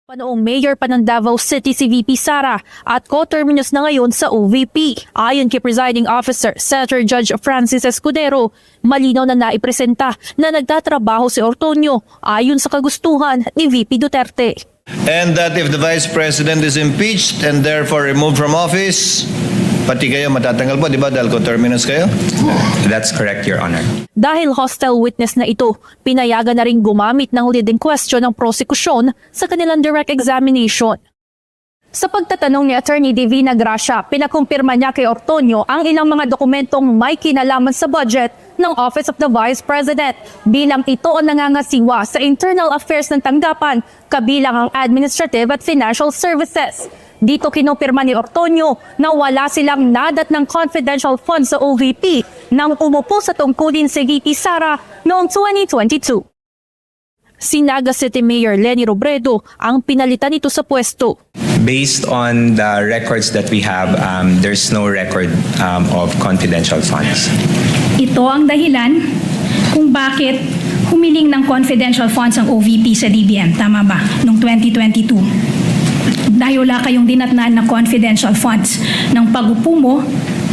Panoong mayor pa ng Davao City si VP Sara at co-terminus na ngayon sa OVP. Ayon kay Presiding Officer Senator Judge Francis Escudero, malinaw na naipresenta na nagtatrabaho si Ortonyo ayon sa kagustuhan ni VP Duterte. And that if the Vice President is impeached and therefore removed from office, pati kayo matatanggal po, di ba? Dahil co-terminus kayo? That's correct, Your Honor. Dahil hostile witness na ito, pinayagan na rin gumamit ng leading question ng prosekusyon sa kanilang direct examination. Sa pagtatanong ni Attorney Divina Gracia, pinakumpirma niya kay Ortonyo ang ilang mga dokumentong may kinalaman sa budget ng Office of the Vice President bilang ito ang nangangasiwa sa internal affairs ng tanggapan kabilang ang administrative at financial services. Dito kinumpirma ni Ortonyo na wala silang nadat ng confidential funds sa OVP nang umupo sa tungkulin si VP Sara noong 2022. Si Naga City Mayor Lenny Robredo ang pinalitan nito sa pwesto. Based on the records that we have, there's no record of confidential funds. Ito ang dahilan kung bakit humiling ng confidential funds ang OVP sa DBM. Tama ba? Noong 2022. Dahil wala kayong dinatnan na confidential funds ng pag-upo mo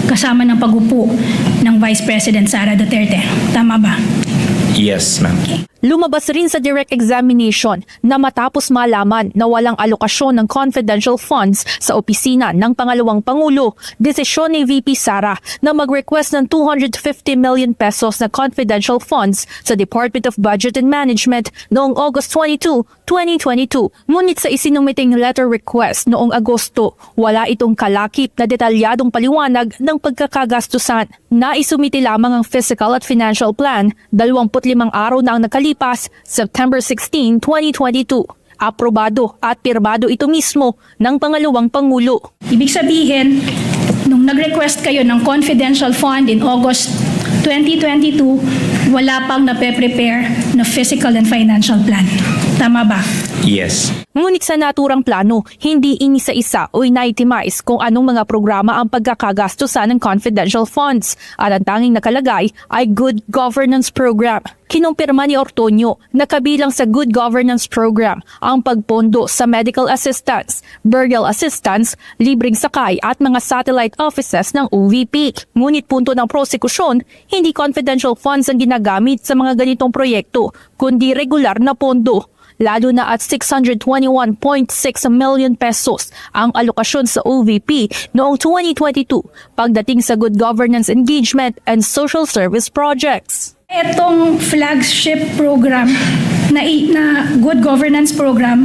kasama ng pag-upo ng Vice President Sara Duterte. Tama ba? Yes, ma'am. Lumabas rin sa direct examination na matapos malaman na walang alokasyon ng confidential funds sa opisina ng pangalawang Pangulo, desisyon ni VP Sara na mag-request ng 250 million pesos na confidential funds sa Department of Budget and Management noong August 22, 2022. Ngunit sa isinumiting letter request noong Agosto, wala itong kalakip na detalyadong paliwanag ng pagkakagastusan. Naisumiti lamang ang Fiscal at Financial Plan 25 araw na ang nakalipas, September 16, 2022. Aprobado at pirmado ito mismo ng pangalawang Pangulo. Ibig sabihin, nung nag-request kayo ng confidential fund in August 2022, wala pang nape-prepare na fiscal and financial plan. Tama ba? Yes. Ngunit sa naturang plano, hindi inisa-isa o inaitimize kung anong mga programa ang pagkakagastusan ng confidential funds at ang tanging nakalagay ay Good Governance Program. Kinumpirma ni Ortonyo na kabilang sa Good Governance Program ang pagpondo sa medical assistance, burial assistance, libreng sakay at mga satellite offices ng OVP. Ngunit punto ng prosekusyon, hindi confidential funds ang ginagamit sa mga ganitong proyekto, kundi regular na pondo. Lalo na at 621.6 million pesos ang alokasyon sa OVP noong 2022 pagdating sa good governance engagement and social service projects. Itong flagship program na good governance program,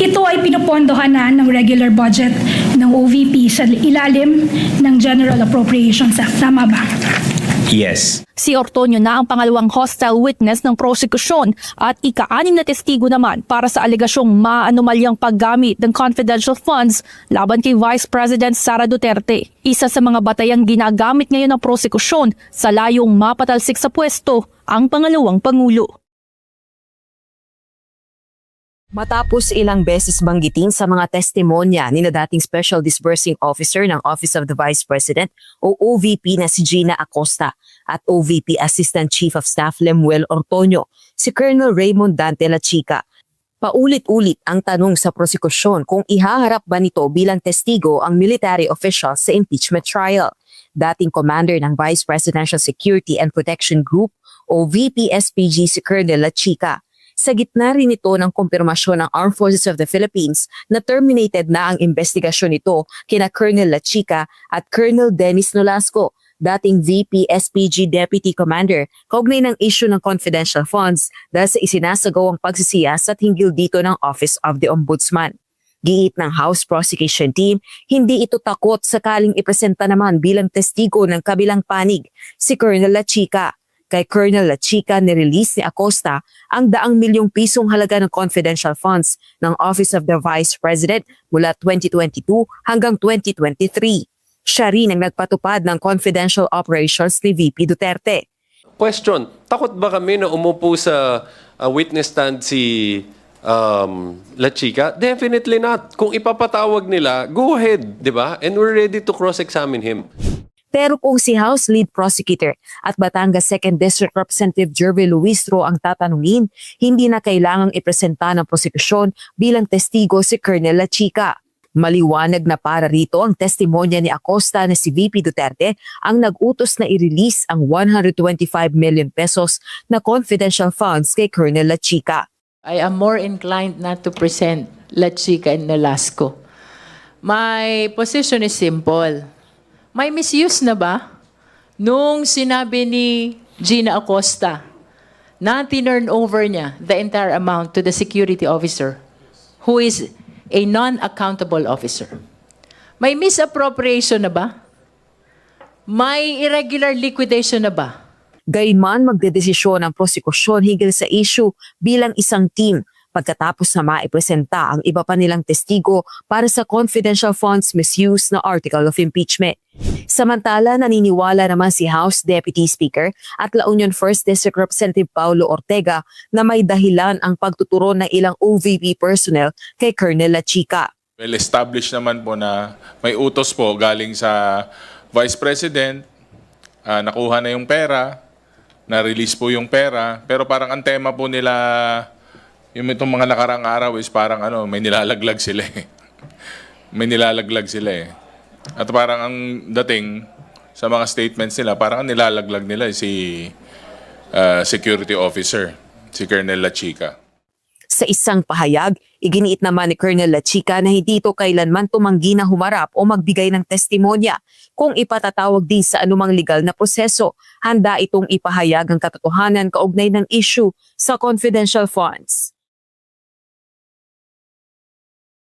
ito ay pinupondohan na ng regular budget ng OVP sa ilalim ng General Appropriations Act. Tama ba? Yes. Si Ortonyo na ang pangalawang hostile witness ng prosekusyon at ika-anim na testigo naman para sa alegasyong maanomalyang paggamit ng confidential funds laban kay Vice President Sara Duterte. Isa sa mga batayang ginagamit ngayon ng prosekusyon sa layong mapatalsik sa pwesto ang pangalawang Pangulo. Matapos ilang beses banggitin sa mga testimonya ni na dating Special Disbursing Officer ng Office of the Vice President o OVP na si Gina Acosta at OVP Assistant Chief of Staff Lemuel Ortonyo, si Colonel Raymond Dante La Chica. Paulit-ulit ang tanong sa prosekusyon kung ihaharap ba nito bilang testigo ang military officials sa impeachment trial. Dating commander ng Vice Presidential Security and Protection Group o VP-SPG si Colonel La Chica. Sa gitna rin ito ng kumpirmasyon ng Armed Forces of the Philippines na terminated na ang investigasyon nito kina Colonel La Chica at Colonel Dennis Nolasco, dating VP-SPG Deputy Commander, kaugnay ng issue ng confidential funds dahil sa isinasagawang pagsisiyasat hinggil dito ng Office of the Ombudsman. Giit ng House Prosecution Team, hindi ito takot sakaling ipresenta naman bilang testigo ng kabilang panig si Colonel La Chica. Kay Colonel La Chica nirelease ni Acosta ang 200 milyong pisong halaga ng confidential funds ng Office of the Vice President mula 2022 hanggang 2023. Siya rin ang nagpatupad ng confidential operations ni VP Duterte. Question, takot ba kami na umupo sa witness stand si La Chica? Definitely not. Kung ipapatawag nila, go ahead, di ba? And we're ready to cross-examine him. Pero kung si House Lead Prosecutor at Batangas 2nd District Representative Jervy Luistro ang tatanungin, hindi na kailangang ipresenta ng prosekusyon bilang testigo si Colonel La Chica. Maliwanag na para rito ang testimonya ni Acosta na si VP Duterte ang nag-utos na i-release ang 125 million pesos na confidential funds kay Colonel La Chica. I am more inclined not to present La Chica and Nolasco. My position is simple. May misuse na ba nung sinabi ni Gina Acosta na tinurn over niya the entire amount to the security officer who is a non-accountable officer? May misappropriation na ba? May irregular liquidation na ba? Gayunman magdedesisyon ang prosekusyon hinggil sa issue bilang isang team pagkatapos na maipresenta ang iba pa nilang testigo para sa confidential funds misuse na article of impeachment. Samantala, naniniwala naman si House Deputy Speaker at La Union 1st District Representative Paulo Ortega na may dahilan ang pagtuturon ng ilang OVP personnel kay Colonel La Chica. Well established naman po na may utos po galing sa Vice President, nakuha na yung pera, na-release po yung pera, pero parang ang tema po nila yung itong mga nakarang araw is parang may nilalaglag sila eh. May nilalaglag sila eh. At parang ang dating sa mga statements nila, parang ang nilalaglag nila si security officer, si Colonel La Chica. Sa isang pahayag, iginiit naman ni Colonel La Chica na hindi ito kailanman tumanggi na humarap o magbigay ng testimonya. Kung ipatatawag din sa anumang legal na proseso, handa itong ipahayag ang katotohanan kaugnay ng issue sa confidential funds.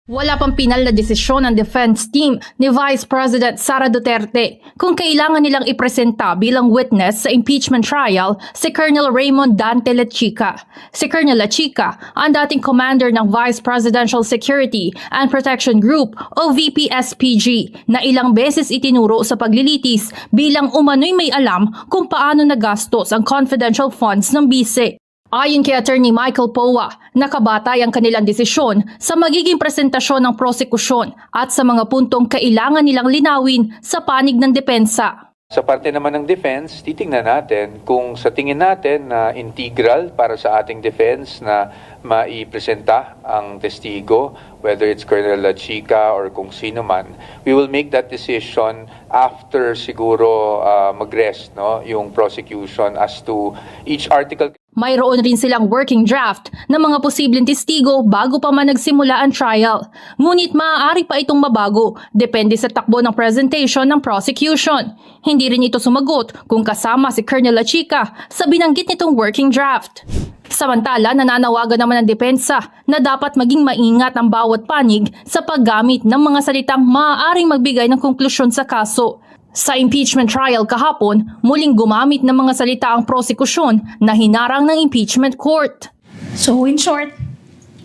Wala pang pinal na desisyon ng defense team ni Vice President Sara Duterte kung kailangan nilang ipresenta bilang witness sa impeachment trial si Colonel Raymond Dante La Chica. Si Colonel La Chica, ang dating commander ng Vice Presidential Security and Protection Group o VP-SPG na ilang beses itinuro sa paglilitis bilang umano'y may alam kung paano nagastos ang confidential funds ng bise. Ayon kay Attorney Michael Powa, nakabatay ang kanilang desisyon sa magiging presentasyon ng prosekusyon at sa mga puntong kailangan nilang linawin sa panig ng depensa. Sa parte naman ng defense, titingnan natin kung sa tingin natin na integral para sa ating defense na maipresenta ang testigo, whether it's Colonel La Chica or kung sino man, we will make that decision after siguro mag-rest yung prosecution as to each article. Mayroon rin silang working draft ng mga posibleng testigo bago pa man nagsimula ang trial. Ngunit maaari pa itong mabago, depende sa takbo ng presentation ng prosecution. Hindi rin ito sumagot kung kasama si Colonel La Chica sa binanggit nitong working draft. Samantala, nananawagan naman ang depensa na dapat maging maingat ang bawat panig sa paggamit ng mga salitang maaaring magbigay ng konklusyon sa kaso. Sa impeachment trial kahapon, muling gumamit ng mga salita ang prosekusyon na hinarang ng impeachment court. So in short,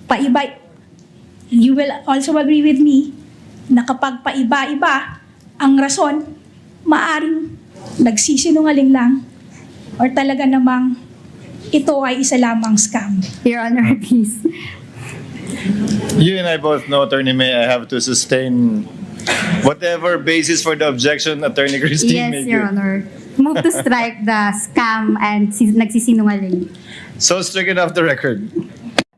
paiba, you will also agree with me na kapag paiba-iba ang rason, maaring nagsisinungaling lang or talaga namang ito ay isa lamang scam. Your Honor, please. You and I both know, Attorney May, I have to sustain whatever basis for the objection Attorney Christine may Yes, Your give. Honor. Move to strike the scam and nagsisinungaling. So stricken off the record.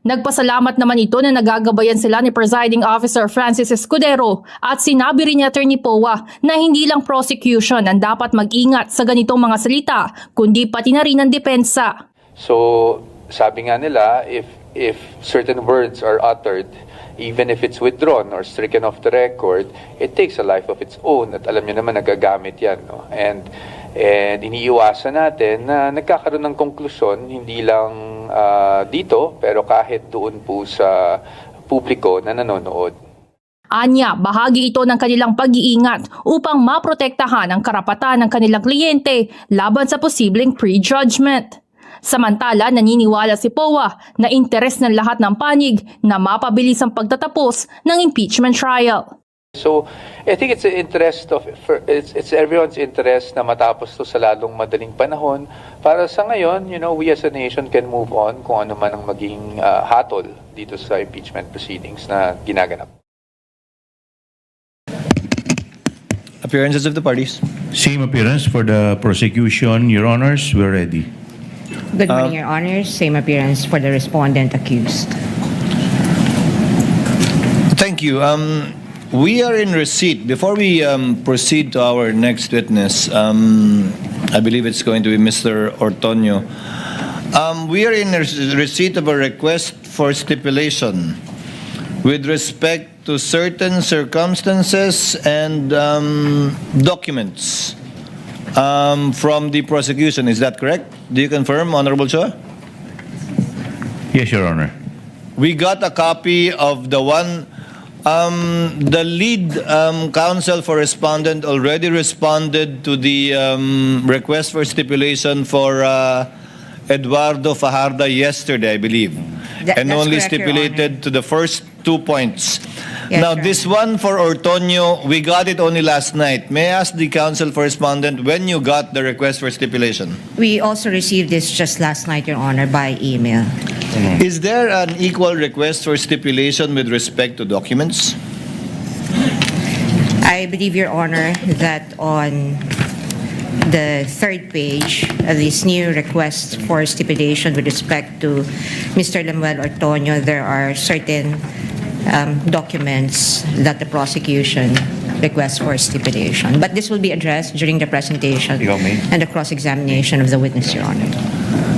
Nagpasalamat naman ito na nagagabayan sila ni Presiding Officer Francis Escudero at sinabi rin ni Attorney Powa na hindi lang prosecution ang dapat mag-ingat sa ganitong mga salita, kundi pati na rin ang depensa. So sabi nga nila, if certain words are uttered, even if it's withdrawn or stricken off the record, it takes a life of its own. At alam niyo naman, nagagamit yan. No? And iniiwasan natin na nagkakaroon ng konklusyon, hindi lang dito, pero kahit doon po sa publiko na nanonood. Anya, bahagi ito ng kanilang pag-iingat upang maprotektahan ang karapatan ng kanilang kliyente laban sa posibleng prejudgment. Samantala, naniniwala si Powa na interes ng lahat ng panig na mapabilis ang pagtatapos ng impeachment trial. So, I think it's it's everyone's interest na matapos to sa lalong madaling panahon. Para sa ngayon, we as a nation can move on kung ano man ang maging hatol dito sa impeachment proceedings na ginaganap. Appearances of the parties. Same appearance for the prosecution, Your Honors. We're ready. Good morning, Your Honors. Same appearance for the respondent accused. Thank you. We are in receipt. Before we proceed to our next witness, I believe it's going to be Mr. Ortonyo. We are in receipt of a request for stipulation with respect to certain circumstances and documents from the prosecution. Is that correct? Do you confirm, Honorable Chua? Yes, Your Honor. We got a copy of the one. The lead counsel for respondent already responded to the request for stipulation for Eduardo Fajardo yesterday, I believe, and that's only correct, Your stipulated to the first 2 points. Yes, Now, Your this one for Ortonyo, we got it only last night. May I ask the counsel for respondent when you got the request for stipulation? We also received this just last night, Your Honor, by email. Is there an equal request for stipulation with respect to documents? I believe, Your Honor, that on the third page of this new request for stipulation with respect to Mr. Lemuel Ortonyo, there are certain documents that the prosecution requests for stipulation. But this will be addressed during the presentation and the cross-examination of the witness, Your Honor.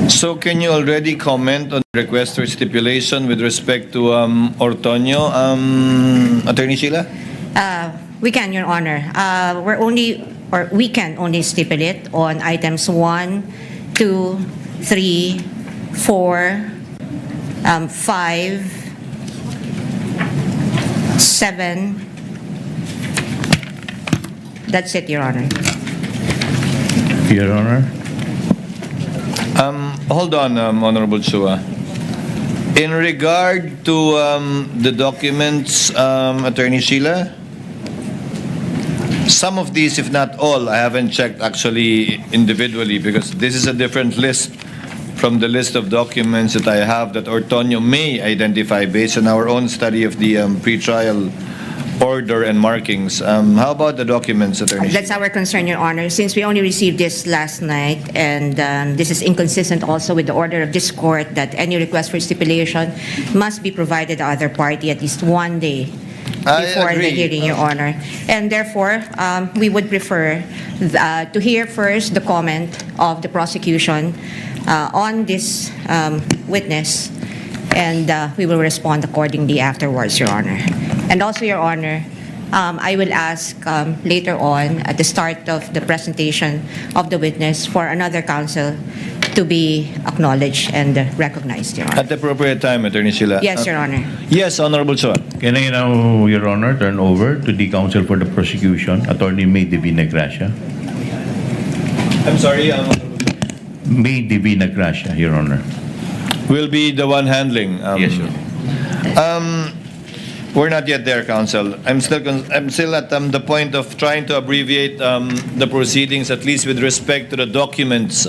So can you already comment on the request for stipulation with respect to Ortonyo, Attorney Sheila? We can, Your Honor. We can only stipulate on items 1, 2, 3, 4, 5, 7. That's it, Your Honor. Your Honor. Hold on, Honorable Chua. In regard to the documents, Attorney Sheila, some of these, if not all, I haven't checked actually individually because this is a different list from the list of documents that I have that Ortonyo may identify based on our own study of the pretrial order and markings. How about the documents, Attorney? That's our concern, Your Honor. Since we only received this last night, and this is inconsistent also with the order of this court that any request for stipulation must be provided to other party at least 1 day before the hearing, Your Honor. And therefore, we would prefer to hear first the comment of the prosecution on this witness, and we will respond accordingly afterwards, Your Honor. And also, Your Honor, I will ask later on at the start of the presentation of the witness for another counsel to be acknowledged and recognized, Your Honor. At the appropriate time, Attorney Sheila. Yes, Your Honor. Yes, Honorable Chua. Can I now, Your Honor, turn over to the counsel for the prosecution, Attorney May Divina Gracia? I'm sorry, May Divina Gracia, Your Honor. will be the one handling. Yes, Your Honor. We're not yet there, counsel. I'm still at the point of trying to abbreviate the proceedings, at least with respect to the documents.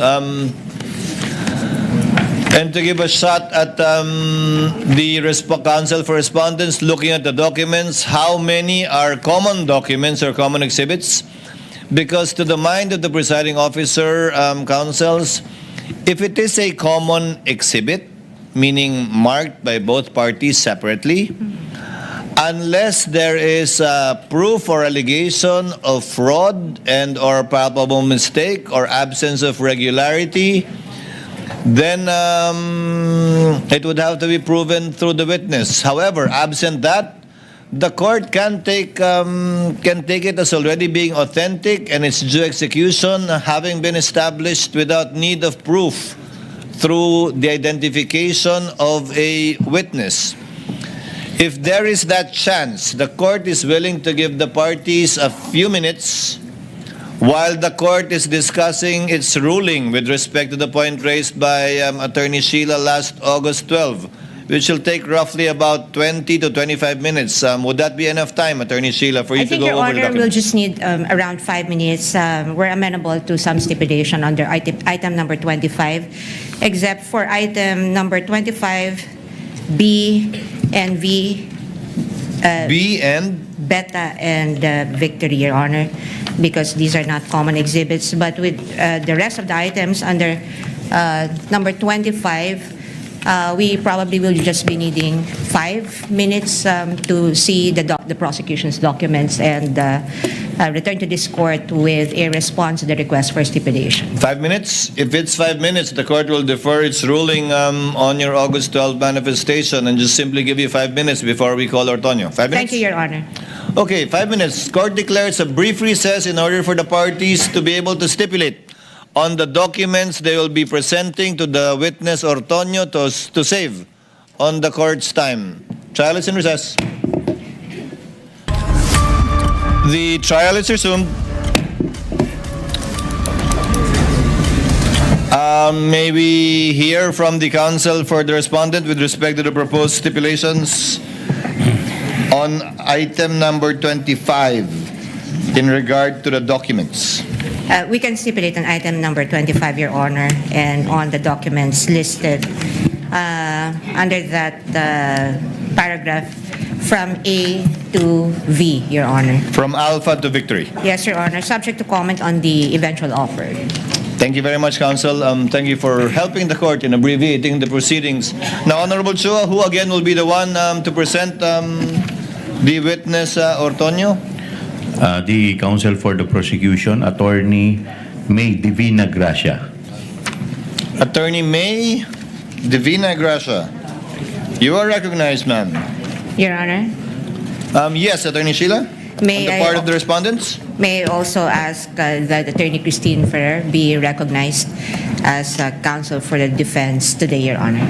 And to give a shot at the counsel for respondents looking at the documents, how many are common documents or common exhibits? Because to the mind of the presiding officer, counsels, if it is a common exhibit, meaning marked by both parties separately, unless there is proof or allegation of fraud and or palpable mistake or absence of regularity, then it would have to be proven through the witness. However, absent that, the court can take it as already being authentic and its due execution having been established without need of proof through the identification of a witness. If there is that chance, the court is willing to give the parties a few minutes while the court is discussing its ruling with respect to the point raised by Attorney Sheila last August 12, which will take roughly about 20 to 25 minutes. Would that be enough time, Attorney Sheila, for you to go over the I think, Your Honor, we'll documents? just need around 5 minutes. We're amenable to some stipulation under item number 25, except for item number 25, B and V. B and Beta and Victory, Your Honor, because these are not common exhibits. But with the rest of the items under number 25, we probably will just be needing 5 minutes to see the prosecution's documents and return to this court with a response to the request for stipulation. 5 minutes? If it's 5 minutes, the court will defer its ruling on your August 12 manifestation and just simply give you 5 minutes before we call Ortonyo. 5 minutes? Thank you, Your Honor. Okay, 5 minutes. Court declares a brief recess in order for the parties to be able to stipulate on the documents they will be presenting to the witness Ortonyo to save on the court's time. Trial is in recess. The trial is resumed. May we hear from the counsel for the respondent with respect to the proposed stipulations on item number 25 in regard to the documents? We can stipulate on item number 25, Your Honor, and on the documents listed under that paragraph from A to V, Your Honor. From Alpha to Victory. Yes, Your Honor, subject to comment on the eventual offer. Thank you very much, counsel. Thank you for helping the court in abbreviating the proceedings. Now, Honorable Chua, who again will be the one to present the witness Ortonyo? The counsel for the prosecution, Attorney May Divina Gracia. Attorney May Divina Gracia. You are recognized, ma'am. Your Honor, Yes, Attorney Sheila? May on the I- part of the respondents? may I also ask that Attorney Christine Ferrer be recognized as counsel for the defense today, Your Honor,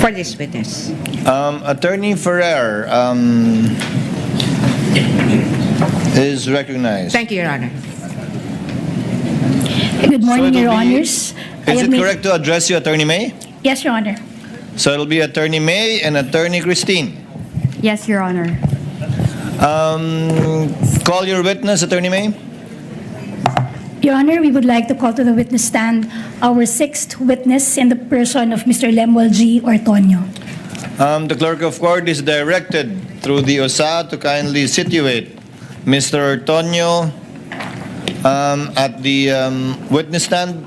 for this witness. Attorney Ferrer is recognized. Thank you, Your Honor. Good morning, So it'll Your be- Honors. Is it correct to address you, Attorney May? Yes, Your Honor. So it'll be Attorney May and Attorney Christine. Yes, Your Honor. Call your witness, Attorney May. Your Honor, we would like to call to the witness stand our sixth witness in the person of Mr. Lemuel G. Ortonyo. The clerk of court is directed through the OSA to kindly situate Mr. Ortonyo at the witness stand.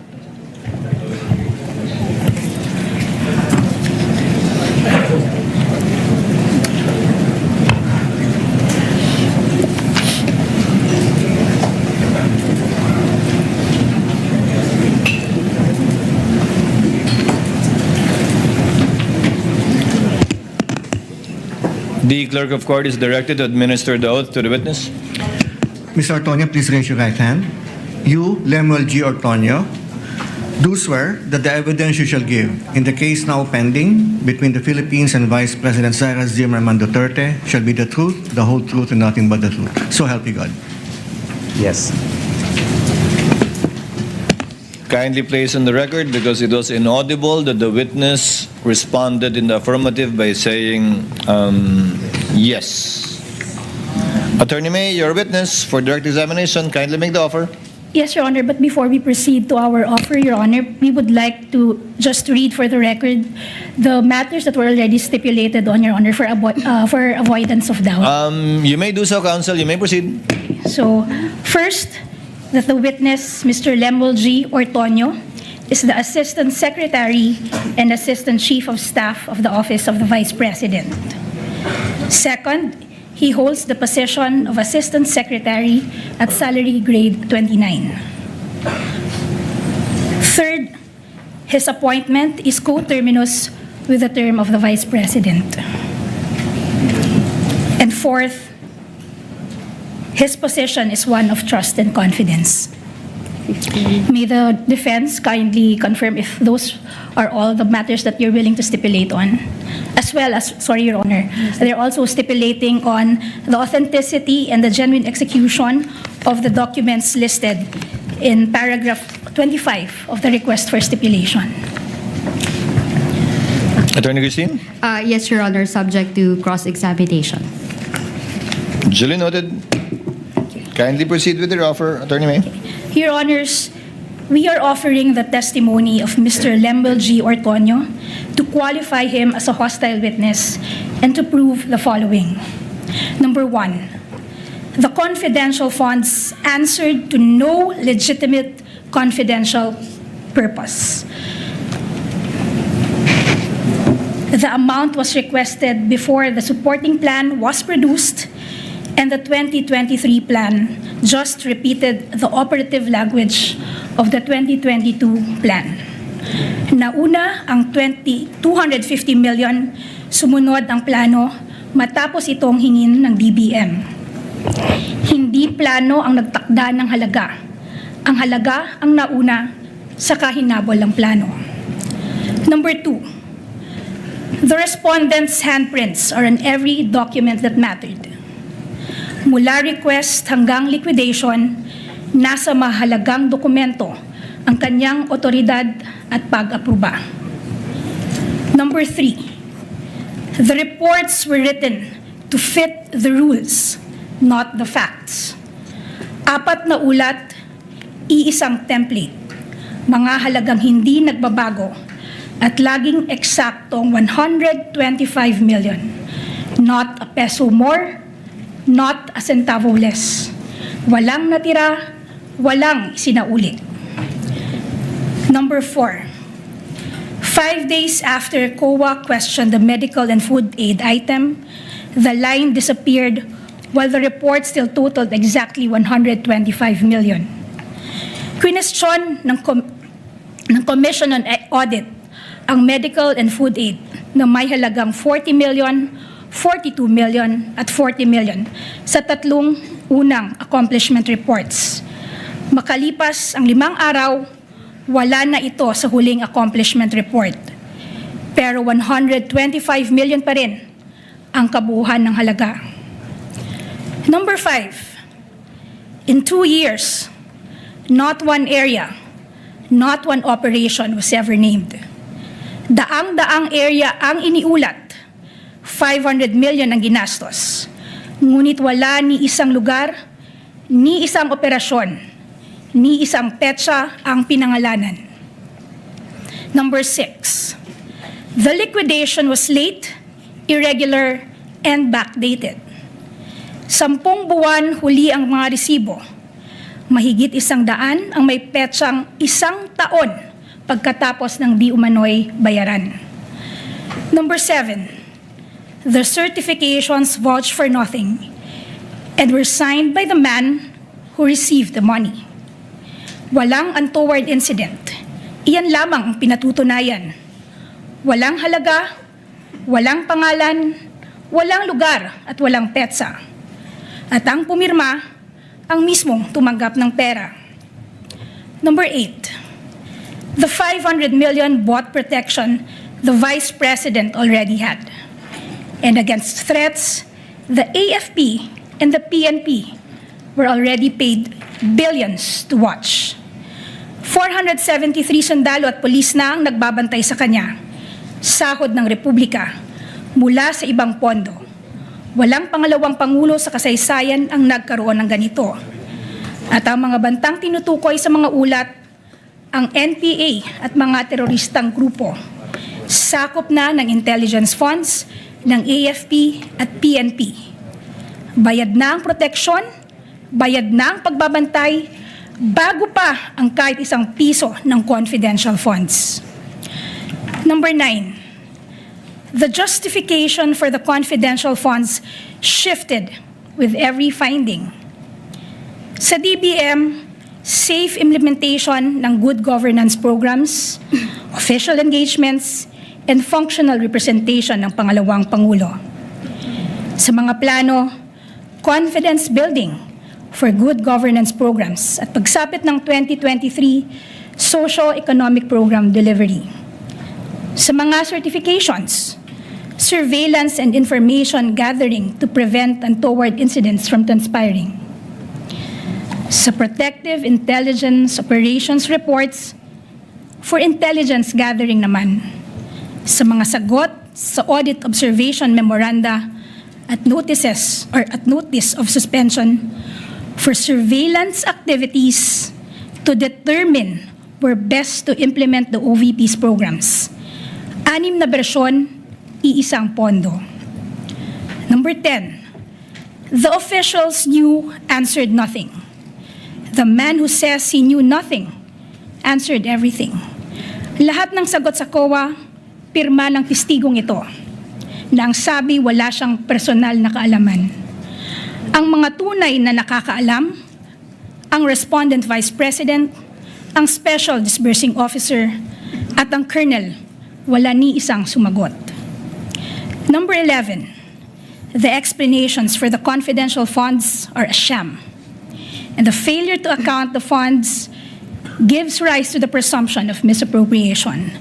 The clerk of court is directed to administer the oath to the witness. Mr. Ortonyo, please raise your right hand. You, Lemuel G. Ortonyo, do swear that the evidence you shall give in the case now pending between the Philippines and Vice President Sara Zimmerman Duterte shall be the truth, the whole truth, and nothing but the truth. So help you God. Yes. Kindly place on the record, because it was inaudible, that the witness responded in the affirmative by saying yes. Attorney May, your witness for direct examination. Kindly make the offer. Yes, Your Honor, but before we proceed to our offer, Your Honor, we would like to just read for the record the matters that were already stipulated on, Your Honor, for avoidance of doubt. You may do so, counsel. You may proceed. So, first, that the witness, Mr. Lemuel G. Ortonyo, is the Assistant Secretary and Assistant Chief of Staff of the Office of the Vice President. Second, he holds the position of Assistant Secretary at salary grade 29. Third, his appointment is coterminous with the term of the Vice President. And fourth, his position is one of trust and confidence. May the defense kindly confirm if those are all the matters that you're willing to stipulate on, as well as, sorry, Your Honor, they're also stipulating on the authenticity and the genuine execution of the documents listed in paragraph 25 of the request for stipulation. Attorney Christine? Yes, Your Honor, subject to cross-examination. Duly noted. Kindly proceed with your offer, Attorney May. Your Honors, we are offering the testimony of Mr. Lemuel G. Ortonyo to qualify him as a hostile witness and to prove the following. Number one, the confidential funds answered to no legitimate confidential purpose. The amount was requested before the supporting plan was produced, and the 2023 plan just repeated the operative language of the 2022 plan. Nauna ang 250 million, sumunod ang plano matapos itong hingin ng DBM. Hindi plano ang nagtakda ng halaga. Ang halaga ang nauna sa kahinabol ng plano. Number two, the respondents' handprints are on every document that mattered. Mula request hanggang liquidation, nasa mahalagang dokumento ang kanyang otoridad at pag-aproba. Number three, the reports were written to fit the rules, not the facts. 4 na ulat, iisang template, mga halagang hindi nagbabago at laging eksaktong 125 million. Not a peso more, not a centavo less. Walang natira, walang sinaulit. Number 4, 5 days after COA questioned the medical and food aid item, the line disappeared while the report still totaled exactly 125 million. Question ng Commission on Audit ang medical and food aid na may halagang 40 million, 42 million at 40 million sa tatlong unang accomplishment reports. Makalipas ang 5 araw, wala na ito sa huling accomplishment report. Pero 125 million pa rin ang kabuuan ng halaga. Number 5, in 2 years, not one area, not one operation was ever named. Daang-daang area ang iniulat, 500 million ang ginastos. Ngunit wala ni isang lugar, ni isang operasyon, ni isang petsa ang pinangalanan. Number 6, the liquidation was late, irregular, and backdated. 10 buwan huli ang mga resibo. Mahigit 100 ang may petsang 1 taon pagkatapos ng di umano'y bayaran. Number 7, the certifications vouched for nothing and were signed by the man who received the money. Walang untoward incident. Iyan lamang ang pinatutunayan. Walang halaga, walang pangalan, walang lugar at walang petsa. At ang pumirma, ang mismong tumanggap ng pera. Number 8, the 500 million bought protection the Vice President already had. And against threats, the AFP and the PNP were already paid billions to watch. 473 sundalo at pulis na ang nagbabantay sa kanya. Sahod ng Republika mula sa ibang pondo. Walang pangalawang pangulo sa kasaysayan ang nagkaroon ng ganito. At ang mga bantang tinutukoy sa mga ulat, ang NPA at mga teroristang grupo, sakop na ng intelligence funds ng AFP at PNP. Bayad na ang proteksyon, bayad na ang pagbabantay, bago pa ang kahit 1 piso ng confidential funds. Number 9, the justification for the confidential funds shifted with every finding. Sa DBM, safe implementation ng good governance programs, official engagements, and functional representation ng pangalawang Pangulo. Sa mga plano, confidence building for good governance programs at pagsapit ng 2023 socio-economic program delivery. Sa mga certifications, surveillance and information gathering to prevent untoward incidents from transpiring. Sa protective intelligence operations reports, for intelligence gathering naman. Sa mga sagot sa audit observation memoranda at notices or at notice of suspension for surveillance activities to determine where best to implement the OVP's programs. 6 na bersyon, iisang pondo. Number 10, the officials knew, answered nothing. The man who says he knew nothing answered everything. Lahat ng sagot sa COA, pirma ng testigong ito, na ang sabi wala siyang personal na kaalaman. Ang mga tunay na nakakaalam, ang Respondent Vice President, ang Special Disbursing Officer, at ang Colonel, wala ni isang sumagot. Number 11, the explanations for the confidential funds are a sham. And the failure to account the funds gives rise to the presumption of misappropriation.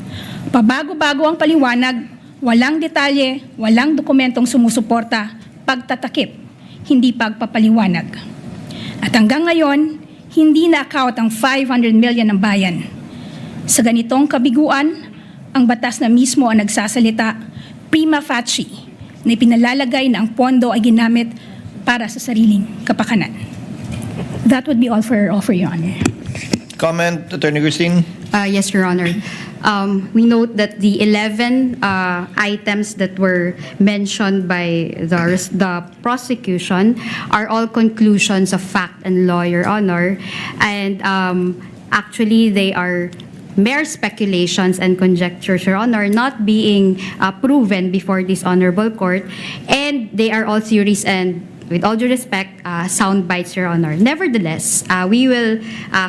Pabago-bago ang paliwanag, walang detalye, walang dokumentong sumusuporta, pagtatakip, hindi pagpapaliwanag. At hanggang ngayon, hindi na-account ang 500 million ng bayan. Sa ganitong kabiguan, ang batas na mismo ang nagsasalita, prima facie, na ipinalalagay na ang pondo ay ginamit para sa sariling kapakanan. That would be all for Your Honor. Comment, Attorney Christine? Yes, Your Honor. We note that the 11 items that were mentioned by the prosecution are all conclusions of fact and law, Your Honor. And actually, they are mere speculations and conjectures, Your Honor, not being proven before this honorable court. And they are all theories and, with all due respect, sound bites, Your Honor. Nevertheless, we will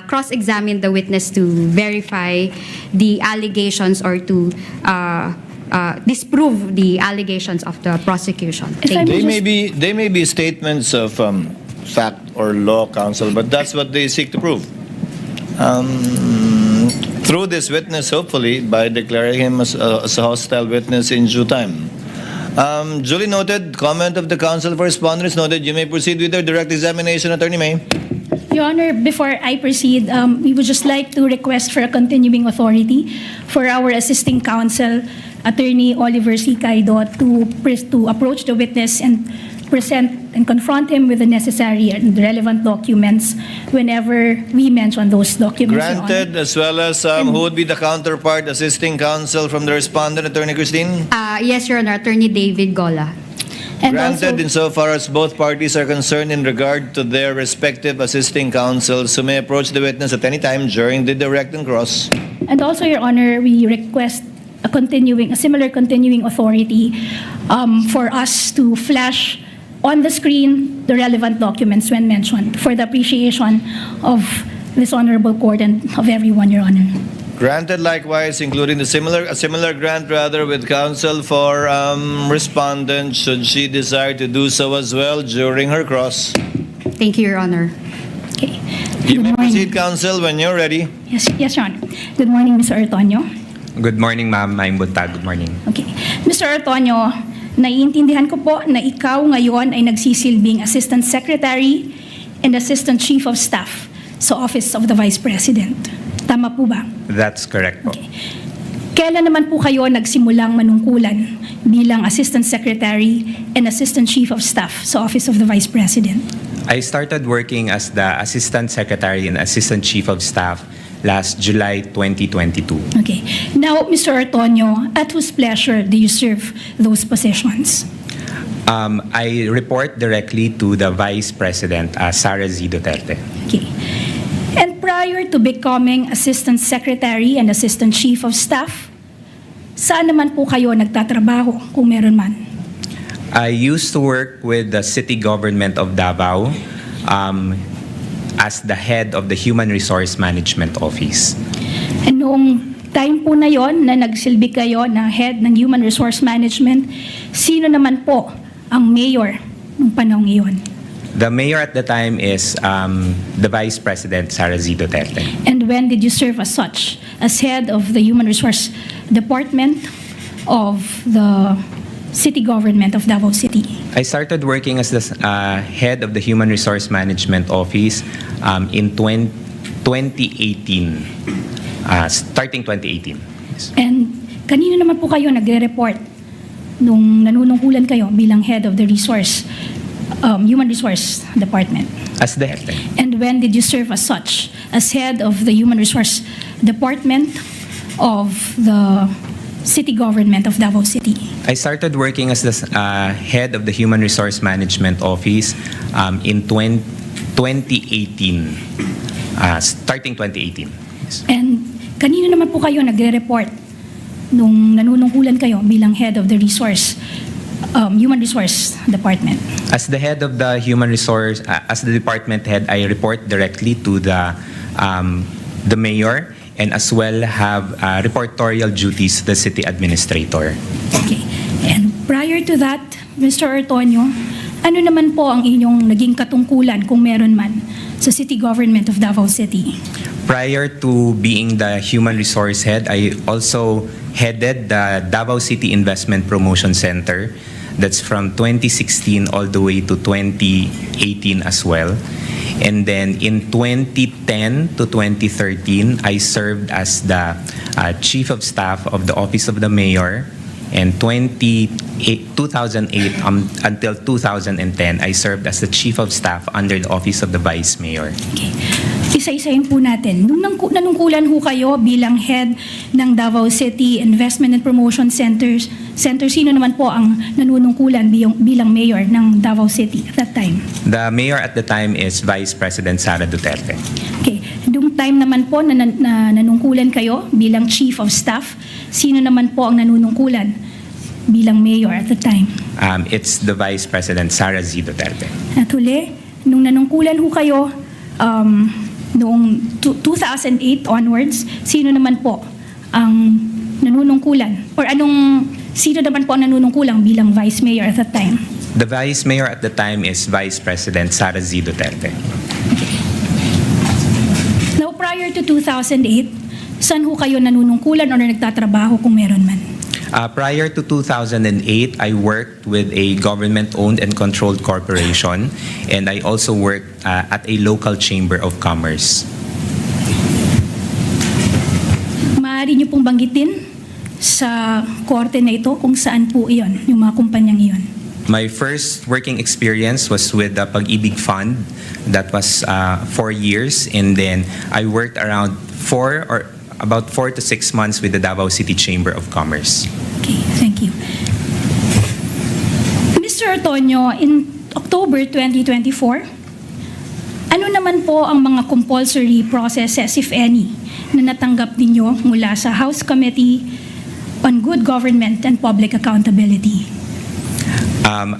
cross-examine the witness to verify the allegations or to disprove the allegations of the prosecution. Thank you. They may be statements of fact or law, counsel, but that's what they seek to prove. Through this witness, hopefully, by declaring him as a hostile witness in due time. Duly noted. Comment of the counsel for respondents noted. You may proceed with your direct examination, Attorney May. Your Honor, before I proceed, we would just like to request for a continuing authority for our assisting counsel, Attorney Oliver C. Caido, to approach the witness and present and confront him with the necessary and relevant documents whenever we mention those documents, Your Honor. Granted, as well as who would be the counterpart assisting counsel from the respondent, Attorney Christine? Yes, Your Honor. Attorney David Gola. And Granted, also, insofar as both parties are concerned in regard to their respective assisting counsels who may approach the witness at any time during the direct and cross. and also, Your Honor, we request a similar continuing authority for us to flash on the screen the relevant documents when mentioned for the appreciation of this honorable court and of everyone, Your Honor. Granted likewise, including a similar grant rather with counsel for respondent should she desire to do so as well during her cross. Thank you, Your Honor. Okay. You may Good morning. proceed, counsel, when you're ready. Yes, Your Honor. Good morning, Mr. Ortonyo. Good morning, ma'am. I'm Buntag. Good morning. Okay. Mr. Ortonyo, naiintindihan ko po na ikaw ngayon ay nagsisilbing Assistant Secretary and Assistant Chief of Staff sa Office of the Vice President. Tama po ba? That's correct po. Okay. Kailan naman po kayo nagsimulang manungkulan bilang Assistant Secretary and Assistant Chief of Staff sa Office of the Vice President? I started working as the Assistant Secretary and Assistant Chief of Staff last July 2022. Okay. Now, Mr. Ortonyo, at whose pleasure do you serve those positions? I report directly to the Vice President, Sara Z. Duterte. Okay. And prior to becoming Assistant Secretary and Assistant Chief of Staff, saan naman po kayo nagtatrabaho kung meron man? I used to work with the city government of Davao as the head of the Human Resource Management Office. And noong time po na yon na nagsilbi kayo na head ng Human Resource Management, sino naman po ang mayor ng panahon iyon? The mayor at the time is the Vice President, Sara Z. Duterte. And when did you serve as such? As head of the Human Resource Department of the city government of Davao City? I started working as the head of the Human Resource Management Office in 2018, starting 2018. Yes. And kanino naman po kayo nagre-report nung nanunungkulan kayo bilang head of the Human Resource Department? As the head. And when did you serve as such? As head of the Human Resource Department of the city government of Davao City? I started working as the head of the Human Resource Management Office in 2018, starting 2018. Yes. And kanino naman po kayo nagre-report nung nanunungkulan kayo bilang head of the Human Resource Department? As the head of the Human Resource, as the department head, I report directly to the mayor and as well have reportorial duties to the city administrator. Okay. And prior to that, Mr. Ortonyo, ano naman po ang inyong naging katungkulan kung meron man sa city government of Davao City? Prior to being the human resource head, I also headed the Davao City Investment Promotion Center. That's from 2016 all the way to 2018 as well. And then in 2010 to 2013, I served as the Chief of Staff of the Office of the Mayor. And 2008 until 2010, I served as the Chief of Staff under the Office of the Vice Mayor. Okay. Isa-isahin po natin. Nung nanungkulan ho kayo bilang head ng Davao City Investment and Promotion Center, sino naman po ang nanunungkulan bilang mayor ng Davao City at that time? The mayor at the time is Vice President Sara Duterte. Okay. Nung time naman po na nanungkulan kayo bilang Chief of Staff, sino naman po ang nanunungkulan bilang mayor at the time? It's the Vice President Sara Z. Duterte. At huli, nung nanungkulan ho kayo, noong 2008 onwards, sino naman po ang nanunungkulan? Or sino naman po ang nanunungkulang bilang Vice Mayor at that time? The Vice Mayor at the time is Vice President Sara Z. Duterte. Now, prior to 2008, saan ho kayo nanunungkulan o nagtatrabaho kung meron man? Prior to 2008, I worked with a government-owned and controlled corporation, and I also worked at a local chamber of commerce. Maaari niyo pong banggitin sa korte na ito kung saan po iyon, yung mga kumpanyang iyon? My first working experience was with the Pag-ibig Fund. That was 4 years, and then I worked around about 4 to 6 months with the Davao City Chamber of Commerce. Okay, thank you. Mr. Ortonyo, in October 2024, ano naman po ang mga compulsory processes, if any, na natanggap ninyo mula sa House Committee on Good Government and Public Accountability?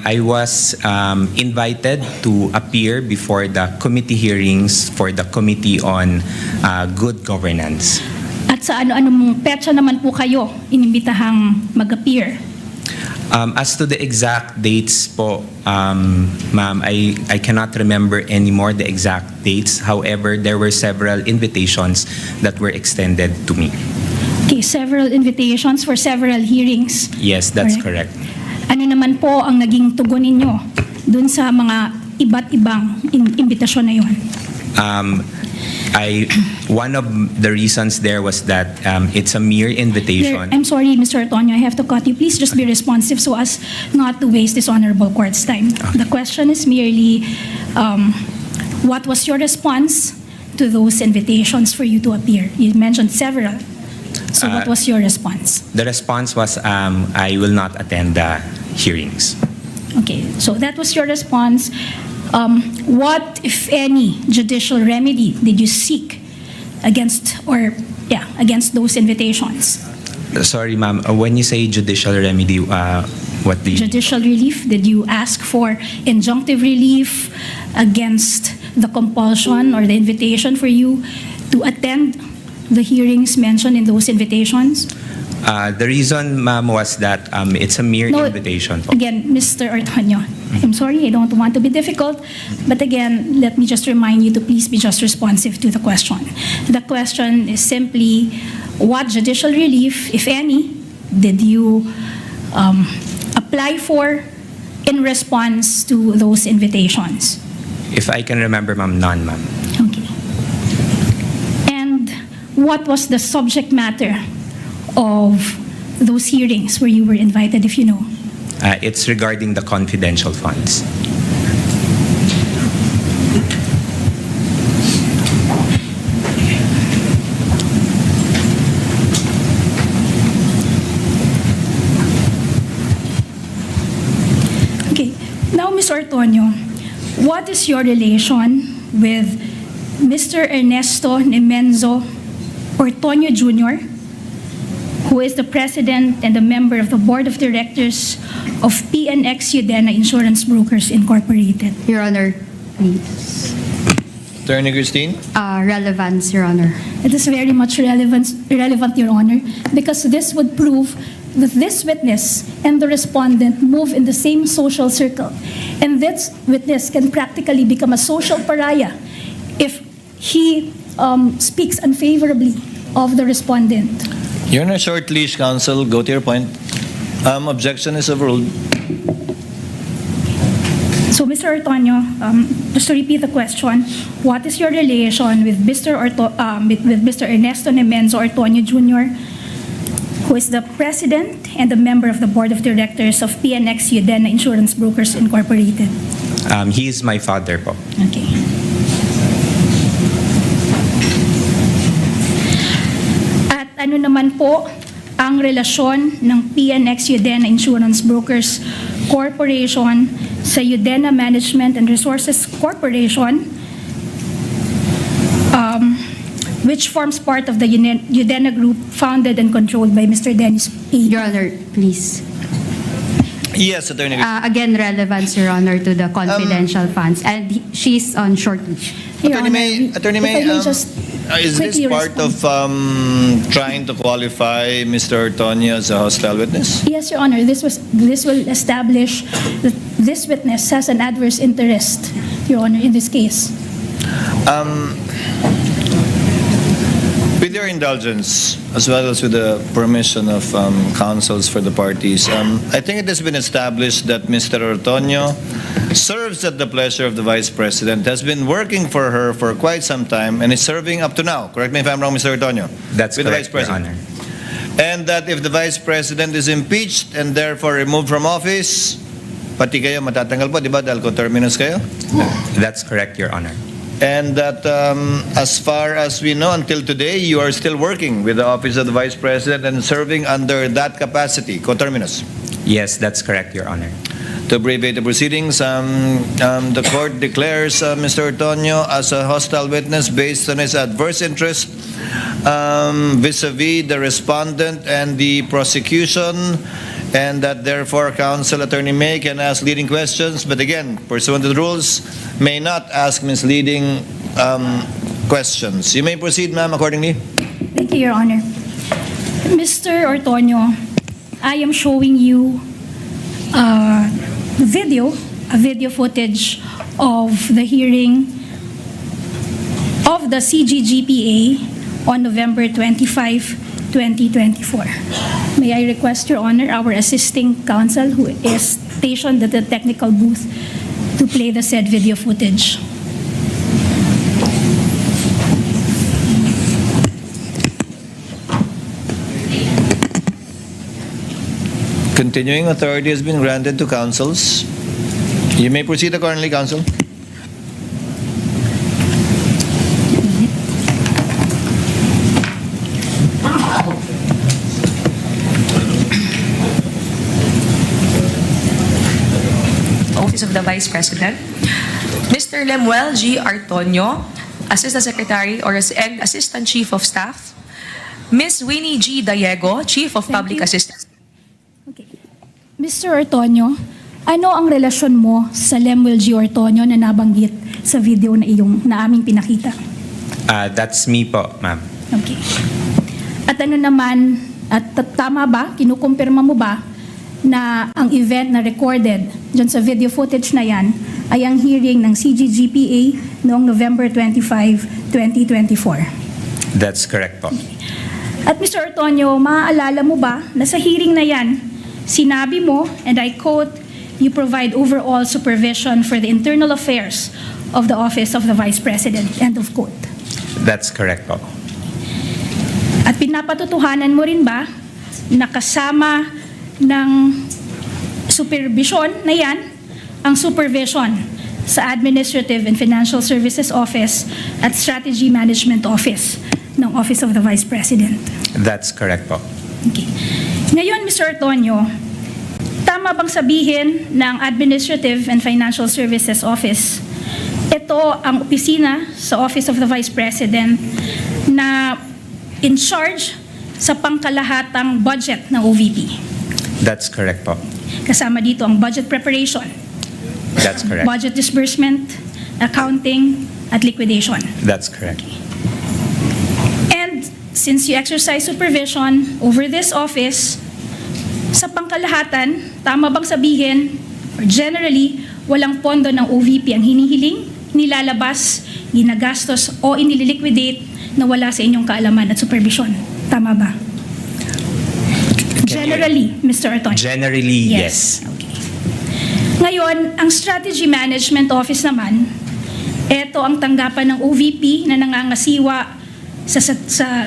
I was invited to appear before the committee hearings for the Committee on Good Governance. At sa ano-anong petsa naman po kayo inimbitahang mag-appear? As to the exact dates po, ma'am, I cannot remember anymore the exact dates. However, there were several invitations that were extended to me. Okay, several invitations for several hearings. Yes, that's correct. Ano naman po ang naging tugon ninyo dun sa mga iba't ibang imbitasyon na yun? One of the reasons there was that it's a mere invitation. I'm sorry, Mr. Ortonyo, I have to cut you. Please just be responsive so as not to waste this honorable court's time. The question is merely, what was your response to those invitations for you to appear? You mentioned several. So what was your response? The response was, I will not attend the hearings. Okay, so that was your response. What, if any, judicial remedy did you seek against those invitations? Sorry, ma'am. When you say judicial remedy, what do you... Judicial relief? Did you ask for injunctive relief against the compulsion or the invitation for you to attend the hearings mentioned in those invitations? The reason, ma'am, was that it's a mere invitation. Again, Mr. Ortonyo, I'm sorry, I don't want to be difficult, but again, let me just remind you to please be just responsive to the question. The question is simply, what judicial relief, if any, did you apply for in response to those invitations? If I can remember, ma'am, none, ma'am. Okay. And what was the subject matter of those hearings where you were invited, if you know? It's regarding the confidential funds. Okay. Now, Ms. Ortonyo, what is your relation with Mr. Ernesto Nemenzo Ortonyo Jr., who is the president and a member of the board of directors of PNX Udena Insurance Brokers Incorporated? Your Honor, please. Attorney Christine? Relevance, Your Honor. It is very much relevant, Your Honor, because this would prove that this witness and the respondent move in the same social circle. And this witness can practically become a social pariah if he speaks unfavorably of the respondent. You're on a short leash, counsel. Go to your point. Objection is overruled. So, Mr. Ortonyo, just to repeat the question, what is your relation with Mr. Ernesto Nemenzo Ortonyo Jr., who is the president and a member of the board of directors of PNX Udena Insurance Brokers Incorporated? He is my father po. Okay. At ano naman po ang relasyon ng PNX Udena Insurance Brokers Corporation sa Udena Management and Resources Corporation, which forms part of the Udena Group founded and controlled by Mr. Dennis A. Your Honor, please. Yes, Attorney Christine. Again, relevance, Your Honor, to the confidential funds. And she's on short leash. Your Attorney Honor, May, if I may just is this quickly part of trying to qualify Mr. Ortonyo as a hostile witness? Yes, Your Honor, this will establish that this witness has an adverse interest, Your Honor, in this case. With your indulgence, as well as with the permission of counsels for the parties, I think it has been established that Mr. Ortonyo serves at the pleasure of the Vice President, has been working for her for quite some time, and is serving up to now. Correct me if I'm wrong, Mr. Ortonyo. That's with the correct, Vice Your President. Honor. And that if the Vice President is impeached and therefore removed from office, pati kayo matatanggal po, di ba? Dahil coterminous kayo? That's correct, Your Honor. And that as far as we know, until today, you are still working with the Office of the Vice President and serving under that capacity, coterminous. Yes, that's correct, Your Honor. To abbreviate the proceedings, the court declares Mr. Ortonyo as a hostile witness based on his adverse interest vis-a-vis the respondent and the prosecution, and that therefore counsel Attorney May can ask leading questions, but again, pursuant to the rules, may not ask misleading questions. You may proceed, ma'am, accordingly. Thank you, Your Honor. Mr. Ortonyo, I am showing you a video footage of the hearing of the CGGPA on November 25, 2024. May I request, Your Honor, our assisting counsel who is stationed at the technical booth to play the said video footage. Continuing authority has been granted to counsels. You may proceed accordingly, counsel. Office of the Vice President, Mr. Lemuel G. Ortonyo, Assistant Secretary and Assistant Chief of Staff, Ms. Winnie G. Diego, Chief of Public Assistance. Okay. Mr. Ortonyo, ano ang relasyon mo sa Lemuel G. Ortonyo na nabanggit sa video na aming pinakita? That's me po, ma'am. Okay. At ano naman, at tama ba, kinukumpirma mo ba na ang event na recorded dyan sa video footage na yan ay ang hearing ng CGGPA noong November 25, 2024? That's correct po. At Mr. Ortonyo, maaalala mo ba na sa hearing na yan, sinabi mo, and I quote, you provide overall supervision for the internal affairs of the Office of the Vice President, end of quote. That's correct po. At pinapatutuhanan mo rin ba na kasama ng supervision na yan, ang supervision sa Administrative and Financial Services Office at Strategy Management Office ng Office of the Vice President? That's correct po. Okay. Ngayon, Mr. Ortonyo, Tama bang sabihin ng Administrative and Financial Services Office, ito ang opisina sa Office of the Vice President na in charge sa pangkalahatang budget ng OVP? That's correct po. Kasama dito ang budget preparation, That's correct. budget disbursement, accounting, at liquidation. That's correct. And since you exercise supervision over this office, sa pangkalahatan, tama bang sabihin, or generally, walang pondo ng OVP ang hinihiling, nilalabas, ginagastos o inililiquidate na wala sa inyong kaalaman at supervision? Tama ba? Generally, Mr. Ortonyo. Generally, yes. Okay. Ngayon, ang Strategy Management Office naman, ito ang tanggapan ng OVP na nangangasiwa sa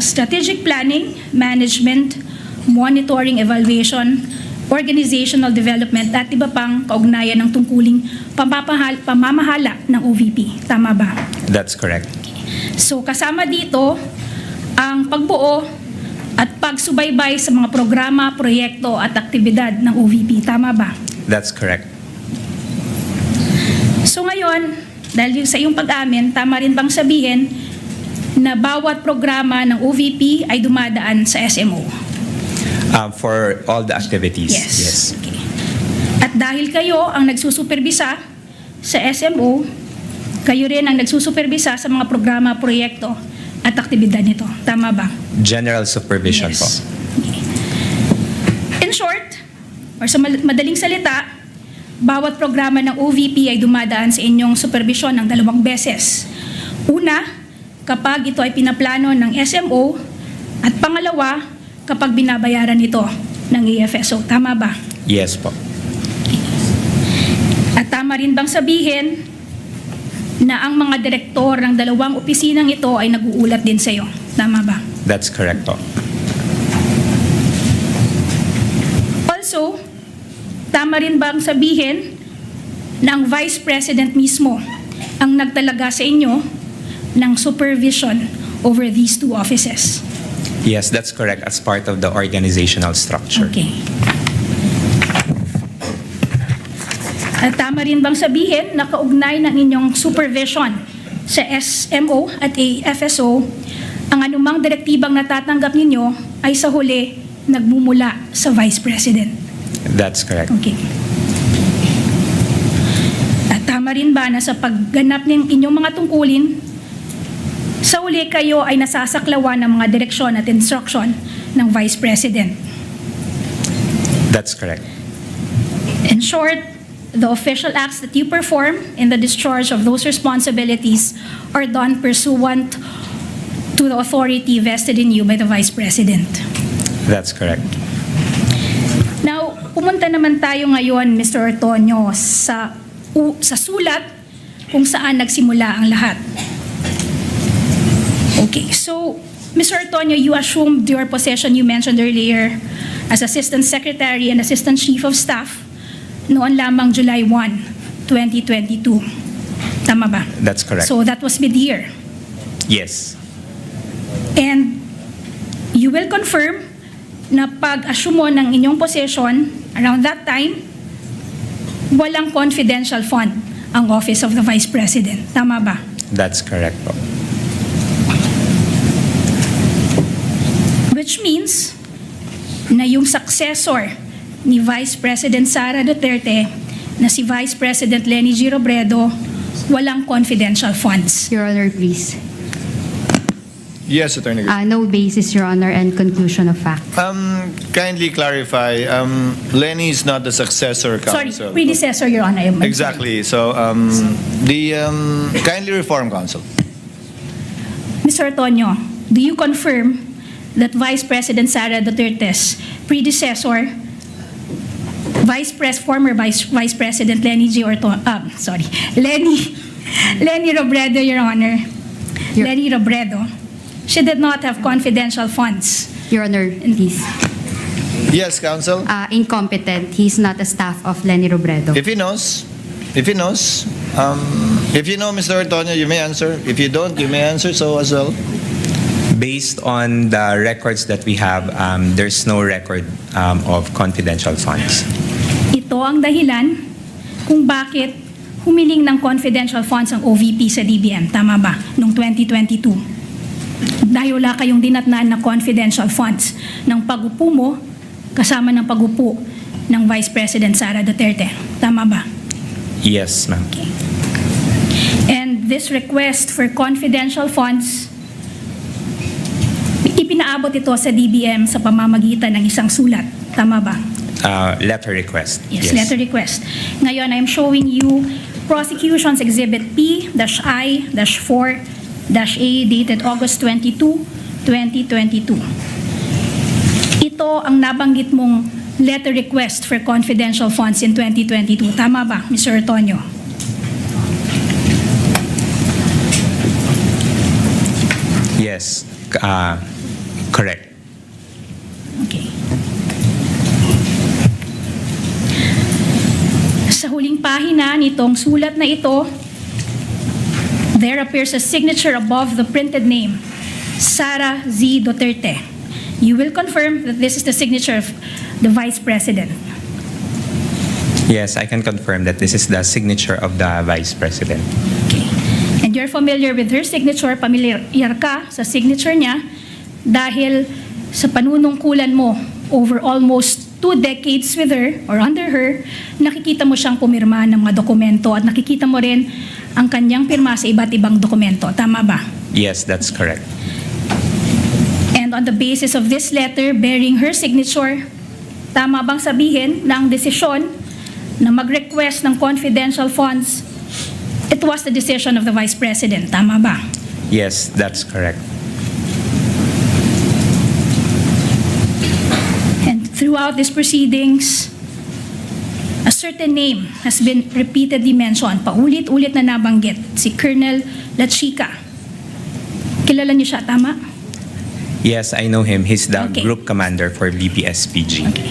strategic planning, management, monitoring, evaluation, organizational development at iba pang kaugnayan ng tungkuling pamamahala ng OVP. Tama ba? That's correct. So kasama dito ang pagbuo at pagsubaybay sa mga programa, proyekto at aktibidad ng OVP. Tama ba? That's correct. So ngayon, dahil sa iyong pag-amin, tama rin bang sabihin na bawat programa ng OVP ay dumadaan sa SMO? For all the activities. Yes. Okay. At dahil kayo ang nagsusuperbisa sa SMO, kayo rin ang nagsusuperbisa sa mga programa, proyekto at aktibidad nito. Tama ba? General supervision po. Okay. In short, or sa madaling salita, bawat programa ng OVP ay dumadaan sa inyong supervision ng 2 beses. Una, kapag ito ay pinaplano ng SMO, at pangalawa, kapag binabayaran ito ng AFSO. Tama ba? Yes po. At tama rin bang sabihin na ang mga direktor ng 2 opisinang ito ay nag-uulat din sa iyo? Tama ba? That's correct po. Also, tama rin bang sabihin na ang Vice President mismo ang nagtalaga sa inyo ng supervision over these 2 offices? Yes, that's correct as part of the organizational structure. Okay. At tama rin bang sabihin na kaugnay ng inyong supervision sa SMO at AFSO, ang anumang direktibang natatanggap ninyo ay sa huli nagmumula sa Vice President? That's correct. Okay. At tama rin ba na sa pagganap ng inyong mga tungkulin, sa uli kayo ay nasasaklawan ng mga direksyon at instruction ng Vice President? That's correct. In short, the official acts that you perform in the discharge of those responsibilities are done pursuant to the authority vested in you by the Vice President. That's correct. Now, pumunta naman tayo ngayon, Mr. Ortonyo, sa sulat kung saan nagsimula ang lahat. Okay, so, Mr. Ortonyo, you assumed your position you mentioned earlier as Assistant Secretary and Assistant Chief of Staff noon lamang July 1, 2022. Tama ba? That's correct. So that was mid-year. Yes. And you will confirm na pag-assume mo ng inyong position around that time, walang confidential fund ang Office of the Vice President. Tama ba? That's correct po. Which means na yung successor ni Vice President Sara Duterte na si Vice President Leni G. Robredo, walang confidential funds. Your Honor, please. Yes, Attorney. No basis, Your Honor, and conclusion of fact. Kindly clarify, Lenny is not the successor Sorry, counsel. predecessor, Your Honor. Exactly. So, kindly reform counsel. Mr. Ortonyo, do you confirm that Vice President Sara Duterte's predecessor, former Vice President Leni Robredo, Your Honor, Leni Robredo, she did not have confidential funds? Your Honor, please. Yes, counsel. Incompetent. He's not a staff of Leni Robredo. If he knows, if you know, Mr. Ortonyo, you may answer. If you don't, you may answer so as well. Based on the records that we have, there's no record of confidential funds. ang dahilan kung bakit humiling ng confidential funds ang OVP sa DBM. Tama ba? Noong 2022. Dahil wala kayong dinatnaan na confidential funds ng pag-upo mo kasama ng pag-upo ng Vice President Sara Duterte. Tama ba? Yes, ma'am. Okay. And this request for confidential funds, ipinaabot ito sa DBM sa pamamagitan ng isang sulat. Tama ba? Letter request. Yes, letter request. Ngayon, I'm showing you Prosecution's Exhibit P-I-4-A dated August 22, 2022. Ito ang nabanggit mong letter request for confidential funds in 2022. Tama ba, Mr. Ortonyo? Yes, correct. Okay. Sa huling pahina nitong sulat na ito, there appears a signature above the printed name, Sara Z. Duterte. You will confirm that this is the signature of the Vice President. Yes, I can confirm that this is the signature of the Vice President. Okay. And you're familiar with her signature, familiar ka sa signature niya dahil sa panunungkulan mo over almost 2 decades with her or under her, nakikita mo siyang pumirma ng mga dokumento at nakikita mo rin ang kanyang pirma sa iba't ibang dokumento. Tama ba? Yes, that's correct. And on the basis of this letter bearing her signature, tama bang sabihin na ang desisyon na mag-request ng confidential funds, it was the decision of the Vice President? Tama ba? Yes, that's correct. And throughout these proceedings, a certain name has been repeatedly mentioned, paulit-ulit na nabanggit, si Colonel Lachica. Kilala niyo siya, tama? Yes, I know him. He's the Okay. group commander for BPSPG. Okay.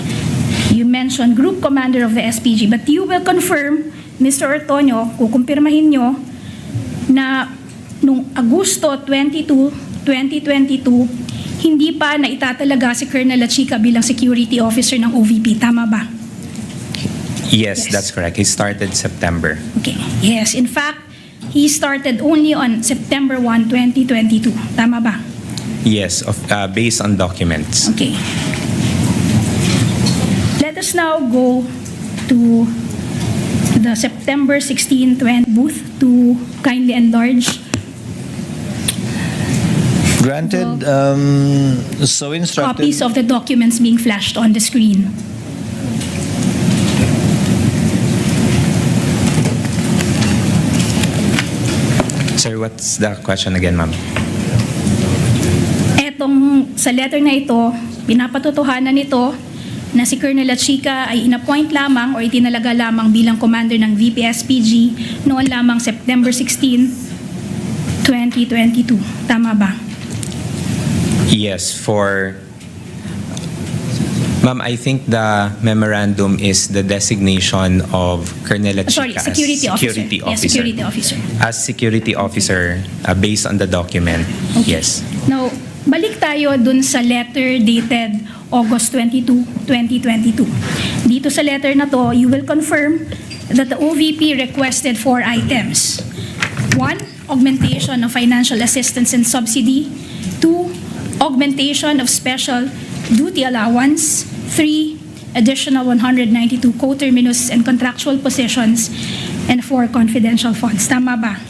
You mentioned group commander of the SPG, but you will confirm, Mr. Ortonyo, kukumpirmahin nyo na nung Agosto 22, 2022, hindi pa naitatalaga si Colonel Lachica bilang security officer ng OVP. Tama ba? Yes, Yes. that's correct. He started September. Okay. Yes, in fact, he started only on September 1, 2022. Tama ba? Yes, based on documents. Okay. Let us now go to the September 16, 20 booth to kindly enlarge. Granted, so instructed. Copies of the documents being flashed on the screen. Sir, what's the question again, ma'am? Etong sa letter na ito, pinapatotohanan nito na si Colonel Lachica ay inappoint lamang o itinalaga lamang bilang commander ng VPSPG noon lamang September 16, 2022. Tama ba? Yes, Ma'am, I think the memorandum is the designation of Colonel Lachica as Security officer. security Yes, officer. security officer. As security officer, based on the document. Yes. Now, balik tayo dun sa letter dated August 22, 2022. Dito sa letter na to, you will confirm that the OVP requested 4 items. 1, augmentation of financial assistance and subsidy. 2, augmentation of special duty allowance. 3, additional 192 co-terminus and contractual positions. And 4, confidential funds. Tama ba?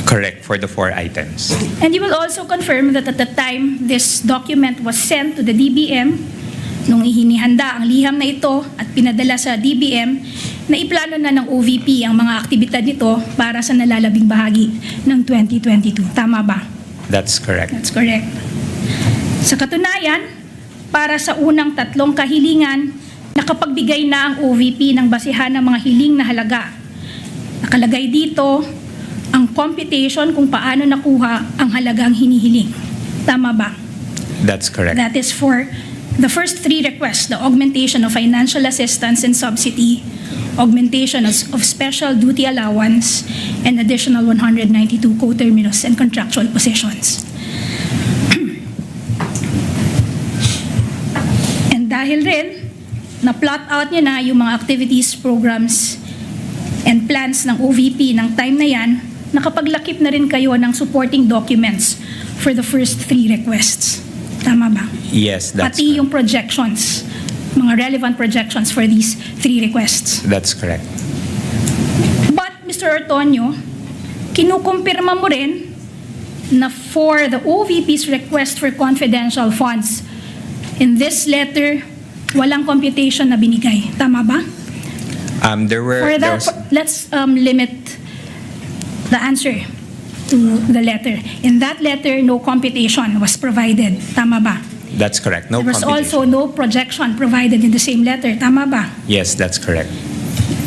Correct, for the 4 items. And you will also confirm that at the time this document was sent to the DBM, nung ihinihanda ang liham na ito at pinadala sa DBM, na iplano na ng OVP ang mga aktibidad nito para sa nalalabing bahagi ng 2022. Tama ba? That's correct. That's correct. Sa katunayan, para sa unang 3 kahilingan, nakapagbigay na ang OVP ng basihan ng mga hiling na halaga. Nakalagay dito ang computation kung paano nakuha ang halagang hinihiling. Tama ba? That's correct. That is for the first 3 requests, the augmentation of financial assistance and subsidy, augmentation of special duty allowance, and additional 192 co-terminus and contractual positions. And dahil rin na-plot out nyo na yung mga activities, programs, and plans ng OVP ng time na yan, nakapaglakip na rin kayo ng supporting documents for the first 3 requests. Tama ba? Yes, that's Pati correct. yung projections, mga relevant projections for these 3 requests. That's correct. But, Mr. Ortonyo, kinukumpirma mo rin na for the OVP's request for confidential funds, in this letter, walang computation na binigay. Tama ba? There For was, let's limit the answer to the letter. In that letter, no computation was provided. Tama ba? that's correct. No There was computation. also no projection provided in the same letter. Tama ba? Yes, that's correct.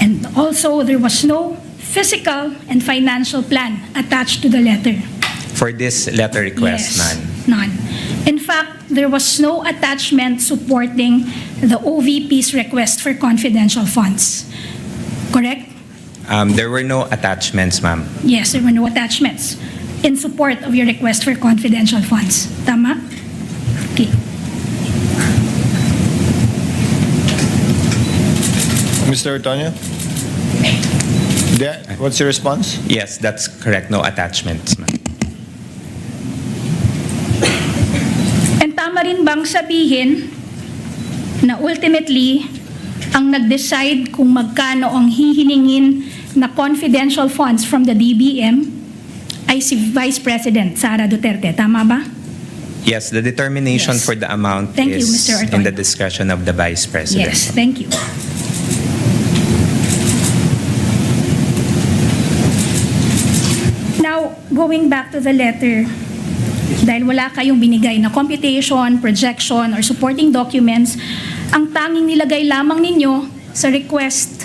And also, there was no physical and financial plan attached to the letter. For this letter request, Yes, none. none. In fact, there was no attachment supporting the OVP's request for confidential funds. Correct? There were no attachments, ma'am. Yes, there were no attachments in support of your request for confidential funds. Tama? Okay. Mr. Ortonyo? What's your response? Yes, that's correct. No attachments, ma'am. And tama rin bang sabihin na ultimately, ang nag-decide kung magkano ang hihiningin na confidential funds from the DBM ay si Vice President Sara Duterte. Tama ba? Yes, the determination Yes. for the amount Thank you, is Mr. Ortonyo. in the discretion of the Vice President. Yes, thank you. Now, going back to the letter, dahil wala kayong binigay na computation, projection, or supporting documents, ang tanging nilagay lamang ninyo sa request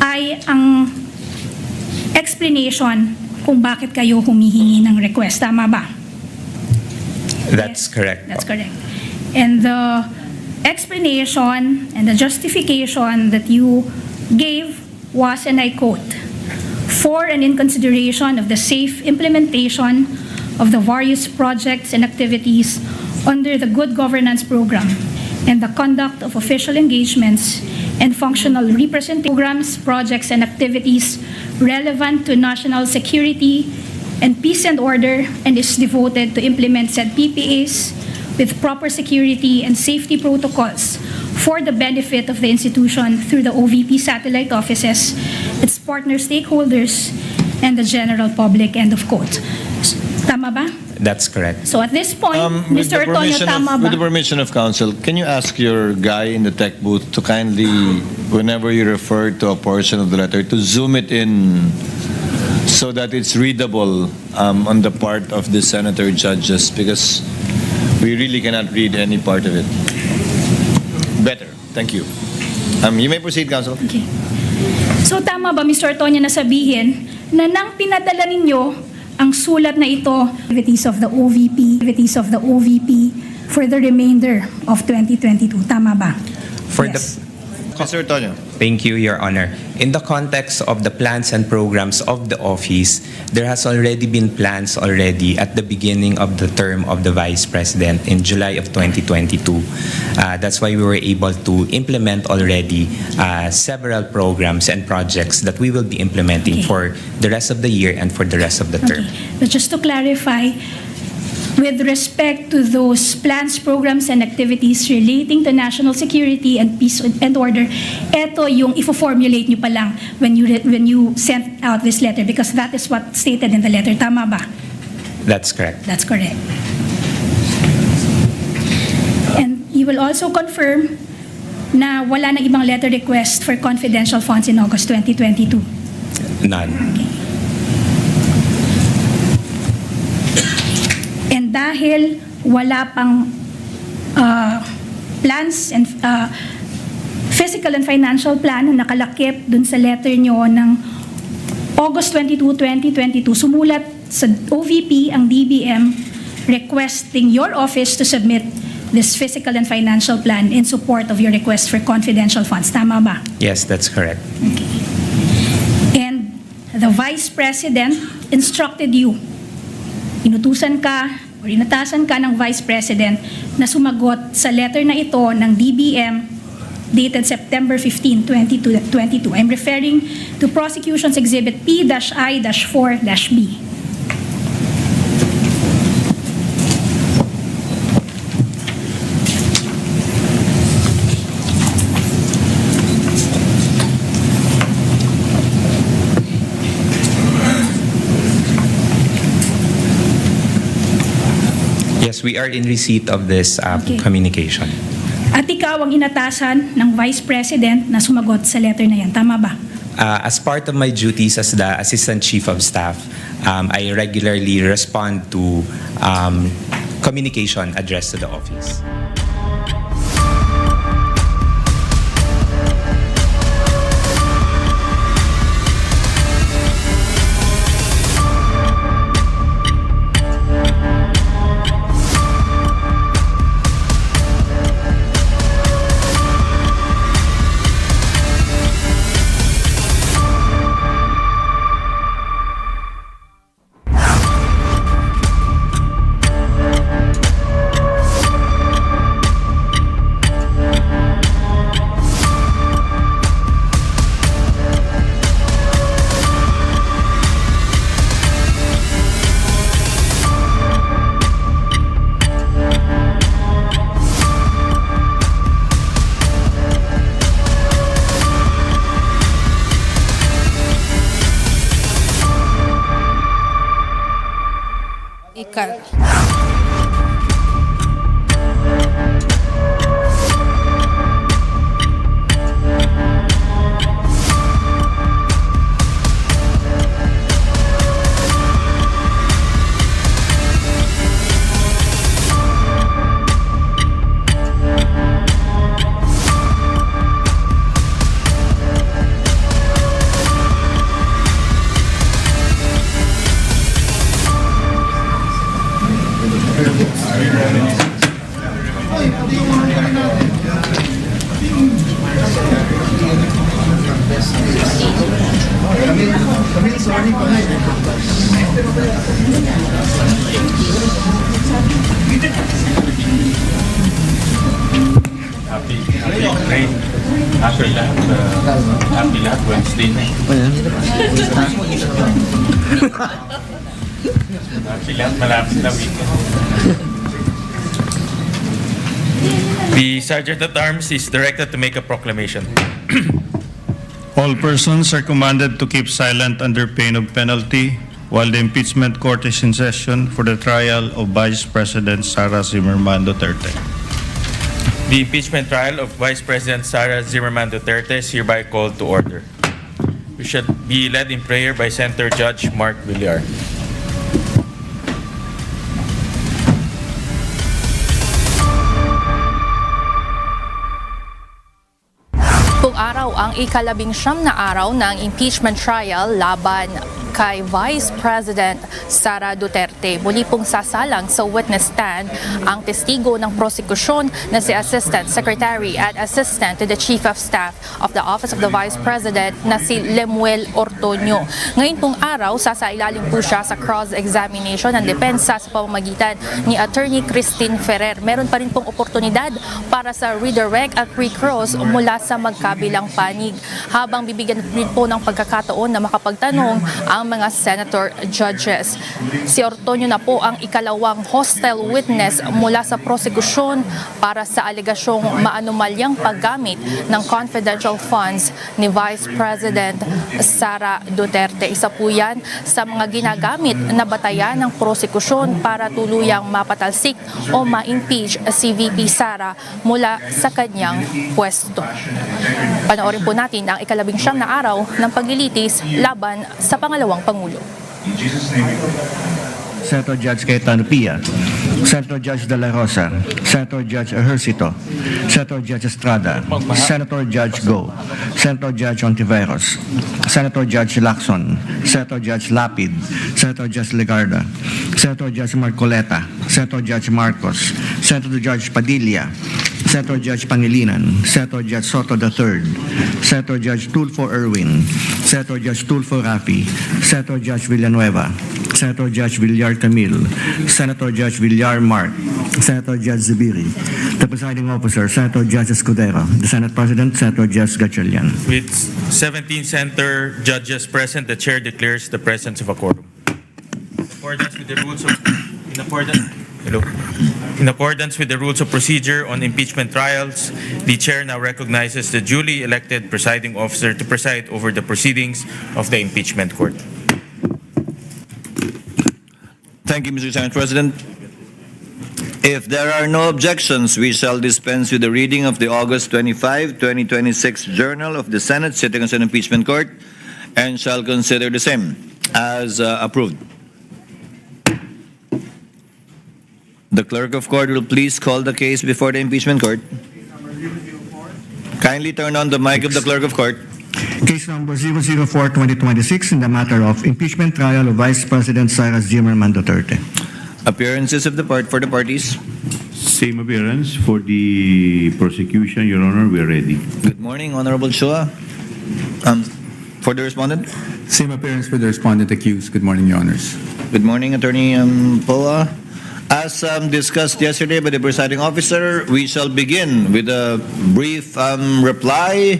ay ang explanation kung bakit kayo humihingi ng request. Tama ba? That's correct. That's correct. And the explanation and the justification that you gave was, and I quote, "For and in consideration of the safe implementation of the various projects and activities under the Good Governance Program and the conduct of official engagements and functional representation programs, projects, and activities relevant to national security and peace and order, and is devoted to implement said PPAs with proper security and safety protocols for the benefit of the institution through the OVP satellite offices, its partner stakeholders, and the general public." End of quote. Tama ba? That's correct. So at this point, With Mr. the Ortonyo, permission tama of, ba? with the permission of counsel, can you ask your guy in the tech booth to kindly, whenever you refer to a portion of the letter, to zoom it in so that it's readable on the part of the senator judges, because we really cannot read any part of it. Better. Thank you. You may proceed, counsel. Okay. So tama ba, Mr. Ortonyo, na sabihin na nang pinadala ninyo ang sulat na ito, activities of the OVP for the remainder of 2022. Tama ba? For Yes. Mr. Ortonyo. Thank you, Your Honor. In the context of the plans and programs of the office, there has already been plans already at the beginning of the term of the Vice President in July of 2022. That's why we were able to implement already several programs and projects that we will be implementing Okay. for the rest of the year and for the rest of the term. Okay. But just to clarify, with respect to those plans, programs, and activities relating to national security and peace and order, ito yung ifo-formulate nyo pa lang when you sent out this letter, because that is what stated in the letter. Tama ba? That's correct. That's correct. And you will also confirm na wala nang ibang letter request for confidential funds in August 2022. None. And dahil wala pang plans and physical and financial plan na nakalakip dun sa letter nyo ng August 22, 2022, sumulat sa OVP ang DBM requesting your office to submit this physical and financial plan in support of your request for confidential funds. Tama ba? Yes, that's correct. And the Vice President instructed you, inutusan ka o inatasan ka ng Vice President na sumagot sa letter na ito ng DBM dated September 15, 2022. I'm referring to Prosecution's Exhibit P-I-4-B. Yes, we are in receipt of this Okay. communication. At ikaw ang inatasan ng Vice President na sumagot sa letter na yan. Tama ba? As part of my duties as the Assistant Chief of Staff, I regularly respond to communication addressed to the office. Happy lahat, Wednesday na. Happy lahat, malapit na weekend. The Sergeant at Arms is directed to make a proclamation. All persons are commanded to keep silent under pain of penalty while the impeachment court is in session for the trial of Vice President Sara Zimmerman Duterte. The impeachment trial of Vice President Sara Zimmerman Duterte is hereby called to order. We should be led in prayer by Senator Judge Mark Villar. Kung araw ang ika-19 na araw ng impeachment trial laban kay Vice President Sara Duterte. Muli pong sasalang sa witness stand ang testigo ng prosekusyon na si Assistant Secretary at Assistant to the Chief of Staff of the Office of the Vice President na si Lemuel Ortonyo. Ngayon pong araw, sasailalim po siya sa cross-examination ng depensa sa pamamagitan ni Attorney Christine Ferrer. Meron pa rin pong oportunidad para sa redirect at recross mula sa magkabilang panig. Habang bibigyan rin po ng pagkakataon na makapagtanong ang mga senator judges. Si Ortonyo na po ang ikalawang hostile witness mula sa prosekusyon para sa alegasyong maanumalyang paggamit ng confidential funds ni Vice President Sara Duterte. Isa po yan sa mga ginagamit na batayan ng prosekusyon para tuluyang mapatalsik o ma-impeach si VP Sara mula sa kanyang pwesto. Panoorin po natin ang ika-19 na araw ng paglilitis laban sa pangalawang Pangulo. Senator Judge Cayetano Pia, Senator Judge De La Rosa, Senator Judge Ejercito, Senator Judge Estrada, Senator Judge Go, Senator Judge Ontiveros, Senator Judge Lacson, Senator Judge Lapid, Senator Judge Legarda, Senator Judge Marcoleta, Senator Judge Marcos, Senator Judge Padilla, Senator Judge Pangilinan, Senator Judge Soto III, Senator Judge Tulfo Erwin, Senator Judge Tulfo Rafi, Senator Judge Villanueva, Senator Judge Villar Camille, Senator Judge Villar Mark, Senator Judge Zubiri, The presiding officer, Senator Judge Escudero. The Senate President, Senator Judge Gatchalian. With 17 Senator judges present, the chair declares the presence of a quorum. In accordance with the rules of In accordance with the rules of procedure on impeachment trials, the chair now recognizes the duly elected presiding officer to preside over the proceedings of the impeachment court. Thank you, Mr. Senate President. If there are no objections, we shall dispense with the reading of the August 25, 2026 Journal of the Senate sitting as an impeachment court and shall consider the same as approved. The clerk of court will please call the case before the impeachment court. Kindly turn on the mic of the clerk of court. Case number 004-2026 in the matter of impeachment trial of Vice President Sara Zimmerman Duterte. Appearances of the for the parties. Same appearance for the prosecution, Your Honor. We are ready. Good morning, Honorable Chua. For the respondent. Same appearance for the respondent accused. Good morning, Your Honors. Good morning, Attorney Poa. As discussed yesterday by the presiding officer, we shall begin with a brief reply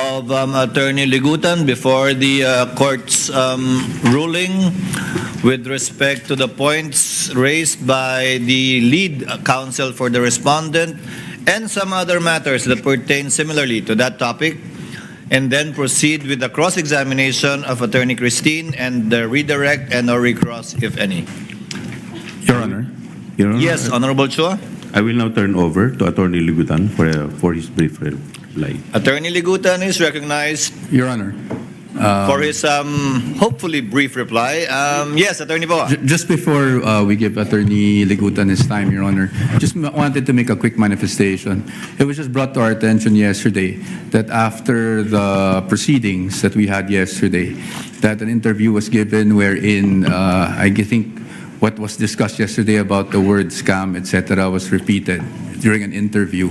of Attorney Ligutan before the court's ruling with respect to the points raised by the lead counsel for the respondent and some other matters that pertain similarly to that topic, and then proceed with the cross-examination of Attorney Christine and the redirect and or recross, if any. Your Honor. Your Honor. Yes, Honorable Chua. I will now turn over to Attorney Ligutan for his brief reply. Attorney Ligutan is recognized Your Honor. for his hopefully brief reply. Yes, Attorney Poa. Just before we give Attorney Ligutan his time, Your Honor, just wanted to make a quick manifestation. It was just brought to our attention yesterday that after the proceedings that we had yesterday, that an interview was given wherein I think what was discussed yesterday about the word scam, etc., was repeated during an interview.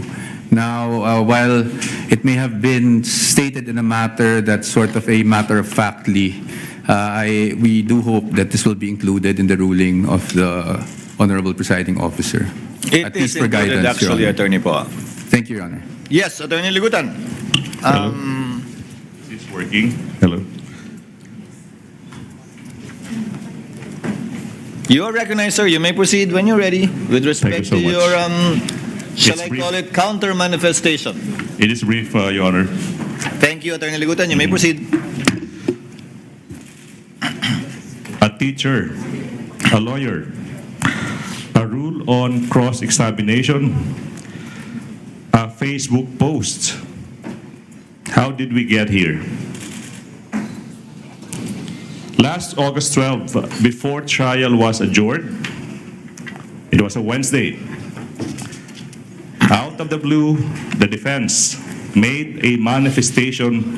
Now, while it may have been stated in a matter that's sort of a matter-of-factly, we do hope that this will be included in the ruling of the Honorable Presiding Officer. It is included, actually, Attorney Poa. Thank you, Your Honor. Yes, Attorney Ligutan. Is this working? Hello. You are recognized, sir. You may proceed when you're ready with respect so to much. your, shall It's I brief. call it, counter manifestation. It is brief, Your Honor. Thank you, Attorney Ligutan. You may proceed. A teacher, a lawyer, a rule on cross-examination, a Facebook post. How did we get here? Last August 12, before trial was adjourned, it was a Wednesday. Out of the blue, the defense made a manifestation,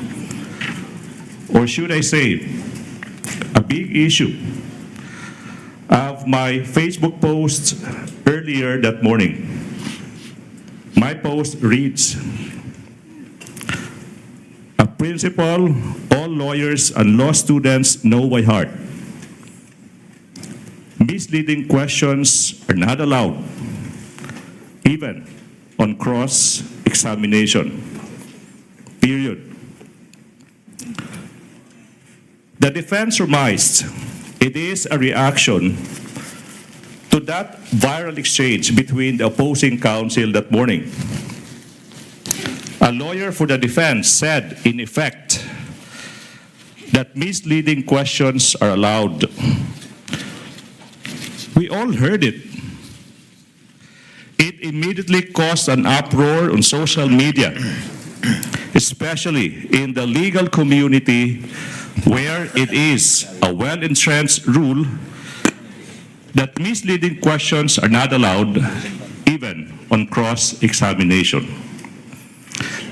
or should I say, a big issue of my Facebook post earlier that morning. My post reads, "A principle all lawyers and law students know by heart. Misleading questions are not allowed, even on cross-examination. Period." The defense surmised it is a reaction to that viral exchange between the opposing counsel that morning. A lawyer for the defense said, in effect, that misleading questions are allowed. We all heard it. It immediately caused an uproar on social media, especially in the legal community, where it is a well-entrenched rule that misleading questions are not allowed, even on cross-examination.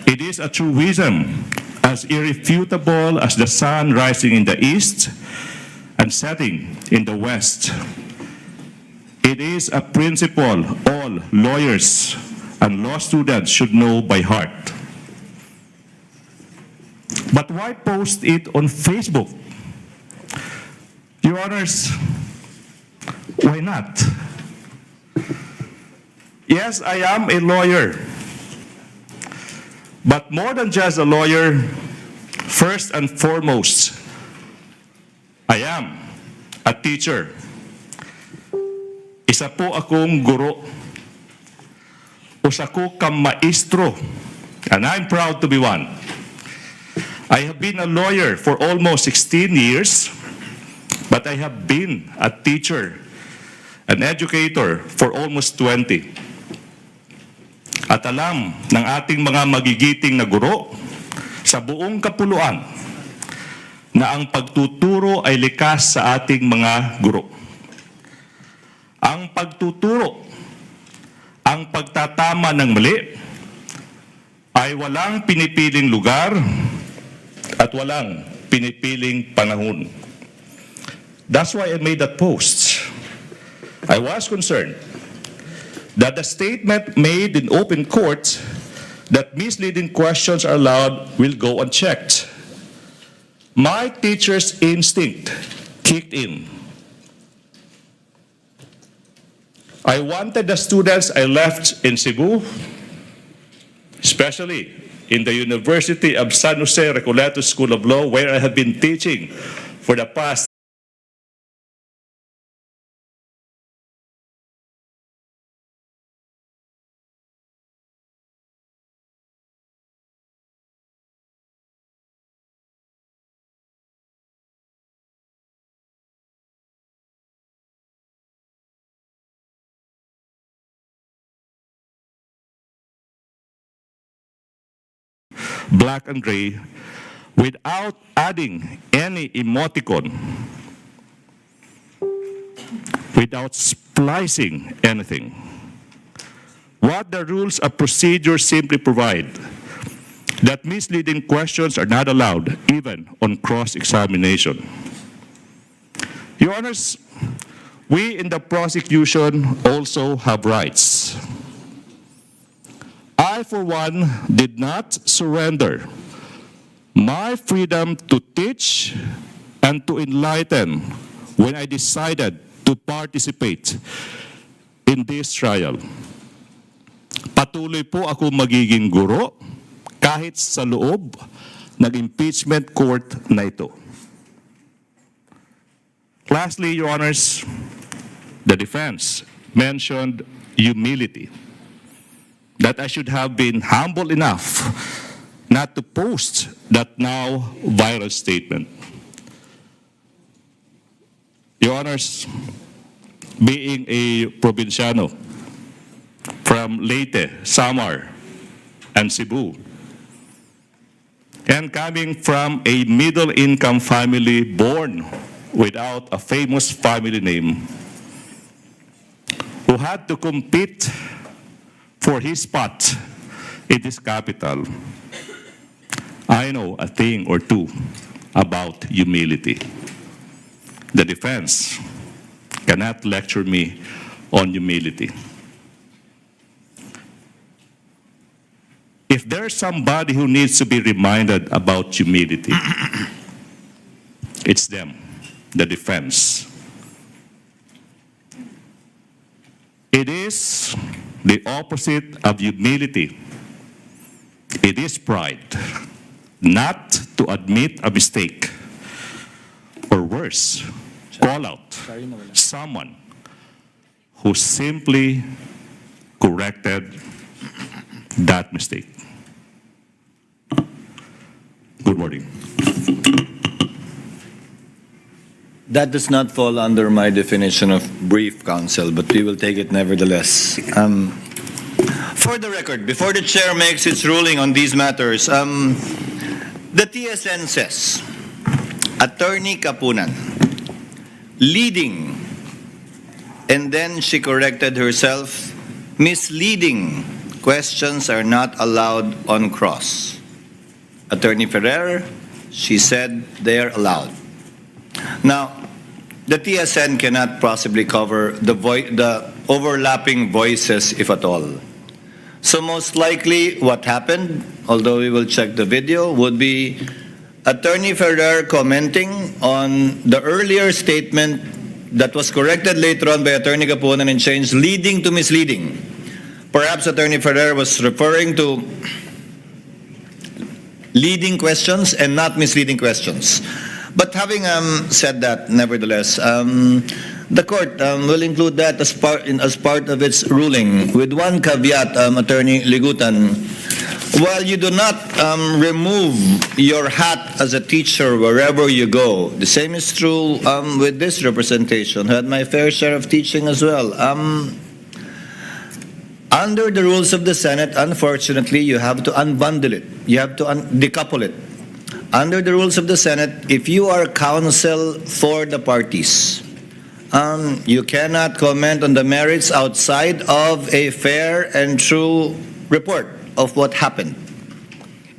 It is a truism as irrefutable as the sun rising in the east and setting in the west. It is a principle all lawyers and law students should know by heart. But why post it on Facebook? Your Honors, why not? Yes, I am a lawyer. But more than just a lawyer, first and foremost, I am a teacher. Isa po akong guro. Usa ko ka maestro, and I'm proud to be one. I have been a lawyer for almost 16 years, but I have been a teacher, an educator for almost 20. At alam ng ating mga magigiting na guro sa buong kapuluan na ang pagtuturo ay likas sa ating mga guro. Ang pagtuturo, ang pagtatama ng mali ay walang pinipiling lugar at walang pinipiling panahon. That's why I made that post. I was concerned that the statement made in open court that misleading questions are allowed will go unchecked. My teacher's instinct kicked in. I wanted the students I left in Cebu, especially in the University of San Jose Recoleto School of Law, where I have been teaching for the past black and gray without adding any emoticon, without splicing anything. What the rules of procedure simply provide, that misleading questions are not allowed even on cross-examination. Your Honors, we in the prosecution also have rights. I, for one, did not surrender my freedom to teach and to enlighten when I decided to participate in this trial. Patuloy po ako magiging guro kahit sa loob ng impeachment court na ito. Lastly, Your Honors, the defense mentioned humility. That I should have been humble enough not to post that now viral statement. Your Honors, being a provinciano from Leyte, Samar, and Cebu, and coming from a middle-income family born without a famous family name, who had to compete for his spot in this capital, I know a thing or two about humility. The defense cannot lecture me on humility. If there's somebody who needs to be reminded about humility, it's them, the defense. It is the opposite of humility. It is pride, not to admit a mistake, or worse, call out someone who simply corrected that mistake. Good morning. That does not fall under my definition of brief, counsel, but we will take it nevertheless. For the record, before the chair makes its ruling on these matters, the TSN says, Attorney Kapunan, leading, and then she corrected herself, misleading questions are not allowed on cross. Attorney Ferrer, she said they are allowed. Now, the TSN cannot possibly cover the overlapping voices, if at all. So most likely what happened, although we will check the video, would be Attorney Ferrer commenting on the earlier statement that was corrected later on by Attorney Kapunan and changed leading to misleading. Perhaps Attorney Ferrer was referring to leading questions and not misleading questions. But having said that, nevertheless, the court will include that as part of its ruling, with one caveat, Attorney Ligutan. While you do not remove your hat as a teacher wherever you go, the same is true with this representation. I had my fair share of teaching as well. Under the rules of the Senate, unfortunately, you have to unbundle it. You have to decouple it. Under the rules of the Senate, if you are counsel for the parties, you cannot comment on the merits outside of a fair and true report of what happened.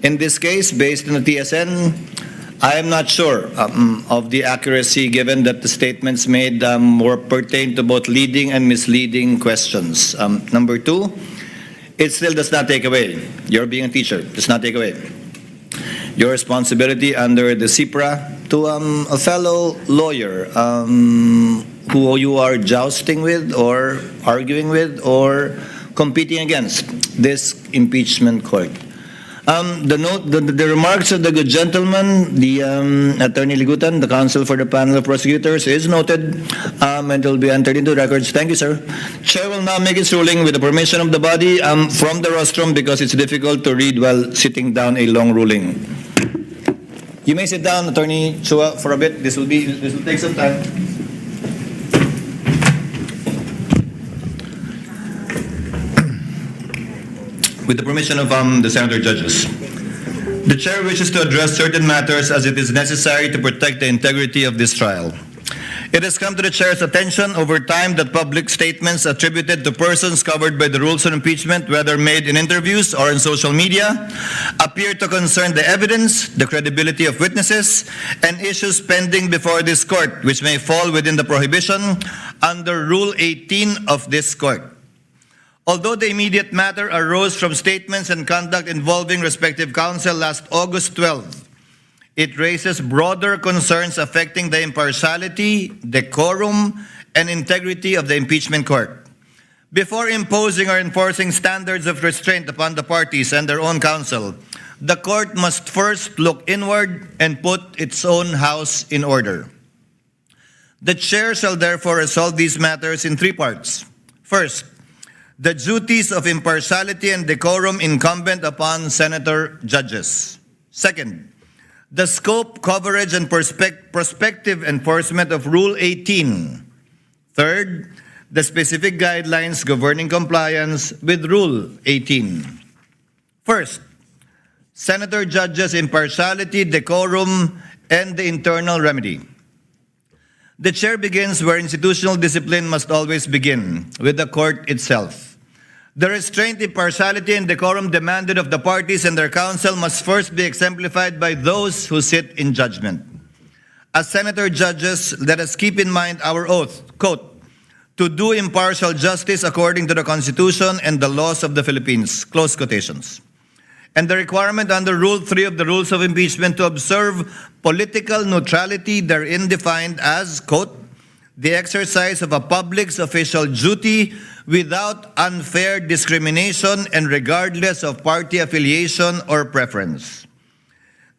In this case, based on the TSN, I am not sure of the accuracy, given that the statements made were pertain to both leading and misleading questions. Number two, it still does not take away, your being a teacher, does not take away your responsibility under the CIPRA to a fellow lawyer who you are jousting with or arguing with or competing against this impeachment court. The remarks of the good gentleman, the Attorney Ligutan, the counsel for the panel of prosecutors, is noted and will be entered into records. Thank you, sir. Chair will now make its ruling with the permission of the body from the rostrum, because it's difficult to read while sitting down a long ruling. You may sit down, Attorney Chua, for a bit. This will take some time. With the permission of the Senator Judges. The Chair wishes to address certain matters as it is necessary to protect the integrity of this trial. It has come to the Chair's attention over time that public statements attributed to persons covered by the rules on impeachment, whether made in interviews or in social media, appear to concern the evidence, the credibility of witnesses, and issues pending before this court, which may fall within the prohibition under Rule 18 of this court. Although the immediate matter arose from statements and conduct involving respective counsel last August 12, it raises broader concerns affecting the impartiality, decorum, and integrity of the impeachment court. Before imposing or enforcing standards of restraint upon the parties and their own counsel, the court must first look inward and put its own house in order. The Chair shall therefore resolve these matters in three parts. First, the duties of impartiality and decorum incumbent upon senator judges. Second, the scope, coverage, and prospective enforcement of Rule 18. Third, the specific guidelines governing compliance with Rule 18. First, senator judges' impartiality, decorum, and the internal remedy. The Chair begins where institutional discipline must always begin, with the court itself. The restraint, impartiality, and decorum demanded of the parties and their counsel must first be exemplified by those who sit in judgment. As senator judges, let us keep in mind our oath, quote, to do impartial justice according to the Constitution and the laws of the Philippines, close quotations. And the requirement under Rule 3 of the Rules of Impeachment to observe political neutrality therein defined as, quote, the exercise of a public's official duty without unfair discrimination and regardless of party affiliation or preference.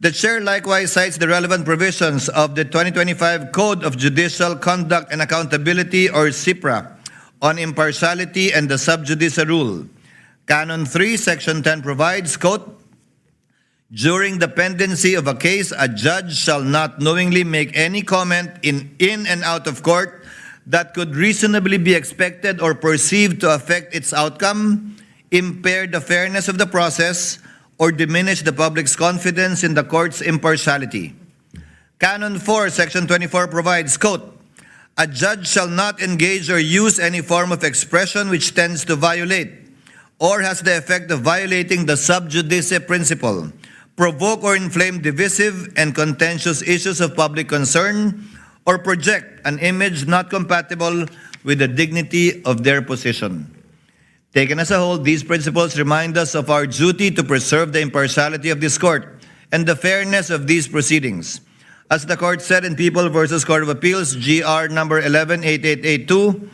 The Chair likewise cites the relevant provisions of the 2025 Code of Judicial Conduct and Accountability, or CIPRA, on impartiality and the sub judice rule. Canon 3, Section 10 provides, quote, during the pendency of a case, a judge shall not knowingly make any comment in and out of court that could reasonably be expected or perceived to affect its outcome, impair the fairness of the process, or diminish the public's confidence in the court's impartiality. Canon 4, Section 24 provides, quote, a judge shall not engage or use any form of expression which tends to violate or has the effect of violating the sub judice principle, provoke or inflame divisive and contentious issues of public concern, or project an image not compatible with the dignity of their position. Taken as a whole, these principles remind us of our duty to preserve the impartiality of this court and the fairness of these proceedings. As the court said in People v. Court of Appeals, GR number 118882,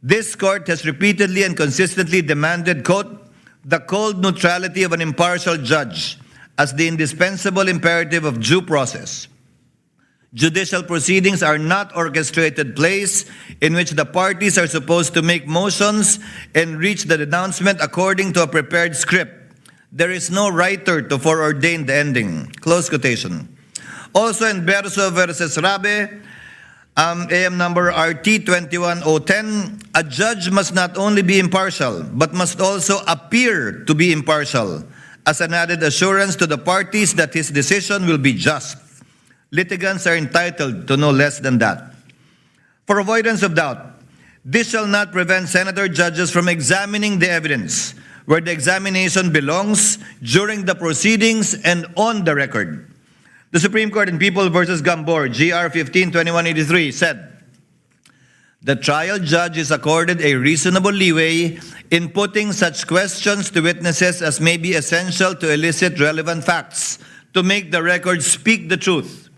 This court has repeatedly and consistently demanded, quote, the cold neutrality of an impartial judge as the indispensable imperative of due process. Judicial proceedings are not orchestrated plays in which the parties are supposed to make motions and reach the announcement according to a prepared script. There is no writer to foreordain the ending. Close quotation. Also in Berso versus Rabe, AM number RT 21010, a judge must not only be impartial, but must also appear to be impartial, as an added assurance to the parties that his decision will be just. Litigants are entitled to no less than that. For avoidance of doubt, this shall not prevent senator judges from examining the evidence where the examination belongs during the proceedings and on the record. The Supreme Court in People versus Gambor, GR 15-2183, said, the trial judge is accorded a reasonable leeway in putting such questions to witnesses as may be essential to elicit relevant facts, to make the record speak the truth.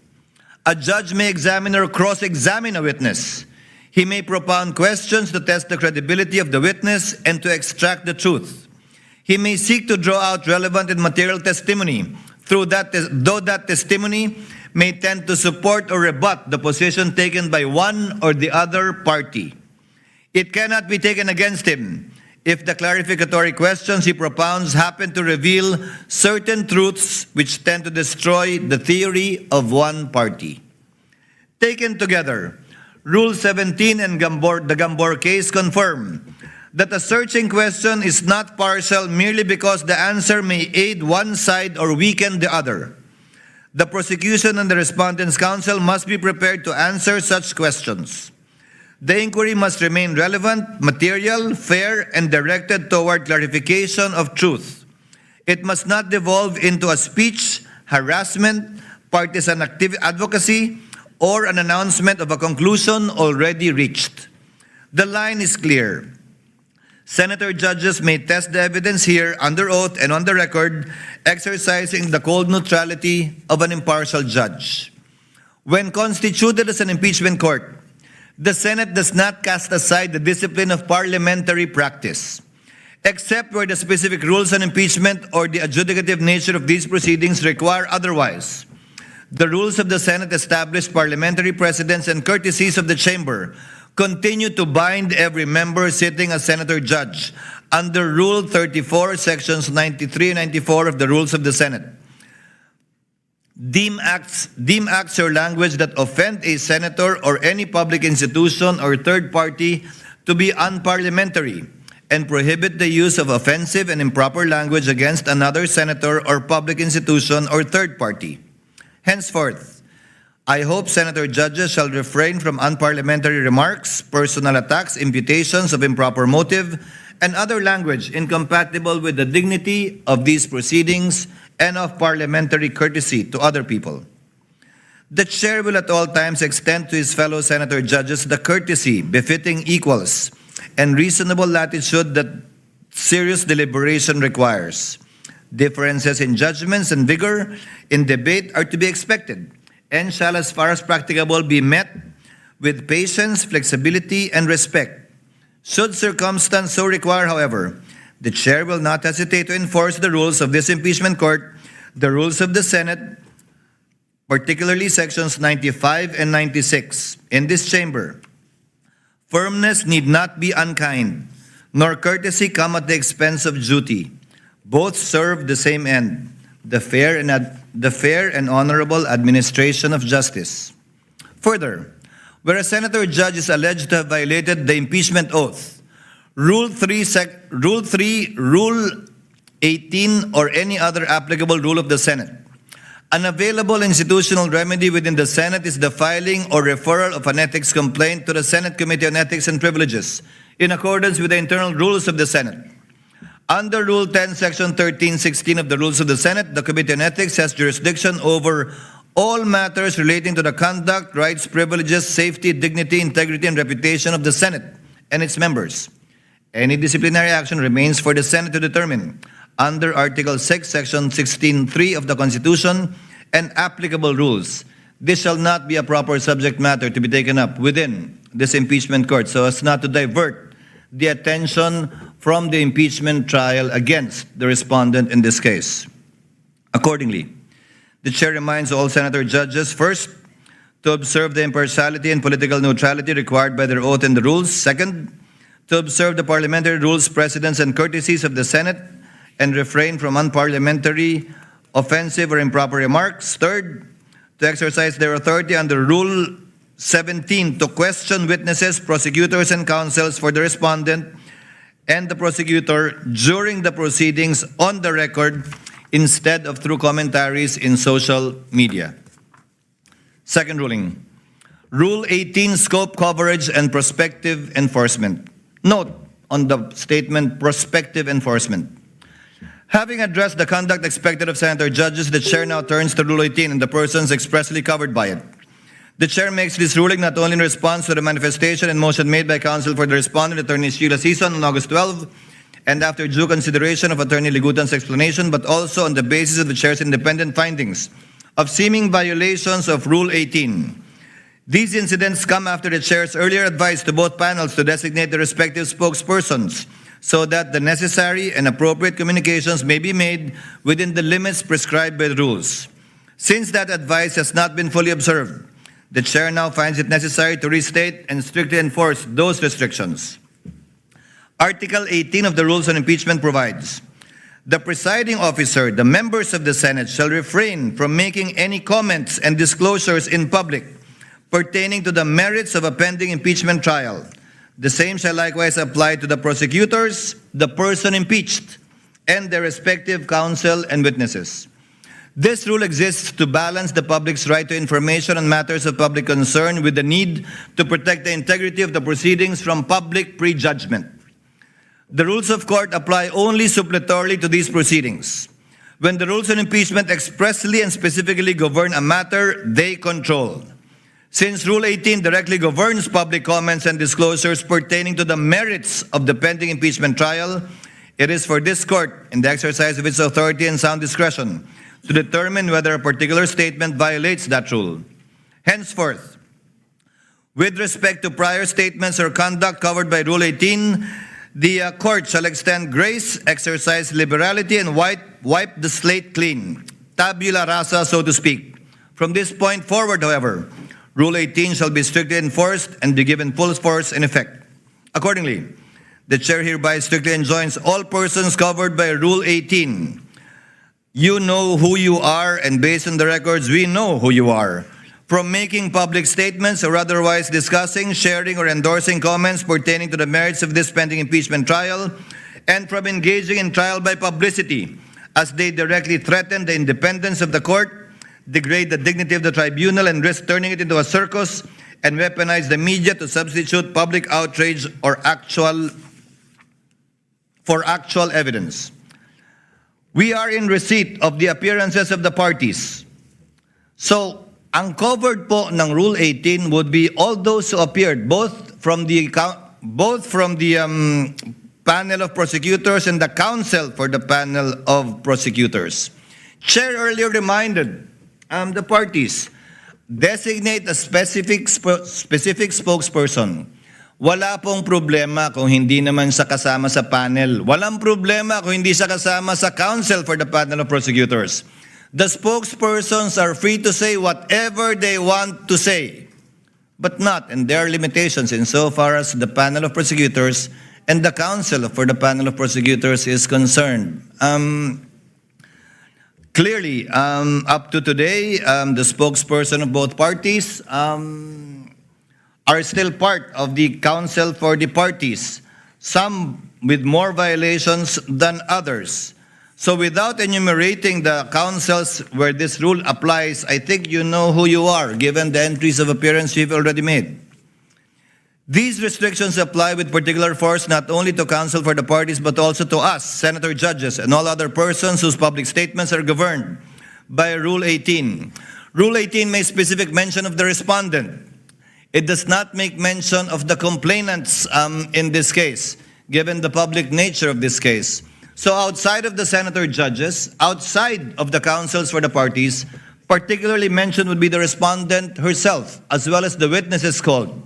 A judge may examine or cross-examine a witness. He may propound questions to test the credibility of the witness and to extract the truth. He may seek to draw out relevant and material testimony, though that testimony may tend to support or rebut the position taken by one or the other party. It cannot be taken against him if the clarificatory questions he propounds happen to reveal certain truths which tend to destroy the theory of one party. Taken together, Rule 17 and the Gambor case confirm that a searching question is not partial merely because the answer may aid one side or weaken the other. The prosecution and the respondent's counsel must be prepared to answer such questions. The inquiry must remain relevant, material, fair, and directed toward clarification of truth. It must not devolve into a speech, harassment, partisan advocacy, or an announcement of a conclusion already reached. The line is clear. Senator judges may test the evidence here under oath and on the record, exercising the cold neutrality of an impartial judge. When constituted as an impeachment court, the Senate does not cast aside the discipline of parliamentary practice, except where the specific rules on impeachment or the adjudicative nature of these proceedings require otherwise. The rules of the Senate establish parliamentary precedents and courtesies of the chamber continue to bind every member sitting as senator judge under Rule 34, Sections 93 and 94 of the Rules of the Senate. Deem acts or language that offend a senator or any public institution or third party to be unparliamentary and prohibit the use of offensive and improper language against another senator or public institution or third party. Henceforth, I hope senator judges shall refrain from unparliamentary remarks, personal attacks, imputations of improper motive, and other language incompatible with the dignity of these proceedings and of parliamentary courtesy to other people. The chair will at all times extend to his fellow senator judges the courtesy befitting equals and reasonable latitude that serious deliberation requires. Differences in judgments and vigor in debate are to be expected and shall, as far as practicable, be met with patience, flexibility, and respect. Should circumstance so require, however, the chair will not hesitate to enforce the rules of this impeachment court, the rules of the Senate, particularly sections 95 and 96. In this chamber, firmness need not be unkind, nor courtesy come at the expense of duty. Both serve the same end, the fair and honorable administration of justice. Further, where a senator judge is alleged to have violated the impeachment oath, Rule 18, or any other applicable rule of the Senate, an available institutional remedy within the Senate is the filing or referral of an ethics complaint to the Senate Committee on Ethics and Privileges in accordance with the internal rules of the Senate. Under Rule 10, Section 1316 of the Rules of the Senate, the Committee on Ethics has jurisdiction over all matters relating to the conduct, rights, privileges, safety, dignity, integrity, and reputation of the Senate and its members. Any disciplinary action remains for the Senate to determine under Article 6, Section 16.3 of the Constitution and applicable rules. This shall not be a proper subject matter to be taken up within this impeachment court so as not to divert the attention from the impeachment trial against the respondent in this case. Accordingly, the chair reminds all senator judges, first, to observe the impartiality and political neutrality required by their oath and the rules. Second, to observe the parliamentary rules, precedents, and courtesies of the Senate and refrain from unparliamentary, offensive, or improper remarks. Third, to exercise their authority under Rule 17 to question witnesses, prosecutors, and counsels for the respondent and the prosecutor during the proceedings on the record instead of through commentaries in social media. Second ruling, Rule 18, scope, coverage, and prospective enforcement. Note on the statement, prospective enforcement. Having addressed the conduct expected of senator judges, the chair now turns to Rule 18 and the persons expressly covered by it. The chair makes this ruling not only in response to the manifestation and motion made by counsel for the respondent, Attorney Sheila Sison, on August 12, and after due consideration of Attorney Ligutan's explanation, but also on the basis of the chair's independent findings of seeming violations of Rule 18. These incidents come after the chair's earlier advice to both panels to designate the respective spokespersons so that the necessary and appropriate communications may be made within the limits prescribed by the rules. Since that advice has not been fully observed, the chair now finds it necessary to restate and strictly enforce those restrictions. Article 18 of the Rules on Impeachment provides, the presiding officer, the members of the Senate, shall refrain from making any comments and disclosures in public pertaining to the merits of a pending impeachment trial. The same shall likewise apply to the prosecutors, the person impeached, and their respective counsel and witnesses. This rule exists to balance the public's right to information on matters of public concern with the need to protect the integrity of the proceedings from public prejudgment. The rules of court apply only suppletorily to these proceedings. When the rules on impeachment expressly and specifically govern a matter, they control. Since Rule 18 directly governs public comments and disclosures pertaining to the merits of the pending impeachment trial, it is for this court, in the exercise of its authority and sound discretion, to determine whether a particular statement violates that rule. Henceforth, with respect to prior statements or conduct covered by Rule 18, the court shall extend grace, exercise liberality, and wipe the slate clean, tabula rasa, so to speak. From this point forward, however, Rule 18 shall be strictly enforced and be given full force and effect. Accordingly, the chair hereby strictly enjoins all persons covered by Rule 18. You know who you are, and based on the records, we know who you are. From making public statements or otherwise discussing, sharing, or endorsing comments pertaining to the merits of this pending impeachment trial, and from engaging in trial by publicity, as they directly threaten the independence of the court, degrade the dignity of the tribunal, and risk turning it into a circus, and weaponize the media to substitute public outrage or actual evidence. We are in receipt of the appearances of the parties. So, ang covered po ng Rule 18 would be all those who appeared, both from the panel of prosecutors and the counsel for the panel of prosecutors. Chair earlier reminded the parties, designate a specific spokesperson. Wala pong problema kung hindi naman siya kasama sa panel. Walang problema kung hindi siya kasama sa counsel for the panel of prosecutors. The spokespersons are free to say whatever they want to say, but not, and there are limitations insofar as the panel of prosecutors and the counsel for the panel of prosecutors is concerned. Clearly, up to today, the spokesperson of both parties are still part of the counsel for the parties, some with more violations than others. So without enumerating the counsels where this rule applies, I think you know who you are, given the entries of appearance you've already made. These restrictions apply with particular force not only to counsel for the parties, but also to us, senator judges, and all other persons whose public statements are governed by Rule 18. Rule 18 makes specific mention of the respondent. It does not make mention of the complainants in this case, given the public nature of this case. So outside of the senator judges, outside of the counsels for the parties, particularly mentioned would be the respondent herself, as well as the witnesses called.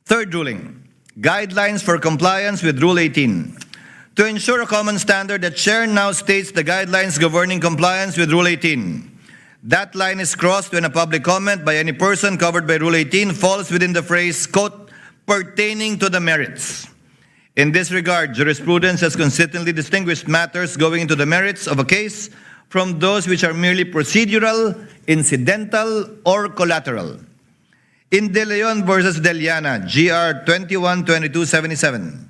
Third ruling, Guidelines for compliance with Rule 18. To ensure a common standard, the chair now states the guidelines governing compliance with Rule 18. That line is crossed when a public comment by any person covered by Rule 18 falls within the phrase, quote, pertaining to the merits. In this regard, jurisprudence has consistently distinguished matters going into the merits of a case from those which are merely procedural, incidental, or collateral. In De Leon versus Deliana, GR 212277,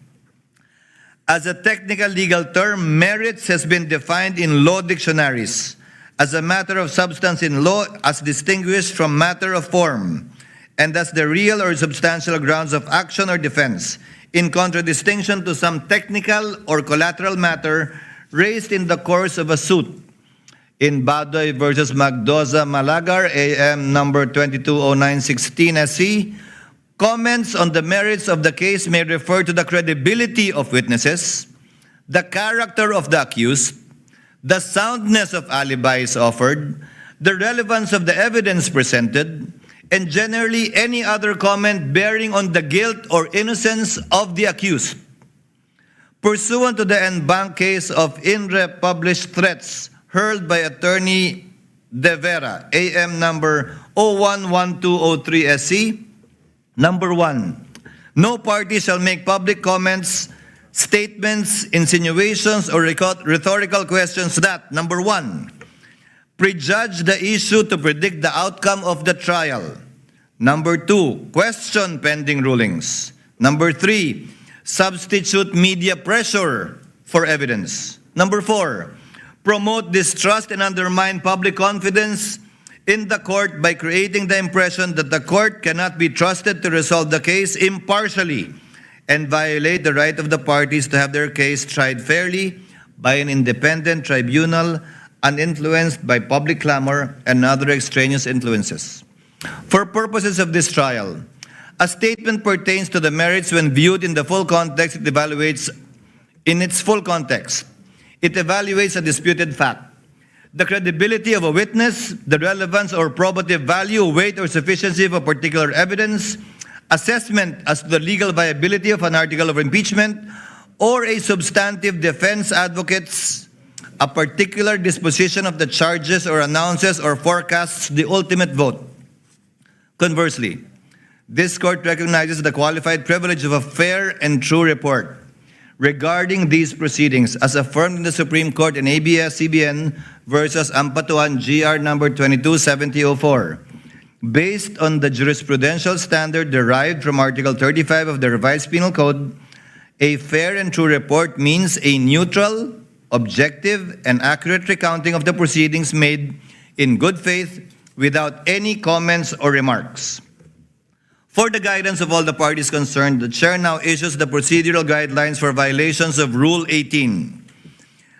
as a technical legal term, merits has been defined in law dictionaries as a matter of substance in law as distinguished from matter of form, and as the real or substantial grounds of action or defense, in contradistinction to some technical or collateral matter raised in the course of a suit. In Badoy versus Magdoza Malagar, AM number 220916 SC, comments on the merits of the case may refer to the credibility of witnesses, the character of the accused, the soundness of alibis offered, the relevance of the evidence presented, and generally any other comment bearing on the guilt or innocence of the accused. Pursuant to the en banc case of in-rep published threats hurled by Attorney De Vera, AM number 011203 SC, number 1, no party shall make public comments, statements, insinuations, or rhetorical questions that, number 1, prejudge the issue to predict the outcome of the trial. Number 2, question pending rulings. Number 3, substitute media pressure for evidence. Number 4, promote distrust and undermine public confidence in the court by creating the impression that the court cannot be trusted to resolve the case impartially and violate the right of the parties to have their case tried fairly by an independent tribunal uninfluenced by public clamor and other extraneous influences. For purposes of this trial, a statement pertains to the merits when viewed in the full context. It evaluates in its full context. It evaluates a disputed fact, the credibility of a witness, the relevance or probative value, weight, or sufficiency of a particular evidence, assessment as to the legal viability of an article of impeachment, or a substantive defense advocates a particular disposition of the charges or announces or forecasts the ultimate vote. Conversely, this court recognizes the qualified privilege of a fair and true report regarding these proceedings as affirmed in the Supreme Court in ABS-CBN versus Ampatuan GR number 227004. Based on the jurisprudential standard derived from Article 35 of the Revised Penal Code, a fair and true report means a neutral, objective, and accurate recounting of the proceedings made in good faith without any comments or remarks. For the guidance of all the parties concerned, the Chair now issues the procedural guidelines for violations of Rule 18.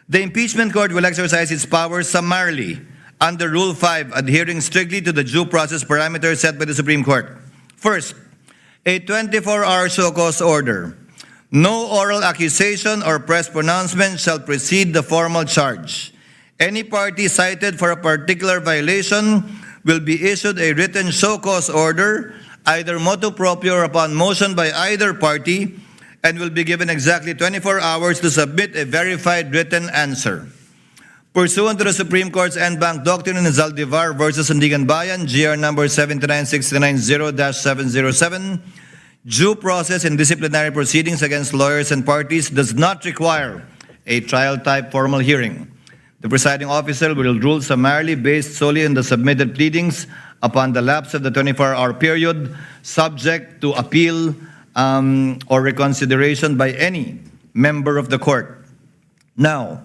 The Impeachment Court will exercise its powers summarily under Rule 5, adhering strictly to the due process parameters set by the Supreme Court. First, a 24-hour show cause order. No oral accusation or press pronouncement shall precede the formal charge. Any party cited for a particular violation will be issued a written show cause order, either motu proprio or upon motion by either party, and will be given exactly 24 hours to submit a verified written answer. Pursuant to the Supreme Court's en banc doctrine in Zaldivar versus Sandigan Bayan, GR number 79690-707, due process in disciplinary proceedings against lawyers and parties does not require a trial-type formal hearing. The presiding officer will rule summarily based solely on the submitted pleadings upon the lapse of the 24-hour period, subject to appeal or reconsideration by any member of the court. Now,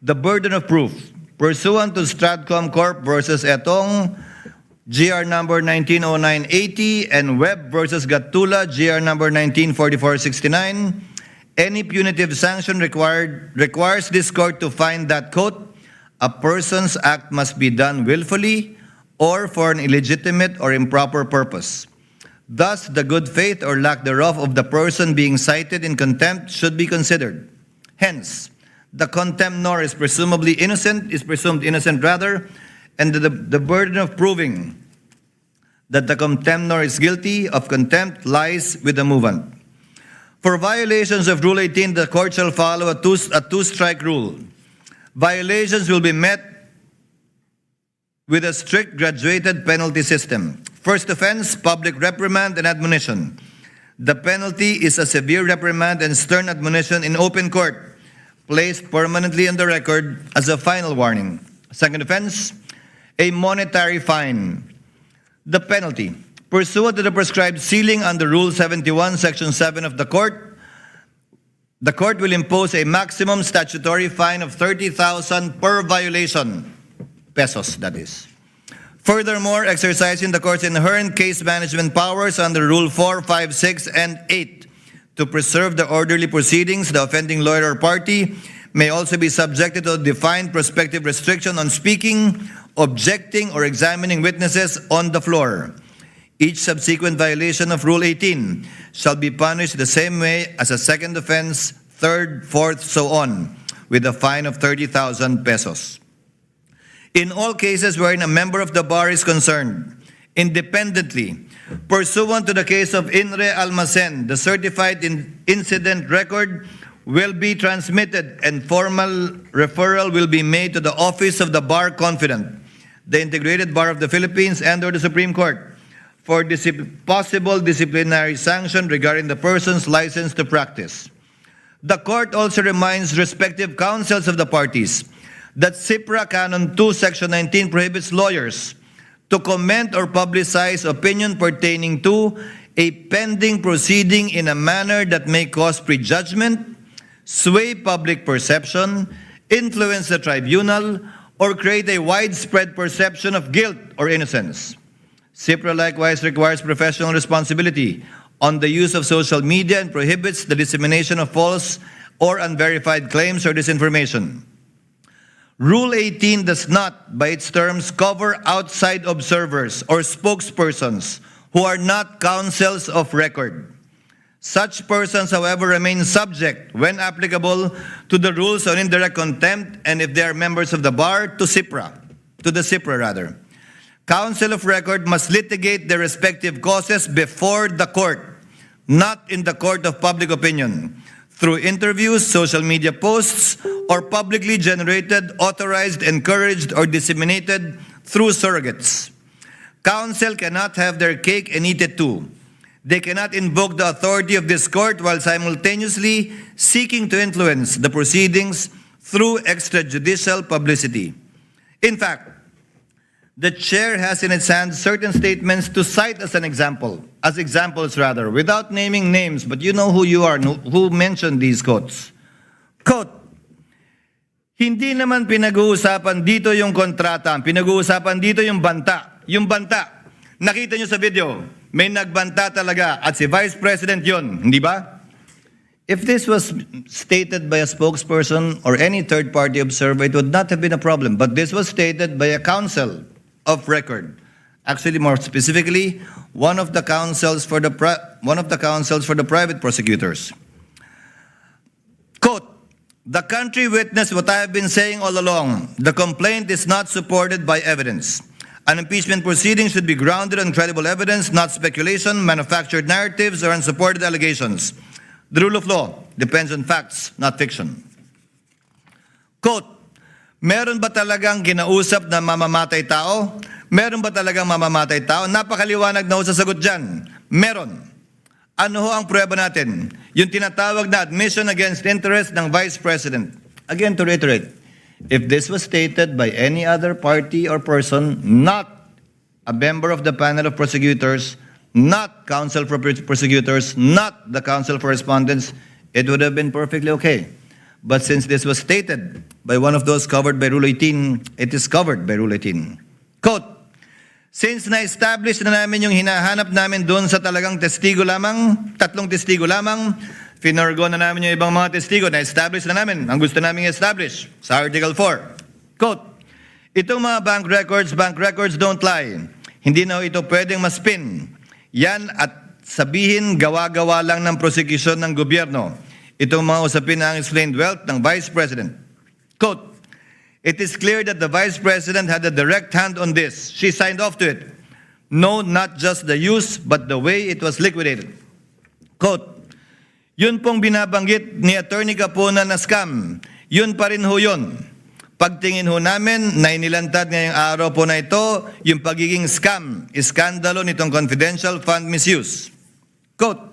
the burden of proof. Pursuant to Stratcom Corp. versus Etong, GR number 190980, and Webb versus Gatula, GR number 194469, any punitive sanction requires this court to find that, quote, a person's act must be done willfully or for an illegitimate or improper purpose. Thus, the good faith or lack thereof of the person being cited in contempt should be considered. Hence, the contemptor is presumed innocent, and the burden of proving that the contemptor is guilty of contempt lies with the movant. For violations of Rule 18, the court shall follow a two-strike rule. Violations will be met with a strict graduated penalty system. First offense, public reprimand and admonition. The penalty is a severe reprimand and stern admonition in open court, placed permanently on the record as a final warning. Second offense, a monetary fine. The penalty, pursuant to the prescribed ceiling under Rule 71, Section 7 of the court will impose a maximum statutory fine of 30,000 per violation, pesos that is. Furthermore, exercising the court's inherent case management powers under Rule 4, 5, 6, and 8 to preserve the orderly proceedings, the offending lawyer or party may also be subjected to a defined prospective restriction on speaking, objecting, or examining witnesses on the floor. Each subsequent violation of Rule 18 shall be punished the same way as a second offense, third, fourth, so on, with a fine of 30,000 pesos. In all cases wherein a member of the bar is concerned, independently, pursuant to the case of Inre Almacen, the certified incident record will be transmitted and formal referral will be made to the Office of the Bar Confidant, the Integrated Bar of the Philippines, and or the Supreme Court for possible disciplinary sanction regarding the person's license to practice. The court also reminds respective counsels of the parties that CIPRA Canon 2, Section 19 prohibits lawyers to comment or publicize opinion pertaining to a pending proceeding in a manner that may cause prejudgment, sway public perception, influence the tribunal, or create a widespread perception of guilt or innocence. CIPRA likewise requires professional responsibility on the use of social media and prohibits the dissemination of false or unverified claims or disinformation. Rule 18 does not, by its terms, cover outside observers or spokespersons who are not counsels of record. Such persons, however, remain subject, when applicable, to the rules on indirect contempt and, if they are members of the bar, to the CIPRA. Counsel of record must litigate their respective causes before the court, not in the court of public opinion, through interviews, social media posts, or publicly generated, authorized, encouraged, or disseminated through surrogates. Counsel cannot have their cake and eat it too. They cannot invoke the authority of this court while simultaneously seeking to influence the proceedings through extrajudicial publicity. In fact, the chair has in its hands certain statements to cite as examples, without naming names, but you know who you are, who mentioned these quotes. Quote, hindi naman pinag-uusapan dito yung kontrata, pinag-uusapan dito yung banta. Yung banta, nakita nyo sa video, may nagbanta talaga at si Vice President yun, hindi ba? If this was stated by a spokesperson or any third-party observer, it would not have been a problem. But this was stated by a counsel of record. Actually, more specifically, one of the counsels for the private prosecutors. Quote, the country witnessed what I have been saying all along. The complaint is not supported by evidence. An impeachment proceeding should be grounded on credible evidence, not speculation, manufactured narratives, or unsupported allegations. The rule of law depends on facts, not fiction. Quote, meron ba talagang kinausap na mamamatay tao? Meron ba talagang mamamatay tao? Napakaliwanag na ho sa sagot dyan. Meron. Ano ho ang prueba natin? Yung tinatawag na admission against interest ng Vice President. Again, to reiterate, if this was stated by any other party or person, not a member of the panel of prosecutors, not counsel for prosecutors, not the counsel for respondents, it would have been perfectly okay. But since this was stated by one of those covered by Rule 18, it is covered by Rule 18. Quote, since na-establish na namin yung hinahanap namin doon sa talagang testigo lamang, 3 testigo lamang, finorgo na namin yung ibang mga testigo, na-establish na namin ang gusto namin i-establish sa Article 4. Quote, itong mga bank records don't lie. Hindi na ito pwedeng maspin. Yan at sabihin gawa-gawa lang ng prosecution ng gobyerno. Itong mga usapin na ang explained wealth ng Vice President. Quote, it is clear that the Vice President had a direct hand on this. She signed off to it. No, not just the use, but the way it was liquidated. Quote, Yun pong binabanggit ni Attorney Capuna na scam, yun pa rin ho yun. Pagtingin ho namin na inilantad ngayong araw po na ito, yung pagiging scam, iskandalo nitong confidential fund misuse. Quote,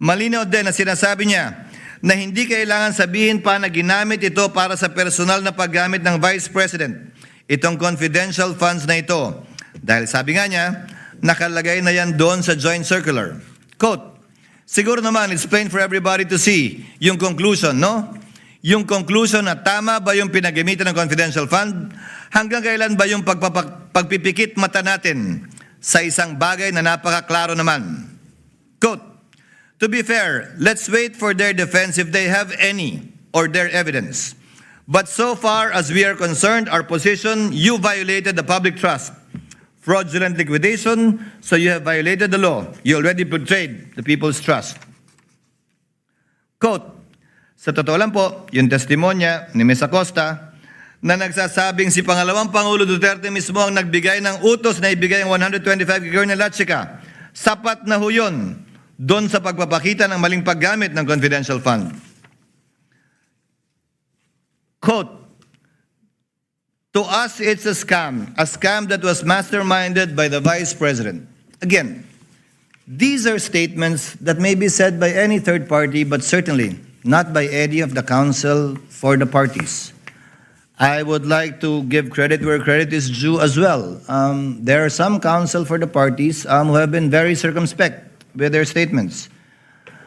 malinaw din na sinasabi niya na hindi kailangan sabihin pa na ginamit ito para sa personal na paggamit ng Vice President, itong confidential funds na ito. Dahil sabi nga niya, nakalagay na yan doon sa joint circular. Quote, siguro naman, it's plain for everybody to see yung conclusion, no? Yung conclusion na tama ba yung pinagamitan ng confidential fund? Hanggang kailan ba yung pagpipikit mata natin sa isang bagay na napakaklaro naman? Quote, to be fair, let's wait for their defense if they have any or their evidence. But so far as we are concerned, our position, you violated the public trust. Fraudulent liquidation, so you have violated the law. You already betrayed the people's trust. Quote, sa totoo lang po, yung testimonya ni Ms. Acosta na nagsasabing si Pangalawang Pangulo Duterte mismo ang nagbigay ng utos na ibigay ang 125 kay Colonel Lachica. Sapat na ho yun doon sa pagpapakita ng maling paggamit ng confidential fund. Quote, to us, it's a scam that was masterminded by the Vice President. Again, these are statements that may be said by any third party, but certainly not by any of the counsel for the parties. I would like to give credit where credit is due as well. There are some counsel for the parties who have been very circumspect with their statements.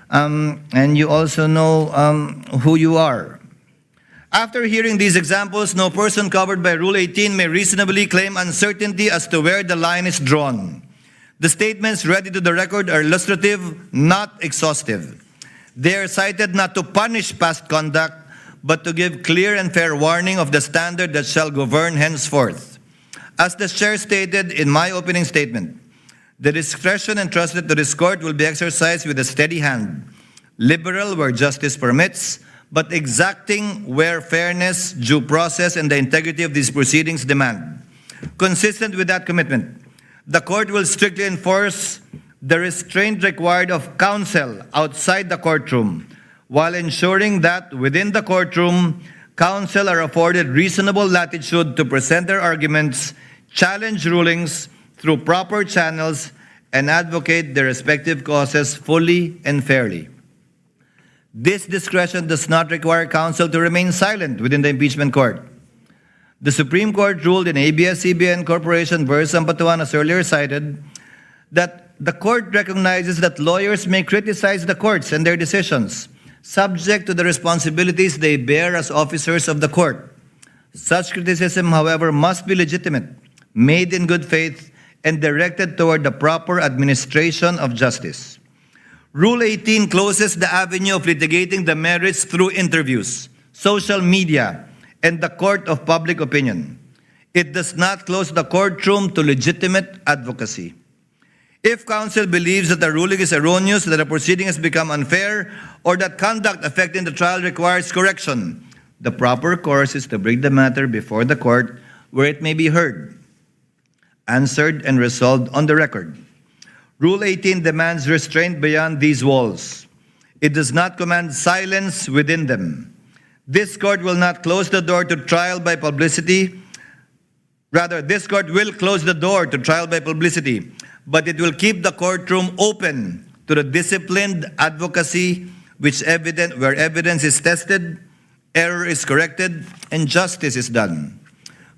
And you also know who you are. After hearing these examples, no person covered by Rule 18 may reasonably claim uncertainty as to where the line is drawn. The statements read into the record are illustrative, not exhaustive. They are cited not to punish past conduct, but to give clear and fair warning of the standard that shall govern henceforth. As the Chair stated in my opening statement, the discretion entrusted to this court will be exercised with a steady hand, liberal where justice permits, but exacting where fairness, due process, and the integrity of these proceedings demand. Consistent with that commitment, the court will strictly enforce the restraint required of counsel outside the courtroom, while ensuring that within the courtroom, counsel are afforded reasonable latitude to present their arguments, challenge rulings through proper channels, and advocate their respective causes fully and fairly. This discretion does not require counsel to remain silent within the impeachment court. The Supreme Court ruled in ABS-CBN Corporation versus Ampatuan, as earlier cited, that the court recognizes that lawyers may criticize the courts and their decisions, subject to the responsibilities they bear as officers of the court. Such criticism, however, must be legitimate, made in good faith, and directed toward the proper administration of justice. Rule 18 closes the avenue of litigating the merits through interviews, social media, and the court of public opinion. It does not close the courtroom to legitimate advocacy. If counsel believes that the ruling is erroneous, that a proceeding has become unfair, or that conduct affecting the trial requires correction, the proper course is to bring the matter before the court where it may be heard, answered, and resolved on the record. Rule 18 demands restraint beyond these walls. It does not command silence within them. This court will not close the door to trial by publicity. Rather, this court will close the door to trial by publicity, but it will keep the courtroom open to the disciplined advocacy where evidence is tested, error is corrected, and justice is done.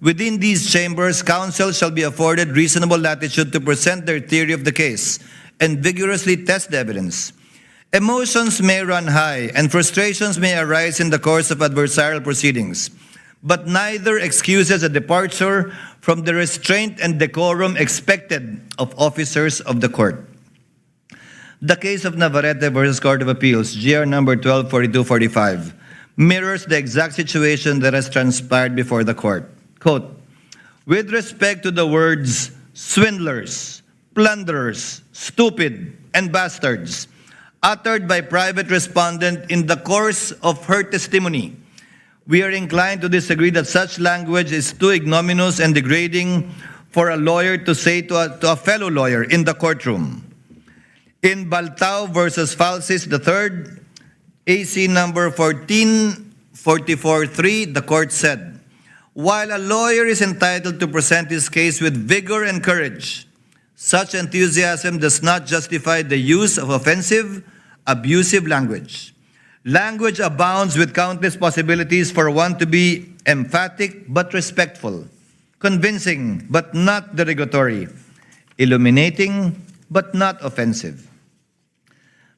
Within these chambers, counsel shall be afforded reasonable latitude to present their theory of the case and vigorously test the evidence. Emotions may run high and frustrations may arise in the course of adversarial proceedings, but neither excuses a departure from the restraint and decorum expected of officers of the court. The case of Navarrete versus Court of Appeals, GR number 124245, mirrors the exact situation that has transpired before the court. Quote, with respect to the words swindlers, plunderers, stupid, and bastards, uttered by private respondent in the course of her testimony, we are inclined to disagree that such language is too ignominious and degrading for a lawyer to say to a fellow lawyer in the courtroom. In Baltao versus Falsis III, AC number 14443, the court said, while a lawyer is entitled to present his case with vigor and courage, such enthusiasm does not justify the use of offensive, abusive language. Language abounds with countless possibilities for one to be emphatic but respectful, convincing but not derogatory, illuminating but not offensive.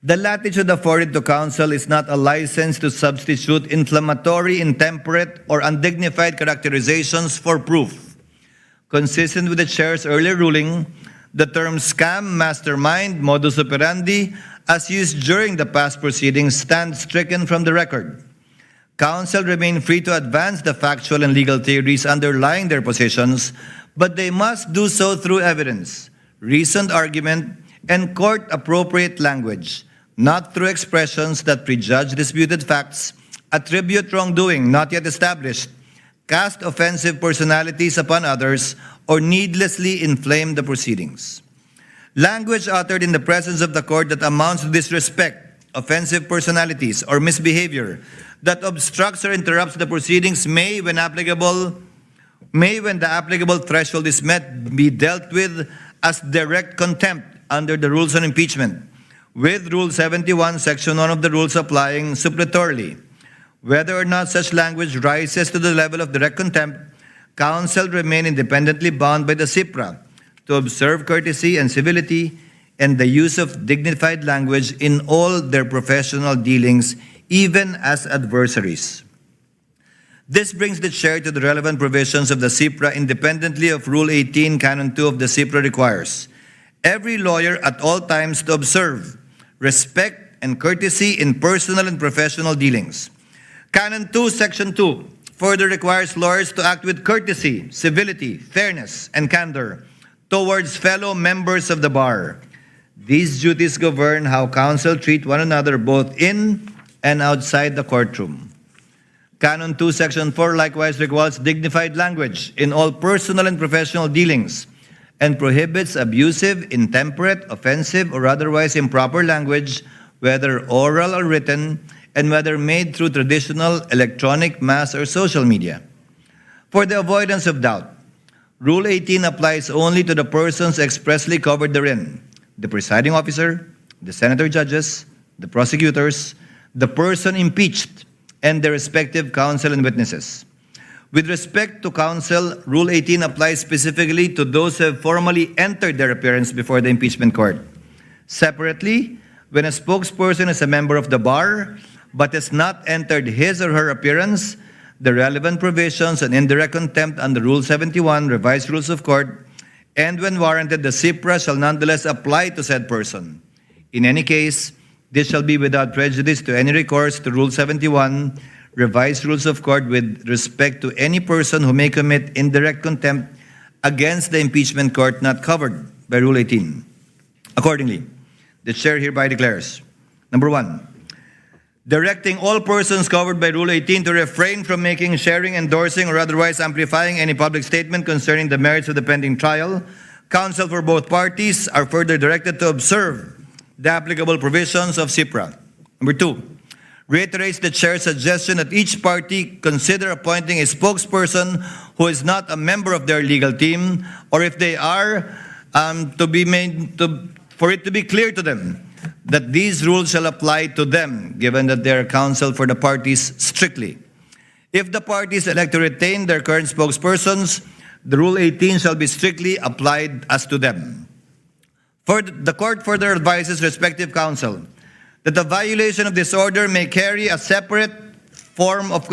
The latitude afforded to counsel is not a license to substitute inflammatory, intemperate, or undignified characterizations for proof. Consistent with the chair's earlier ruling, the term scam, mastermind, modus operandi, as used during the past proceedings, stand stricken from the record. Counsel remain free to advance the factual and legal theories underlying their positions, but they must do so through evidence, reasoned argument, and court-appropriate language, not through expressions that prejudge disputed facts, attribute wrongdoing not yet established, cast offensive personalities upon others, or needlessly inflame the proceedings. Language uttered in the presence of the court that amounts to disrespect, offensive personalities, or misbehavior that obstructs or interrupts the proceedings may, when the applicable threshold is met, be dealt with as direct contempt under the rules on impeachment, with Rule 71, Section 1 of the rules applying suppletorily. Whether or not such language rises to the level of direct contempt, counsel remain independently bound by the CIPRA to observe courtesy and civility and the use of dignified language in all their professional dealings, even as adversaries. This brings the chair to the relevant provisions of the CIPRA independently of Rule 18, Canon 2 of the CIPRA requires every lawyer at all times to observe respect and courtesy in personal and professional dealings. Canon 2, Section 2 further requires lawyers to act with courtesy, civility, fairness, and candor towards fellow members of the bar. These duties govern how counsel treat one another both in and outside the courtroom. Canon 2, Section 4 likewise requires dignified language in all personal and professional dealings and prohibits abusive, intemperate, offensive, or otherwise improper language, whether oral or written, and whether made through traditional, electronic, mass, or social media. For the avoidance of doubt, Rule 18 applies only to the persons expressly covered therein: the presiding officer, the senator judges, the prosecutors, the person impeached, and their respective counsel and witnesses. With respect to counsel, Rule 18 applies specifically to those who have formally entered their appearance before the impeachment court. Separately, when a spokesperson is a member of the bar but has not entered his or her appearance, the relevant provisions on indirect contempt under Rule 71, Revised Rules of Court, and when warranted, the CIPRA shall nonetheless apply to said person. In any case, this shall be without prejudice to any recourse to Rule 71, Revised Rules of Court, with respect to any person who may commit indirect contempt against the impeachment court not covered by Rule 18. Accordingly, the chair hereby declares, number 1, directing all persons covered by Rule 18 to refrain from making, sharing, endorsing, or otherwise amplifying any public statement concerning the merits of the pending trial. Counsel for both parties are further directed to observe the applicable provisions of CIPRA. Number 2, reiterates the chair's suggestion that each party consider appointing a spokesperson who is not a member of their legal team, or if they are, for it to be clear to them that these rules shall apply to them, given that they are counsel for the parties strictly. If the parties elect to retain their current spokespersons, the Rule 18 shall be strictly applied as to them. The court further advises respective counsel that the violation of this order may carry a separate form of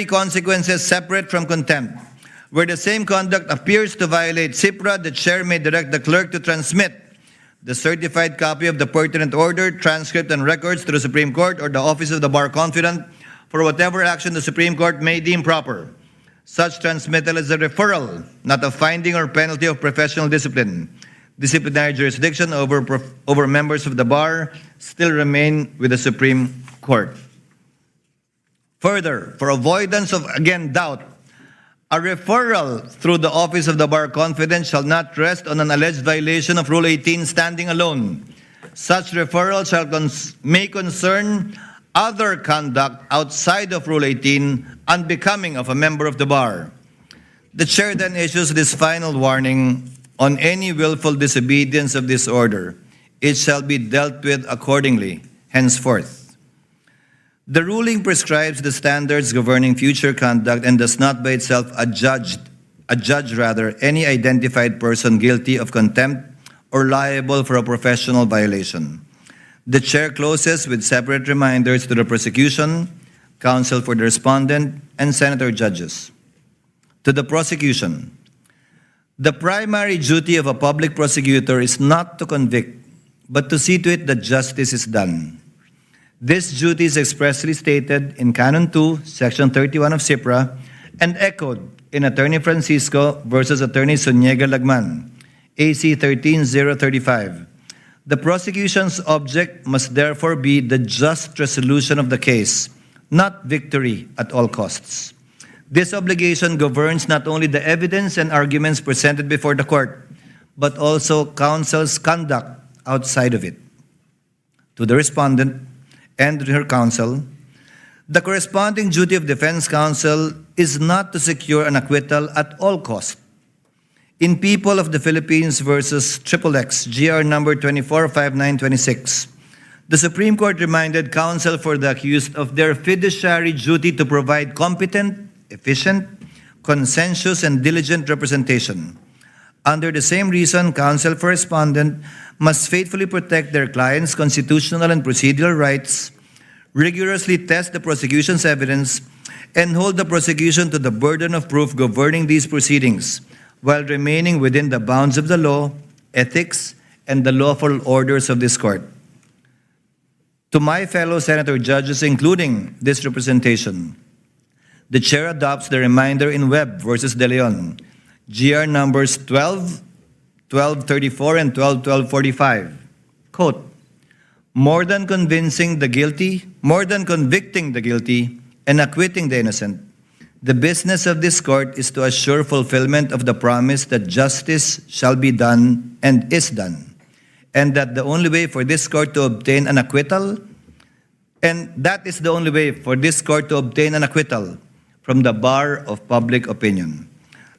consequences separate from contempt. Where the same conduct appears to violate CIPRA, the chair may direct the clerk to transmit the certified copy of the pertinent order, transcript, and records to the Supreme Court or the Office of the Bar Confidant for whatever action the Supreme Court may deem proper. Such transmittal is a referral, not a finding or penalty of professional discipline. Disciplinary jurisdiction over members of the bar still remain with the Supreme Court. Further, for avoidance of, again, doubt, a referral through the Office of the Bar Confidant shall not rest on an alleged violation of Rule 18 standing alone, Such referrals may concern other conduct outside of Rule 18 unbecoming of a member of the bar. The chair then issues this final warning: on any willful disobedience of this order, it shall be dealt with accordingly henceforth. The ruling prescribes the standards governing future conduct and does not by itself adjudge any identified person guilty of contempt or liable for a professional violation. The chair closes with separate reminders to the prosecution, counsel for the respondent, and senator judges. To the prosecution, the primary duty of a public prosecutor is not to convict, but to see to it that justice is done. This duty is expressly stated in Canon 2, Section 31 of CIPRA, and echoed in Attorney Francisco versus Attorney Zuniga Lagman, AC 13035. The prosecution's object must therefore be the just resolution of the case, not victory at all costs. This obligation governs not only the evidence and arguments presented before the court, but also counsel's conduct outside of it. To the respondent and her counsel, the corresponding duty of defense counsel is not to secure an acquittal at all costs. In People of the Philippines versus XXX, GR number 245926, the Supreme Court reminded counsel for the accused of their fiduciary duty to provide competent, efficient, consensuous, and diligent representation. Under the same reason, counsel for respondent must faithfully protect their client's constitutional and procedural rights, rigorously test the prosecution's evidence, and hold the prosecution to the burden of proof governing these proceedings, while remaining within the bounds of the law, ethics, and the lawful orders of this court. To my fellow senator judges, including this representation, the chair adopts the reminder in Webb versus De Leon, GR numbers 1234 and 1245. Quote, more than convicting the guilty and acquitting the innocent, the business of this court is to assure fulfillment of the promise that justice shall be done and is done, and that the only way for this court to obtain an acquittal, from the bar of public opinion.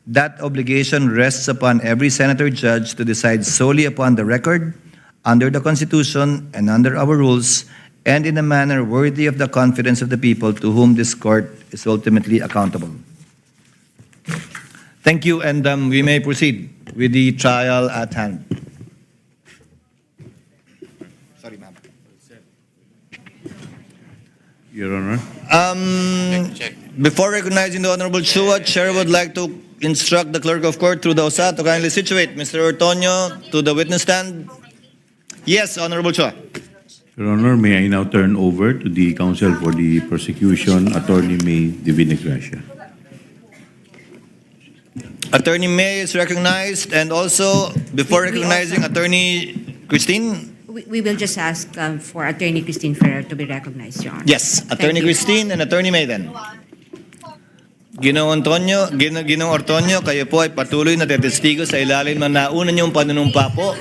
That obligation rests upon every senator judge to decide solely upon the record, under the Constitution and under our rules, and in a manner worthy of the confidence of the people to whom this court is ultimately accountable. Thank you, and we may proceed with the trial at hand. Sorry, ma'am. Your Honor. Before recognizing the Honorable Chua, Chair would like to instruct the Clerk of Court through the OSA to kindly situate Mr. Ortonyo to the witness stand. Yes, Honorable Chua. Your Honor, may I now turn over to the counsel for the prosecution, Attorney May Divina Gracia. Attorney May is recognized, and also, before recognizing Attorney Christine. We will just ask for Attorney Christine Ferrer to be recognized, Your Honor. Yes, Attorney Christine and Attorney May then. Ginoong Ortonyo, kayo po ay patuloy na tetestigo sa ilalim ng nauna niyong panunumpa po.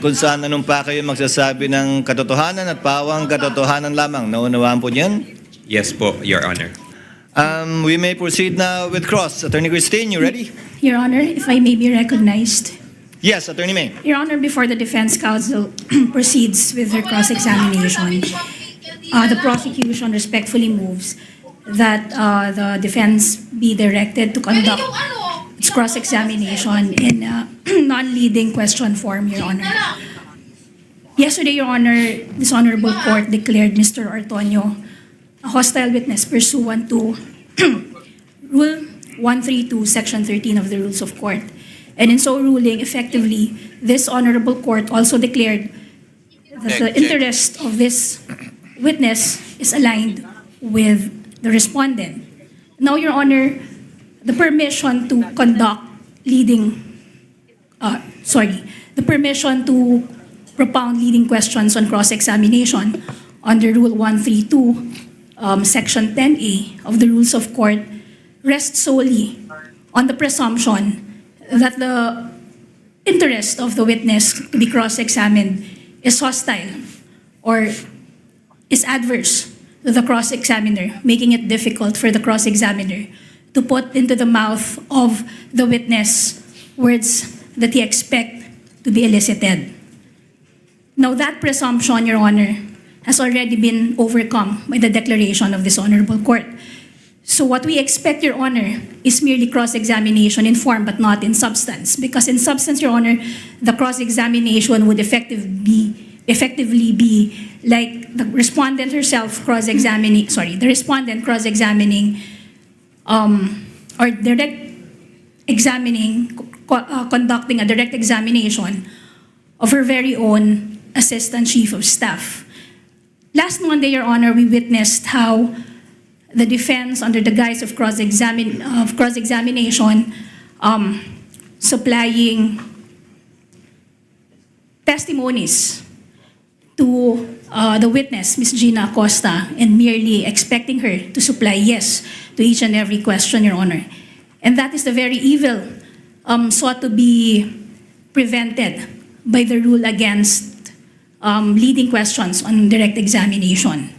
Kung saan nanumpa kayo magsasabi ng katotohanan at pawang katotohanan lamang. Naunawaan po niyan? Yes po, Your Honor. We may proceed now with cross. Attorney Christine, you ready? Your Honor, if I may be recognized. Yes, Attorney May. Your Honor, before the defense counsel proceeds with their cross-examination, the prosecution respectfully moves that the defense be directed to conduct its cross-examination in non-leading question form, Your Honor. Yesterday, Your Honor, this Honorable Court declared Mr. Ortonyo a hostile witness pursuant to Rule 132, Section 13 of the Rules of Court. And in so ruling, effectively, this Honorable Court also declared that the interest of this witness is aligned with the respondent. Now, Your Honor, the permission to propound leading questions on cross-examination under Rule 132, Section 10A of the Rules of Court rests solely on the presumption that the interest of the witness to be cross-examined is hostile or is adverse to the cross-examiner, making it difficult for the cross-examiner to put into the mouth of the witness words that he expects to be elicited. Now, that presumption, Your Honor, has already been overcome by the declaration of this Honorable Court. So what we expect, Your Honor, is merely cross-examination in form but not in substance. Because in substance, Your Honor, the cross-examination would effectively be like the respondent herself cross-examining, the respondent cross-examining or direct examining, conducting a direct examination of her very own Assistant Chief of Staff. Last Monday, Your Honor, we witnessed how the defense, under the guise of cross-examination, supplying testimonies to the witness, Ms. Gina Acosta, and merely expecting her to supply yes to each and every question, Your Honor. And that is the very evil sought to be prevented by the rule against leading questions on direct examination.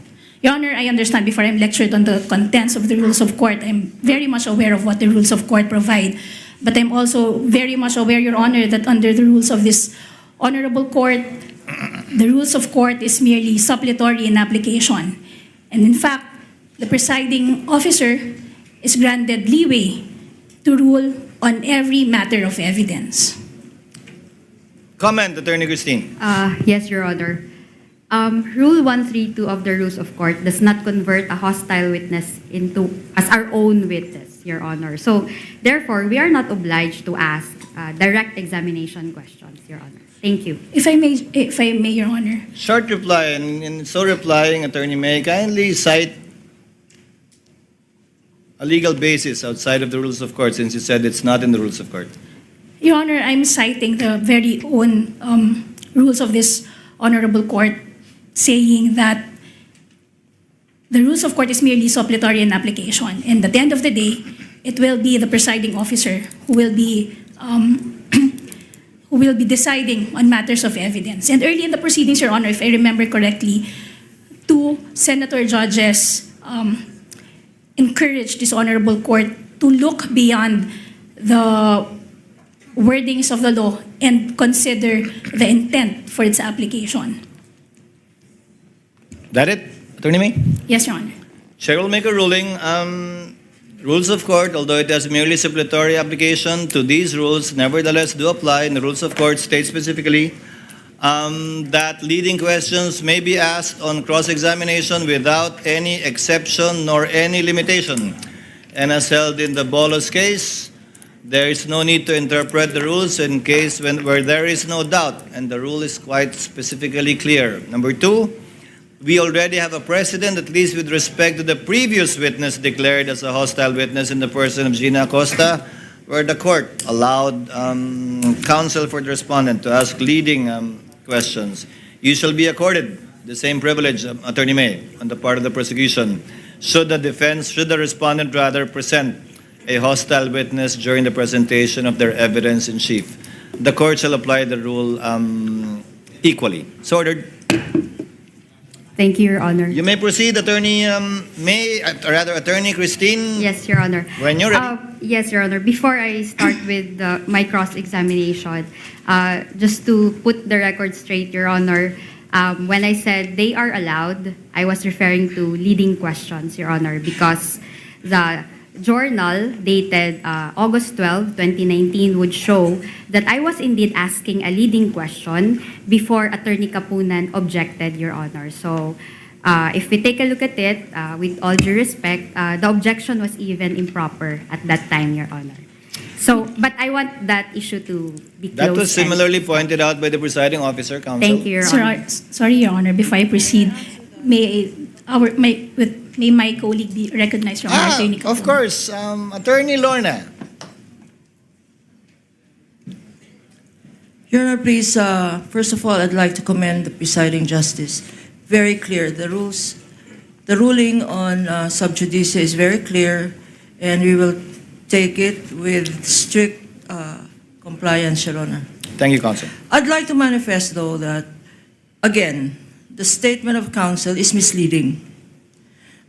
Your Honor, I understand before I'm lectured on the contents of the rules of court, I'm very much aware of what the rules of court provide. But I'm also very much aware, Your Honor, that under the rules of this honorable court, the rules of court is merely suppletory in application. And in fact, the presiding officer is granted leeway to rule on every matter of evidence. Comment, Attorney Christine. Yes, Your Honor. Rule 132 of the Rules of Court does not convert a hostile witness into as our own witness, Your Honor. So, therefore, we are not obliged to ask direct examination questions, Your Honor. Thank you. If I may, Your Honor. Short reply, and so replying, Attorney May, kindly cite a legal basis outside of the rules of court, since you said it's not in the rules of court. Your Honor, I'm citing the very own rules of this honorable court, saying that the rules of court is merely suppletory in application, and at the end of the day, it will be the presiding officer who will be deciding on matters of evidence. And early in the proceedings, Your Honor, if I remember correctly, two senator judges encouraged this honorable court to look beyond the wordings of the law and consider the intent for its application. That it, Attorney May? Yes, Your Honor. Chair will make a ruling. Rules of court, although it has merely supplementary application to these rules, nevertheless do apply, and the rules of court state specifically that leading questions may be asked on cross-examination without any exception nor any limitation. And as held in the Bolos case, there is no need to interpret the rules in case where there is no doubt, and the rule is quite specifically clear. Number two, we already have a precedent, at least with respect to the previous witness declared as a hostile witness in the person of Gina Acosta, where the court allowed counsel for the respondent to ask leading questions. You shall be accorded the same privilege, Attorney May, on the part of the prosecution, should the respondent rather present a hostile witness during the presentation of their evidence in chief. The court shall apply the rule equally. So ordered. Thank you, Your Honor. You may proceed, Attorney Attorney Christine. Yes, Your Honor. When you're ready. Yes, Your Honor. Before I start with my cross-examination, just to put the record straight, Your Honor, when I said they are allowed, I was referring to leading questions, Your Honor, because the journal dated August 12, 2019 would show that I was indeed asking a leading question before Attorney Kapunan objected, Your Honor. So if we take a look at it, with all due respect, the objection was even improper at that time, Your Honor. So, but I want that issue to be closed. That was similarly pointed out by the presiding officer, counsel. Thank you, Your Honor. Sorry, Your Honor, before I proceed, may my colleague be recognized, Your Honor, Attorney Kapunan? Of course. Attorney Lorna. Your Honor, please, first of all, I'd like to commend the presiding justice. Very clear. The ruling on sub judice is very clear, and we will take it with strict compliance, Your Honor. Thank you, Counsel. I'd like to manifest, though, that, again, the statement of counsel is misleading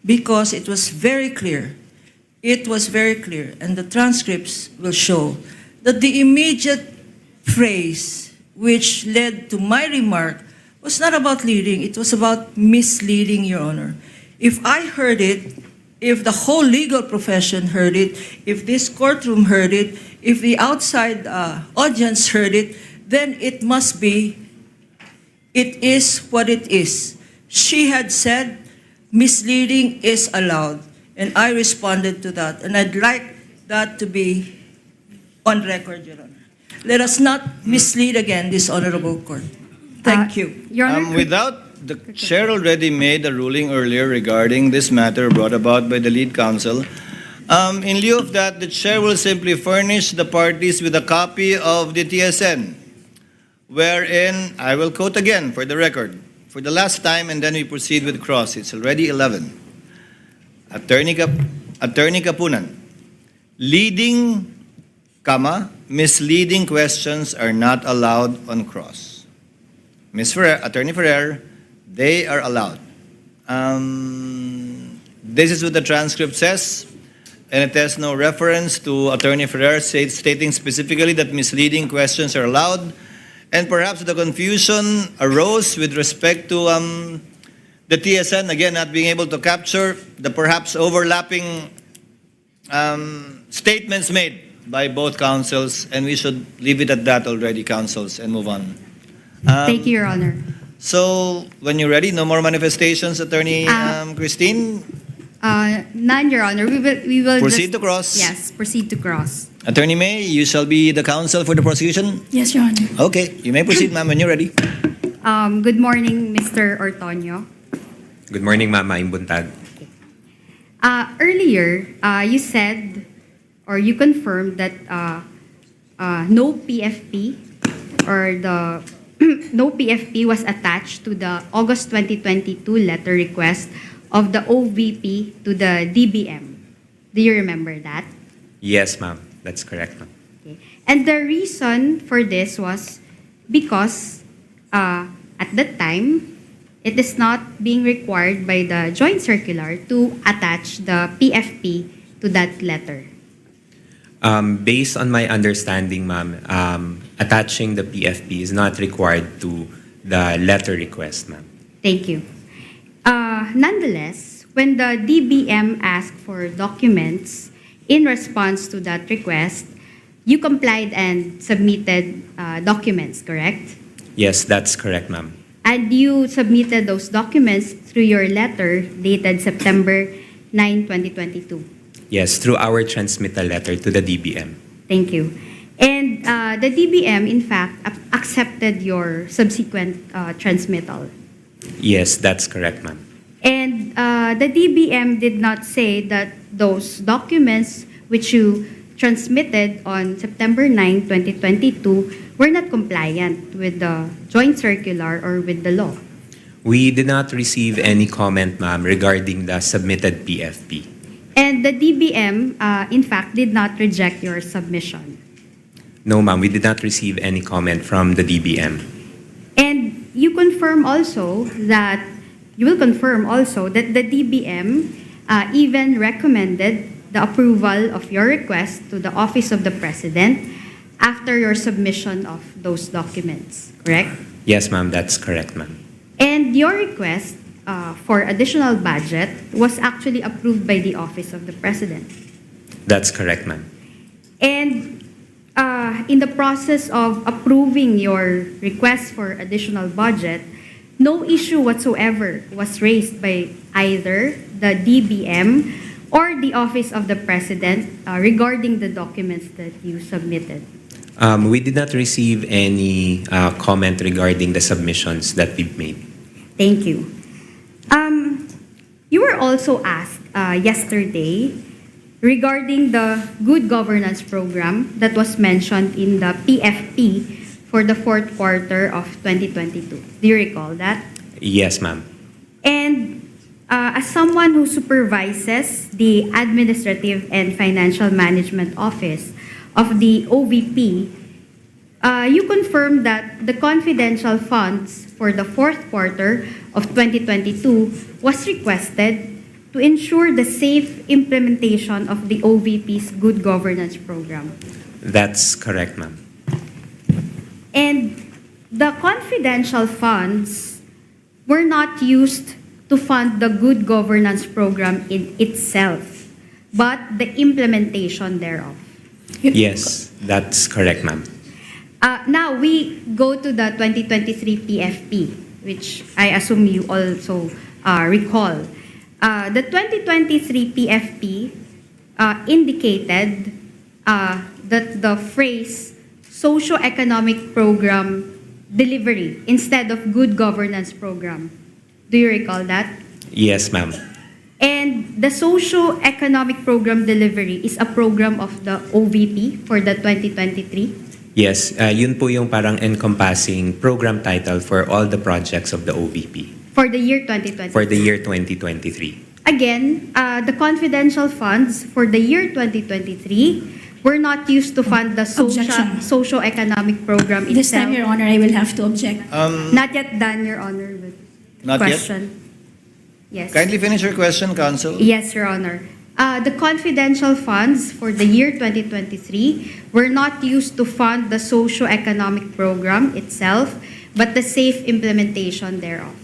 because it was very clear. It was very clear, and the transcripts will show that the immediate phrase which led to my remark was not about leading, it was about misleading, Your Honor. If I heard it, if the whole legal profession heard it, if this courtroom heard it, if the outside audience heard it, then it must be, it is what it is. She had said misleading is allowed, and I responded to that, and I'd like that to be on record, Your Honor. Let us not mislead again this honorable court. Thank you. Your Honor, The chair already made a ruling earlier regarding this matter brought about by the lead counsel. In lieu of that, the chair will simply furnish the parties with a copy of the TSN, wherein, I will quote again for the record, for the last time, and then we proceed with cross. It's already 11. Attorney Kapunan, leading, misleading questions are not allowed on cross. Attorney Ferrer, they are allowed. This is what the transcript says, and it has no reference to Attorney Ferrer stating specifically that misleading questions are allowed. And perhaps the confusion arose with respect to the TSN, again, not being able to capture the perhaps overlapping statements made by both counsels, and we should leave it at that already, counsels, and move on. thank you, Your Honor. So, when you're ready, no more manifestations, Attorney Christine? None, Your Honor. We will Proceed to cross. Yes, proceed to cross. Attorney May, you shall be the counsel for the prosecution? Yes, Your Honor. Okay, you may proceed, ma'am, when you're ready. Good morning, Mr. Ortonyo. Good morning, Ma'am Maing Buntag. Earlier, you said or you confirmed that no PFP or the no PFP was attached to the August 2022 letter request of the OVP to the DBM. Do you remember that? Yes, ma'am. That's correct, ma'am. Okay. And the reason for this was because at that time, it is not being required by the joint circular to attach the PFP to that letter. Based on my understanding, ma'am, attaching the PFP is not required to the letter request, ma'am. Thank you. Nonetheless, when the DBM asked for documents in response to that request, you complied and submitted documents, correct? Yes, that's correct, ma'am. And you submitted those documents through your letter dated September 9, 2022. Yes, through our transmittal letter to the DBM. Thank you. And the DBM, in fact, accepted your subsequent transmittal. Yes, that's correct, ma'am. And the DBM did not say that those documents which you transmitted on September 9, 2022 were not compliant with the joint circular or with the law. We did not receive any comment, ma'am, regarding the submitted PFP. And the DBM, in fact, did not reject your submission. No, ma'am, we did not receive any comment from the DBM. And you will confirm also that the DBM even recommended the approval of your request to the Office of the President after your submission of those documents, correct? Yes, ma'am, that's correct, ma'am. And your request for additional budget was actually approved by the Office of the President. That's correct, ma'am. And in the process of approving your request for additional budget, no issue whatsoever was raised by either the DBM or the Office of the President regarding the documents that you submitted. We did not receive any comment regarding the submissions that we've made. Thank you. You were also asked yesterday regarding the good governance program that was mentioned in the PFP for the fourth quarter of 2022. Do you recall that? Yes, ma'am. And as someone who supervises the Administrative and Financial Management Office of the OVP, You confirmed that the confidential funds for the fourth quarter of 2022 was requested to ensure the safe implementation of the OVP's Good Governance Program. That's correct, ma'am. And the confidential funds were not used to fund the Good Governance Program in itself, but the implementation thereof. Yes, that's correct, ma'am. Now we go to the 2023 PFP, which I assume you also recall. The 2023 PFP indicated that the phrase socio-economic program delivery instead of good governance program. Do you recall that? Yes, ma'am. And the socio-economic program delivery is a program of the OVP for the 2023? Yes, yun po yung parang encompassing program title for all the projects of the OVP For the year 2023? for the year 2023. Again, the confidential funds for the year 2023 were not used to fund the Objection. socio-economic program itself. This time, Your Honor, I will have to object. Not yet done, Your Honor, with Not yet? question. Yes. Kindly finish your question, Counsel. Yes, Your Honor. The confidential funds for the year 2023 were not used to fund the socio-economic program itself, but the safe implementation thereof.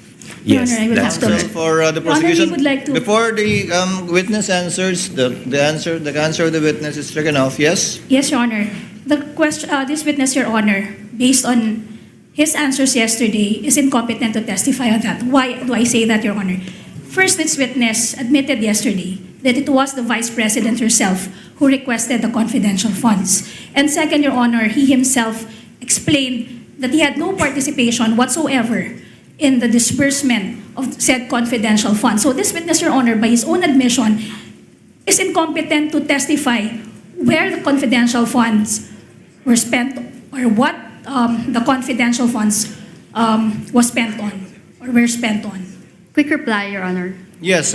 Yes, Your Honor, I will that's have to correct. So for the Your Honor, we prosecution, would like to- before the witness answers, the answer of the witness is stricken off. Yes. Yes, Your Honor. The question, this witness, Your Honor, based on his answers yesterday, is incompetent to testify on that. Why do I say that, Your Honor? First, this witness admitted yesterday that it was the Vice President herself who requested the confidential funds. And second, Your Honor, he himself explained that he had no participation whatsoever in the disbursement of said confidential funds. So this witness, Your Honor, by his own admission, is incompetent to testify where the confidential funds were spent or what the confidential funds was spent on or were spent on. Quick reply, Your Honor. Yes.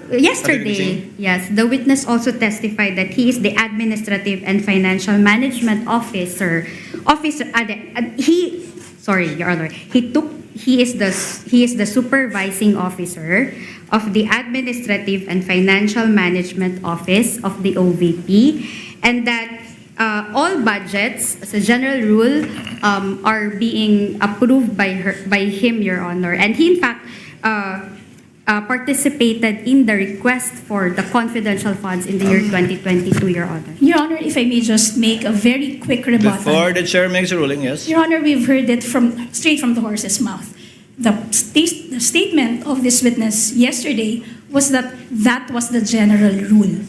Yesterday, yes, the witness also testified that he is the Administrative and Financial Management Officer. Your Honor, he is the supervising officer of the Administrative and Financial Management Office of the OVP, and that all budgets, as a general rule, are being approved by him, Your Honor, and he in fact participated in the request for the confidential funds in the year 2022, Your Honor. Your Honor, if I may just make a very quick rebuttal. Before the chair makes a ruling, yes. Your Honor, we've heard it straight from the horse's mouth. The statement of this witness yesterday was that that was the general rule.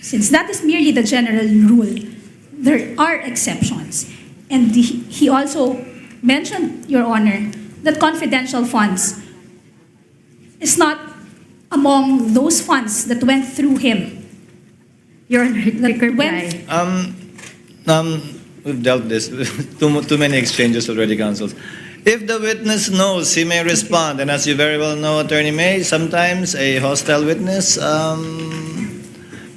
Since that is merely the general rule, there are exceptions. And he also mentioned, Your Honor, that confidential funds is not among those funds that went through him. Your Honor, quick reply. We've dealt this too many exchanges already, counsels. If the witness knows, he may respond, and as you very well know, Attorney May, sometimes a hostile witness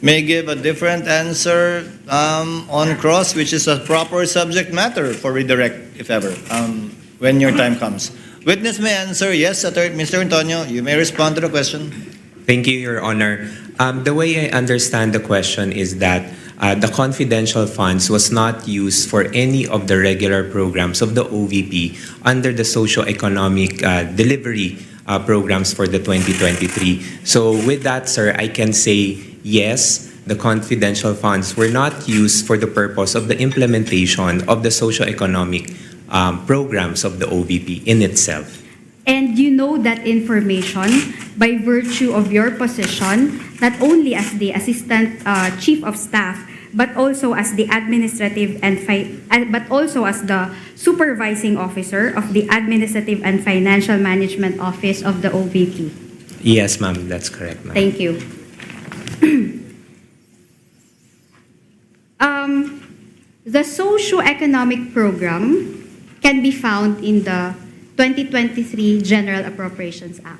may give a different answer on cross, which is a proper subject matter for redirect, if ever, when your time comes. Witness may answer, yes, Mr. Ortonyo, you may respond to the question. Thank you, Your Honor. The way I understand the question is that the confidential funds was not used for any of the regular programs of the OVP under the socio-economic delivery programs for the 2023. So with that, sir, I can say yes, the confidential funds were not used for the purpose of the implementation of the socio-economic programs of the OVP in itself. And you know that information by virtue of your position, not only as the Assistant Chief of Staff, but also as the Administrative but also as the Supervising Officer of the Administrative and Financial Management Office of the OVP. Yes, ma'am, that's correct, ma'am. Thank you. The socio-economic program can be found in the 2023 General Appropriations Act.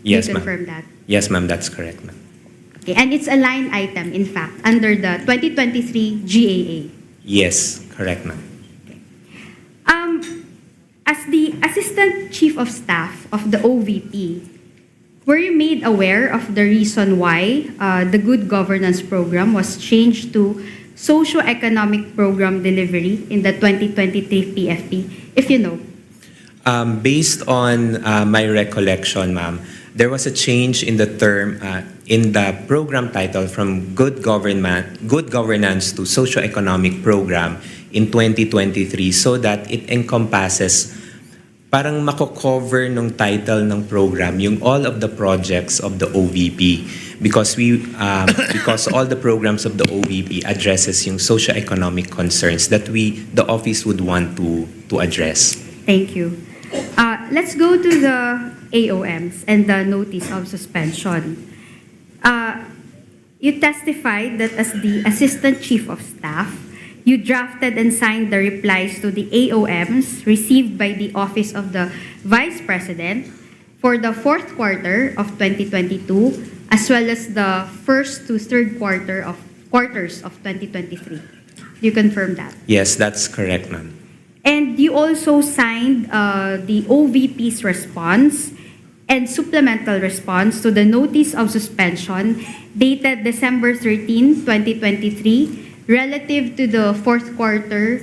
Yes, you ma'am. confirm that? Yes, ma'am, that's correct, ma'am. Okay, and it's a line item, in fact, under the 2023 GAA. Yes, Correct, ma'am. As the Assistant Chief of Staff of the OVP, were you made aware of the reason why the Good Governance Program was changed to Socio-Economic Program Delivery in the 2023 PFP, if you know? Based on my recollection, ma'am, there was a change in the term, in the program title from good governance to socio-economic program in 2023 so that it encompasses, parang mako-cover nung title ng program yung all of the projects of the OVP because because all the programs of the OVP addresses yung socio-economic concerns that the office would want to address. Thank you. Let's go to the AOMs and the notice of suspension. You testified that as the Assistant Chief of Staff, you drafted and signed the replies to the AOMs received by the Office of the Vice President for the fourth quarter of 2022, as well as the first to third quarters of 2023. Do you confirm that? Yes, that's correct, ma'am. And you also signed the OVP's response and supplemental response to the notice of suspension dated December 13, 2023, relative to the fourth quarter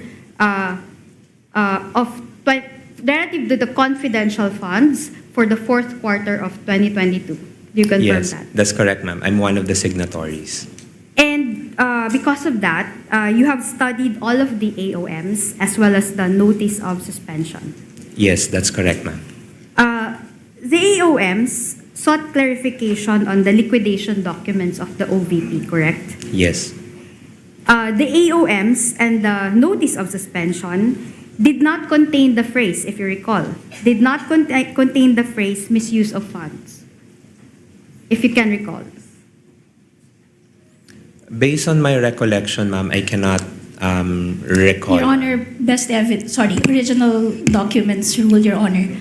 relative to the confidential funds for the fourth quarter of 2022. Do you confirm Yes, that? that's correct, ma'am. I'm one of the signatories. And because of that, you have studied all of the AOMs as well as the notice of suspension. Yes, that's correct, ma'am. The AOMs sought clarification on the liquidation documents of the OVP, correct? Yes. The AOMs and the notice of suspension did not contain the phrase, if you recall, did not contain the phrase misuse of funds, if you can recall. Based on my recollection, ma'am, I cannot recall. Your Honor, best evidence, original documents rule, Your Honor.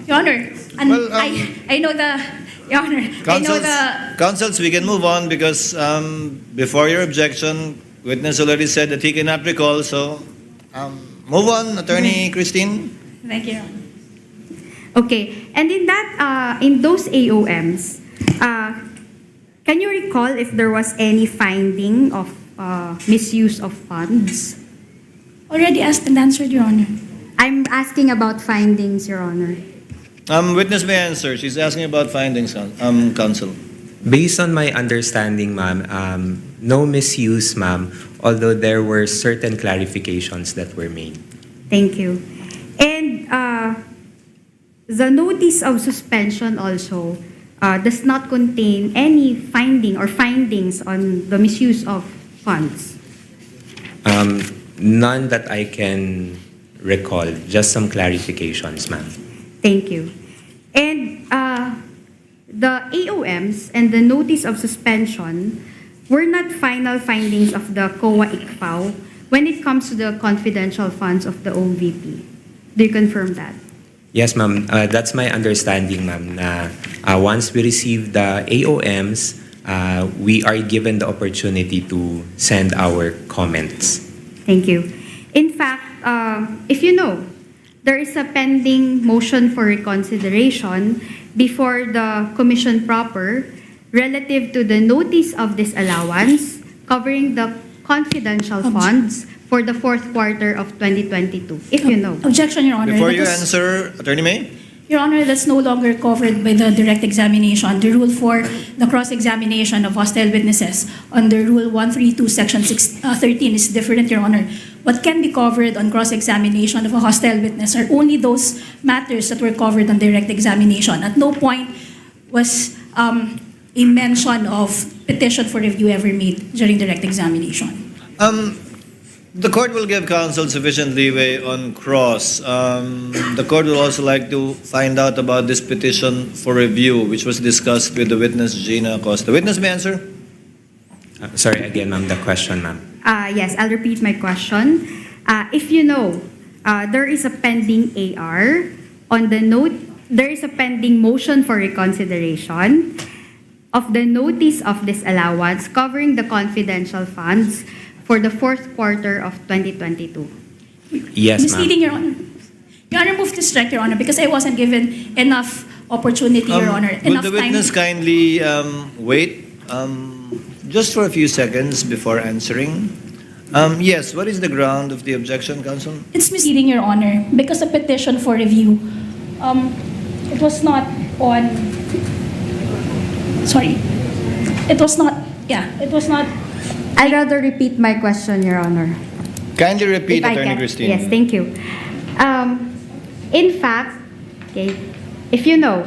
Your Honor, and I know the, Your Honor, I know the... Counsels, we can move on because before your objection, witness already said that he cannot recall, so move on, Attorney Christine. Thank you, Your Honor. Okay, and in that, in those AOMs, can you recall if there was any finding of misuse of funds? Already asked and answered, Your Honor. I'm asking about findings, Your Honor. Witness may answer. She's asking about findings, counsel. Based on my understanding, ma'am, no misuse, ma'am, although there were certain clarifications that were made. Thank you. And the notice of suspension also does not contain any finding or findings on the misuse of funds. None that I can recall, just some clarifications, ma'am. Thank you. And the AOMs and the notice of suspension were not final findings of the COA-ICFAO when it comes to the confidential funds of the OVP. Do you confirm that? Yes, ma'am. That's my understanding, ma'am. Once we receive the AOMs, we are given the opportunity to send our comments. Thank you. In fact, if you know, there is a pending motion for reconsideration before the Commission proper relative to the notice of disallowance covering the confidential funds for the fourth quarter of 2022, if you know. Objection, Your Honor. Before you answer, Attorney May? Your Honor, that's no longer covered by the direct examination. The rule for the cross-examination of hostile witnesses under Rule 132, Section 13 is different, Your Honor. What can be covered on cross-examination of a hostile witness are only those matters that were covered on direct examination. At no point was a mention of petition for review ever made during direct examination. The court will give counsel sufficient leeway on cross. The court will also like to find out about this petition for review, which was discussed with the witness, Gina Acosta. Witness may answer? Sorry, again, ma'am, the question, ma'am. Yes, I'll repeat my question. If you know, there is a pending AR on the note, there is a pending motion for reconsideration of the notice of disallowance covering the confidential funds for the fourth quarter of 2022. Yes, ma'am. Misleading, Your Honor. Your Honor, move to strike, Your Honor, because I wasn't given enough opportunity, Your Honor. Would Enough the time. witness kindly wait just for a few seconds before answering? Yes, what is the ground of the objection, counsel? It's misleading, Your Honor, because a petition for review, it was not on, sorry, it was not, it was not. I'd rather repeat my question, Your Honor. Kindly repeat, If I Attorney can. Christine. Yes, thank you. In fact, okay, if you know,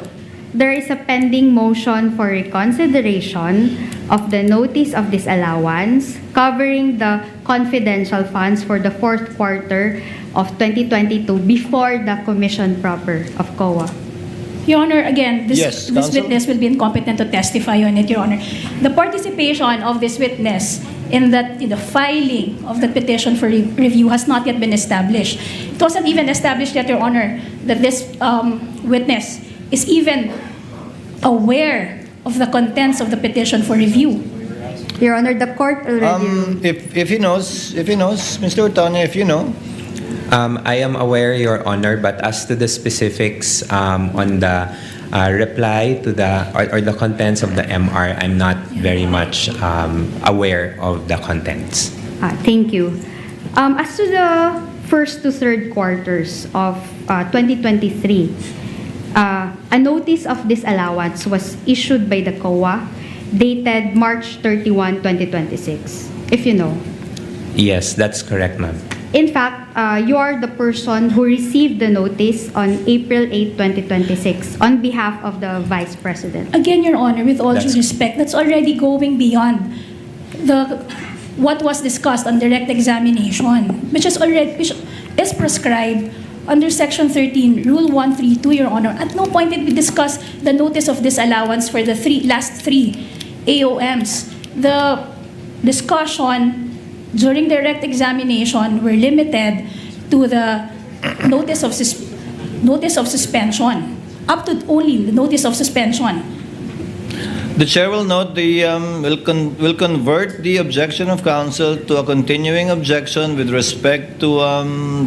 there is a pending motion for reconsideration of the notice of disallowance covering the confidential funds for the fourth quarter of 2022 before the commission proper of COA. Your Honor, again, this Yes, counsel. witness will be incompetent to testify on it, Your Honor. The participation of this witness in the filing of the petition for review has not yet been established. It wasn't even established yet, Your Honor, that this witness is even aware of the contents of the petition for review. Your Honor, the court already... If he knows, Mr. Ortonyo, if you know. I am aware, Your Honor, but as to the specifics on the reply to or the contents of the MR, I'm not very much aware of the contents. Thank you. As to the first to third quarters of 2023, a notice of disallowance was issued by the COA dated March 31, 2026, if you know. Yes, that's correct, ma'am. In fact, you are the person who received the notice on April 8, 2026 on behalf of the Vice President. Again, Your Honor, with all due respect, that's already going beyond what was discussed on direct examination, which is prescribed under Section 13, Rule 132, Your Honor. At no point did we discuss the notice of disallowance for the last three AOMs. The discussion during direct examination were limited to the notice of suspension, up to only the notice of suspension. The chair will note will convert the objection of counsel to a continuing objection with respect to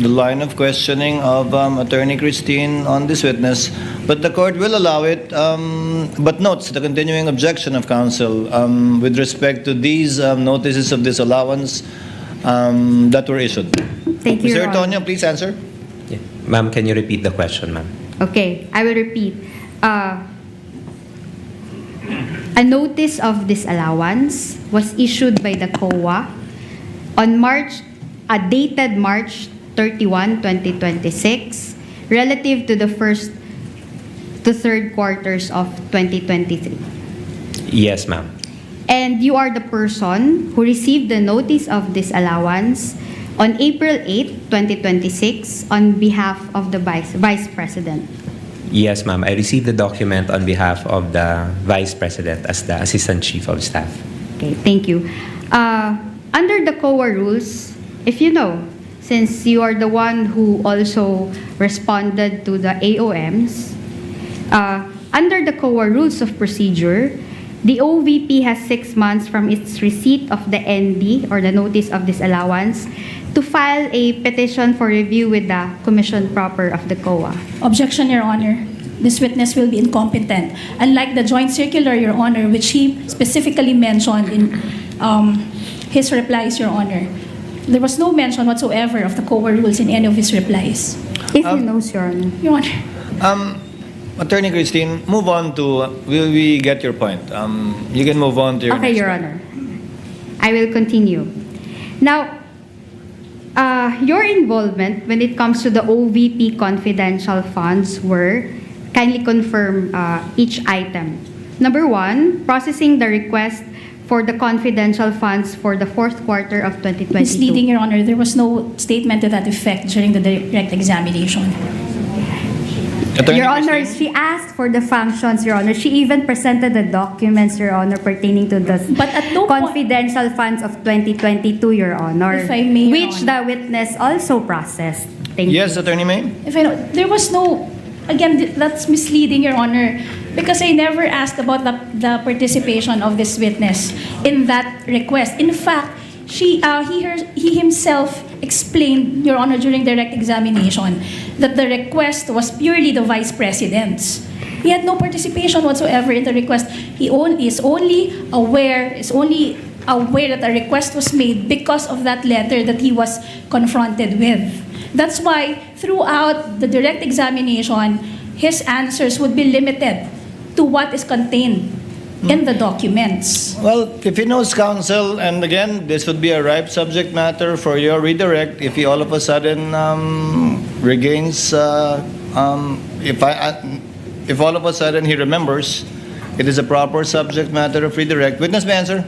the line of questioning of Attorney Christine on this witness, but the court will allow it, but notes the continuing objection of counsel with respect to these notices of disallowance that were issued. Thank you, Mr. Your Honor. Ortonyo, please answer. Yeah. Ma'am, can you repeat the question, ma'am? Okay, I will repeat. A notice of disallowance was issued by the COA on dated March 31, 2026, relative to the first to third quarters of 2023. Yes, ma'am. And you are the person who received the notice of disallowance on April 8, 2026 on behalf of the Vice President. Yes, ma'am. I received the document on behalf of the Vice President as the Assistant Chief of Staff. Okay, thank you. Under the COA rules, if you know, since you are the one who also responded to the AOMs, under the COA rules of procedure, the OVP has 6 months from its receipt of the ND or the notice of disallowance to file a petition for review with the Commission proper of the COA. Objection, Your Honor. This witness will be incompetent. Unlike the joint circular, Your Honor, which he specifically mentioned in his replies, Your Honor, there was no mention whatsoever of the COA rules in any of his replies. If you know, Your Honor. Your Honor. Attorney Christine, move on to, we get your point. You can move on to your Okay, next Your point. Honor. I will continue. Now, your involvement when it comes to the OVP confidential funds were, kindly confirm each item. Number 1, processing the request for the confidential funds for the fourth quarter of 2022. Misleading, Your Honor. There was no statement to that effect during the direct examination. Your Honor, she asked for the functions, Your Honor. She even presented the documents, Your Honor, pertaining to the confidential funds of 2022, Your Honor, If I may, Your which the witness also processed. Thank Yes, you. Attorney May? If I know, there was no, again, that's misleading, Your Honor, because I never asked about the participation of this witness in that request. In fact, he himself explained, Your Honor, during direct examination, that the request was purely the Vice President's. He had no participation whatsoever in the request. He is only aware that a request was made because of that letter that he was confronted with. That's why throughout the direct examination, his answers would be limited to what is contained in the documents. Well, if he knows counsel, and again, this would be a ripe subject matter for your redirect if he all of a sudden regains, if all of a sudden he remembers, it is a proper subject matter of redirect. Witness may answer.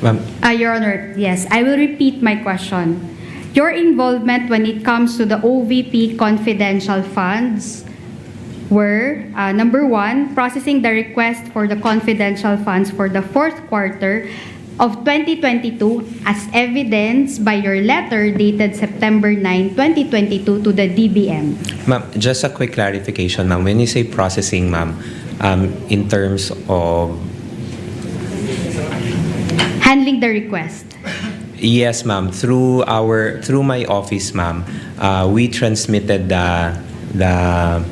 Your Honor, yes, I will repeat my question. Your involvement when it comes to the OVP confidential funds were, number one, processing the request for the confidential funds for the fourth quarter of 2022 as evidenced by your letter dated September 9, 2022 to the DBM. Ma'am, just a quick clarification, ma'am. When you say processing, ma'am, in terms of... Handling the request. Yes, ma'am. Through my office, ma'am, we transmitted the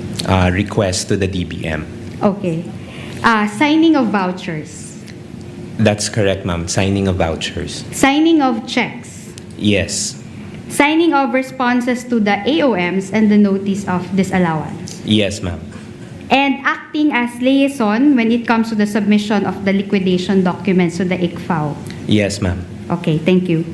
request to the DBM. Okay. Signing of vouchers. That's correct, ma'am. Signing of vouchers. Signing of checks. Yes. Signing of responses to the AOMs and the notice of disallowance. Yes, ma'am. And acting as liaison when it comes to the submission of the liquidation documents to the ICFAO. Yes, ma'am. Okay, thank you.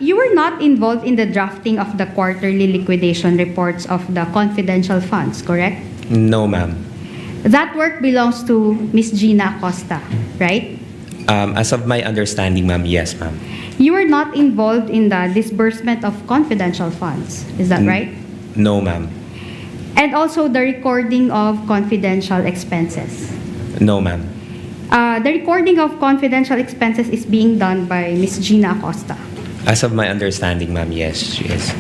You were not involved in the drafting of the quarterly liquidation reports of the confidential funds, correct? No, ma'am. That work belongs to Ms. Gina Acosta, right? As of my understanding, ma'am, yes, ma'am. You were not involved in the disbursement of confidential funds, is that right? No, ma'am. And also the recording of confidential expenses. No, ma'am. The recording of confidential expenses is being done by Ms. Gina Acosta. As of my understanding, ma'am, yes, she is.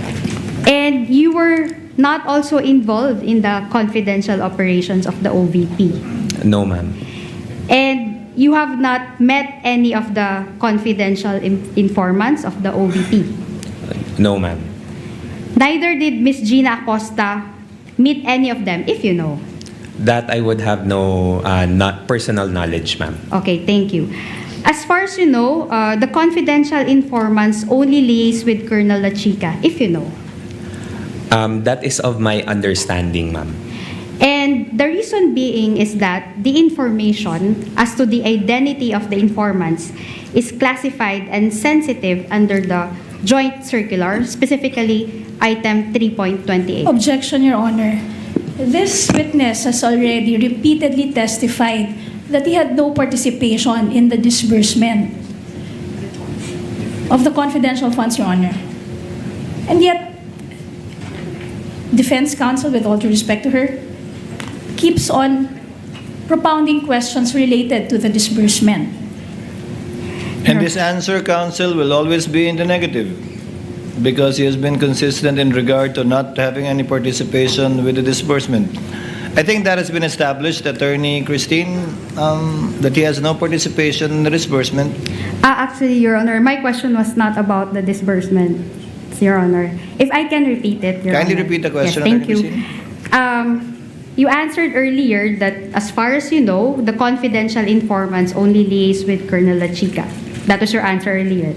And you were not also involved in the confidential operations of the OVP. No, ma'am. And you have not met any of the confidential informants of the OVP. No, ma'am. Neither did Ms. Gina Acosta meet any of them, if you know. That I would have no not personal knowledge, ma'am. Okay, thank you. As far as you know, the confidential informants only liaise with Colonel La Chica, if you know. That is of my understanding, ma'am. And the reason being is that the information as to the identity of the informants is classified and sensitive under the joint circular, specifically item 3.28. Objection, Your Honor. This witness has already repeatedly testified that he had no participation in the disbursement of the confidential funds, Your Honor. And yet, defense counsel, with all due respect to her, keeps on propounding questions related to the disbursement. And this answer, counsel, will always be in the negative because he has been consistent in regard to not having any participation with the disbursement. I think that has been established, Attorney Christine, that he has no participation in the disbursement. Actually, Your Honor, my question was not about the disbursement, Your Honor. If I can repeat it, Your Kindly Honor. repeat the question, Yes, thank Attorney you. Christine. You answered earlier that as far as you know, the confidential informants only liaise with Colonel La Chica. That was your answer earlier.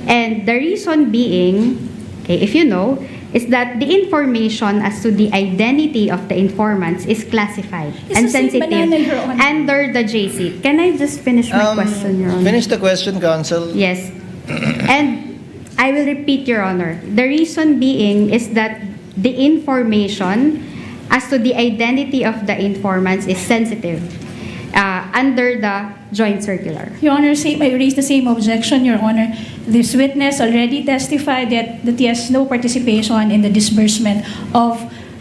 And the reason being, okay, if you know, is that the information as to the identity of the informants is classified and sensitive under the JC. Can I just finish my question, Your Honor? Finish the question, counsel. Yes. And I will repeat, Your Honor. The reason being is that the information as to the identity of the informants is sensitive under the joint circular. Your Honor, I raised the same objection, Your Honor. This witness already testified that he has no participation in the disbursement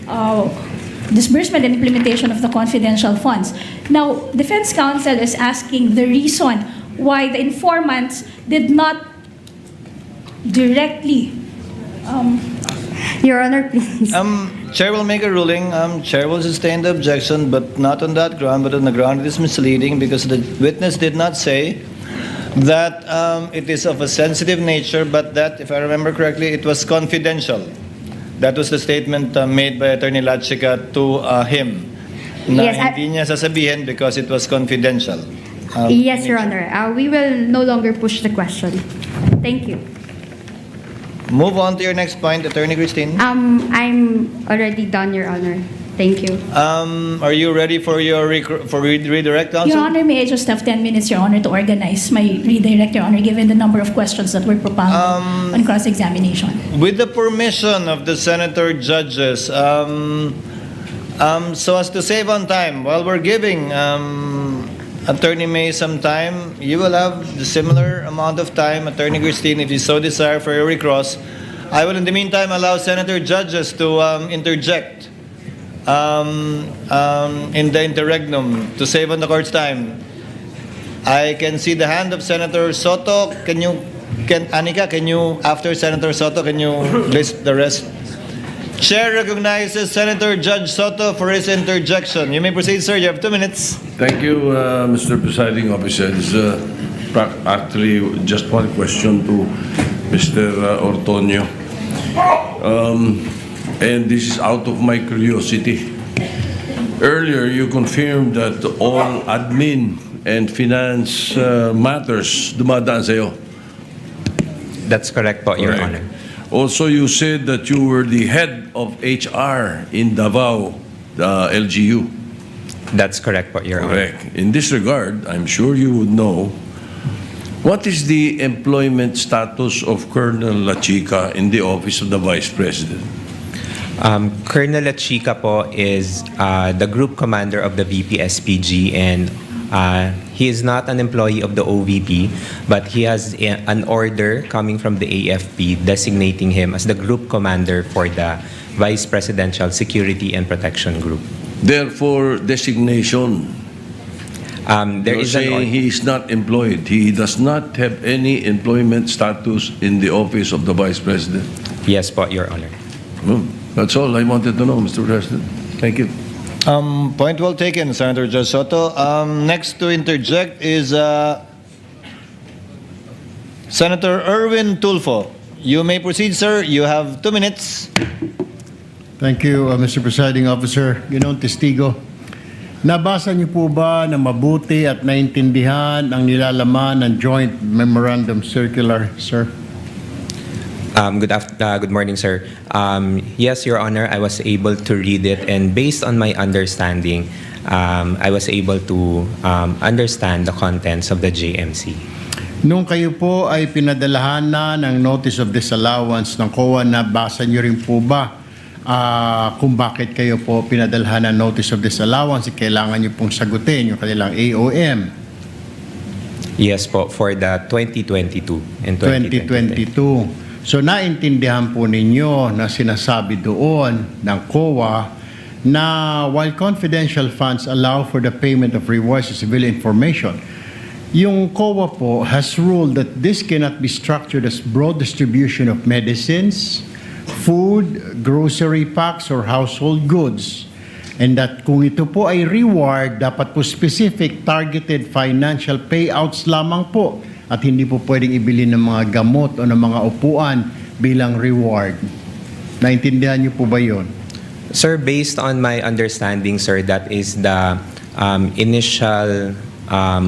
and implementation of the confidential funds. Now, defense counsel is asking the reason why the informants did not directly Your Honor, please. Chair will make a ruling. Chair will sustain the objection, but not on that ground, but on the ground it is misleading because the witness did not say that it is of a sensitive nature, but that, if I remember correctly, it was confidential. That was the statement made by Attorney Lachica to him. Na Yes, hindi niya sasabihin because it was confidential. Yes, Your Honor. We will no longer push the question. Thank you. Move on to your next point, Attorney Christine. I'm already done, Your Honor. Thank you. Are you ready for your redirect, counsel? Your Honor, may I just have 10 minutes, Your Honor, to organize my redirect, Your Honor, given the number of questions that were propounded on cross-examination. With the permission of the senator judges, so as to save on time, while we're giving Attorney May some time, you will have the similar amount of time, Attorney Christine, if you so desire for your recross. I will, in the meantime, allow senator judges to interject in the interregnum to save on the court's time. I can see the hand of Senator Soto. Anika, can you, after Senator Soto, can you list the rest? Chair recognizes Senator Judge Soto for his interjection. You may proceed, sir. You have 2 minutes. Thank you, Mr. Presiding Officer. This is actually just one question to Mr. Ortonyo. And this is out of my curiosity. Earlier, you confirmed that all admin and finance matters dumadaan sa'yo. That's correct po, Your Honor. Also, you said that you were the head of HR in Davao, LGU. That's correct po, Your Honor. Correct. In this regard, I'm sure you would know, what is the employment status of Colonel Lachica in the Office of the Vice President? Colonel Lachica po is the group commander of the VP-SPG, and he is not an employee of the OVP, but he has an order coming from the AFP designating him as the group commander for the Vice Presidential Security and Protection Group. Therefore, designation. There is an he is not employed. He does not have any employment status in the office of the Vice President. Yes po, Your Honor. That's all I wanted to know, Mr. President. Thank you. Point well taken, Senator Judge Soto. Next to interject is Senator Erwin Tulfo. You may proceed, sir. You have 2 minutes. Thank you, Mr. Presiding Officer. Ginoong Testigo, nabasa niyo po ba na mabuti at naintindihan ang nilalaman ng Joint Memorandum Circular, sir? Good morning, sir. Yes, Your Honor, I was able to read it, and based on my understanding, I was able to understand the contents of the JMC. Nung kayo po ay pinadalahan na ng Notice of Disallowance ng COA, nabasa niyo rin po ba kung bakit kayo po pinadalahan ng Notice of Disallowance? Kailangan niyo pong sagutin yung kanilang AOM. Yes po, for the 2022 and 2023. 2022. So naintindihan po ninyo na sinasabi doon ng COA na while confidential funds allow for the payment of rewards to civilian information, yung COA po has ruled that this cannot be structured as broad distribution of medicines, food, grocery packs, or household goods. And that kung ito po ay reward, dapat po specific targeted financial payouts lamang po at hindi po pwedeng ibili ng mga gamot o ng mga upuan bilang reward. Naintindihan niyo po ba yun? Sir, based on my understanding, sir, that is the initial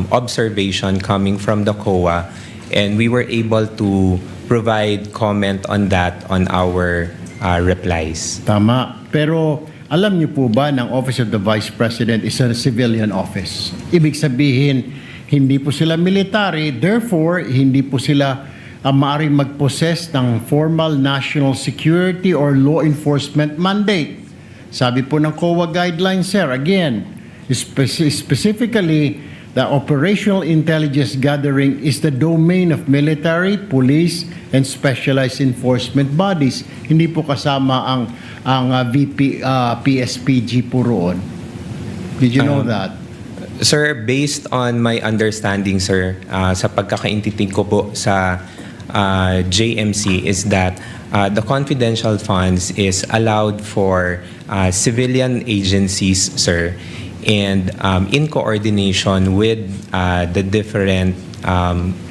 observation coming from the COA, and we were able to provide comment on that on our replies. Tama. Pero alam niyo po ba ng Office of the Vice President is a civilian office? Ibig sabihin, hindi po sila military, therefore, hindi po sila maaaring mag-possess ng formal national security or law enforcement mandate. Sabi po ng COA guidelines, sir, again, specifically, the operational intelligence gathering is the domain of military, police, and specialized enforcement bodies. Hindi po kasama ang VP, PSPG po roon. Did you know that? Sir, based on my understanding, sir, sa pagkakaintindi ko po sa JMC is that the confidential funds is allowed for civilian agencies, sir, and in coordination with the different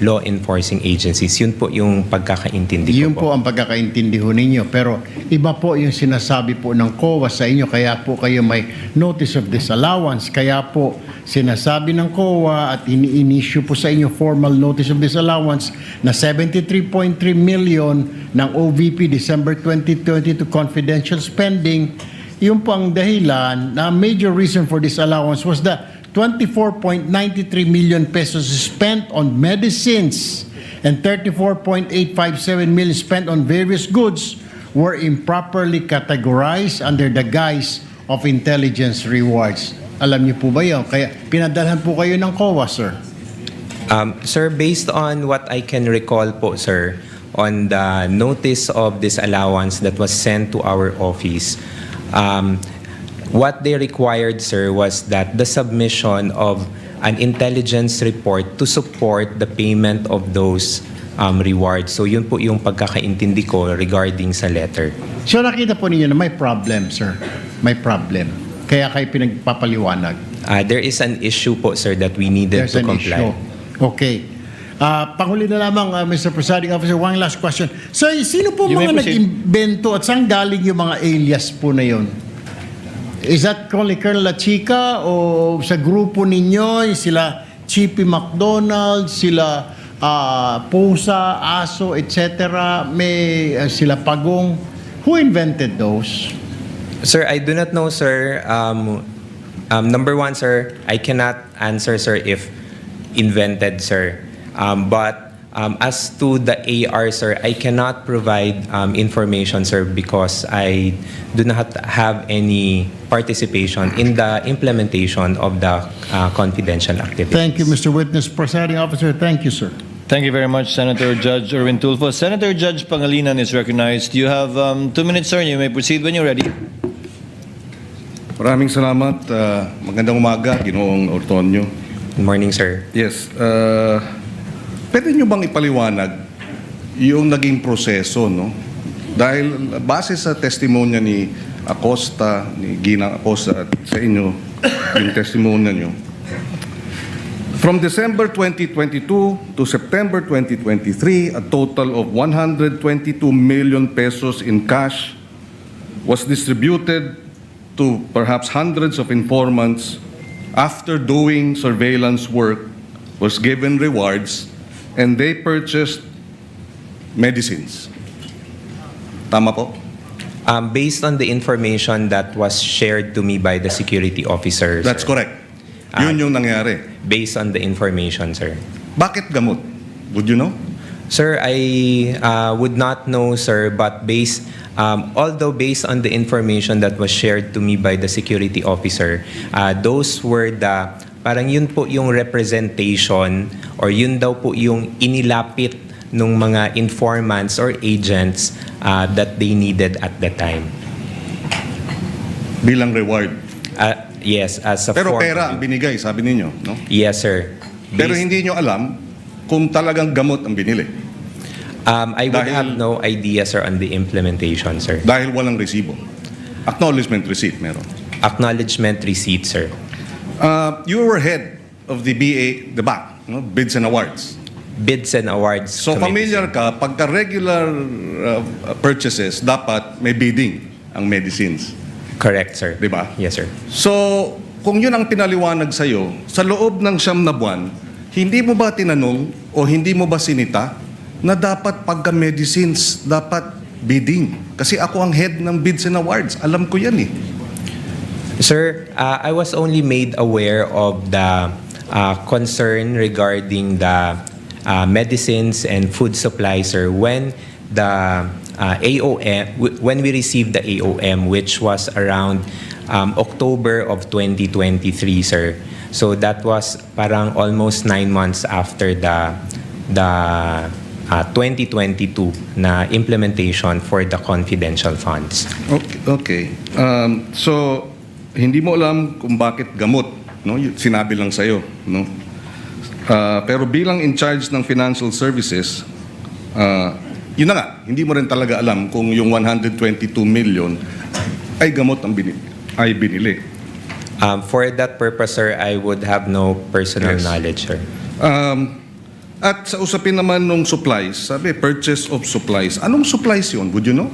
law enforcing agencies. Yun po yung pagkakaintindi ko Yun po ang pagkakaintindi ho ninyo. Pero iba po yung sinasabi po ng COA sa inyo, kaya po kayo may notice of disallowance. Kaya po sinasabi ng COA at ini-issue po sa inyo formal notice of disallowance na 73.3 million ng OVP December 2020 to confidential spending. Yun po ang dahilan na major reason for disallowance was the 24.93 million pesos spent on medicines and 34.857 million spent on various goods were improperly categorized under the guise of intelligence rewards. Alam niyo po ba yun? Kaya pinadalhan po kayo ng COA, sir. Sir, based on what I can recall po, sir, on the notice of disallowance that was sent to our office, what they required, sir, was that the submission of an intelligence report to support the payment of those rewards. So yun po yung pagkakaintindi ko regarding sa letter. So nakita po ninyo na may problem, sir. May problem. Kaya kayo pinagpapaliwanag. There is an issue po, sir, that we needed There's to an comply. issue. Okay. Panghuli na lamang, Mr. Presiding Officer, one last question. So, sino po You may mga proceed. nag-invento at saan galing yung mga alias po na yun? Is that only Colonel La Chica o sa grupo ninyo, sila Chippy McDonald, sila Pusa, Aso, etc., may sila Pagong? Who invented those? Sir, I do not know, sir. Number one, sir, I cannot answer, sir, if invented, sir. But as to the AR, sir, I cannot provide information, sir, because I do not have any participation in the implementation of the confidential activities. Thank you, Mr. Witness. Presiding Officer, thank you, sir. Thank you very much, Senator Judge Erwin Tulfo. Senator Judge Pangilinan is recognized. You have 2 minutes, sir. You may proceed when you're ready. Maraming salamat. Magandang umaga, Ginoong Ortonyo. Good morning, sir. Yes. Pwede nyo bang ipaliwanag yung naging proseso, no? Dahil base sa testimonya ni Acosta, ni Ginang Acosta at sa inyo, yung testimonya nyo, from December 2022 to September 2023, a total of 122 million pesos in cash was distributed to perhaps hundreds of informants after doing surveillance work, was given rewards, and they purchased medicines. Tama po? Based on the information that was shared to me by the security officers. That's correct. Yun yung nangyari. Based on the information, sir. Bakit gamot? Would you know? Sir, I would not know, sir, but although based on the information that was shared to me by the security officer, those were parang yun po yung representation or yun daw po yung inilapit ng mga informants or agents that they needed at the time. Bilang reward? Yes, as a Pero form. pera ang binigay, sabi ninyo, no? Yes, sir. Pero hindi nyo alam kung talagang gamot ang binili. I would have no idea, sir, on the implementation, sir. Dahil walang resibo. Acknowledgement receipt meron. Acknowledgement receipt, sir. You were head of the BAC, no? Bids and Awards. Bids and Awards. So committee, familiar ka, pagka regular purchases, dapat may bidding ang medicines. Correct, sir. Di ba? Yes, sir. So, kung yun ang pinaliwanag sa'yo, sa loob ng 9 na buwan, hindi mo ba tinanong o hindi mo ba sinita na dapat pagka medicines, dapat bidding? Kasi ako ang head ng Bids and Awards. Alam ko yan eh. Sir, I was only made aware of the concern regarding the medicines and food supply, sir, when the AOM, when we received the AOM, which was around October of 2023, sir. So that was parang almost 9 months after the 2022 na implementation for the confidential funds. Okay. So, hindi mo alam kung bakit gamot, no? Sinabi lang sa'yo, no? Pero bilang in charge ng financial services, yun na nga, hindi mo rin talaga alam kung yung 122 million ay gamot ang binili. For that purpose, sir, I would have no personal knowledge, sir. At sa usapin naman nung supplies, sabi, purchase of supplies. Anong supplies yun? Would you know?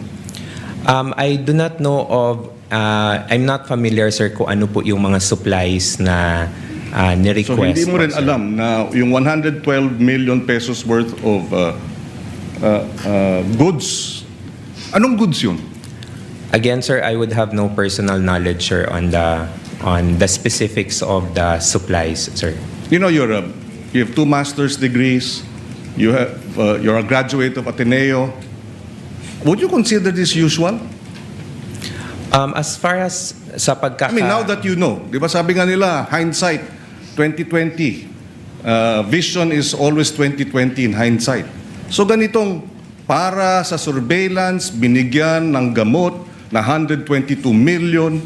I do not know of, I'm not familiar, sir, kung ano po yung mga supplies na ni-request. So hindi mo rin po, sir. alam na yung 112 million pesos worth of goods. Anong goods yun? Again, sir, I would have no personal knowledge, sir, on the specifics of the supplies, sir. You know, you have 2 master's degrees. You're a graduate of Ateneo. Would you consider this usual? As far as sa pagkaka... I mean, now that you know, di ba sabi nga nila, hindsight, 2020. Vision is always 2020 in hindsight. So ganitong, para sa surveillance, binigyan ng gamot na 122 million,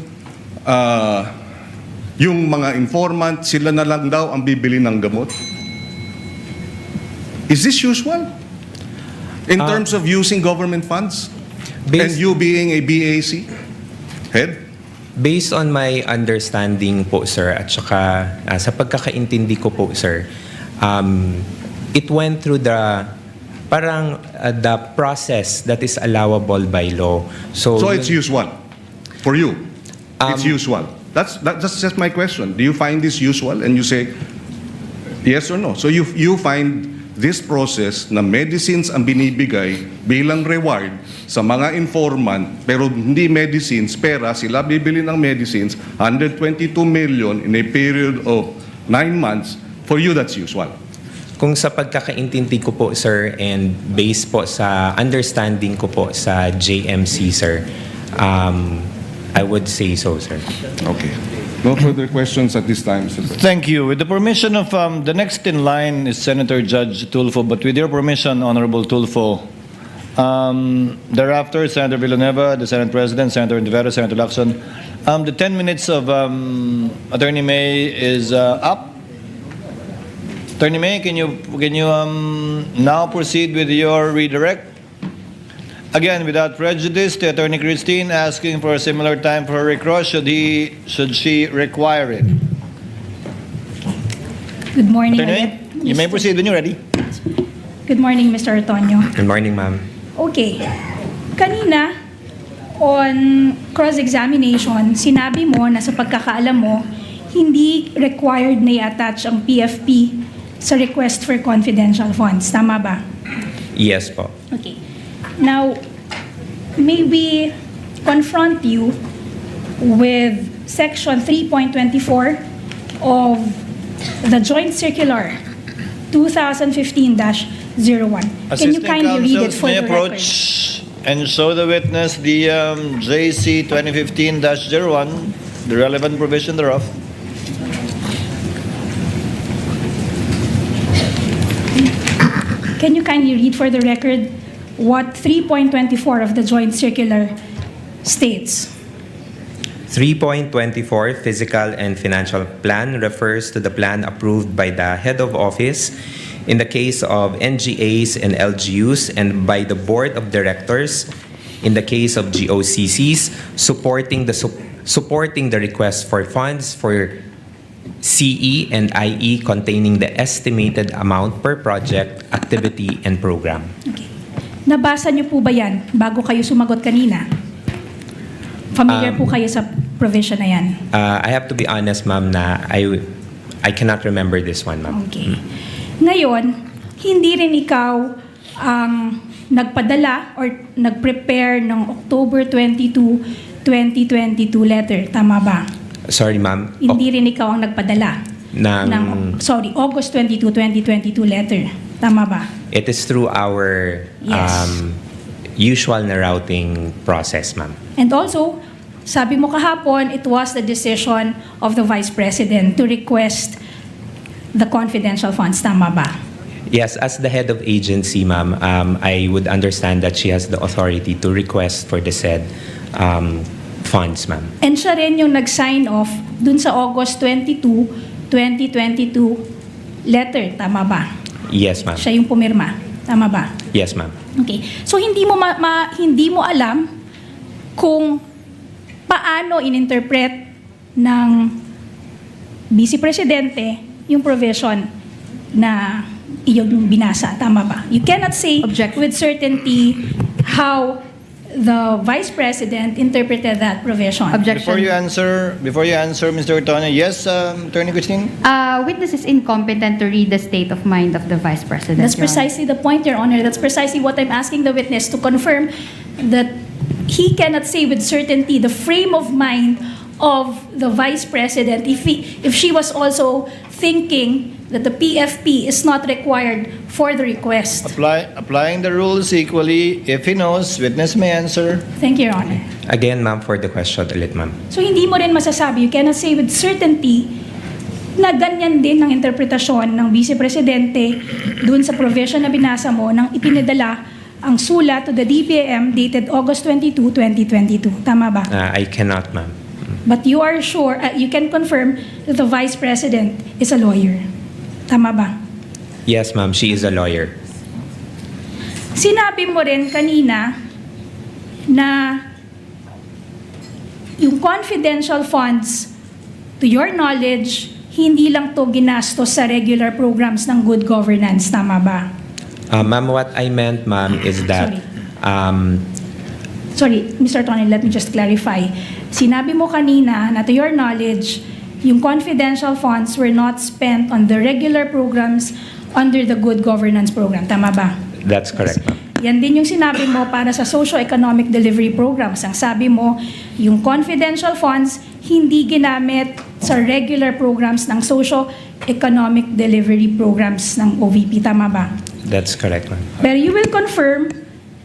yung mga informant, sila na lang daw ang bibili ng gamot. Is this usual? In terms of using government funds? And you being a BAC head? Based on my understanding po, sir, at saka sa pagkakaintindi ko po, sir, it went through the the process that is allowable by law. So it's usual for you? It's usual? That's just my question. Do you find this usual? And you say yes or no. So you find this process na medicines ang binibigay bilang reward sa mga informant, pero hindi medicines, pera, sila bibili ng medicines, 122 million in a period of 9 months. For you, that's usual. Kung sa pagkakaintindi ko po, sir, and based po sa understanding ko po sa JMC, sir, I would say so, sir. Okay. No further questions at this time, Mr. President. Thank you. With the permission of the next in line is Senator Judge Tulfo, but with your permission, Honorable Tulfo, thereafter, Senator Villanueva, the Senate President, Senator Rivera, Senator Lacson. The 10 minutes of Attorney May is up. Attorney May, can you now proceed with your redirect? Again, without prejudice, to Attorney Christine asking for a similar time for her recross. Should she require it? Good morning. Attorney, you may proceed when you're ready. Good morning, Mr. Ortonyo. Good morning, ma'am. Okay. Kanina, on cross-examination, sinabi mo na sa pagkakaalam mo, hindi required na i-attach ang PFP sa request for confidential funds. Tama ba? Yes po. Okay. Now, may we confront you with Section 3.24 of the Joint Circular 2015-01. Can you kindly read it for may the approach record? and show the witness the JC 2015-01, the relevant provision thereof. Can you kindly read for the record what 3.24 of the Joint Circular states? 3.24 Physical and Financial Plan refers to the plan approved by the head of office in the case of NGAs and LGUs and by the Board of Directors in the case of GOCCs, supporting the request for funds for CE and IE containing the estimated amount per project, activity, and program. Okay. Nabasa niyo po ba yan bago kayo sumagot kanina? Familiar po kayo sa provision na yan? I have to be honest, ma'am, na I cannot remember this one, ma'am. Okay. Ngayon, hindi rin ikaw ang nagpadala or nag-prepare ng October 22, 2022 letter. Tama ba? Sorry, ma'am. Hindi rin ikaw ang nagpadala ng August 22, 2022 letter. Tama ba? It is through our Yes. usual na routing process, ma'am. And also, sabi mo kahapon, it was the decision of the Vice President to request the confidential funds. Tama ba? Yes, as the head of agency, ma'am, I would understand that she has the authority to request for the said funds, ma'am. And siya rin yung nag-sign off dun sa August 22, 2022 letter. Tama ba? Yes, ma'am. Siya yung pumirma. Tama ba? Yes, ma'am. Okay. So hindi mo hindi mo alam kung paano ininterpret ng Vice Presidente yung provision na iyong binasa. Tama ba? You cannot say with certainty how the Vice President interpreted that provision. Before you answer, Mr. Ortonyo, yes, Attorney Christine? Witness is incompetent to read the state of mind of the Vice President. That's Your Honor. precisely the point, Your Honor. That's precisely what I'm asking the witness to confirm, that he cannot say with certainty the frame of mind of the Vice President if she was also thinking that the PFP is not required for the request. Applying the rules equally, if he knows, witness may answer. Thank you, Your Honor. Again, ma'am, for the question ulit, ma'am. So hindi mo rin masasabi, you cannot say with certainty na ganyan din ang interpretasyon ng Vice Presidente dun sa provision na binasa mo nang ipinadala ang sulat to the DBM dated August 22, 2022. Tama ba? I cannot, ma'am. But you are sure, you can confirm that the Vice President is a lawyer. Tama ba? Yes, ma'am, she is a lawyer. Sinabi mo rin kanina na yung confidential funds, to your knowledge, hindi lang to ginastos sa regular programs ng good governance. Tama ba? Ma'am, what I meant, ma'am, is that... Sorry, Mr. Tony, let me just clarify. Sinabi mo kanina na to your knowledge, yung confidential funds were not spent on the regular programs under the good governance program. Tama ba? That's correct, ma'am. Yan din yung sinabi mo para sa socio-economic delivery programs. Ang sabi mo, yung confidential funds hindi ginamit sa regular programs ng socio-economic delivery programs ng OVP. Tama ba? That's correct, ma'am. Pero you will confirm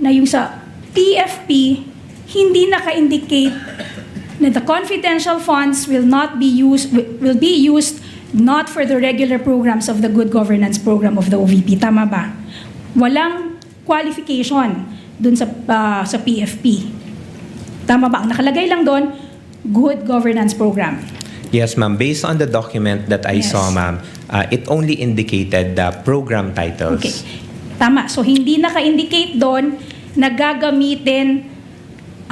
na yung sa PFP, hindi naka-indicate na the confidential funds will be used not for the regular programs of the good governance program of the OVP. Tama ba? Walang qualification dun sa PFP. Tama ba? Ang nakalagay lang doon, good governance program. Yes, ma'am. Based on the document that I saw, ma'am, it only indicated the program titles. Okay. Tama. So, hindi naka-indicate doon na gagamitin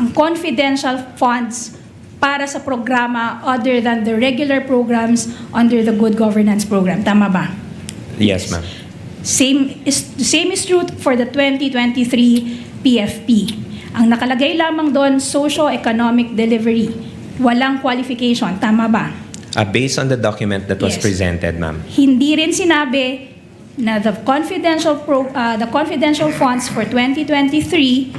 ang confidential funds para sa programa other than the regular programs under the good governance program. Tama ba? Yes, ma'am. The same is true for the 2023 PFP. Ang nakalagay lamang doon, socio-economic delivery. Walang qualification. Tama ba? Based on the document that was presented, ma'am. Hindi rin sinabi na the confidential funds for 2023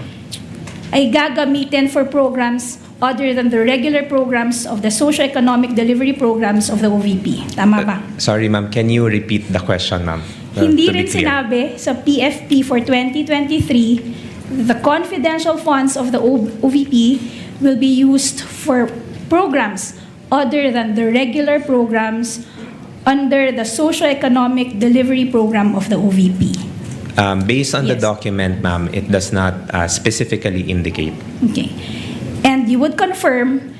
ay gagamitin for programs other than the regular programs of the socio-economic delivery programs of the OVP. Tama ba? Sorry, ma'am. Can you repeat the question, ma'am? Hindi To be rin clear. sinabi sa PFP for 2023 the confidential funds of the OVP will be used for programs other than the regular programs under the socio-economic delivery program of the OVP. Based on the document, ma'am, it does not specifically indicate. Okay. And you would confirm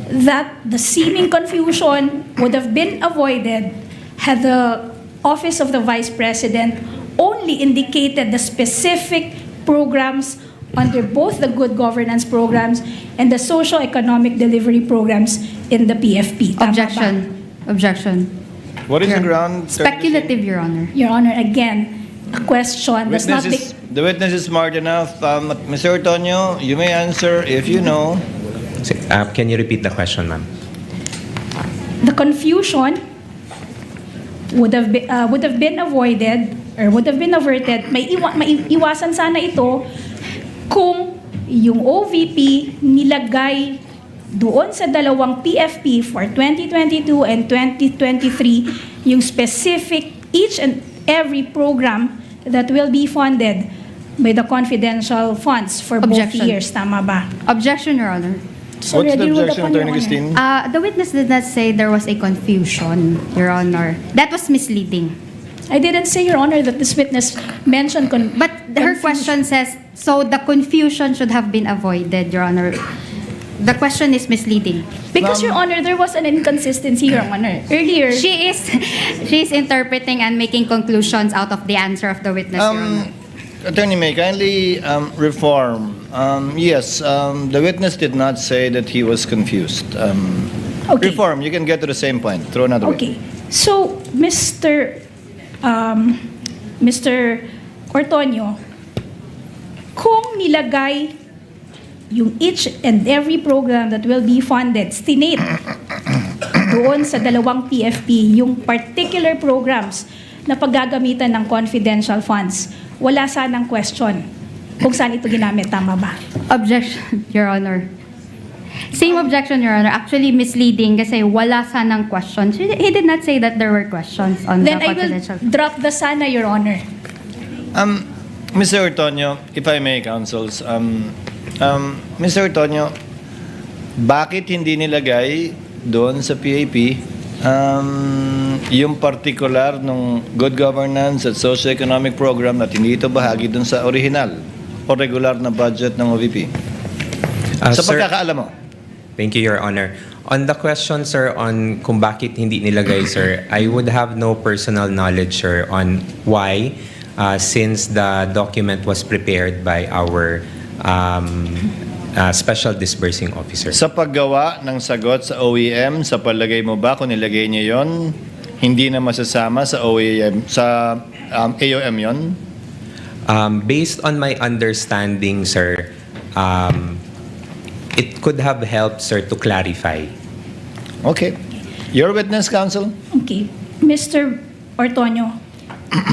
that the seeming confusion would have been avoided had the Office of the Vice President only indicated the specific programs under both the good governance programs and the socio-economic delivery programs in the PFP. Tama Objection. ba? Objection. What is the ground? Speculative, Your Honor. Your Honor, again, a question does not... The witness is smart enough. Mr. Ortonyo, you may answer if you know. Can you repeat the question, ma'am? The confusion would have been avoided or would have been averted. Maiiwasan sana ito kung yung OVP nilagay doon sa dalawang PFP for 2022 and 2023 yung specific each and every program that will be funded by the confidential funds for both years. Tama ba? Objection, Your Honor. What's the objection, Attorney Christine? The witness did not say there was a confusion, Your Honor. That was misleading. I didn't say, Your Honor, that this witness mentioned But her question says, so the confusion should have been avoided, Your Honor. The question is misleading. Because, Your Honor, there was an inconsistency, Your Honor. Earlier... She is interpreting and making conclusions out of the answer of the witness, Your Honor. Attorney May, kindly reform. Yes, the witness did not say that he was confused. Okay. Reform, you can get to the same point. Throw another way. Okay. So, Mr. Mr. Ortonyo, kung nilagay yung each and every program that will be funded, stinate doon sa dalawang PFP, yung particular programs na paggagamitan ng confidential funds, wala sanang question kung saan ito ginamit. Tama ba? Objection, Your Honor. Same objection, Your Honor. Actually misleading kasi wala sanang questions. He did not say that there were questions on Then the I will confidential. drop the sana, Your Honor. Mr. Ortonyo, if I may, counsels, Mr. Ortonyo, bakit hindi nilagay doon sa PAP yung particular ng good governance at socio-economic program at hindi ito bahagi doon sa original o regular na budget ng OVP? Sa Sir, pagkakaalam mo. thank you, Your Honor. On the question, sir, on kung bakit hindi nilagay, sir, I would have no personal knowledge, sir, on why, since the document was prepared by our Special Disbursing Officer. Sa paggawa ng sagot sa OEM, sa palagay mo ba kung nilagay niya yon, hindi na masasama sa OEM, sa AOM yon? Based on my understanding, sir, it could have helped, sir, to clarify. Okay. Your witness, counsel? Okay. Mr. Ortonyo,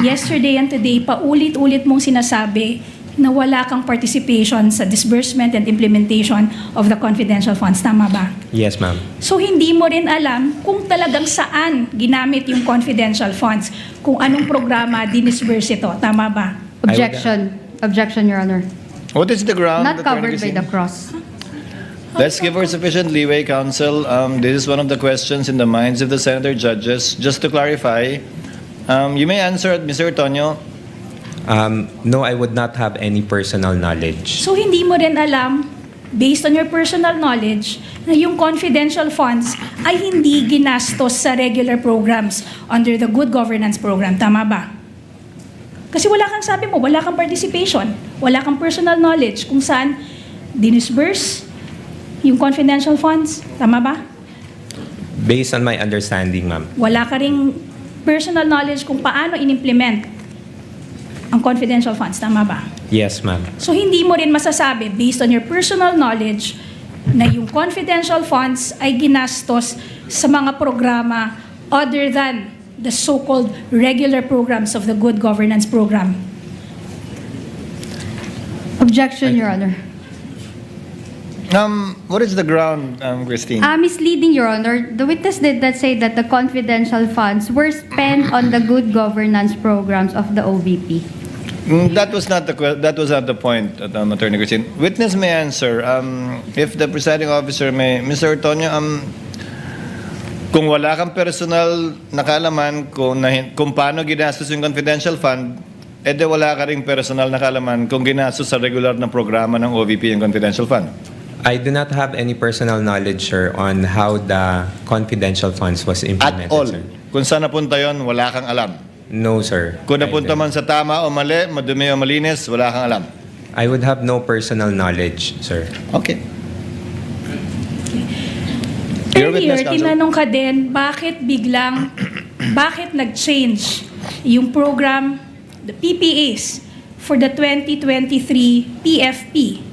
yesterday and today, paulit-ulit mong sinasabi na wala kang participation sa disbursement and implementation of the confidential funds. Tama ba? Yes, ma'am. So hindi mo rin alam kung talagang saan ginamit yung confidential funds, kung anong programa dinisburse ito. Tama ba? Objection. Objection, Your Honor. What is the ground? Not covered by Christine? the cross. Let's give her sufficient leeway, counsel. This is one of the questions in the minds of the senator judges. Just to clarify, you may answer it, Mr. Ortonyo. No, I would not have any personal knowledge. So hindi mo rin alam, based on your personal knowledge, na yung confidential funds ay hindi ginastos sa regular programs under the good governance program. Tama ba? Kasi wala kang, sabi mo, wala kang participation, wala kang personal knowledge kung saan dinisburse yung confidential funds. Tama ba? Based on my understanding, ma'am. Wala ka ring personal knowledge kung paano in-implement ang confidential funds. Tama ba? Yes, ma'am. So hindi mo rin masasabi, based on your personal knowledge, na yung confidential funds ay ginastos sa mga programa other than the so-called regular programs of the good governance program. Objection, Your Honor. What is the ground, Christine? Misleading, Your Honor. The witness did not say that the confidential funds were spent on the good governance programs of the OVP. That was not the point, Attorney Christine. Witness may answer. If the presiding officer may, Mr. Ortonyo, kung wala kang personal na kaalaman kung paano ginastos yung confidential fund, edi wala ka ring personal na kaalaman kung ginastos sa regular na programa ng OVP yung confidential fund. I do not have any personal knowledge, sir, on how the confidential funds was implemented, At all. sir. Kung saan napunta yon, wala kang alam. No, sir. Kung napunta man sa tama o mali, madumi o malinis, wala kang alam. I would have no personal knowledge, sir. Okay. Your Earlier, witness, counsel. tinanong ka din, bakit nag-change yung program, the PPAs, for the 2023 PFP?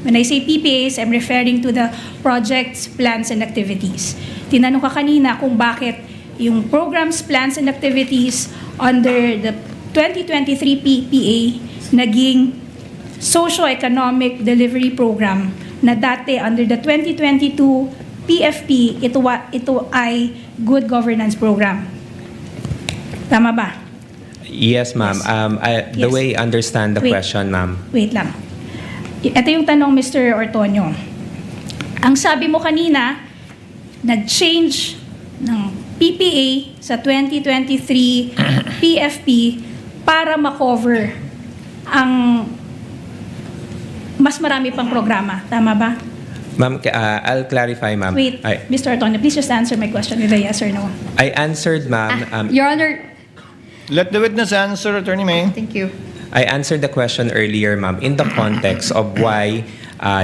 When I say PPAs, I'm referring to the projects, plans, and activities. Tinanong ka kanina kung bakit yung programs, plans, and activities under the 2023 PPA naging socio-economic delivery program na dati under the 2022 PFP, ito ay good governance program. Tama ba? Yes, ma'am. The Yes. way I understand the Wait. question, ma'am. Wait lang. Ito yung tanong, Mr. Ortonyo. Ang sabi mo kanina, nag-change ng PPA sa 2023 PFP para makover ang mas marami pang programa. Tama ba? Ma'am, I'll clarify, ma'am. Wait, Mr. Ortonyo, please just answer my question with a yes or no. I answered, ma'am. Your Honor. Let the witness answer, Attorney May. Thank you. I answered the question earlier, ma'am, in the context of why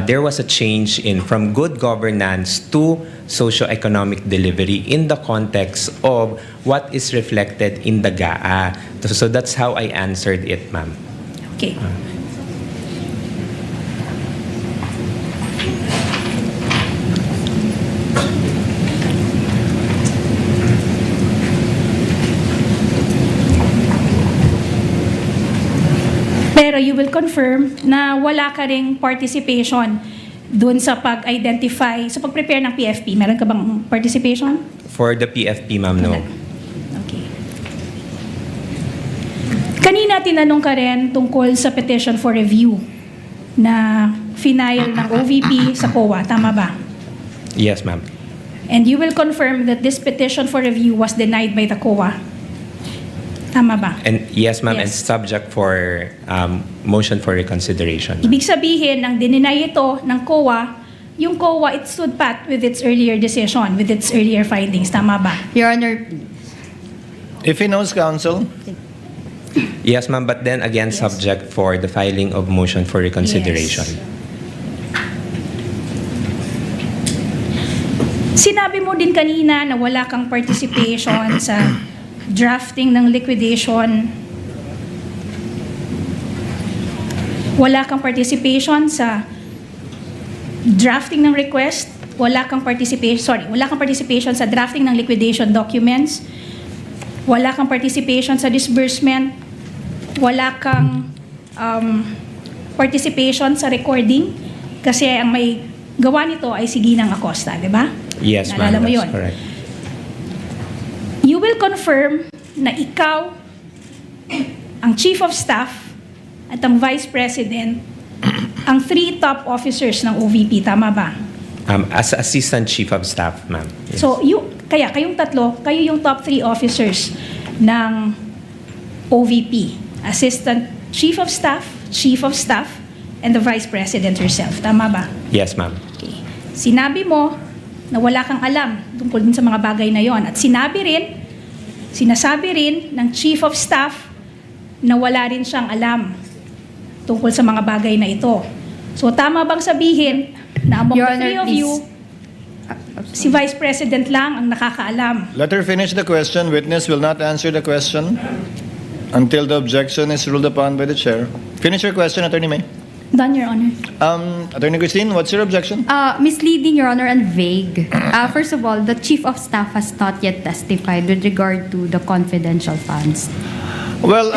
there was a change from good governance to socio-economic delivery in the context of what is reflected in the GAA. So that's how I answered it, ma'am. Okay. Pero you will confirm na wala ka ring participation dun sa pag-identify, sa pag-prepare ng PFP. Meron ka bang participation? For the PFP, ma'am, no. Okay. Kanina tinanong ka rin tungkol sa petition for review na final ng OVP sa COA. Tama ba? Yes, ma'am. And you will confirm that this petition for review was denied by the COA. Tama ba? And yes, ma'am, and Yes. subject for motion for reconsideration. Ibig sabihin, nang dininay ito ng COA, yung COA, it stood pat with its earlier decision, with its earlier findings. Tama ba? Your Honor, If he knows, counsel. Yes, ma'am, but then again, subject for the filing of motion for reconsideration. Sinabi mo din kanina na wala kang participation sa drafting ng liquidation. Wala kang participation sa drafting ng request. Wala kang participation sa drafting ng liquidation documents. Wala kang participation sa disbursement. Wala kang participation sa recording kasi ang may gawa nito ay si Ginang Acosta, di ba? Yes, Naalala ma'am, mo that's yun? correct. You will confirm na ikaw, ang Chief of Staff at ang Vice President, ang 3 top officers ng OVP, tama ba? As Assistant Chief of Staff, ma'am. Yes. So, kayong tatlo, kayo yung top 3 officers ng OVP. Assistant Chief of Staff, and the Vice President herself. Tama ba? Yes, ma'am. Okay. Sinabi mo na wala kang alam tungkol din sa mga bagay na yon. At sinasabi rin ng Chief of Staff na wala rin siyang alam tungkol sa mga bagay na ito. So, tama bang sabihin na among Your the three Honor, of you, si Vice President lang ang nakakaalam? Let her finish the question. Witness will not answer the question until the objection is ruled upon by the chair. Finish your question, Attorney May. Done, Your Honor. Attorney Christine, what's your objection? misleading, Your Honor, and vague. First of all, the Chief of Staff has not yet testified with regard to the confidential funds. Well,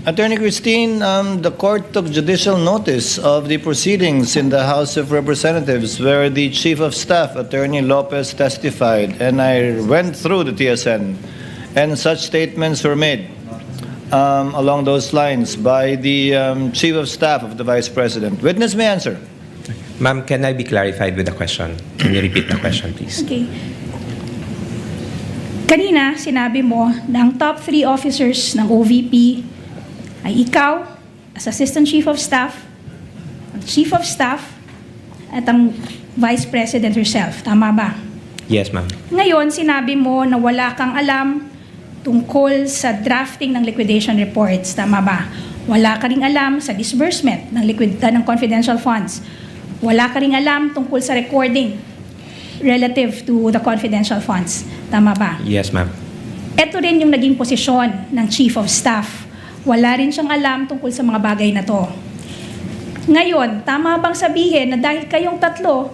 Attorney Christine, the court took judicial notice of the proceedings in the House of Representatives where the Chief of Staff, Attorney Lopez, testified, and I went through the TSN, and such statements were made along those lines by the Chief of Staff of the Vice President. Witness may answer. Ma'am, can I be clarified with the question? Can you repeat the question, please? Okay. Kanina, sinabi mo na ang top 3 officers ng OVP ay ikaw, as Assistant Chief of Staff, ang Chief of Staff, at ang Vice President herself. Tama ba? Yes, ma'am. Ngayon, sinabi mo na wala kang alam tungkol sa drafting ng liquidation reports. Tama ba? Wala ka ring alam sa disbursement ng confidential funds. Wala ka ring alam tungkol sa recording relative to the confidential funds. Tama ba? Yes, ma'am. Ito rin yung naging posisyon ng Chief of Staff. Wala rin siyang alam tungkol sa mga bagay na to. Ngayon, tama bang sabihin na dahil kayong tatlo,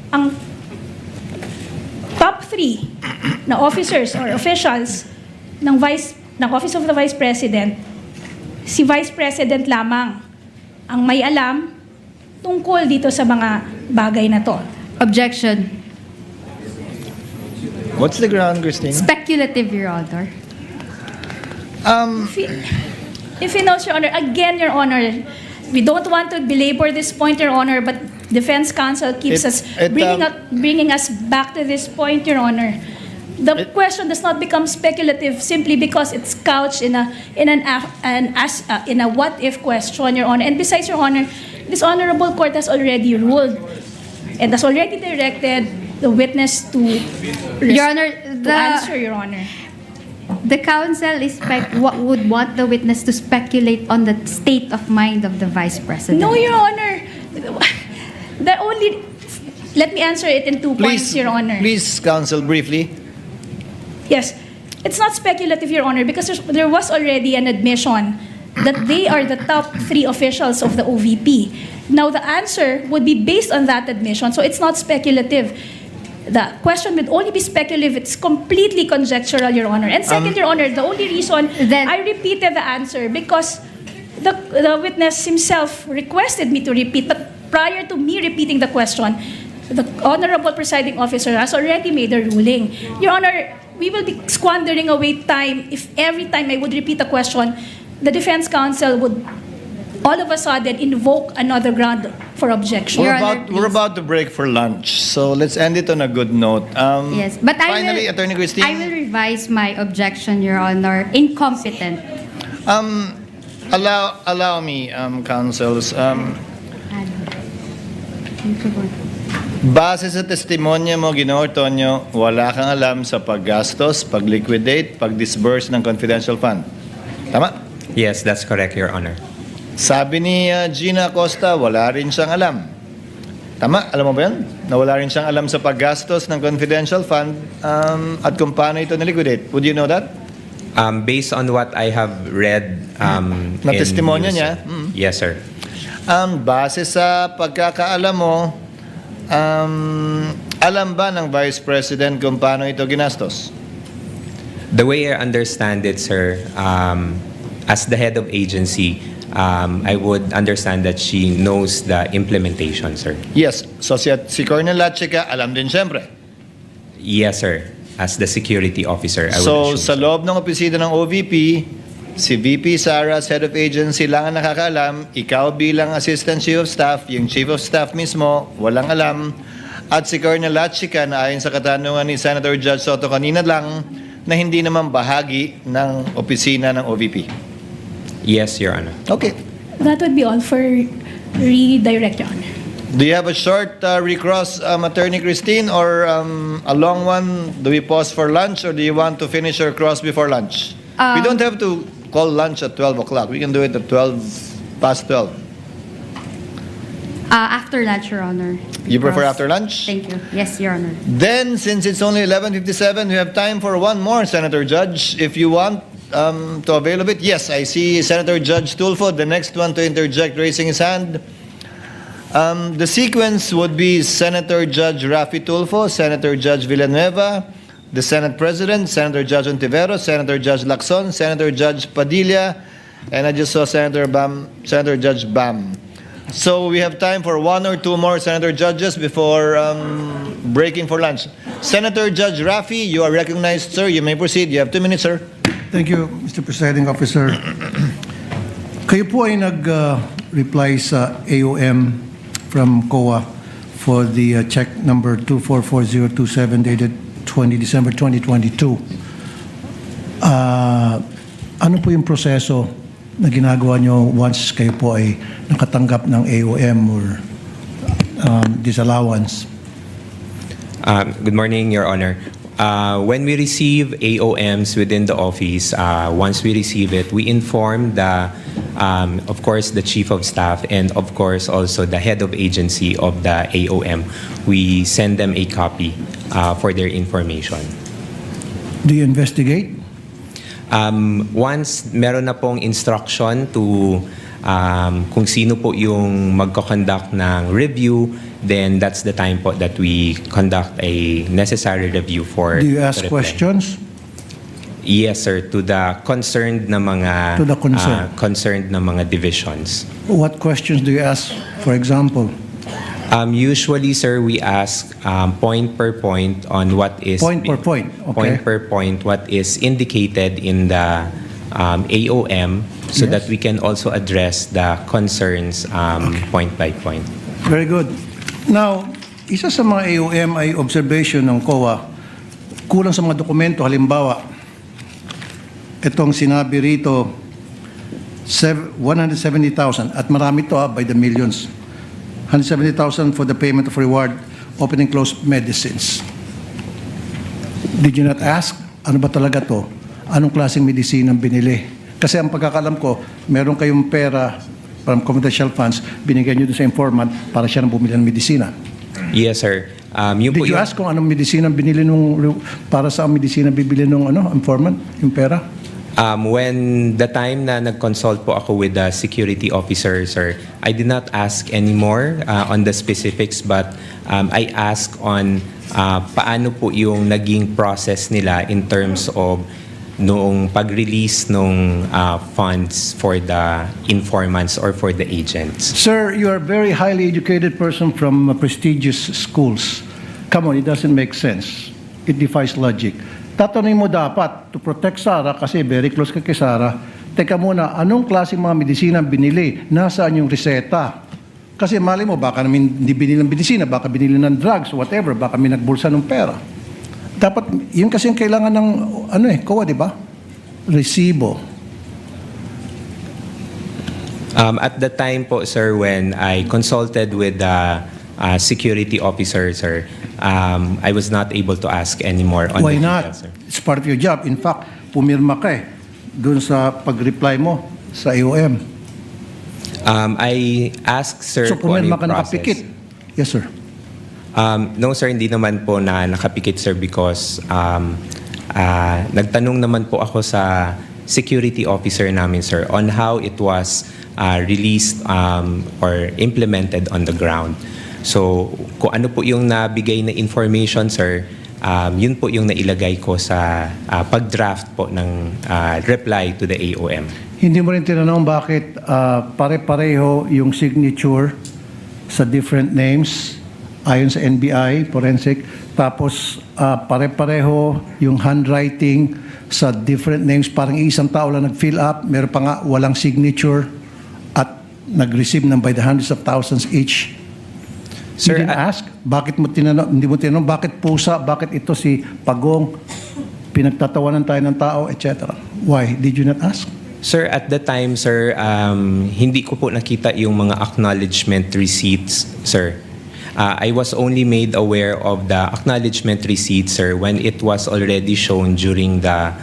ang top 3 na officers or officials ng Office of the Vice President, si Vice President lamang ang may alam tungkol dito sa mga bagay na to? Objection. What's the ground, Christine? Speculative, Your Honor. If he knows, Your Honor, again, Your Honor, we don't want to belabor this point, Your Honor, but defense counsel keeps bringing us back to this point, Your Honor. The question does not become speculative simply because it's couched in a what if question, Your Honor. And besides, Your Honor, this honorable court has already ruled and has already directed the witness to Your Honor, answer, Your Honor. The counsel would want the witness to speculate on the state of mind of the Vice President. No, Your Honor. only, let me answer it in 2 points, Your Honor. Please, counsel, briefly. Yes. It's not speculative, Your Honor, because there was already an admission that they are the top 3 officials of the OVP. Now, the answer would be based on that admission, so it's not speculative. The question would only be speculative. It's completely conjectural, Your Honor. And second, Your Honor, the only reason I repeated the answer because the witness himself requested me to repeat, but prior to me repeating the question, the Honorable Presiding Officer has already made a ruling. Your Honor, we will be squandering away time if every time I would repeat a question, the defense counsel would all of a sudden invoke another ground for objection. We're about to break for lunch, so let's end it on a good note. Yes, but Finally, Attorney Christine. I will revise my objection, Your Honor. Incompetent. Allow me, counsels. Base sa testimonya mo, Ginoong Ortonyo, wala kang alam sa paggastos, pag-liquidate, pag-disburse ng confidential fund. Tama? Yes, that's correct, Your Honor. Sabi ni Gina Acosta, wala rin siyang alam. Tama? Alam mo ba yan? Na wala rin siyang alam sa paggastos ng confidential fund at kung paano ito na-liquidate. Would you know that? Based on what I have read na testimonya niya? Yes, sir. Base sa pagkakaalam mo, alam ba ng Vice President kung paano ito ginastos? The way I understand it, sir, as the head of agency, I would understand that she knows the implementation, sir. Yes. So si Colonel Lachica, alam din siyempre. Yes, sir. As the security officer, I would So assume sa loob ng opisina ng OVP, si VP Sara, head of agency, lang ang nakakaalam. Ikaw bilang Assistant Chief of Staff, yung Chief of Staff mismo, walang alam. At si Colonel Lachica, na ayon sa katanungan ni Senator Judge Soto kanina lang, na hindi naman bahagi ng opisina ng OVP. Yes, Your Honor. Okay. That would be all for redirect, Your Honor. Do you have a short recross, Attorney Christine, or a long one? Do we pause for lunch, or do you want to finish your cross before lunch? We don't have to call lunch at 12 o'clock. We can do it at 12:12. After lunch, Your Honor. You prefer after lunch? Thank you. Yes, Your Honor. Then, since it's only 11:57, we have time for one more, Senator Judge. If you want to avail of it. Yes, I see Senator Judge Tulfo, the next one to interject, raising his hand. The sequence would be Senator Judge Rafi Tulfo, Senator Judge Villanueva, the Senate President, Senator Judge Ontiveros, Senator Judge Lacson, Senator Judge Padilla, and I just saw Senator Judge Bam. So we have time for one or two more Senator Judges before breaking for lunch. Senator Judge Rafi, you are recognized, sir. You may proceed. You have 2 minutes, sir. Thank you, Mr. Presiding Officer. Kayo po ay nag-reply sa AOM from COA for the check number 244027 dated 20 December 2022. Ano po yung proseso na ginagawa nyo once kayo po ay nakatanggap ng AOM or disallowance? Good morning, Your Honor. When we receive AOMs within the office, once we receive it, we inform of course, the Chief of Staff and, of course, also the head of agency of the AOM. We send them a copy for their information. Do you investigate? Once meron na pong instruction to kung sino po yung magko-conduct ng review, then that's the time po that we conduct a necessary review for Do you ask the reply. questions? Yes, sir, to the concerned na mga To the concerned. concerned na mga divisions. What questions do you ask, for example? Usually, sir, we ask point per point on what is Point per point, okay. point per point what is indicated in the AOM, so Yes. that we can also address the concerns point by point. Very good. Now, isa sa mga AOM ay observation ng COA, kulang sa mga dokumento, halimbawa, itong sinabi rito, 170,000, at marami to by the millions, 170,000 for the payment of reward, open and close medicines. Did you not ask, ano ba talaga to? Anong klaseng medicine ang binili? Kasi ang pagkakalam ko, meron kayong pera from confidential funds, binigyan nyo doon sa informant para siya nang bumili ng medisina. Yes, sir. Yun Did po you yung- ask kung anong medisina binili para sa medisina bibili nung informant, yung pera? When the time na nag-consult po ako with the security officer, sir, I did not ask anymore on the specifics, but I asked on paano po yung naging process nila in terms of noong pag-release nung funds for the informants or for the agents. Sir, you are a very highly educated person from prestigious schools. Come on, it doesn't make sense. It defies logic. Tatanungin mo dapat, to protect Sarah, kasi very close ka kay Sarah, teka muna, anong klaseng mga medisina binili? Nasaan yung reseta? Kasi mali mo, baka namin hindi binili ng medisina, baka binili ng drugs, whatever, baka may nagbulsa ng pera. Dapat, yun kasi yung kailangan ng, COA, di ba? Resibo. At the time po, sir, when I consulted with the security officer, sir, I was not able to ask anymore on Why the not? details, sir. It's part of your job. In fact, pumirma ka doon sa pag-reply mo sa IOM. I asked, sir, So kung ano pumirma yung ka process. nakapikit. Yes, sir. No, sir, hindi naman po na nakapikit, sir, because nagtanong naman po ako sa security officer namin, sir, on how it was released or implemented on the ground. So, kung ano po yung nabigay na information, sir, yun po yung nailagay ko sa pag-draft po ng reply to the AOM. Hindi mo rin tinanong bakit pare-pareho yung signature sa different names ayon sa NBI, forensic, tapos pare-pareho yung handwriting sa different names, parang isang tao lang nag-fill up, meron pa nga walang signature at nag-receive ng by the hundreds of thousands each. Sir, you didn't ask? Bakit mo tinanong, hindi mo tinanong, bakit pusa, bakit ito si Pagong, pinagtatawanan tayo ng tao, etc. Why? Did you not ask? Sir, at the time, sir, hindi ko po nakita yung mga acknowledgement receipts, sir. I was only made aware of the acknowledgement receipts, sir, when it was already shown during the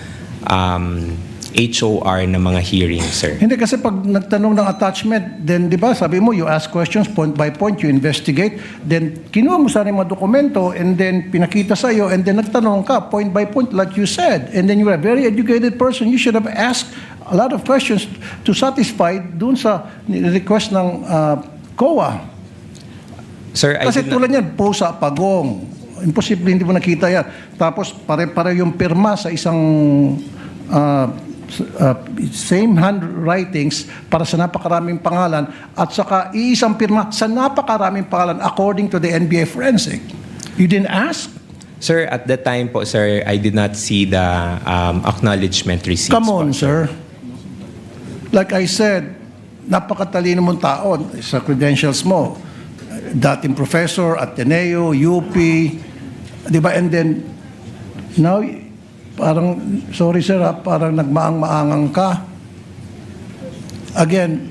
HOR na mga hearings, sir. Hindi kasi pag nagtanong ng attachment, then di ba sabi mo you ask questions point by point, you investigate, then kinuha mo sana yung mga dokumento and then pinakita sa iyo and then nagtanong ka point by point like you said, and then you are a very educated person, you should have asked a lot of questions to satisfy dun sa request ng COA. Sir, I Kasi did not- tulad yan, pusa, Pagong, imposible hindi mo nakita yan. Tapos pare-pare yung pirma sa isang same handwritings para sa napakaraming pangalan at saka iisang pirma sa napakaraming pangalan according to the NBA forensic. You didn't ask? Sir, at the time po, sir, I did not see the acknowledgement receipts. Come on, po, sir. Like I said, napakatalino mong tao sa credentials mo. Dating professor, Ateneo, UP, di ba? And then, now, parang, sorry sir, parang nagmaang-maangang ka. Again,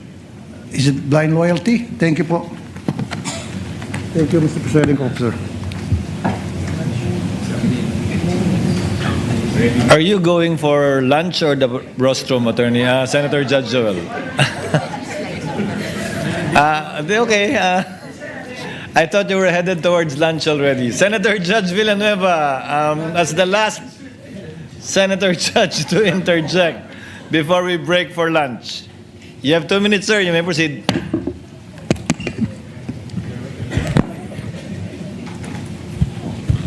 is it blind loyalty? Thank you po. Thank you, Mr. Presiding Officer. Are you going for lunch or the rostrum, Attorney? Senator Judge Joel. Okay. I thought you were headed towards lunch already. Senator Judge Villanueva, as the last Senator Judge to interject before we break for lunch. You have 2 minutes, sir. You may proceed.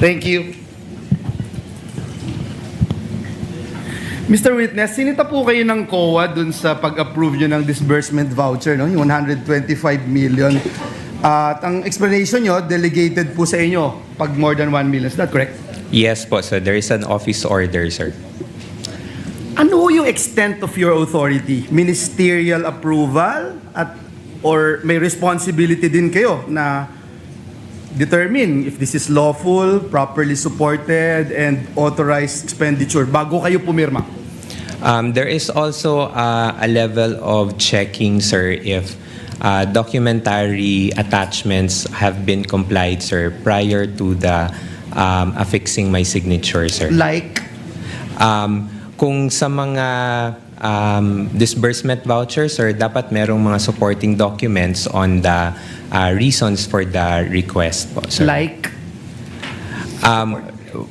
Thank you. Mr. Witness, sinita po kayo ng COA dun sa pag-approve nyo ng disbursement voucher, no? Yung 125 million. At ang explanation nyo, delegated po sa inyo pag more than 1 million. Is that correct? Yes po, sir. There is an office order, sir. Ano yung extent of your authority? Ministerial approval or may responsibility din kayo na determine if this is lawful, properly supported, and authorized expenditure bago kayo pumirma? There is also a level of checking, sir, if documentary attachments have been complied, sir, prior to the affixing my signature, sir. Like? Kung sa mga disbursement voucher, sir, dapat merong mga supporting documents on the reasons for the request po, sir. Like?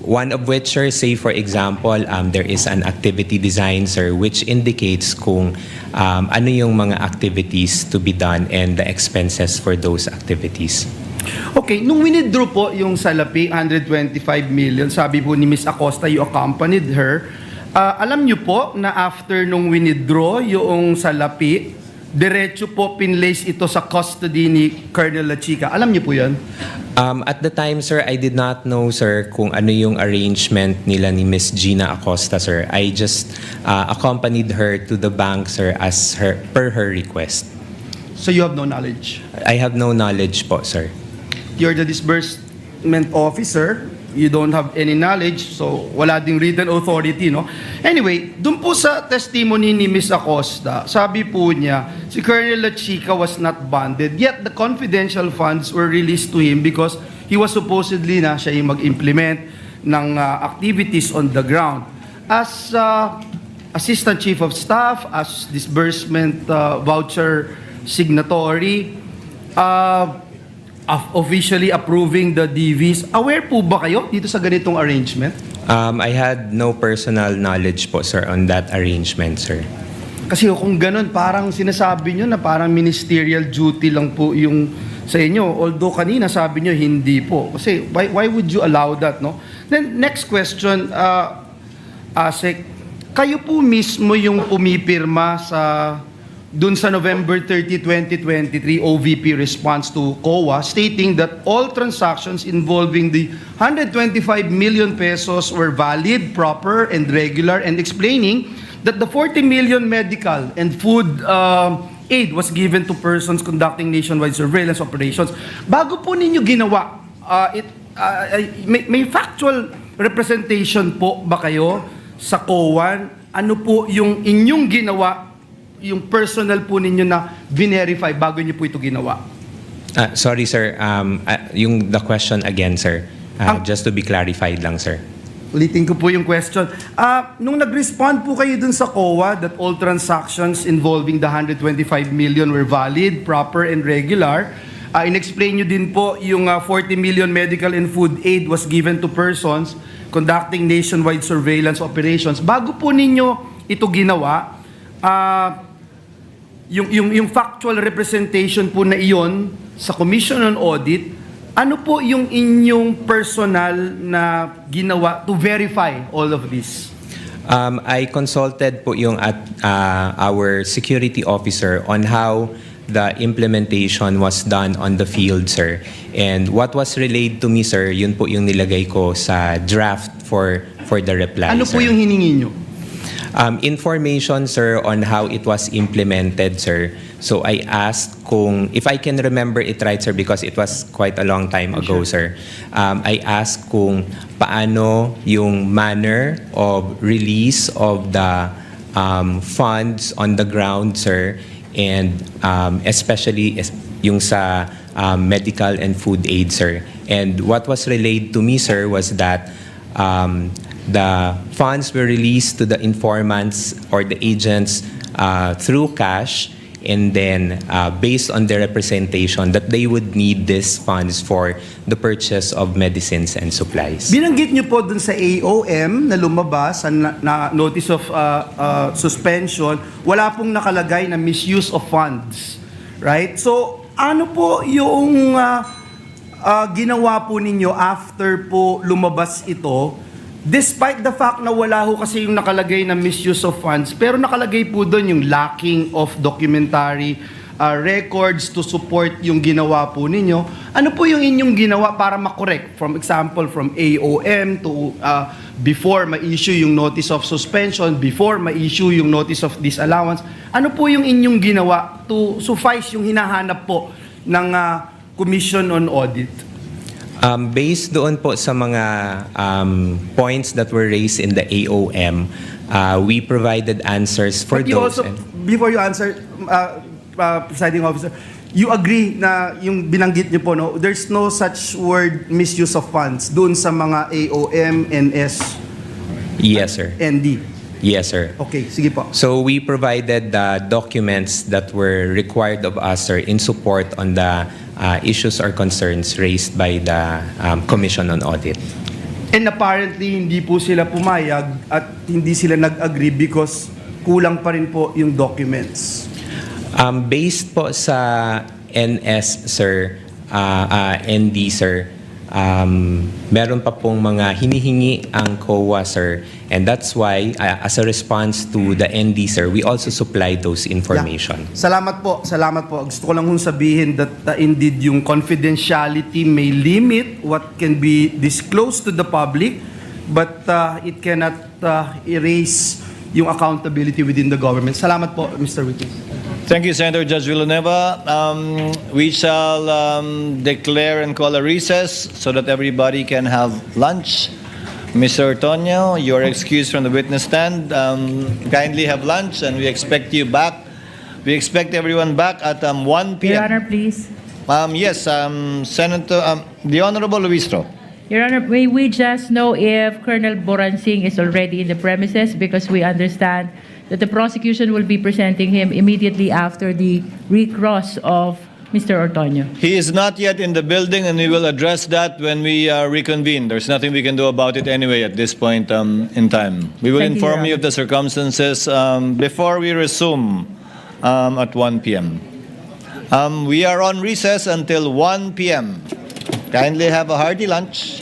One of which, sir, say for example, there is an activity design, sir, which indicates kung ano yung mga activities to be done and the expenses for those activities. Okay, nung winidraw po yung salapi, 125 million, sabi po ni Ms. Acosta, you accompanied her. Alam niyo po na after nung winidraw yung salapi, diretso po pinlace ito sa custody ni Colonel Lachica. Alam niyo po yan? At the time, sir, I did not know, sir, kung ano yung arrangement nila ni Ms. Gina Acosta, sir. I just accompanied her to the bank, sir, as per her request. So you have no knowledge? I have no knowledge po, sir. You're the disbursement officer. You don't have any knowledge, so wala ding written authority, no? Anyway, dun po sa testimony ni Ms. Acosta, sabi po niya, si Colonel Lachica was not bonded, yet the confidential funds were released to him because he was supposedly na siya yung mag-implement ng activities on the ground. As Assistant Chief of Staff, as disbursement voucher signatory, officially approving the DVs. Aware po ba kayo dito sa ganitong arrangement? I had no personal knowledge po, sir, on that arrangement, sir. Kasi kung ganun, parang sinasabi nyo na parang ministerial duty lang po yung sa inyo. Although kanina sabi nyo, hindi po. Kasi why would you allow that, no? Then, next question, Asek, kayo po mismo yung pumipirma dun sa November 30, 2023 OVP response to COA stating that all transactions involving the 125 million pesos were valid, proper, and regular, and explaining that the 40 million medical and food aid was given to persons conducting nationwide surveillance operations. Bago po ninyo ginawa, may factual representation po ba kayo sa COA? Ano po yung inyong ginawa, yung personal po ninyo na verify bago niyo po ito ginawa? Sorry, sir. The question again, sir. Just to be clarified lang, sir. Ulitin ko po yung question. Nung nag-respond po kayo dun sa COA that all transactions involving the 125 million were valid, proper, and regular, in-explain nyo din po yung 40 million medical and food aid was given to persons conducting nationwide surveillance operations. Bago po ninyo ito ginawa, yung factual representation po na iyon sa Commission on Audit, ano po yung inyong personal na ginawa to verify all of this? I consulted po yung our security officer on how the implementation was done on the field, sir. And what was relayed to me, sir, yun po yung nilagay ko sa draft for the reply, Ano sir. po yung hiningi nyo? Information, sir, on how it was implemented, sir. So I asked if I can remember it right, sir, because it was quite a long time ago, sir. I asked kung paano yung manner of release of the funds on the ground, sir, and especially yung sa medical and food aid, sir. And what was relayed to me, sir, was that the funds were released to the informants or the agents through cash, and then based on their representation that they would need these funds for the purchase of medicines and supplies. Binanggit nyo po dun sa AOM na lumabas na notice of suspension, wala pong nakalagay na misuse of funds. Right? So, ano po yung ginawa po ninyo after po lumabas ito? Despite the fact na wala ho kasi yung nakalagay na misuse of funds, pero nakalagay po doon yung lacking of documentary records to support yung ginawa po ninyo. Ano po yung inyong ginawa para makorek? From example, from AOM to before ma-issue yung notice of suspension, before ma-issue yung notice of disallowance. Ano po yung inyong ginawa to suffice yung hinahanap po ng Commission on Audit? Based doon po sa mga points that were raised in the AOM, we provided answers for But you those. also, before you answer, presiding officer, you agree na yung binanggit niyo po, no, there's no such word misuse of funds doon sa mga AOM, NS, Yes, sir. ND. Yes, sir. Okay, sige po. So we provided the documents that were required of us, sir, in support on the issues or concerns raised by the Commission on Audit. And apparently, hindi po sila pumayag at hindi sila nag-agree because kulang pa rin po yung documents. Based po sa NS, sir, ND, sir, meron pa pong mga hinihingi ang COA, sir. And that's why, as a response to the ND, sir, we also supply those information. Yeah. Salamat po, salamat po. Gusto ko lang kung sabihin that indeed yung confidentiality may limit what can be disclosed to the public, but it cannot erase yung accountability within the government. Salamat po, Mr. Witness. Thank you, Senator Judge Villanueva. We shall declare and call a recess so that everybody can have lunch. Mr. Ortonyo, you're excused from the witness stand. Kindly have lunch, and we expect you back. We expect everyone back at 1 p.m. Your Honor, please. Yes, Senator, the Honorable Luistro. Your Honor, may we just know if Colonel Boransing is already in the premises, because we understand that the prosecution will be presenting him immediately after the recross of Mr. Ortonyo. He is not yet in the building, and we will address that when we reconvene. There's nothing we can do about it anyway at this point in time. We will Thank you, inform Your you of the circumstances before we resume at 1 p.m. We are on recess until 1 p.m. Kindly have a hearty lunch.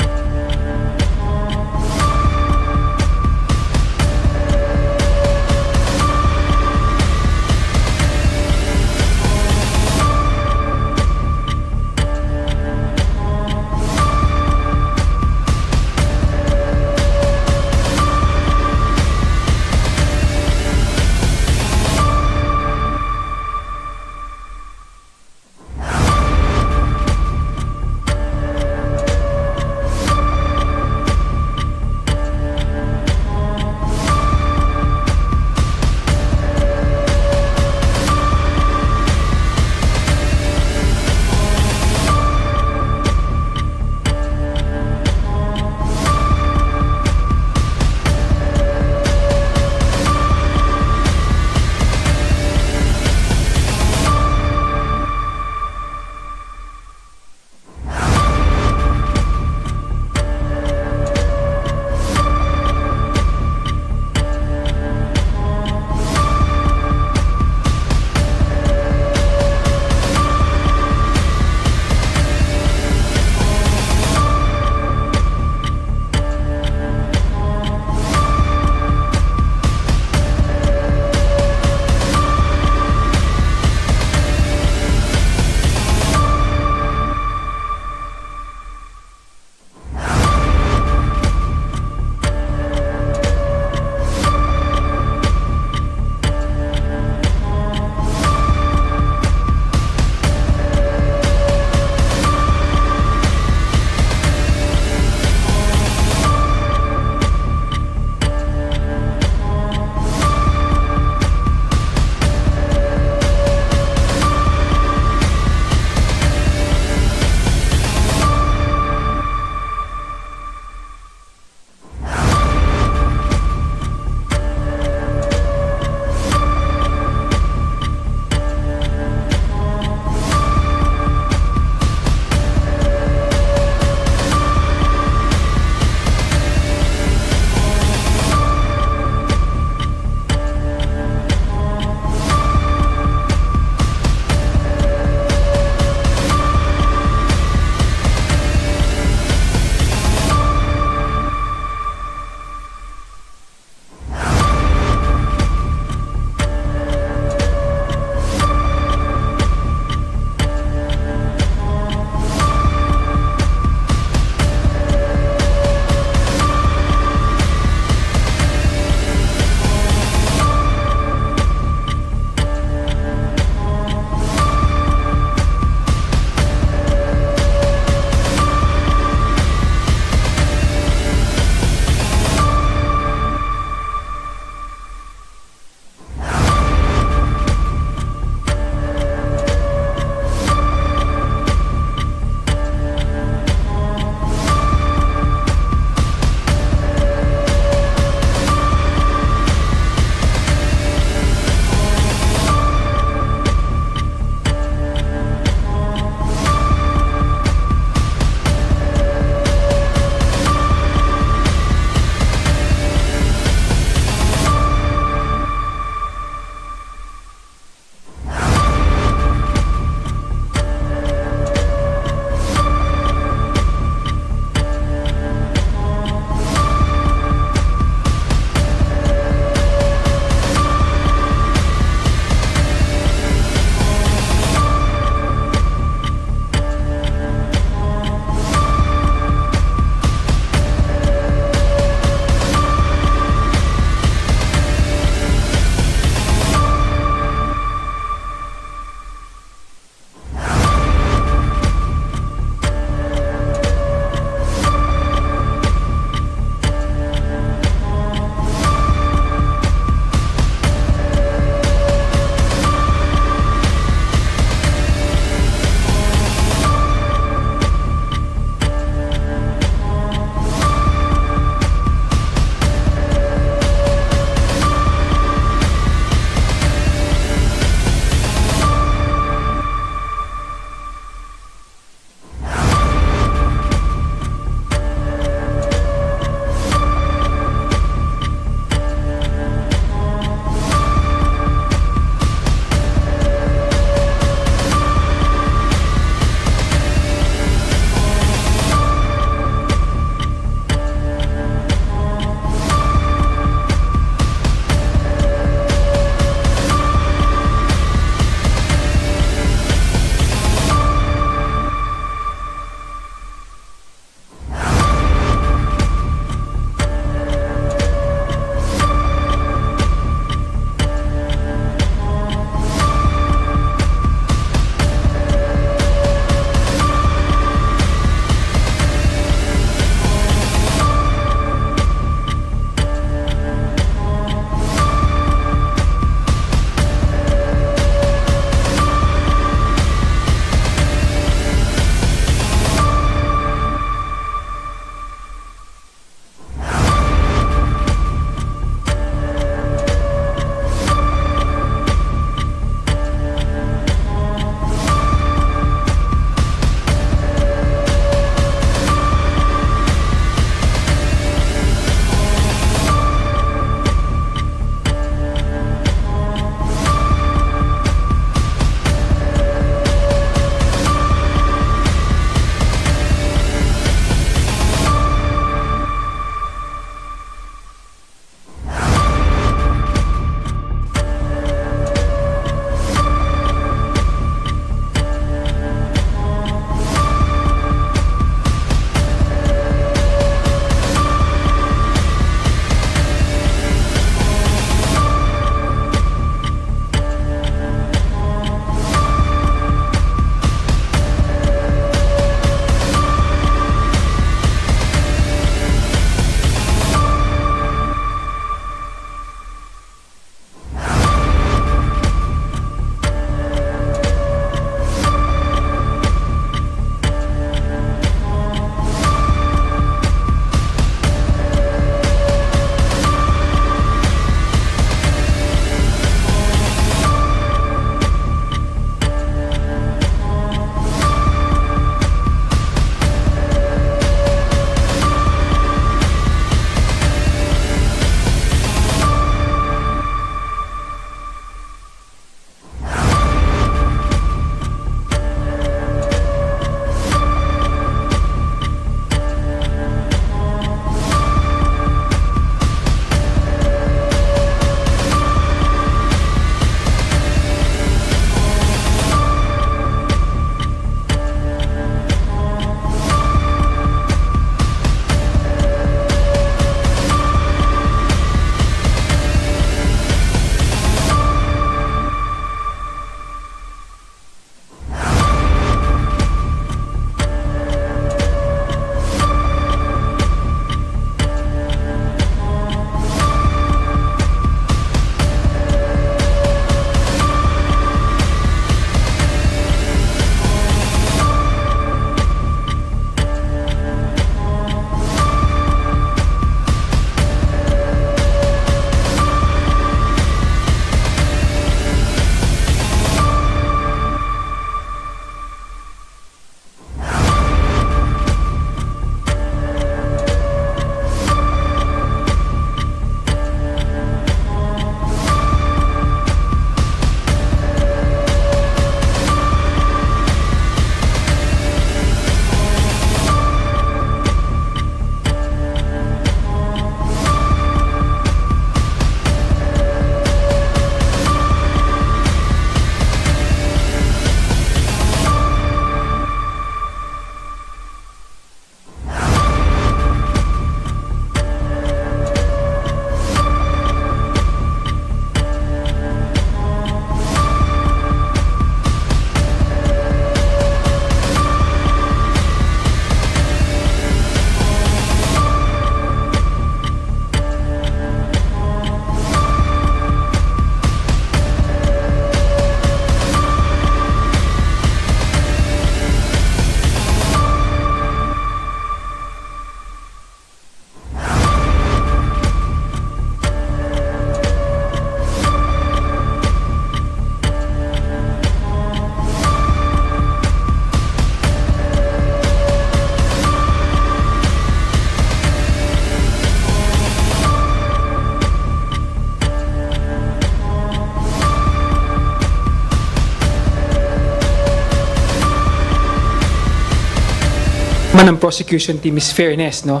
man ng prosecution team is fairness, no?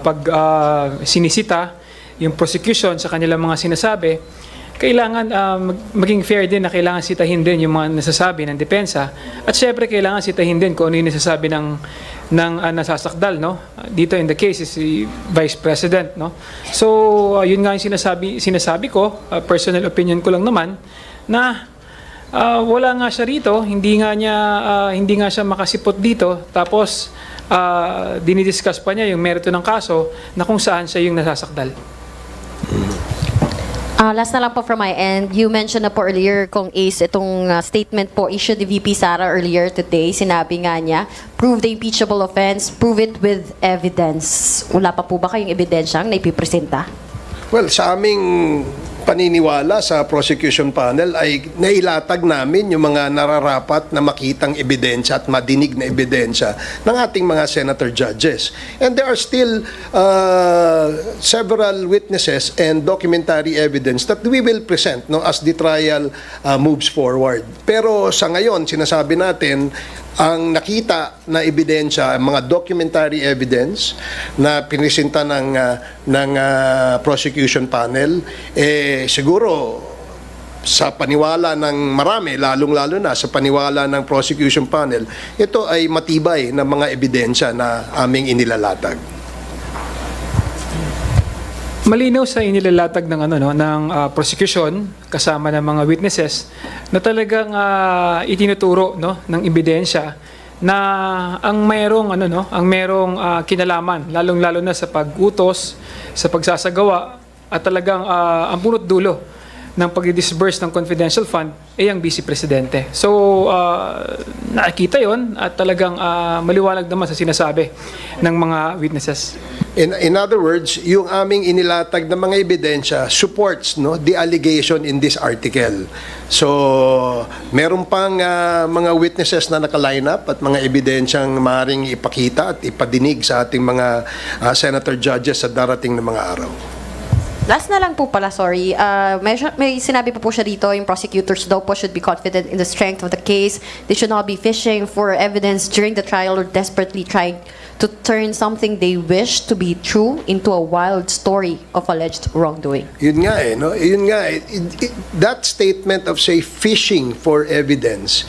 Pag sinisita yung prosecution sa kanilang mga sinasabi, kailangan maging fair din na kailangan sitahin din yung mga nasasabi ng depensa, at syempre kailangan sitahin din kung ano yung nasasabi ng nasasakdal, no? Dito in the case is si Vice President, no? So yun nga yung sinasabi ko, personal opinion ko lang naman, na wala nga siya rito, hindi nga siya makasipot dito, tapos dinidiscuss pa niya yung merito ng kaso na kung saan siya yung nasasakdal. Last na lang po from my end, you mentioned na po earlier kung Ace, itong statement po issued ni VP Sara earlier today, sinabi nga niya, prove the impeachable offense, prove it with evidence. Wala pa po ba kayong ebidensyang na ipipresenta? Well, sa aming paniniwala sa prosecution panel ay nailatag namin yung mga nararapat na makitang ebidensya at madinig na ebidensya ng ating mga senator judges. And there are still several witnesses and documentary evidence that we will present, no, as the trial moves forward. Pero sa ngayon, sinasabi natin, ang nakita na ebidensya, mga documentary evidence na pinisenta ng prosecution panel, siguro sa paniwala ng marami, lalong-lalo na sa paniwala ng prosecution panel, ito ay matibay na mga ebidensya na aming inilalatag. Malinaw sa inilalatag ng prosecution kasama ng mga witnesses na talagang itinuturo, no, ng ebidensya na ang mayroong kinalaman, lalong-lalo na sa pag-utos, sa pagsasagawa, at talagang ang punot dulo ng pag-disburse ng confidential fund ay ang Vice Presidente. So nakikita yon at talagang maliwanag naman sa sinasabi ng mga witnesses. In other words, yung aming inilatag na mga ebidensya supports, no, the allegation in this article. So, meron pang mga witnesses na naka-line up at mga ebidensyang maaaring ipakita at ipadinig sa ating mga senator judges sa darating na mga araw. Last na lang po pala, sorry. May sinabi po siya dito, yung prosecutors daw po should be confident in the strength of the case. They should not be fishing for evidence during the trial or desperately trying to turn something they wish to be true into a wild story of alleged wrongdoing. Yun nga no? Yun nga that statement of, say, fishing for evidence,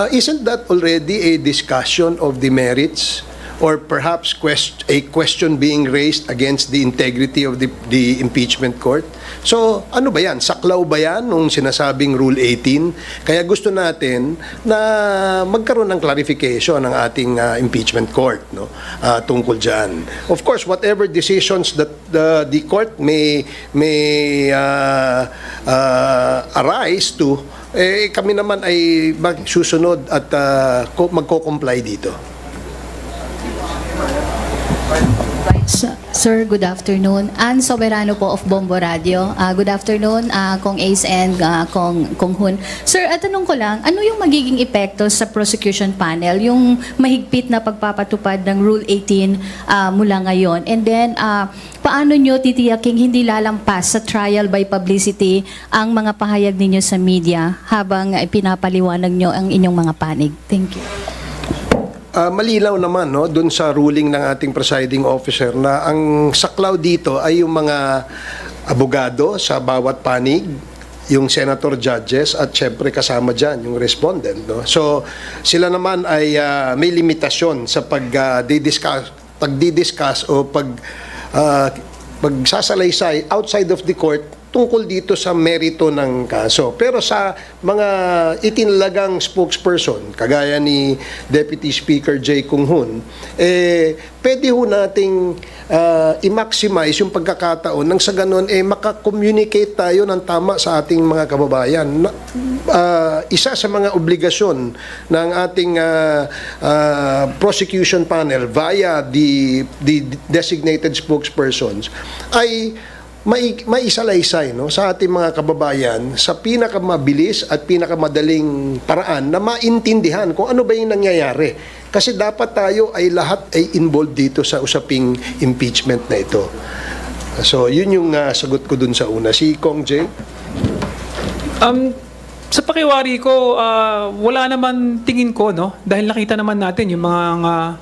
isn't that already a discussion of the merits or perhaps a question being raised against the integrity of the impeachment court? So, ano ba yan? Saklaw ba yan nung sinasabing Rule 18? Kaya gusto natin na magkaroon ng clarification ng ating impeachment court, no? Tungkol dyan. Of course, whatever decisions that the court may arise to, kami naman ay magsusunod at magko-comply dito. Sir, good afternoon. Ann Soberano po of Bombo Radio. Good afternoon, Kong Ace and Kong Hun. Sir, tanong ko lang, ano yung magiging epekto sa prosecution panel, yung mahigpit na pagpapatupad ng Rule 18 mula ngayon? And then, paano nyo titiyaking hindi lalampas sa trial by publicity ang mga pahayag ninyo sa media habang pinapaliwanag nyo ang inyong mga panig? Thank you. Malinaw naman, no, dun sa ruling ng ating presiding officer na ang saklaw dito ay yung mga abogado sa bawat panig, yung senator judges, at syempre kasama dyan yung respondent, no? So sila naman ay may limitasyon sa pagdidiscuss o pagsasalaysay outside of the court tungkol dito sa merito ng kaso. Pero sa mga itinalagang spokesperson, kagaya ni Deputy Speaker J. Kung Hun, pwede ho nating i-maximize yung pagkakataon nang sa ganun maka-communicate tayo ng tama sa ating mga kababayan. Isa sa mga obligasyon ng ating prosecution panel via the designated spokespersons ay may isalaysay, no, sa ating mga kababayan sa pinakamabilis at pinakamadaling paraan na maintindihan kung ano ba yung nangyayari. Kasi dapat tayo ay lahat ay involved dito sa usaping impeachment na ito. So, yun yung sagot ko dun sa una. Si Kong J? Sa pakiwari ko, wala naman tingin ko, no? Dahil nakita naman natin yung mga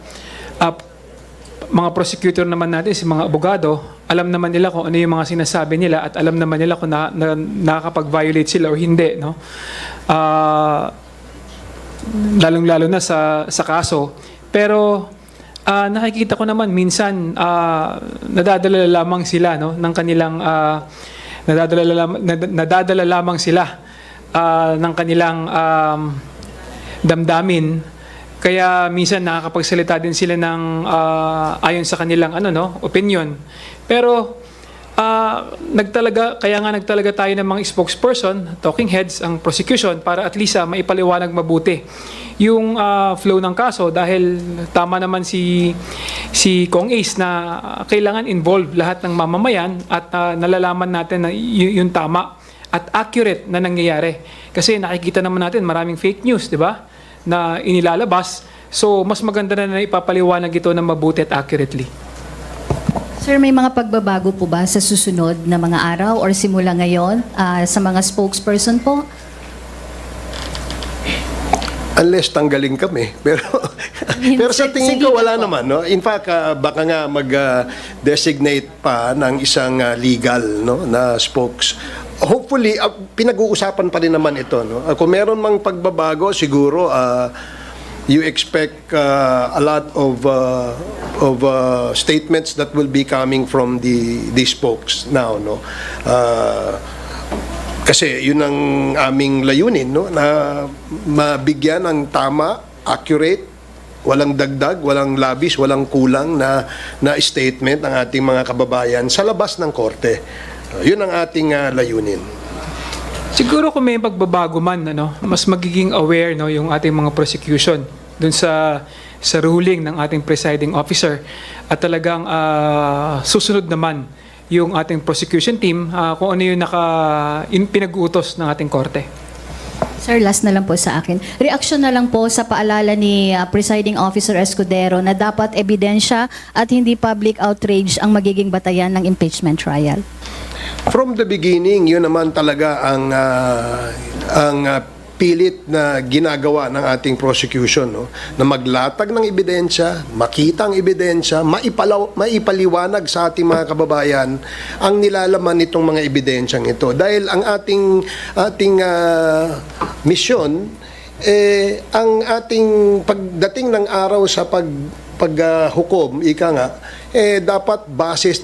mga prosecutor naman natin, si mga abogado, alam naman nila kung ano yung mga sinasabi nila at alam naman nila kung nakakapag-violate sila o hindi, no? Lalong-lalo na sa kaso. Pero nakikita ko naman minsan nadadala lamang sila, no, ng kanilang nadadala lamang sila ng kanilang damdamin. Kaya minsan nakakapagsalita din sila ng ayon sa kanilang opinion. Pero kaya nga nagtalaga tayo ng mga spokesperson, talking heads, ang prosecution para at least maipaliwanag mabuti yung flow ng kaso, dahil tama naman si Kong Ace na kailangan involve lahat ng mamamayan at nalalaman natin na yung tama at accurate na nangyayari. Kasi nakikita naman natin maraming fake news, di ba, na inilalabas. So, mas maganda na ipapaliwanag ito ng mabuti at accurately. Sir, may mga pagbabago po ba sa susunod na mga araw or simula ngayon sa mga spokesperson po? Unless tanggalin kami. Pero sa tingin ko wala naman, no? In fact, baka nga mag-designate pa ng isang legal, no, na spokes. Hopefully, pinag-uusapan pa rin naman ito, no? Kung meron mang pagbabago, siguro you expect a lot of statements that will be coming from the spokes now, no? Kasi yun ang aming layunin, no, na mabigyan ng tama, accurate, walang dagdag, walang labis, walang kulang na statement ng ating mga kababayan sa labas ng korte. Yun ang ating layunin. Siguro kung may pagbabago man, mas magiging aware, no, yung ating mga prosecution dun sa ruling ng ating presiding officer, at talagang susunod naman yung ating prosecution team kung ano yung pinag-uutos ng ating korte. Sir, last na lang po sa akin. Reaksyon na lang po sa paalala ni Presiding Officer Escudero na dapat ebidensya at hindi public outrage ang magiging batayan ng impeachment trial. From the beginning, yun naman talaga ang pilit na ginagawa ng ating prosecution, no? Na maglatag ng ebidensya, makita ang ebidensya, maipaliwanag sa ating mga kababayan ang nilalaman nitong mga ebidensyang ito. Dahil ang ating misyon, ang ating pagdating ng araw sa paghukom, ika nga, dapat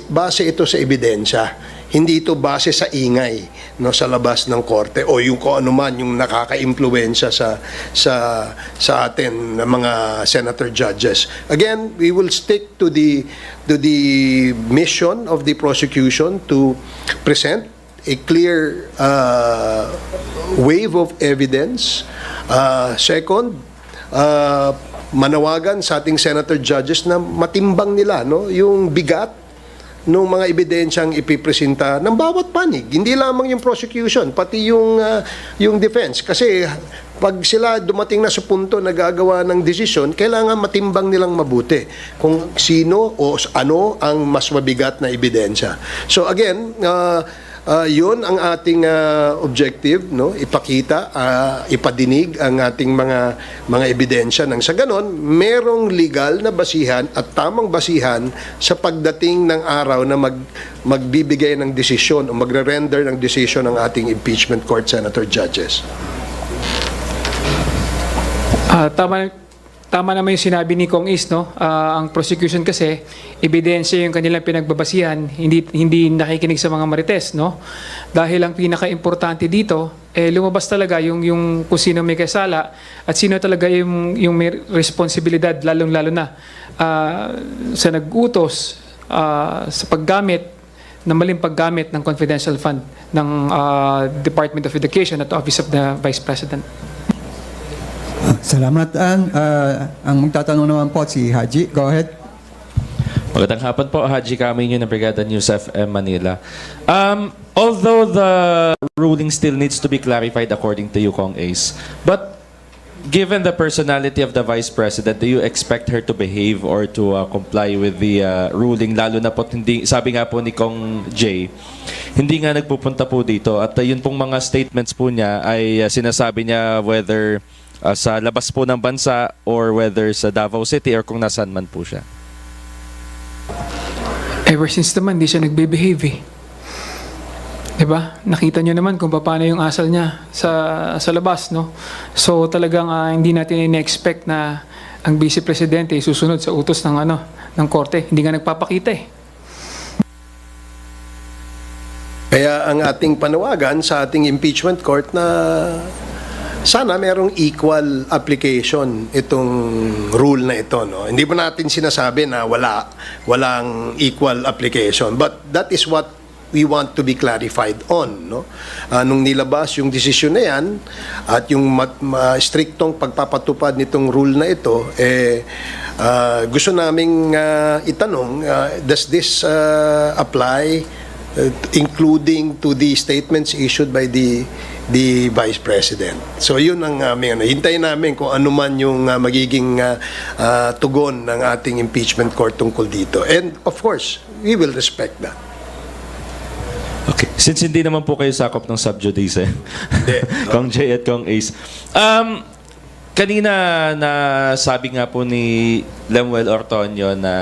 base ito sa ebidensya. Hindi ito base sa ingay, no, sa labas ng korte o yung kung ano man yung nakaka-impluwensya sa atin ng mga senator judges. Again, we will stick to the mission of the prosecution to present a clear wave of evidence. Second, manawagan sa ating senator judges na matimbang nila, no, yung bigat nung mga ebidensyang ipipresenta ng bawat panig. Hindi lamang yung prosecution, pati yung defense. Kasi pag sila dumating na sa punto na gagawa ng desisyon, kailangan matimbang nilang mabuti kung sino o ano ang mas mabigat na ebidensya. So again, yun ang ating objective, no? Ipakita, ipadinig ang ating mga ebidensya nang sa ganon, merong legal na basihan at tamang basihan sa pagdating ng araw na magbibigay ng desisyon o magre-render ng desisyon ng ating impeachment court senator judges. Tama naman yung sinabi ni Kong Is, no? Ang prosecution kasi, ebidensya yung kanilang pinagbabasihan, hindi nakikinig sa mga marites, no? Dahil ang pinaka-importante dito, lumabas talaga yung kung sino may kasala at sino talaga yung may responsibilidad, lalong-lalo na sa nag-utos sa paggamit, na maling paggamit ng confidential fund ng Department of Education at Office of the Vice President. Salamat. Ang magtatanong naman po si Haji. Go ahead. Magandang hapon po, Haji Caminyo ng Brigada News FM Manila. Although the ruling still needs to be clarified according to you, Kong Ace, but given the personality of the Vice President, do you expect her to behave or to comply with the ruling? Lalo na po, hindi, sabi nga po ni Kong J, hindi nga nagpupunta po dito. At yun pong mga statements po niya ay sinasabi niya whether sa labas po ng bansa or whether sa Davao City or kung nasaan man po siya. Ever since naman, hindi siya nagbe-behave eh. Diba? Nakita nyo naman kung paano yung asal niya sa labas, no? So talagang hindi natin in-expect na ang Vice Presidente susunod sa utos ng korte. Hindi nga nagpapakita eh. Kaya ang ating panawagan sa ating impeachment court na sana merong equal application itong rule na ito, no? Hindi pa natin sinasabi na walang equal application, but that is what we want to be clarified on, no? Nung nilabas yung desisyon na yan at yung striktong pagpapatupad nitong rule na ito, gusto naming itanong, does this apply including to the statements issued by the Vice President? So yun ang hintayin namin kung ano man yung magiging tugon ng ating impeachment court tungkol dito. And of course, we will respect that. Okay. Since hindi naman po kayo sakop ng sub judice, Kong Jay at Kong Ace. Kanina na sabi nga po ni Lemuel Ortonyo na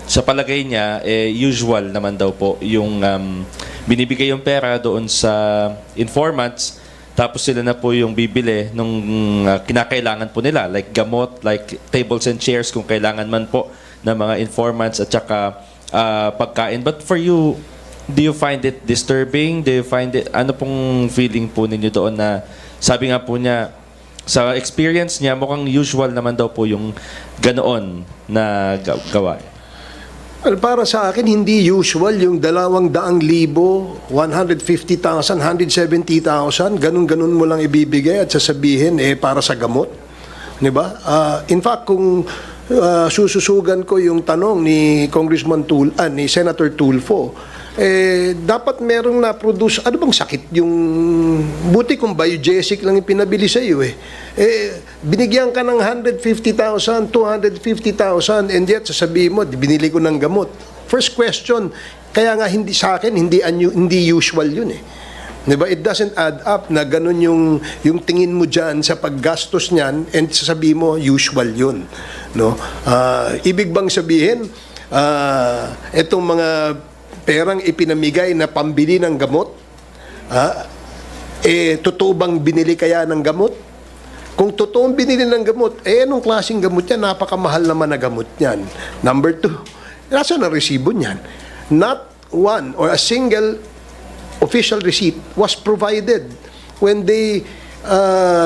sa palagay niya, usual naman daw po yung binibigay yung pera doon sa informants, tapos sila na po yung bibili nung kinakailangan po nila, like gamot, like tables and chairs kung kailangan man po ng mga informants at saka pagkain. But for you, do you find it disturbing? Do you find it, ano pong feeling po ninyo doon na sabi nga po niya, sa experience niya, mukhang usual naman daw po yung ganoon na gawain? Well, para sa akin, hindi usual yung 200,000, 150,000, 170,000, ganun-ganun mo lang ibibigay at sasabihin, para sa gamot. Diba? In fact, kung sususugan ko yung tanong ni ni Senator Tulfo, dapat merong na-produce, ano bang sakit yung, buti kung biogesic lang yung pinabili sa iyo binigyan ka ng 150,000, 250,000 and yet sasabihin mo, binili ko ng gamot. First question, kaya nga hindi sa akin, hindi usual yun Diba? It doesn't add up na ganun yung tingin mo dyan sa paggastos niyan and sasabihin mo, usual yun. No? Ibig bang sabihin, itong mga perang ipinamigay na pambili ng gamot, totoo bang binili kaya ng gamot? Kung totoong binili ng gamot, anong klaseng gamot yan? Napakamahal naman na gamot yan. Number 2, nasa na resibo niyan? Not one or a single official receipt was provided when they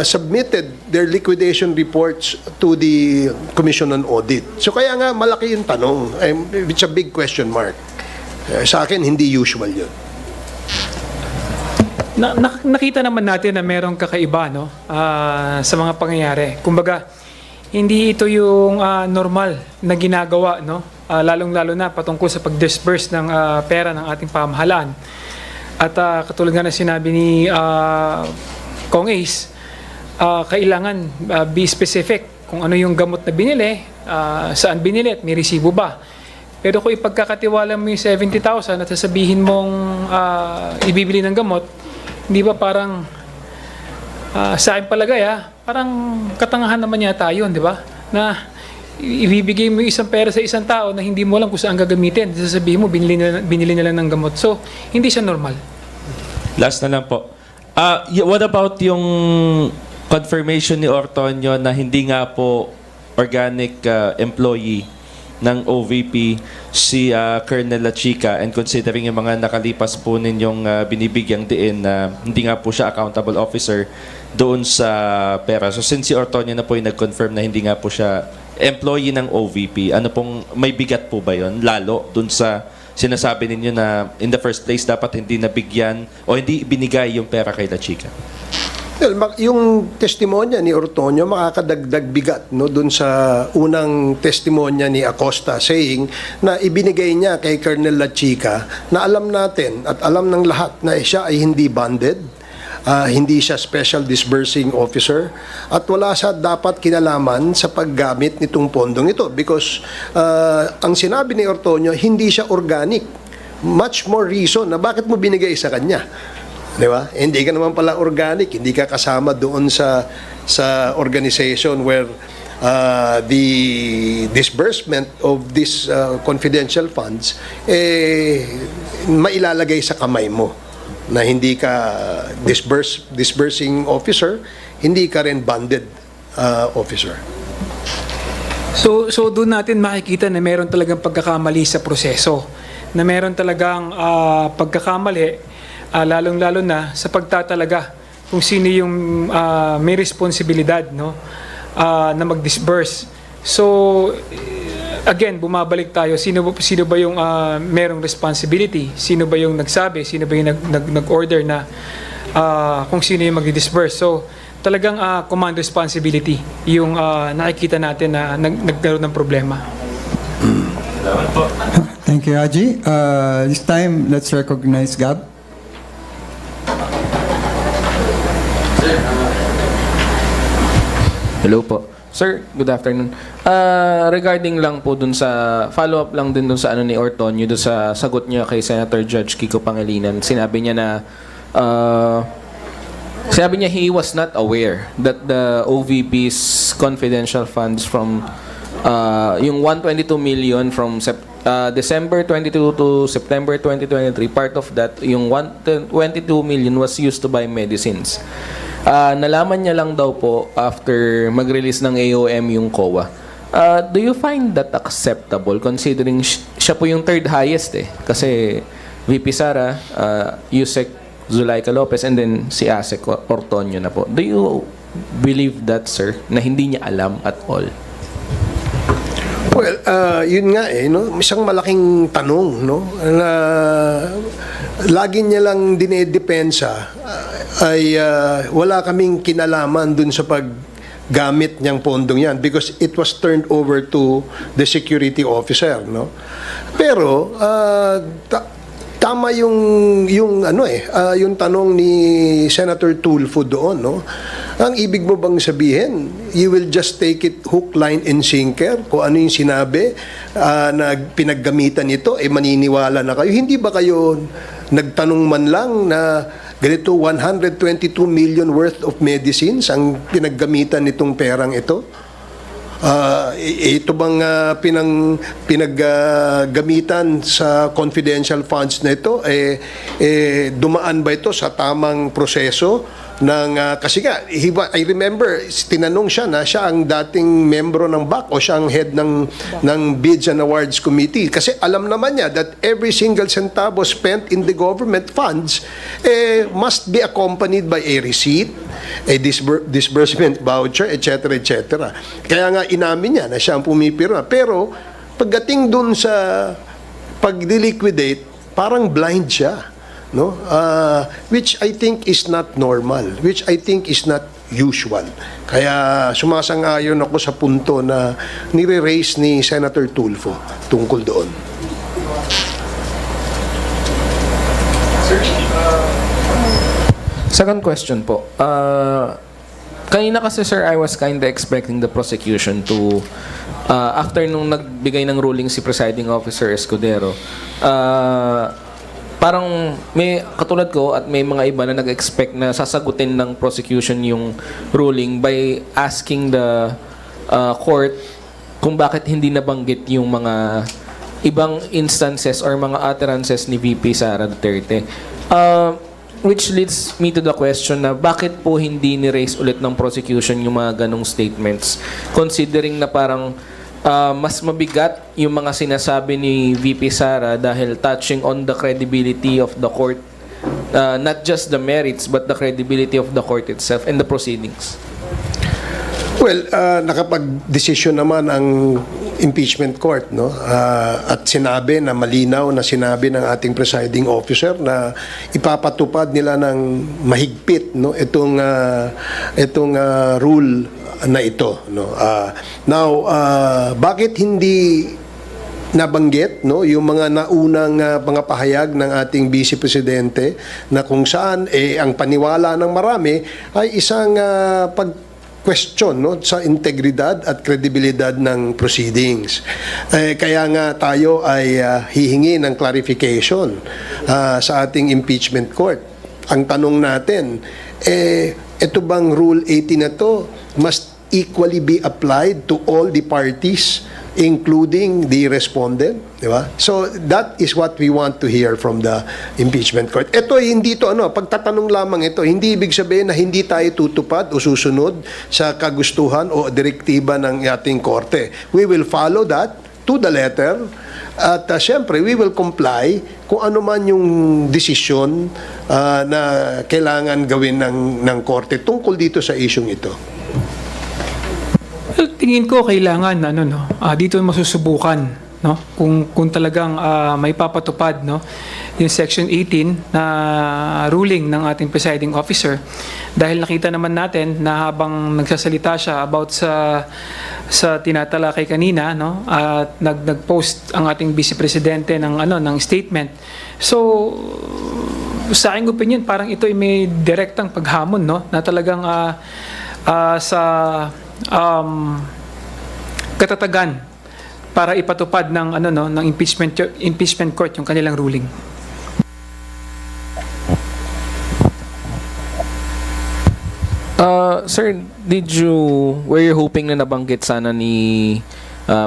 submitted their liquidation reports to the Commission on Audit. So kaya nga malaki yung tanong. It's a big question mark. Sa akin, hindi usual yun. Nakita naman natin na merong kakaiba sa mga pangyayari. Kumbaga, hindi ito yung normal na ginagawa, lalong-lalo na patungkol sa pag-disburse ng pera ng ating pamahalaan. At katulad nga na sinabi ni Kong Ace, kailangan be specific kung ano yung gamot na binili, saan binili at may resibo ba. Pero kung ipagkakatiwala mo yung 70,000 at sasabihin mong ibibili ng gamot, hindi ba parang sa akin palagay parang katangahan naman yata yun, di ba? Na ibibigay mo isang pera sa isang tao na hindi mo alam kung saan gagamitin. Sasabihin mo, binili nila ng gamot. So, hindi siya normal. Last na lang po. What about yung confirmation ni Ortonyo na hindi nga po organic employee ng OVP si Colonel Lachica, and considering yung mga nakalipas po ninyong binibigyang diin na hindi nga po siya accountable officer doon sa pera. So since si Ortonyo na po yung nag-confirm na hindi nga po siya employee ng OVP, ano pong may bigat po ba yon lalo doon sa sinasabi ninyo na in the first place dapat hindi nabigyan o hindi binigay yung pera kay Lachica? Well, yung testimonya ni Ortonyo makakadagdag bigat doon sa unang testimonya ni Acosta saying na ibinigay niya kay Colonel Lachica na alam natin at alam ng lahat na siya ay hindi bonded, hindi siya special disbursing officer at wala siya dapat kinalaman sa paggamit nitong pondong ito because ang sinabi ni Ortonyo hindi siya organic. Much more reason na bakit mo binigay sa kanya. Di ba? Hindi ka naman pala organic, hindi ka kasama doon sa organization where the disbursement of these confidential funds, mailalagay sa kamay mo na hindi ka disbursing officer, hindi ka rin banded officer. So doon natin makikita na meron talagang pagkakamali sa proseso, na meron talagang pagkakamali, lalong-lalo na sa pagtatalaga kung sino yung may responsibilidad, no, na mag-disburse. So again, bumabalik tayo, sino ba yung merong responsibility, sino ba yung nagsabi, sino ba yung nag-order na kung sino yung mag-disburse. So talagang command responsibility yung nakikita natin na nagkaroon ng problema. Thank you, Haji. This time, let's recognize Gab. Hello po. Sir, good afternoon. Regarding lang po dun sa, follow-up lang din dun sa ano ni Ortonyo, dun sa sagot niya kay Senator Judge Kiko Pangilinan, sinabi niya na he was not aware that the OVP's confidential funds from yung 122 million from December 22 to September 2023, part of that, yung 122 million was used to buy medicines. Nalaman niya lang daw po after mag-release ng AOM yung COA. Do you find that acceptable considering siya po yung third highest kasi VP Sara, Yusek Zulaika Lopez, and then si Asek Ortonyo na po. Do you believe that, sir, na hindi niya alam at all? Well, yun nga no? Isang malaking tanong, no? Na lagi niya lang dinedepensa ay wala kaming kinalaman dun sa paggamit niyang pondong yan because it was turned over to the security officer, no? Pero tama yung yung tanong ni Senator Tulfo doon, no? Ang ibig mo bang sabihin, you will just take it hook, line, and sinker? Kung ano yung sinabi na pinaggamitan nito, maniniwala na kayo. Hindi ba kayo nagtanong man lang na ganito 122 million worth of medicines ang pinaggamitan nitong perang ito? Ito bang pinaggamitan sa confidential funds na ito, dumaan ba ito sa tamang proseso ng kasi nga, I remember tinanong siya na siya ang dating membro ng BAC o siya ang head ng Bids and Awards Committee kasi alam naman niya that every single centavo spent in the government funds must be accompanied by a receipt, a disbursement voucher, etc. etc. Kaya nga inamin niya na siya ang pumipirma. Pero pagdating dun sa pag-liquidate, parang blind siya, no? Which I think is not normal, which I think is not usual. Kaya sumasang-ayon ako sa punto na nire-raise ni Senator Tulfo tungkol doon. Second question po. Kanina kasi, sir, I was kinda expecting the prosecution to, after nung nagbigay ng ruling si Presiding Officer Escudero, parang may katulad ko at may mga iba na nag-expect na sasagutin ng prosecution yung ruling by asking the court kung bakit hindi nabanggit yung mga ibang instances or mga utterances ni VP Sara Duterte. Which leads me to the question na bakit po hindi ni-raise ulit ng prosecution yung mga ganong statements considering na parang mas mabigat yung mga sinasabi ni VP Sara dahil touching on the credibility of the court, not just the merits but the credibility of the court itself and the proceedings. Well, nakapag-desisyon naman ang impeachment court, no? At sinabi na malinaw na sinabi ng ating presiding officer na ipapatupad nila ng mahigpit, no, itong rule na ito, no. Now, bakit hindi nabanggit, no, yung mga naunang mga pahayag ng ating Vice Presidente na kung saan ang paniwala ng marami ay isang question, no, sa integridad at kredibilidad ng proceedings. Kaya nga tayo ay hihingi ng clarification sa ating impeachment court. Ang tanong natin, ito bang Rule 80 na to equally be applied to all the parties, including the respondent, di ba? So that is what we want to hear from the impeachment court. Ito hindi to pagtatanong lamang ito, hindi ibig sabihin na hindi tayo tutupad o susunod sa kagustuhan o direktiba ng ating korte. We will follow that to the letter. At syempre, we will comply kung ano man yung desisyon na kailangan gawin ng korte tungkol dito sa isyong ito. Well, tingin ko kailangan dito masusubukan, no? Kung talagang may papatupad, no, yung section 18 na ruling ng ating presiding officer, dahil nakita naman natin na habang nagsasalita siya about sa tinatalakay kanina, no, at nag-post ang ating vice presidente ng statement. So sa aking opinion, parang ito ay may direktang paghamon, no, na talagang sa katatagan para ipatupad ng ng impeachment court yung kanilang ruling. Sir, were you hoping na nabanggit sana ni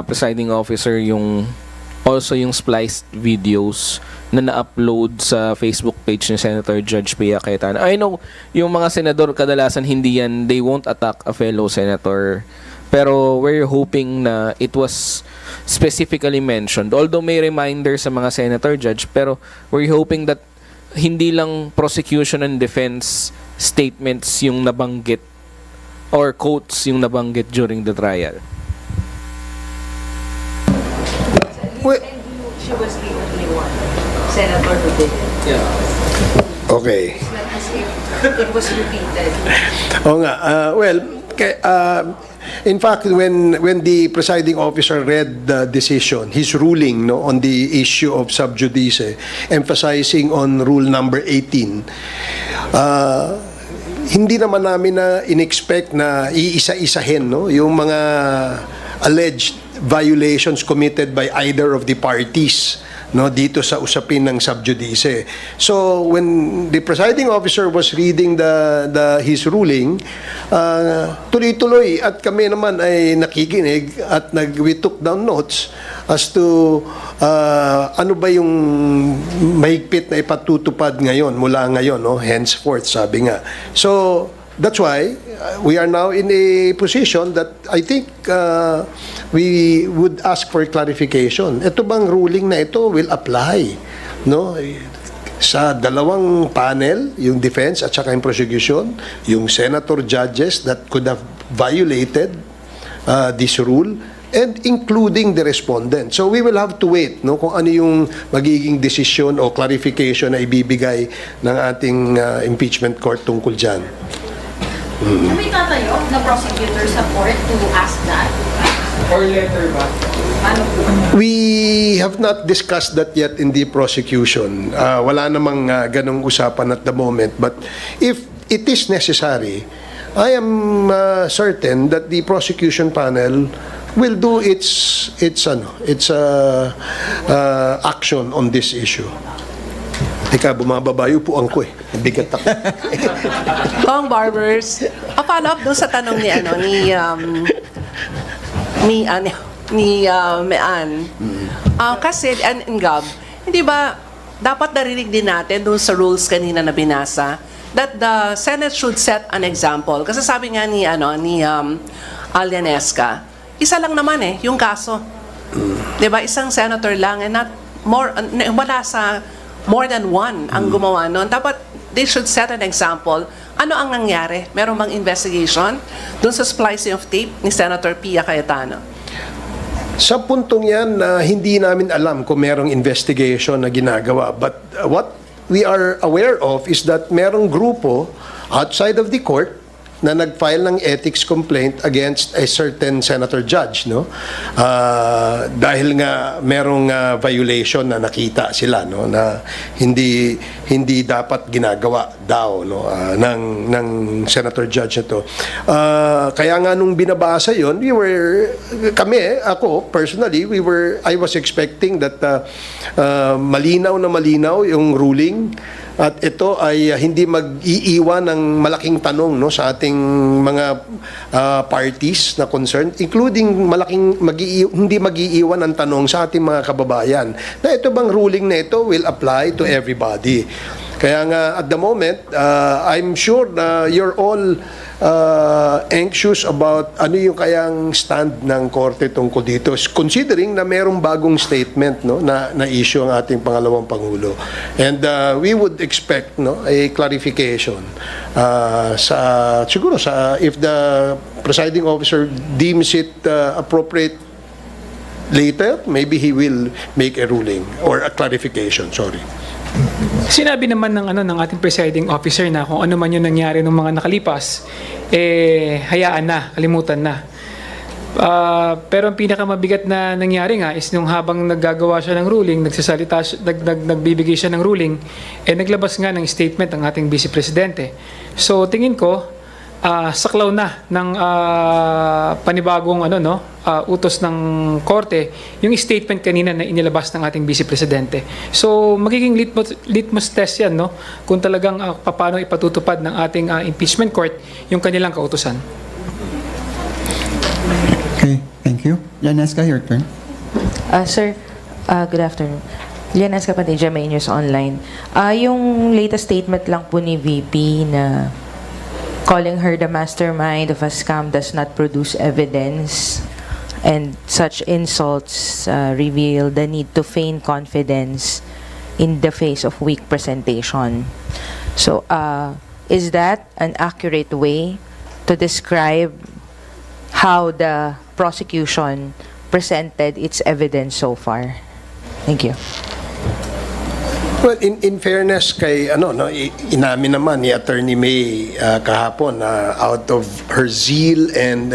presiding officer yung spliced videos na na-upload sa Facebook page ni Senator Judge Pia Cayetano? I know yung mga senador kadalasan they won't attack a fellow senator. Pero were you hoping na it was specifically mentioned? Although may reminder sa mga senator judge, pero were you hoping that hindi lang prosecution and defense statements yung nabanggit or quotes yung nabanggit during the trial? She was the only one, Senator who did it. Yeah. Okay. It's not as if it was repeated. Oo nga. In fact, when the presiding officer read the decision, his ruling on the issue of sub judice, emphasizing on rule number 18, hindi naman namin na in-expect na iisa-isahin yung mga alleged violations committed by either of the parties dito sa usapin ng sub judice. So when the presiding officer was reading his ruling, tuloy-tuloy at kami naman ay nakikinig at we took down notes as to ano ba yung mahigpit na ipatutupad ngayon mula ngayon, henceforth, sabi nga. So that's why we are now in a position that I think we would ask for clarification. Ito bang ruling na ito will apply, sa dalawang panel, yung defense at saka yung prosecution, yung senator judges that could have violated this rule, and including the respondent. So we will have to wait kung ano yung magiging desisyon o clarification na ibibigay ng ating impeachment court tungkol dyan. May tatayo na prosecutor sa court to ask that? Or letter ba? We have not discussed that yet in the prosecution. Wala namang ganong usapan at the moment. But if it is necessary, I am certain that the prosecution panel will do its action on this issue. Teka, bumababa yung upuan ko Bigat ako. Kong Barbers, follow up doon sa tanong ni Mean. Kasi, and Gab, hindi ba dapat narinig din natin doon sa rules kanina na binasa that the Senate should set an example? Kasi sabi nga ni Alianesca, isa lang naman yung kaso. Diba? Isang senator lang and not more, wala sa more than one ang gumawa noon. Dapat they should set an example. Ano ang nangyari? Meron bang investigation dun sa splicing of tape ni Senator Pia Cayetano? Sa puntong yan, hindi namin alam kung merong investigation na ginagawa. But what we are aware of is that merong grupo outside of the court na nag-file ng ethics complaint against a certain senator judge, dahil nga merong violation na nakita sila, na hindi dapat ginagawa daw, ng senator judge na to. Kaya nga nung binabasa yon, ako personally, I was expecting that malinaw na malinaw yung ruling At ito ay hindi mag-iiwan ng malaking tanong, no, sa ating mga parties na concerned, including hindi mag-iiwan ng tanong sa ating mga kababayan na ito bang ruling na ito will apply to everybody. Kaya nga at the moment, I'm sure na you're all anxious about ano yung kayang stand ng korte tungkol dito, considering na merong bagong statement, no, na issue ang ating pangalawang pangulo, and we would expect, no, a clarification siguro if the presiding officer deems it appropriate later, maybe he will make a ruling or a clarification. Sorry. Sinabi naman ng ating presiding officer na kung ano man yung nangyari ng mga nakalipas, hayaan na, kalimutan na. Pero ang pinakamabigat na nangyari nga is nung habang naggagawa siya ng ruling, nagbibigay siya ng ruling, naglabas nga ng statement ang ating Vice Presidente. So tingin ko, saklaw na ng panibagong utos ng korte yung statement kanina na inilabas ng ating Vice Presidente. So magiging litmus test yan, no, kung talagang paano ipatutupad ng ating impeachment court yung kanilang kautusan. Okay, thank you. Yaneska, your turn. Sir, good afternoon. Lianas Kapatid, GMA News Online. Yung latest statement lang po ni VP na calling her the mastermind of a scam does not produce evidence, and such insults reveal the need to feign confidence in the face of weak presentation. So, is that an accurate way to describe how the prosecution presented its evidence so far? Thank you. Well, in fairness kay inamin naman ni Attorney May kahapon out of her zeal and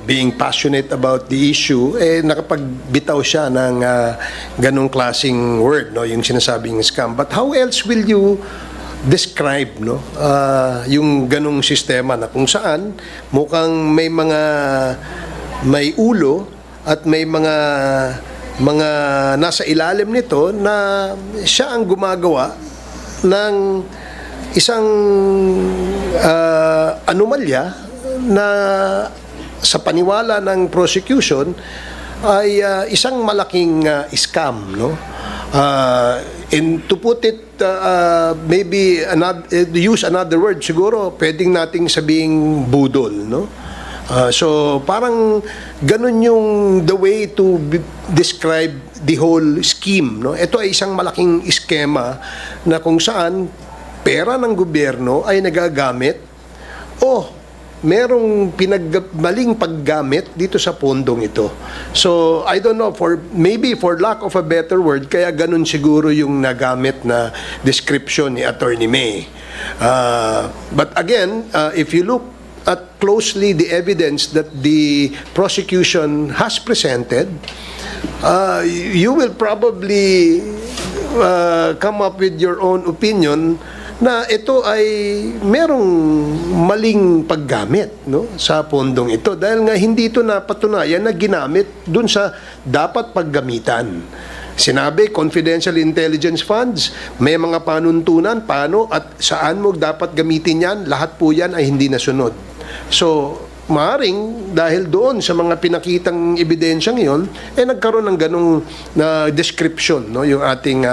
being passionate about the issue, nakapagbitaw siya ng ganong klaseng word, no, yung sinasabing scam. But how else will you describe, no, yung ganong sistema na kung saan mukhang may ulo at may mga nasa ilalim nito na siya ang gumagawa ng isang anomalya na sa paniwala ng prosecution ay isang malaking scam, no? And to put it maybe use another word, siguro pwedeng nating sabing budol, no? So parang ganun yung the way to describe the whole scheme, no? Ito ay isang malaking eskema na kung saan pera ng gobyerno ay nagagamit o merong maling paggamit dito sa pondong ito. So I don't know, maybe for lack of a better word, kaya ganun siguro yung nagamit na description ni Attorney May. But again, if you look at closely the evidence that the prosecution has presented, you will probably come up with your own opinion na ito ay merong maling paggamit, no, sa pondong ito dahil nga hindi ito napatunayan na ginamit dun sa dapat paggamitan. Sinabi, confidential intelligence funds, may mga panuntunan, paano at saan mo dapat gamitin yan, lahat po yan ay hindi nasunod. So, maaring dahil doon sa mga pinakitang ebidensyang yon, nagkaroon ng ganong description, no, yung ating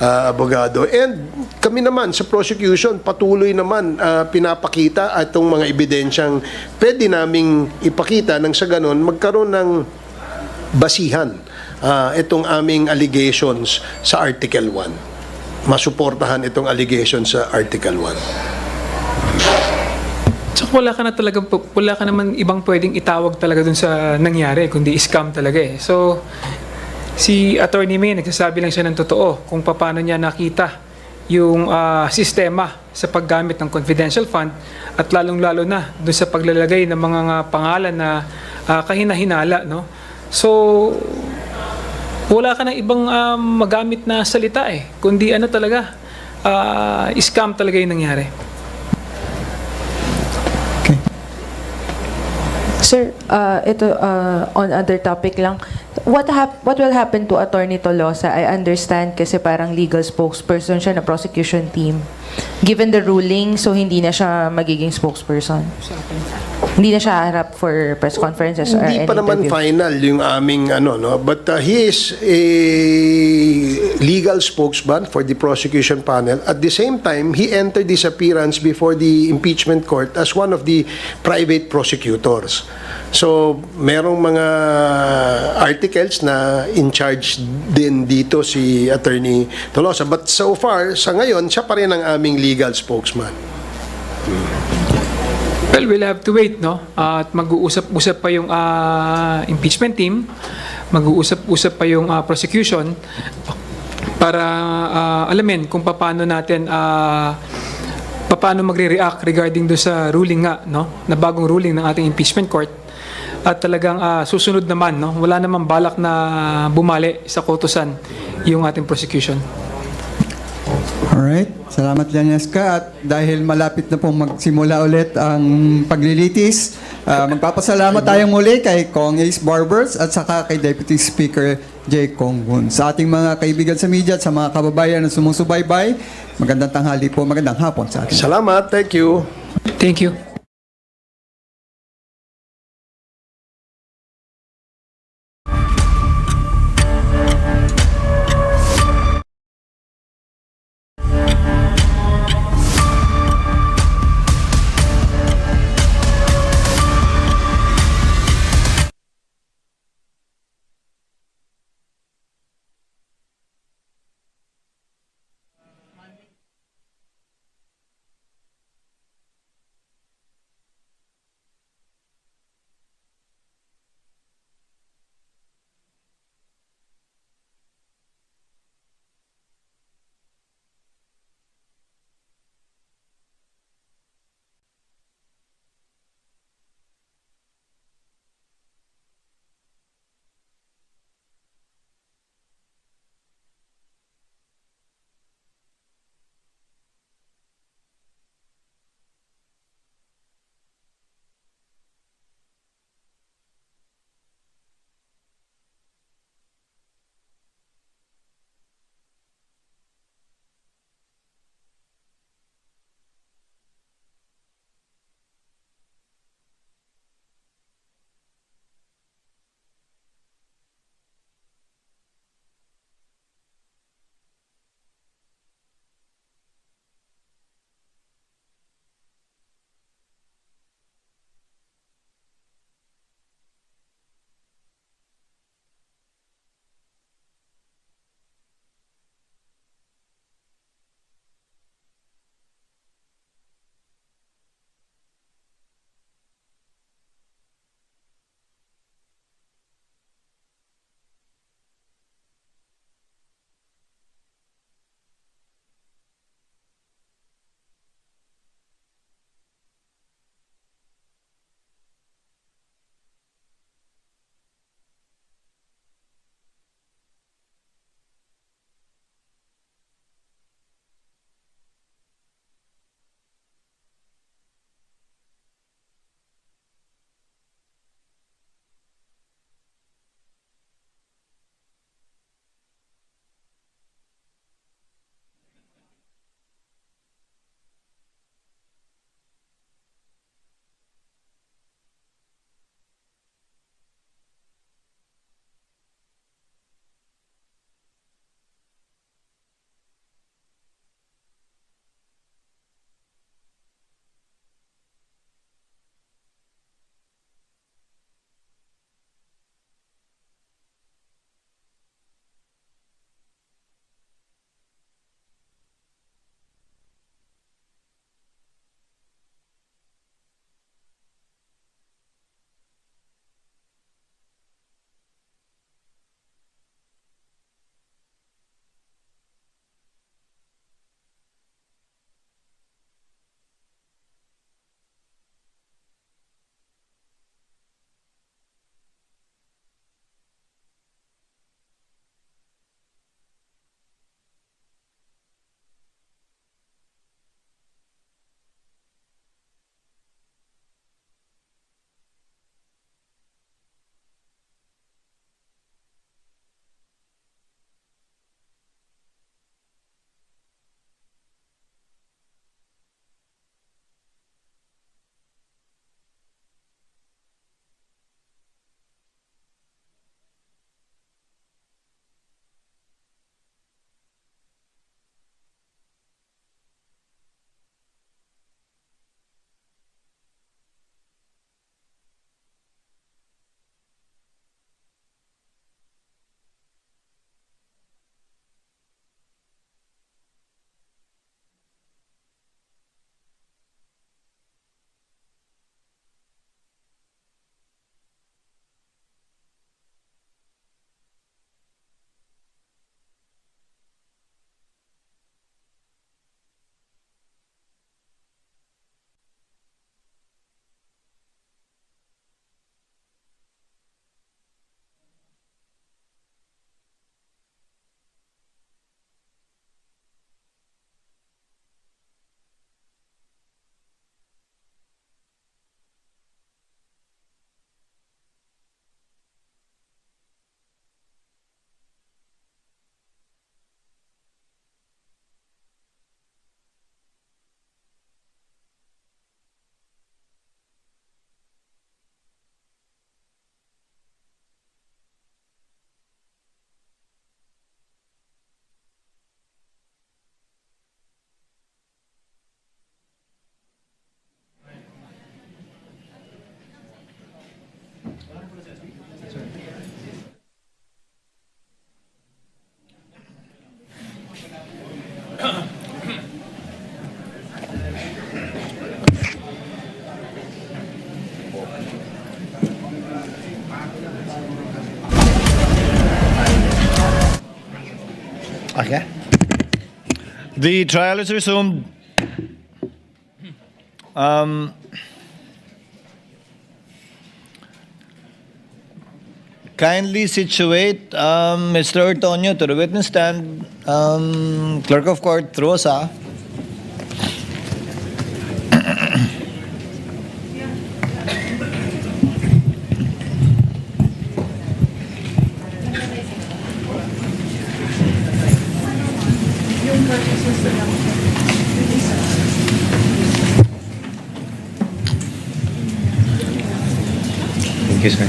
abogado. And kami naman sa prosecution, patuloy naman pinapakita itong mga ebidensyang pwede naming ipakita nang sa ganon magkaroon ng basihan itong aming allegations sa Article 1. Masuportahan itong allegations sa Article 1. So wala ka naman ibang pwedeng itawag talaga dun sa nangyari, kundi scam talaga eh. So si Attorney May nagsasabi lang siya ng totoo kung paano niya nakita yung sistema sa paggamit ng confidential fund at lalong-lalo na dun sa paglalagay ng mga pangalan na kahina-hinala, no? So wala ka ng ibang magamit na salita eh, kundi talaga scam talaga yung nangyari. Sir, ito on other topic lang. what will happen to Attorney Tolosa? I understand kasi parang legal spokesperson siya na prosecution team. Given the ruling, so hindi na siya magiging spokesperson. Hindi na siya harap for press conferences or Hindi any pa naman interview. final yung aming no, but he is a legal spokesman for the prosecution panel. At the same time, he entered his appearance before the impeachment court as one of the private prosecutors. So, merong mga articles na in charge din dito si Attorney Tolosa. But so far, sa ngayon, siya pa rin ang aming legal spokesman. Well, we'll have to wait, no? At mag-uusap-usap pa yung impeachment team, mag-uusap-usap pa yung prosecution para alamin kung paano natin paano magre-react regarding do sa ruling nga, no? Na bagong ruling ng ating impeachment court. At talagang susunod naman, no? Wala namang balak na bumali sa kautusan yung ating prosecution. Alright, salamat Leneska. At dahil malapit na pong magsimula ulit ang paglilitis, magpapasalamat tayong muli kay Kong Ace Barbers at saka kay Deputy Speaker J. Kong Hoon. Sa ating mga kaibigan sa media at sa mga kababayan na sumusubaybay, magandang tanghali po, magandang hapon sa atin. Salamat, thank you. Thank you. Okay. The trial is resumed. Kindly situate Mr. Ortonyo to the witness stand. Clerk of Court, through us. Thank you, sir.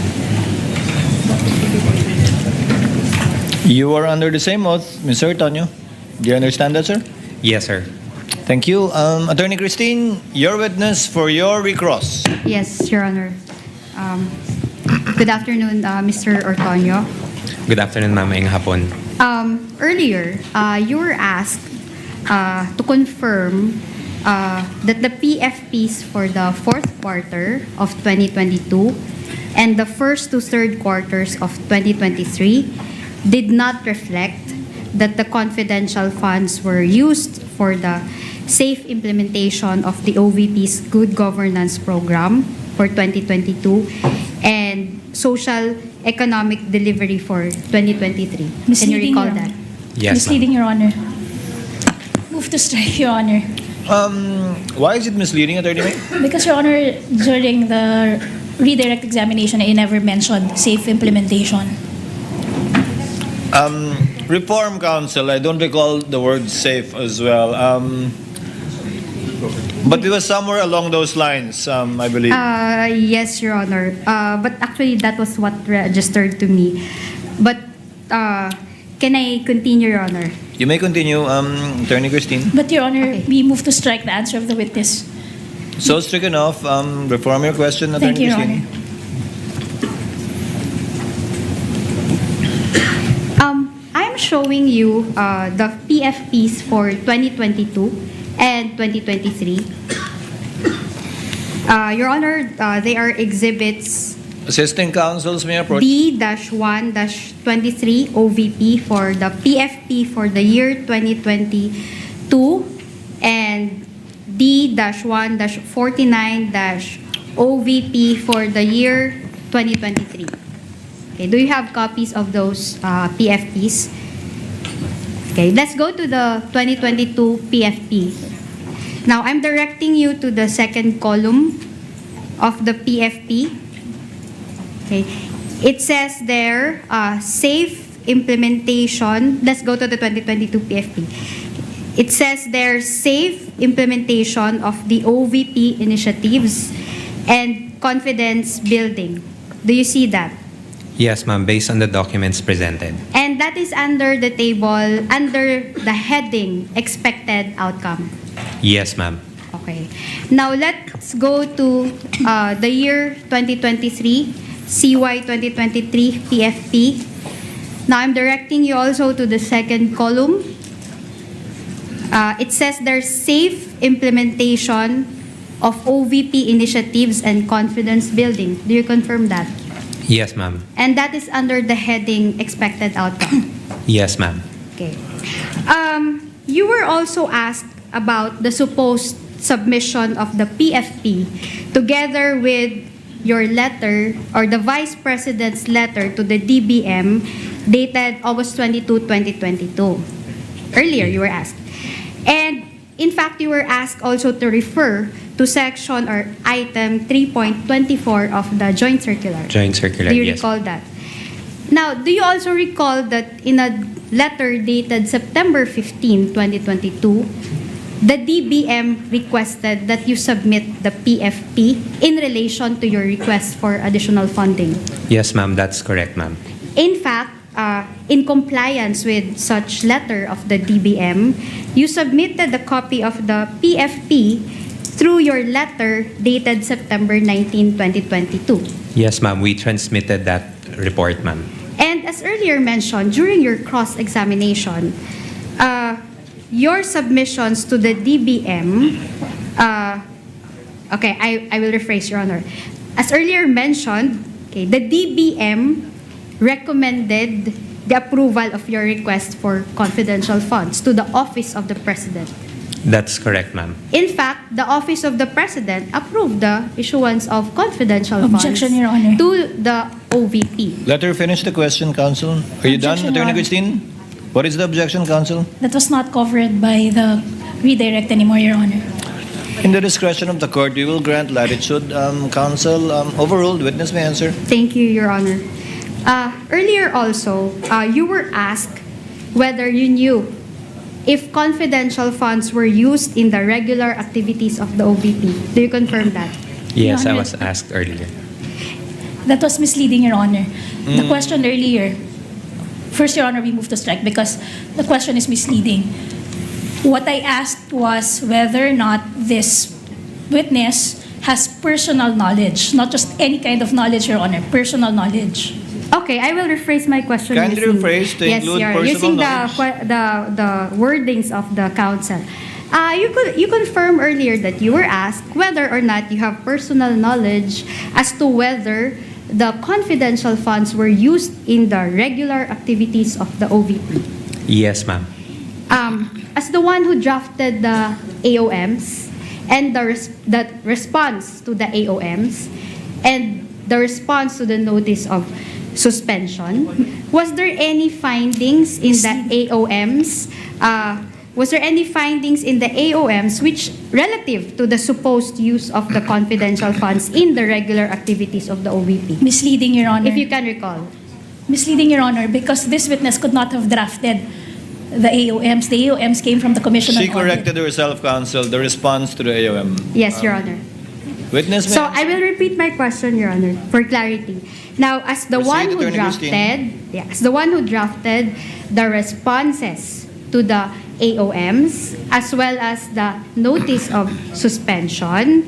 You are under the same oath, Mr. Ortonyo. Do you understand that, sir? Yes, sir. Thank you. Attorney Christine, your witness for your recross. Yes, Your Honor. Good afternoon, Mr. Ortonyo. Good afternoon, ma'am. Ngayong hapon. Earlier, you were asked to confirm that the PFPs for the fourth quarter of 2022 and the first to third quarters of 2023 did not reflect that the confidential funds were used for the safe implementation of the OVP's Good Governance Program for 2022 and social economic delivery for 2023. Can you Misleading, recall Your that? Honor. Yes, Misleading, Your Honor. Move to strike, Your Honor. Why is it misleading, Attorney May? Because, Your Honor, during the redirect examination, I never mentioned safe implementation. Reform Council, I don't recall the word safe as well. But it was somewhere along those lines, I believe. Yes, Your Honor. But actually, that was what registered to me. But can I continue, Your Honor? You may continue, Attorney Christine. But, Your Honor, we move to strike the answer of the witness. So stricken off, reform your question, Attorney Thank you, Your Christine. Honor. I'm showing you the PFPs for 2022 and 2023. Your Honor, they are exhibits Assisting counsels may approach. D-1-23 OVP for the PFP for the year 2022 and D-1-49- OVP for the year 2023. Okay, do you have copies of those PFPs? Okay, let's go to the 2022 PFP. Now, I'm directing you to the second column of the PFP. Okay, it says there, safe implementation. Let's go to the 2022 PFP. It says there, safe implementation of the OVP initiatives and confidence building. Do you see that? Yes, ma'am, based on the documents presented. And that is under the table, under the heading, expected outcome. Yes, ma'am. Okay. Now, let's go to the year 2023, CY 2023 PFP. Now, I'm directing you also to the second column. It says there's safe implementation of OVP initiatives and confidence building. Do you confirm that? Yes, ma'am. And that is under the heading expected outcome. Yes, ma'am. Okay. You were also asked about the supposed submission of the PFP together with your letter or the Vice President's letter to the DBM dated August 22, 2022. Earlier, you were asked. And in fact, you were asked also to refer to section or item 3.24 of the joint circular. Joint circular, Do you yes. recall that? Now, do you also recall that in a letter dated September 15, 2022, the DBM requested that you submit the PFP in relation to your request for additional funding? Yes, ma'am, that's correct, ma'am. In fact, in compliance with such letter of the DBM, you submitted a copy of the PFP through your letter dated September 19, 2022. Yes, ma'am, we transmitted that report, ma'am. And as earlier mentioned, during your cross-examination, your submissions to the DBM, okay, I will rephrase, Your Honor. As earlier mentioned, okay, the DBM recommended the approval of your request for confidential funds to the Office of the President. That's correct, ma'am. In fact, the Office of the President approved the issuance of confidential Objection, funds Your Honor. to the OVP. Let her finish the question, counsel. Are you done, Objection, Your Attorney Honor. Christine? What is the objection, counsel? That was not covered by the redirect anymore, Your Honor. In the discretion of the court, we will grant latitude. Counsel, overruled. Witness may answer. Thank you, Your Honor. Earlier also, you were asked whether you knew if confidential funds were used in the regular activities of the OVP. Do you confirm that? Yes, Your I Honor. was asked earlier. That was misleading, Your Honor. The question earlier, first, Your Honor, we move to strike because the question is misleading. What I asked was whether or not this witness has personal knowledge, not just any kind of knowledge, Your Honor, personal knowledge. Okay, I will rephrase my question. Kindly using- rephrase to yes, include Your Honor, personal using knowledge. the wordings of the counsel. You confirmed earlier that you were asked whether or not you have personal knowledge as to whether the confidential funds were used in the regular activities of the OVP. Yes, ma'am. As the one who drafted the AOMs and the response to the AOMs and the response to the notice of suspension, was there any findings in the AOMs? Was there any findings in the AOMs which relative to the supposed use of the confidential funds in the regular activities of the OVP? Misleading, Your Honor. If you can recall. Misleading, Your Honor, because this witness could not have drafted the AOMs. The AOMs came from the Commission She on Audit. corrected herself, counsel, the response to the AOM. Yes, Your Honor. Witness may So answer. I will repeat my question, Your Honor, for clarity. Now, as the Proceed, one who Attorney drafted, as the one who drafted the responses to the AOMs as well as the notice of suspension,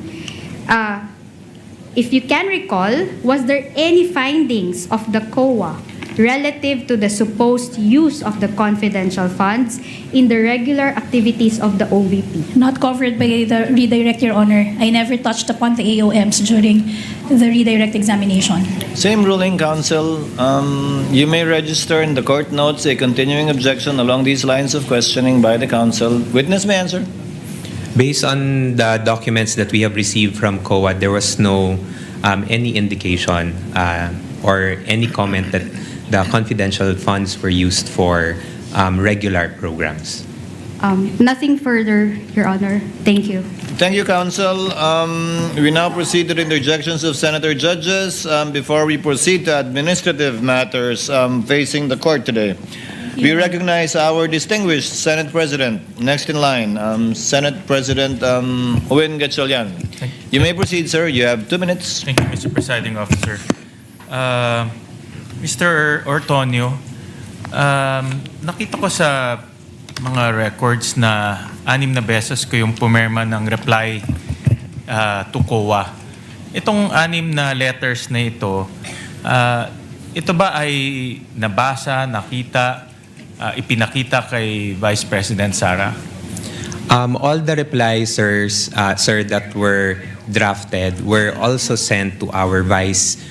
if you can recall, was there any findings of the COA relative to the supposed use of the confidential funds in the regular activities of the OVP? Not covered by the redirect, Your Honor. I never touched upon the AOMs during the redirect examination. Same ruling, counsel. You may register in the court notes a continuing objection along these lines of questioning by the counsel. Witness may answer. Based on the documents that we have received from COA, there was no any indication or any comment that the confidential funds were used for regular programs. Nothing further, Your Honor. Thank you. Thank you, counsel. We now proceed to the interjections of senator judges. Before we proceed to administrative matters facing the court today, we recognize our distinguished Senate President. Next in line, Senate President Owen Gatchalian. You may proceed, sir. You have 2 minutes. Thank you, Mr. Presiding Officer. Mr. Ortonyo, nakita ko sa mga records na 6 na beses ko yung pumirma ng reply to COA. Itong 6 na letters na ito ba ay nabasa, nakita, ipinakita kay Vice President Sara? All the replies, sir, that were drafted were also sent to our Vice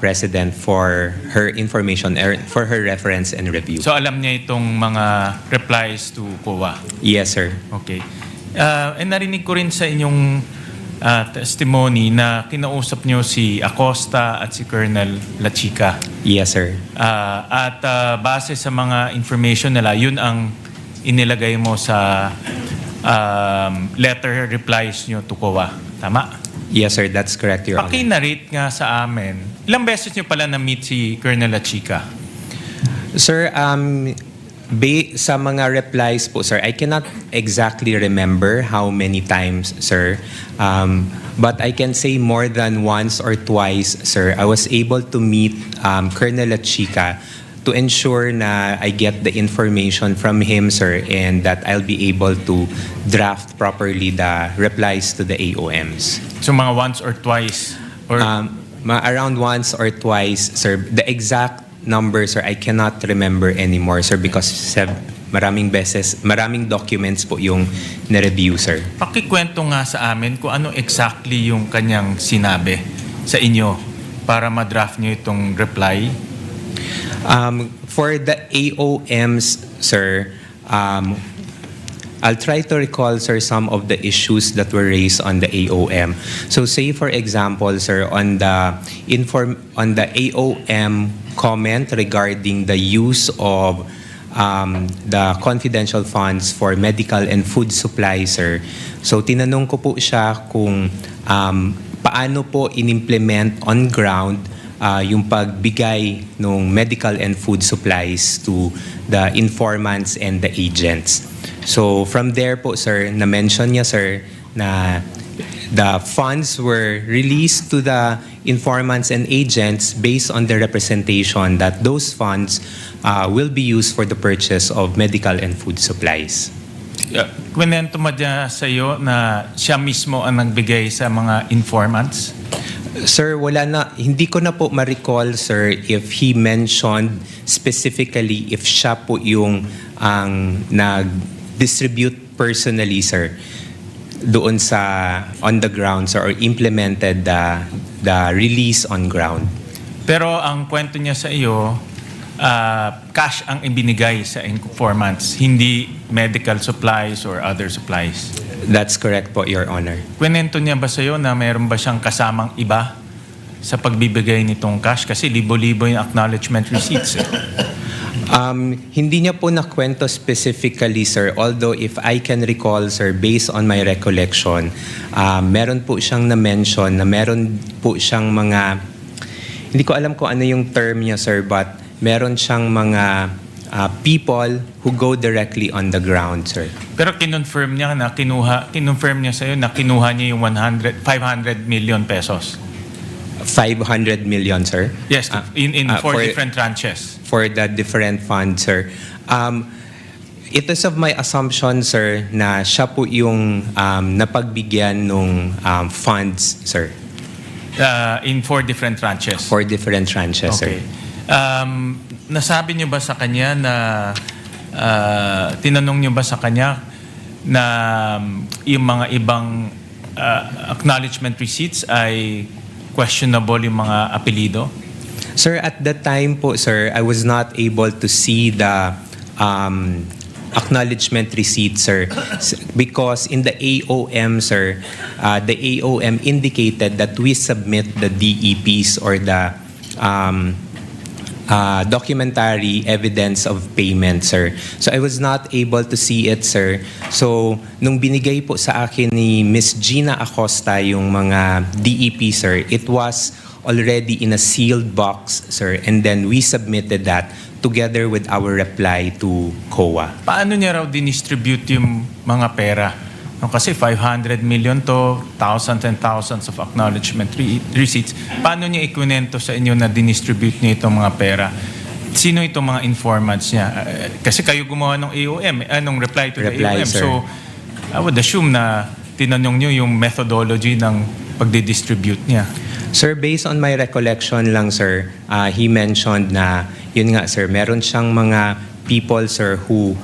President for her information, for her reference and review. So alam niya itong mga replies to COA? Yes, sir. Okay. Narinig ko rin sa inyong testimony na kinausap niyo si Acosta at si Colonel Lachica. Yes, sir. At base sa mga information nila, yun ang inilagay mo sa letter replies niyo to COA. Tama? Yes, sir. That's correct, Your Honor. Paki-narrate nga sa amin, ilang beses niyo pala na-meet si Colonel Lachica? Sir, sa mga replies po, sir, I cannot exactly remember how many times, sir. But I can say more than once or twice, sir, I was able to meet Colonel Lachica to ensure na I get the information from him, sir, and that I'll be able to draft properly the replies to the AOMs. So mga once or twice? Or Around once or twice, sir. The exact number, sir, I cannot remember anymore, sir, because maraming documents po yung na-review, sir. Pakikwento nga sa amin kung ano exactly yung kanyang sinabi sa inyo para ma-draft niyo itong reply. For the AOMs, sir, I'll try to recall, sir, some of the issues that were raised on the AOM. So say, for example, sir, on the AOM comment regarding the use of the confidential funds for medical and food supply, sir. So tinanong ko po siya kung paano po inimplement on ground yung pagbigay ng medical and food supplies to the informants and the agents. So from there po, sir, na-mention niya, sir, na the funds were released to the informants and agents based on the representation that those funds will be used for the purchase of medical and food supplies. Kwento mo dyan sa iyo na siya mismo ang nagbigay sa mga informants? Sir, wala na. Hindi ko na po ma-recall, sir, if he mentioned specifically if siya po yung ang nag-distribute personally, sir, doon sa on the ground, sir, or implemented the release on ground. Pero ang kwento niya sa iyo, cash ang ibinigay sa informants, hindi medical supplies or other supplies. That's correct po, Your Honor. Kwento niya ba sa iyo na mayroon ba siyang kasamang iba sa pagbibigay nitong cash? Kasi libo-libo yung acknowledgement receipts. Hindi niya po nakwento specifically, sir. Although if I can recall, sir, based on my recollection, meron po siyang na-mention na meron po siyang mga, hindi ko alam kung ano yung term niya, sir, but meron siyang mga people who go directly on the ground, sir. Pero kinonfirm niya na kinonfirm niya sa iyo na kinuha niya yung 500 million pesos. 500 million, sir? Yes, in four different tranches. For the different funds, sir. It is of my assumption, sir, na siya po yung napagbigyan ng funds, sir. In 4 different tranches? 4 different tranches, okay, sir. Nasabi niyo ba sa kanya na tinanong niyo ba sa kanya na yung mga ibang acknowledgement receipts ay questionable yung mga apelido? Sir, at that time po, sir, I was not able to see the acknowledgement receipt, sir, because in the AOM, sir, the AOM indicated that we submit the DEPs or the documentary evidence of payment, sir. So I was not able to see it, sir. So nung binigay po sa akin ni Miss Gina Acosta yung mga DEP, sir, it was already in a sealed box, sir, and then we submitted that together with our reply to COA. Paano niya raw dinistribute yung mga pera? No, kasi 500 million to, thousands and thousands of acknowledgement receipts. Paano niya ikunento sa inyo na dinistribute niya itong mga pera? Sino itong mga informants niya? Kasi kayo gumawa ng AOM, anong reply to the AOM. Sir. So, I would assume na tinanong niyo yung methodology ng pagdidistribute niya. Sir, based on my recollection lang, sir, he mentioned na, yun nga, sir, meron siyang mga people, sir, who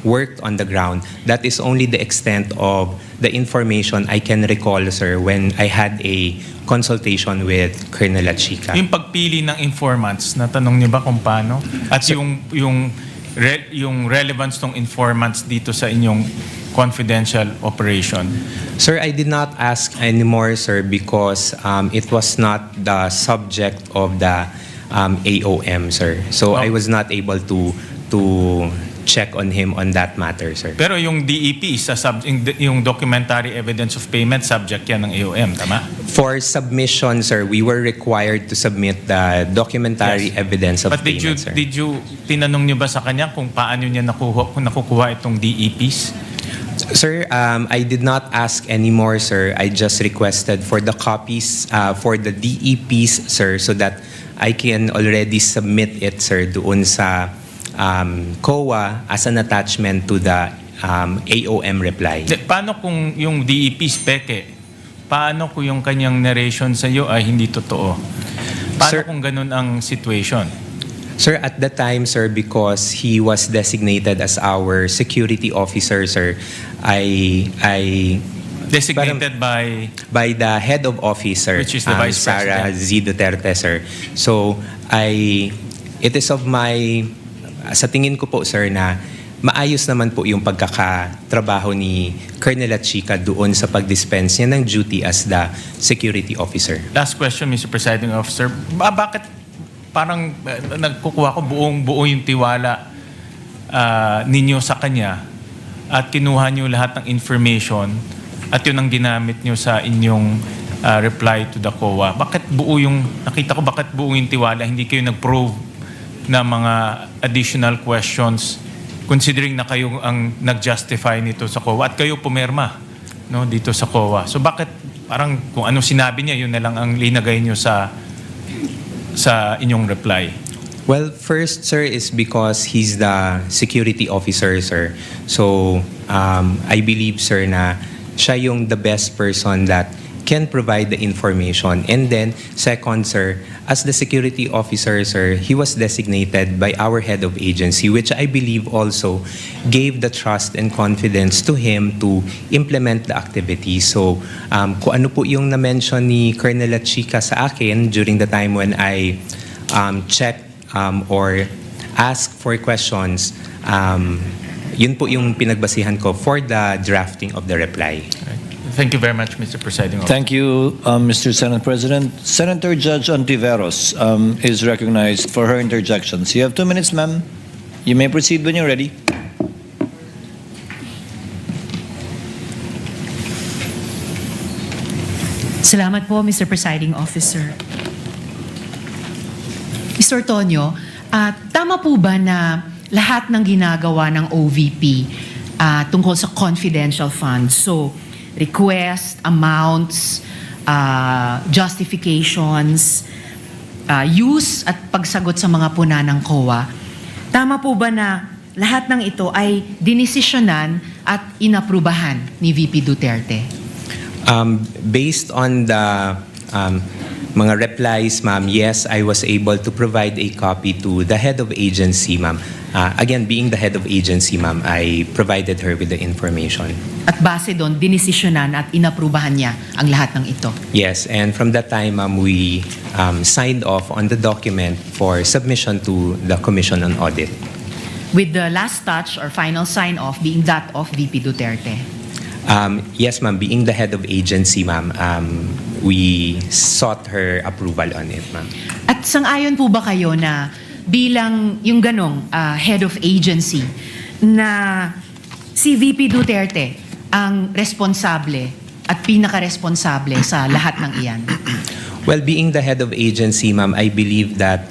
worked on the ground. That is only the extent of the information I can recall, sir, when I had a consultation with Colonel Achica. Yung pagpili ng informants, natanong niyo ba kung paano? At yung relevance ng informants dito sa inyong confidential operation? Sir, I did not ask anymore, sir, because it was not the subject of the AOM, sir. So I was not able to check on him on that matter, sir. Pero yung DEP, yung documentary evidence of payment, subject yan ng AOM, tama? For submission, sir, we were required to submit the documentary evidence of But payment, sir. did you, tinanong niyo ba sa kanya kung paano niya nakukuha itong DEPs? Sir, I did not ask anymore, sir. I just requested for the copies for the DEPs, sir, so that I can already submit it, sir, doon sa COA as an attachment to the AOM reply. Paano kung yung DEPs peke? Paano kung yung kanyang narration sa iyo ay hindi totoo? Paano Sir, kung ganun ang situation? Sir, at the time, sir, because he was designated as our security officer, sir, I designated by the head of office, sir, which is the Vice Sara President. Z. Duterte, sir. So it is of my, sa tingin ko po sir na maayos naman po yung pagkakatrabaho ni Colonel Chica doon sa pag-dispense niya ng duty as the security officer. Last question, Mr. Presiding Officer. Bakit parang nagkukuha ko buo yung tiwala ninyo sa kanya at kinuha niyo lahat ng information at yun ang ginamit niyo sa inyong reply to the COA? Bakit buo nakita ko bakit buo yung tiwala, hindi kayo nag-probe na mga additional questions considering na kayo ang nag-justify nito sa COA at kayo pumirma dito sa COA. So bakit parang kung ano sinabi niya, yun na lang ang linagay niyo sa inyong reply? Well, first, sir, is because he's the security officer, sir. So, I believe, sir, na siya yung the best person that can provide the information. And then, second, sir, as the security officer, sir, he was designated by our head of agency, which I believe also gave the trust and confidence to him to implement the activity. So, kung ano po yung na-mention ni Colonel Chica sa akin during the time when I checked or asked for questions, yun po yung pinagbasihan ko for the drafting of the reply. Thank you very much, Mr. Presiding Officer. Thank you, Mr. Senate President. Senator Judge Ontiveros is recognized for her interjections. You have 2 minutes, ma'am. You may proceed when you're ready. Salamat po, Mr. Presiding Officer. Mr. Ortonyo, tama po ba na lahat ng ginagawa ng OVP tungkol sa confidential funds, so request, amounts, justifications, use at pagsagot sa mga puna ng COA, tama po ba na lahat ng ito ay dinesisyonan at inaprubahan ni VP Duterte? Based on the mga replies, ma'am, yes, I was able to provide a copy to the head of agency, ma'am. Again, being the head of agency, ma'am, I provided her with the information. At base doon, dinesisyonan at inaprubahan niya ang lahat ng ito? Yes, and from that time, ma'am, we signed off on the document for submission to the Commission on Audit. With the last touch or final sign-off being that of VP Duterte? Yes, ma'am, being the head of agency, ma'am, we sought her approval on it, ma'am. At sang-ayon po ba kayo na bilang yung ganong head of agency na si VP Duterte ang responsable at pinaka-responsable sa lahat ng iyan? Well, being the head of agency, ma'am, I believe that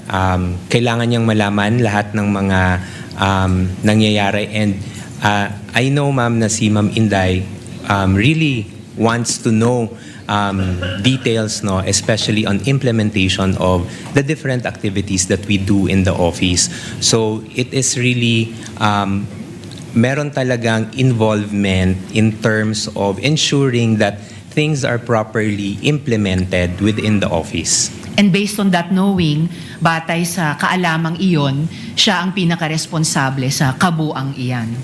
kailangan niyang malaman lahat ng mga nangyayari. And I know, ma'am, na si Ma'am Inday really wants to know details, no, especially on implementation of the different activities that we do in the office. So it is really meron talagang involvement in terms of ensuring that things are properly implemented within the office. And based on that knowing, batay sa kaalamang iyon, siya ang pinaka-responsable sa kabuang iyan.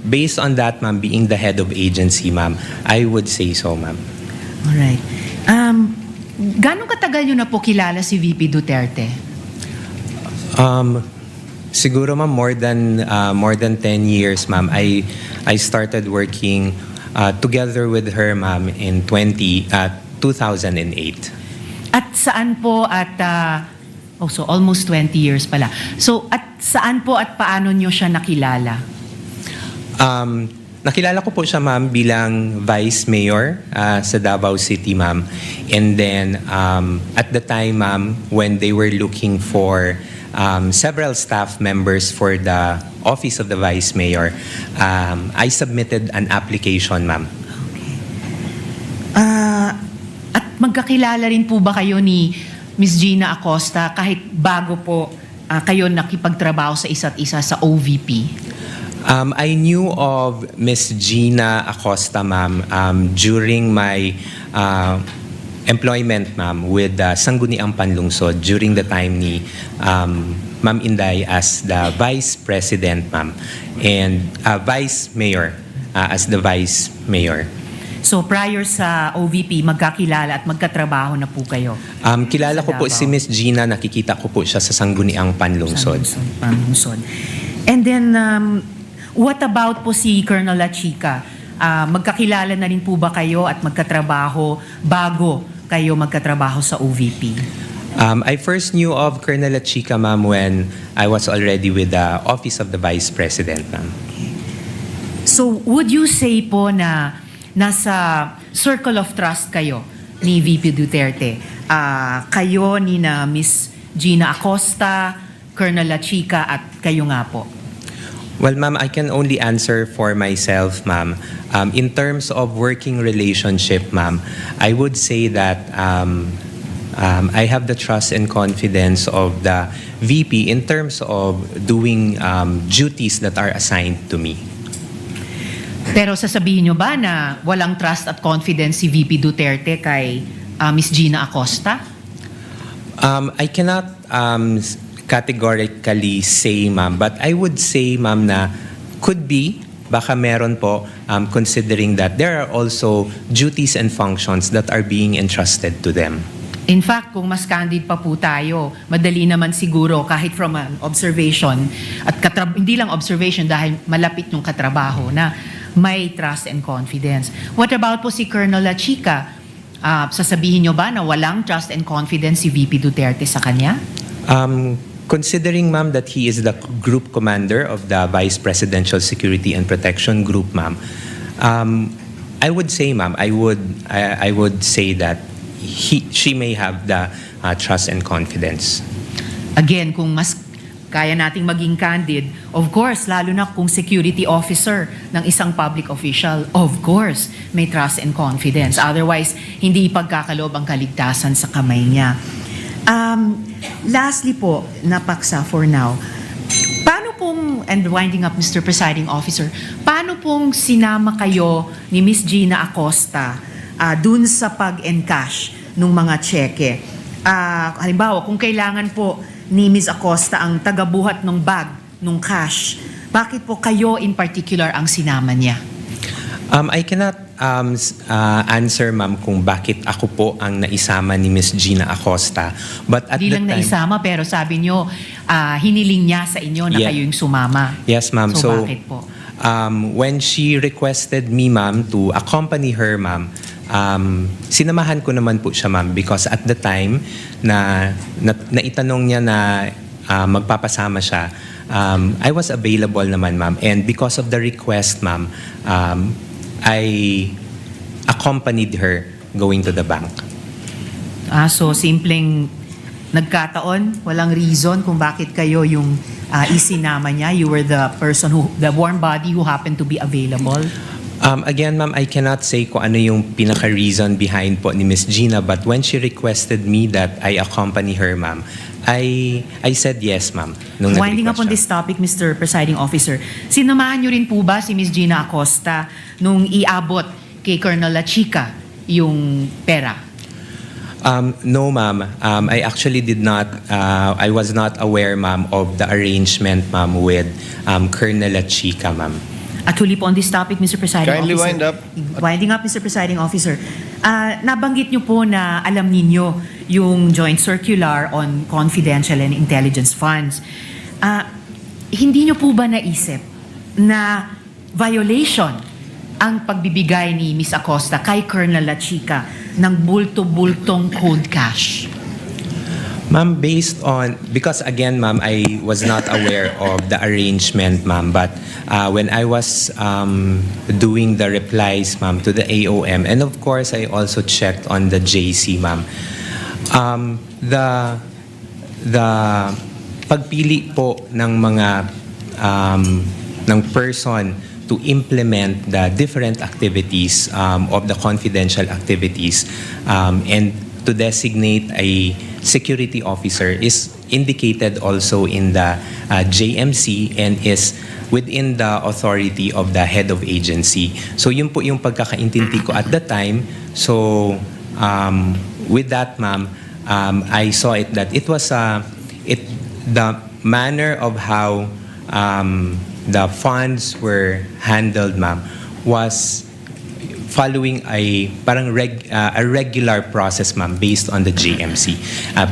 Based on that, ma'am, being the head of agency, ma'am, I would say so, ma'am. Alright. Gano'ng katagal nyo na po kilala si VP Duterte? Siguro, ma'am, more than 10 years, ma'am. I started working together with her, ma'am, in 2008. At saan po at so almost 20 years pala. So at saan po at paano nyo siya nakilala? Nakilala ko po siya, ma'am, bilang Vice Mayor sa Davao City, ma'am. And then, at the time, ma'am, when they were looking for several staff members for the Office of the Vice Mayor, I submitted an application, ma'am. At magkakilala rin po ba kayo ni Ms. Gina Acosta kahit bago po kayo nakipagtrabaho sa isa't isa sa OVP? I knew of Ms. Gina Acosta, ma'am, during my employment, ma'am, with Sangguniang Panlungsod during the time ni Ma'am Inday as the Vice President, ma'am, and Vice Mayor as the Vice Mayor. So prior sa OVP, magkakilala at magkatrabaho na po kayo. Kilala Sa ko po Davao. si Miss Gina, nakikita ko po siya sa Sangguniang Panlungsod. Panlungsod. And then, what about po si Colonel La Chica? Magkakilala na rin po ba kayo at magkatrabaho bago kayo magkatrabaho sa OVP? I first knew of Colonel La Chica, ma'am, when I was already with the Office of the Vice President, ma'am. So, would you say po na nasa circle of trust kayo ni VP Duterte? Kayo ni na Miss Gina Acosta, Colonel La Chica at kayo nga po? Well, ma'am, I can only answer for myself, ma'am. In terms of working relationship, ma'am, I would say that I have the trust and confidence of the VP in terms of doing duties that are assigned to me. Pero sasabihin nyo ba na walang trust at confidence si VP Duterte kay Miss Gina Acosta? I cannot categorically say, ma'am, but I would say, ma'am, na could be, baka meron po, considering that there are also duties and functions that are being entrusted to them. In fact, kung mas candid pa po tayo, madali naman siguro kahit from an observation at hindi lang observation dahil malapit yung katrabaho na may trust and confidence. What about po si Colonel La Chica? Sasabihin nyo ba na walang trust and confidence si VP Duterte sa kanya? Considering, ma'am, that he is the group commander of the Vice Presidential Security and Protection Group, ma'am, I would say, ma'am, I would say that she may have the trust and confidence. Again, kung mas kaya nating maging candid, of course, lalo na kung security officer ng isang public official, of course, may trust and confidence. Otherwise, hindi ipagkakaloob ang kaligtasan sa kamay niya. Lastly po, napaksa for now, paano pong, and winding up Mr. Presiding Officer, paano pong sinama kayo ni Miss Gina Acosta dun sa pag-encash ng mga cheque? Halimbawa, kung kailangan po ni Ms. Acosta ang tagabuhat ng bag, ng cash, bakit po kayo in particular ang sinama niya? I cannot answer, ma'am, kung bakit ako po ang naisama ni Miss Gina Acosta. But at Hindi the lang time, naisama, pero sabi nyo, hiniling niya sa inyo na Yeah. kayo yung sumama. Yes, ma'am. So, bakit po? When she requested me, ma'am, to accompany her, ma'am, sinamahan ko naman po siya, ma'am, because at the time na itanong niya na magpapasama siya, I was available naman, ma'am. And because of the request, ma'am, I accompanied her going to the bank. So simpleng nagkataon, walang reason kung bakit kayo yung isinama niya. You were the person the warm body who happened to be available. Again, ma'am, I cannot say kung ano yung pinaka-reason behind po ni Miss Gina, but when she requested me that I accompany her, ma'am, I said yes, ma'am. Nung Winding up on nag-request this topic, Mr. Presiding Officer, sinamahan niyo rin po ba si Miss Gina Acosta nung iabot kay Colonel La Chica yung pera? No, ma'am. I actually did not. I was not aware, ma'am, of the arrangement, ma'am, with Colonel La Chica, ma'am. At huli po on this topic, Mr. Presiding Kindly Officer. wind up. Winding up, Mr. Presiding Officer. Nabanggit niyo po na alam ninyo yung joint circular on confidential and intelligence funds. Hindi niyo po ba naisip na violation ang pagbibigay ni Ms. Acosta kay Colonel La Chica ng bulto-bultong code cash? Ma'am, based on, because again, ma'am, I was not aware of the arrangement, ma'am, but when I was doing the replies, ma'am, to the AOM, and of course, I also checked on the JC, ma'am, the pagpili po ng mga ng person to implement the different activities of the confidential activities and to designate a security officer is indicated also in the JMC and is within the authority of the head of agency. So yun po yung pagkakaintindi ko at the time. So with that, ma'am, I saw it that it was the manner of how the funds were handled, ma'am, was following a regular process, ma'am, based on the JMC,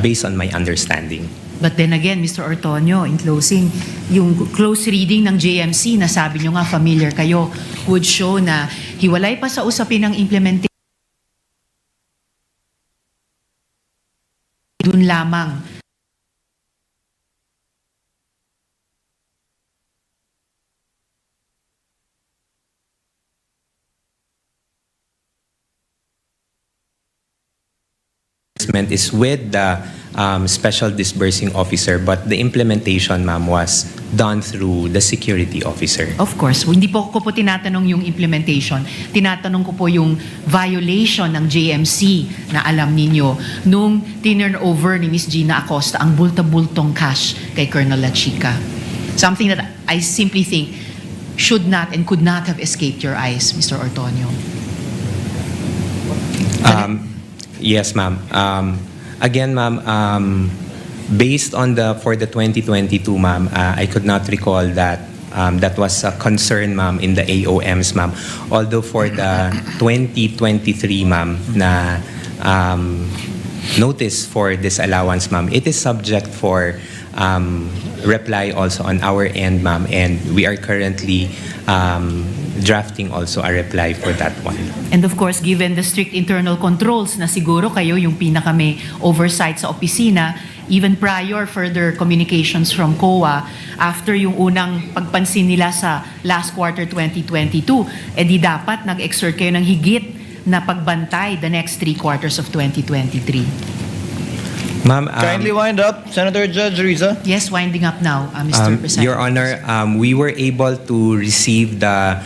based on my understanding. But then again, Mr. Ortonyo, in closing, yung close reading ng JMC na sabi nyo nga familiar kayo would show na hiwalay pa sa usapin ng implementation. Dun lamang is with the special disbursing officer, but the implementation, ma'am, was done through the security officer. Of course, hindi po ko po tinatanong yung implementation. Tinatanong ko po yung violation ng JMC na alam ninyo nung tinurn over ni Ms. Gina Acosta ang bulta-bultong cash kay Colonel La Chica. Something that I simply think should not and could not have escaped your eyes, Mr. Ortonyo. Yes, ma'am. Again, ma'am, based on for the 2022, ma'am, I could not recall that that was a concern, ma'am, in the AOMs, ma'am. Although for the 2023, ma'am, na notice for disallowance, ma'am, it is subject for reply also on our end, ma'am, and we are currently drafting also a reply for that one. And of course, given the strict internal controls na siguro kayo yung pinaka may oversight sa opisina, even prior further communications from COA, after yung unang pagpansin nila sa last quarter 2022, di dapat nag-exert kayo ng higit na pagbantay the next 3 quarters of 2023. Ma'am, Kindly wind up, Senator Judge Riza. Yes, winding up now, Mr. President. Your Honor, we were able to receive the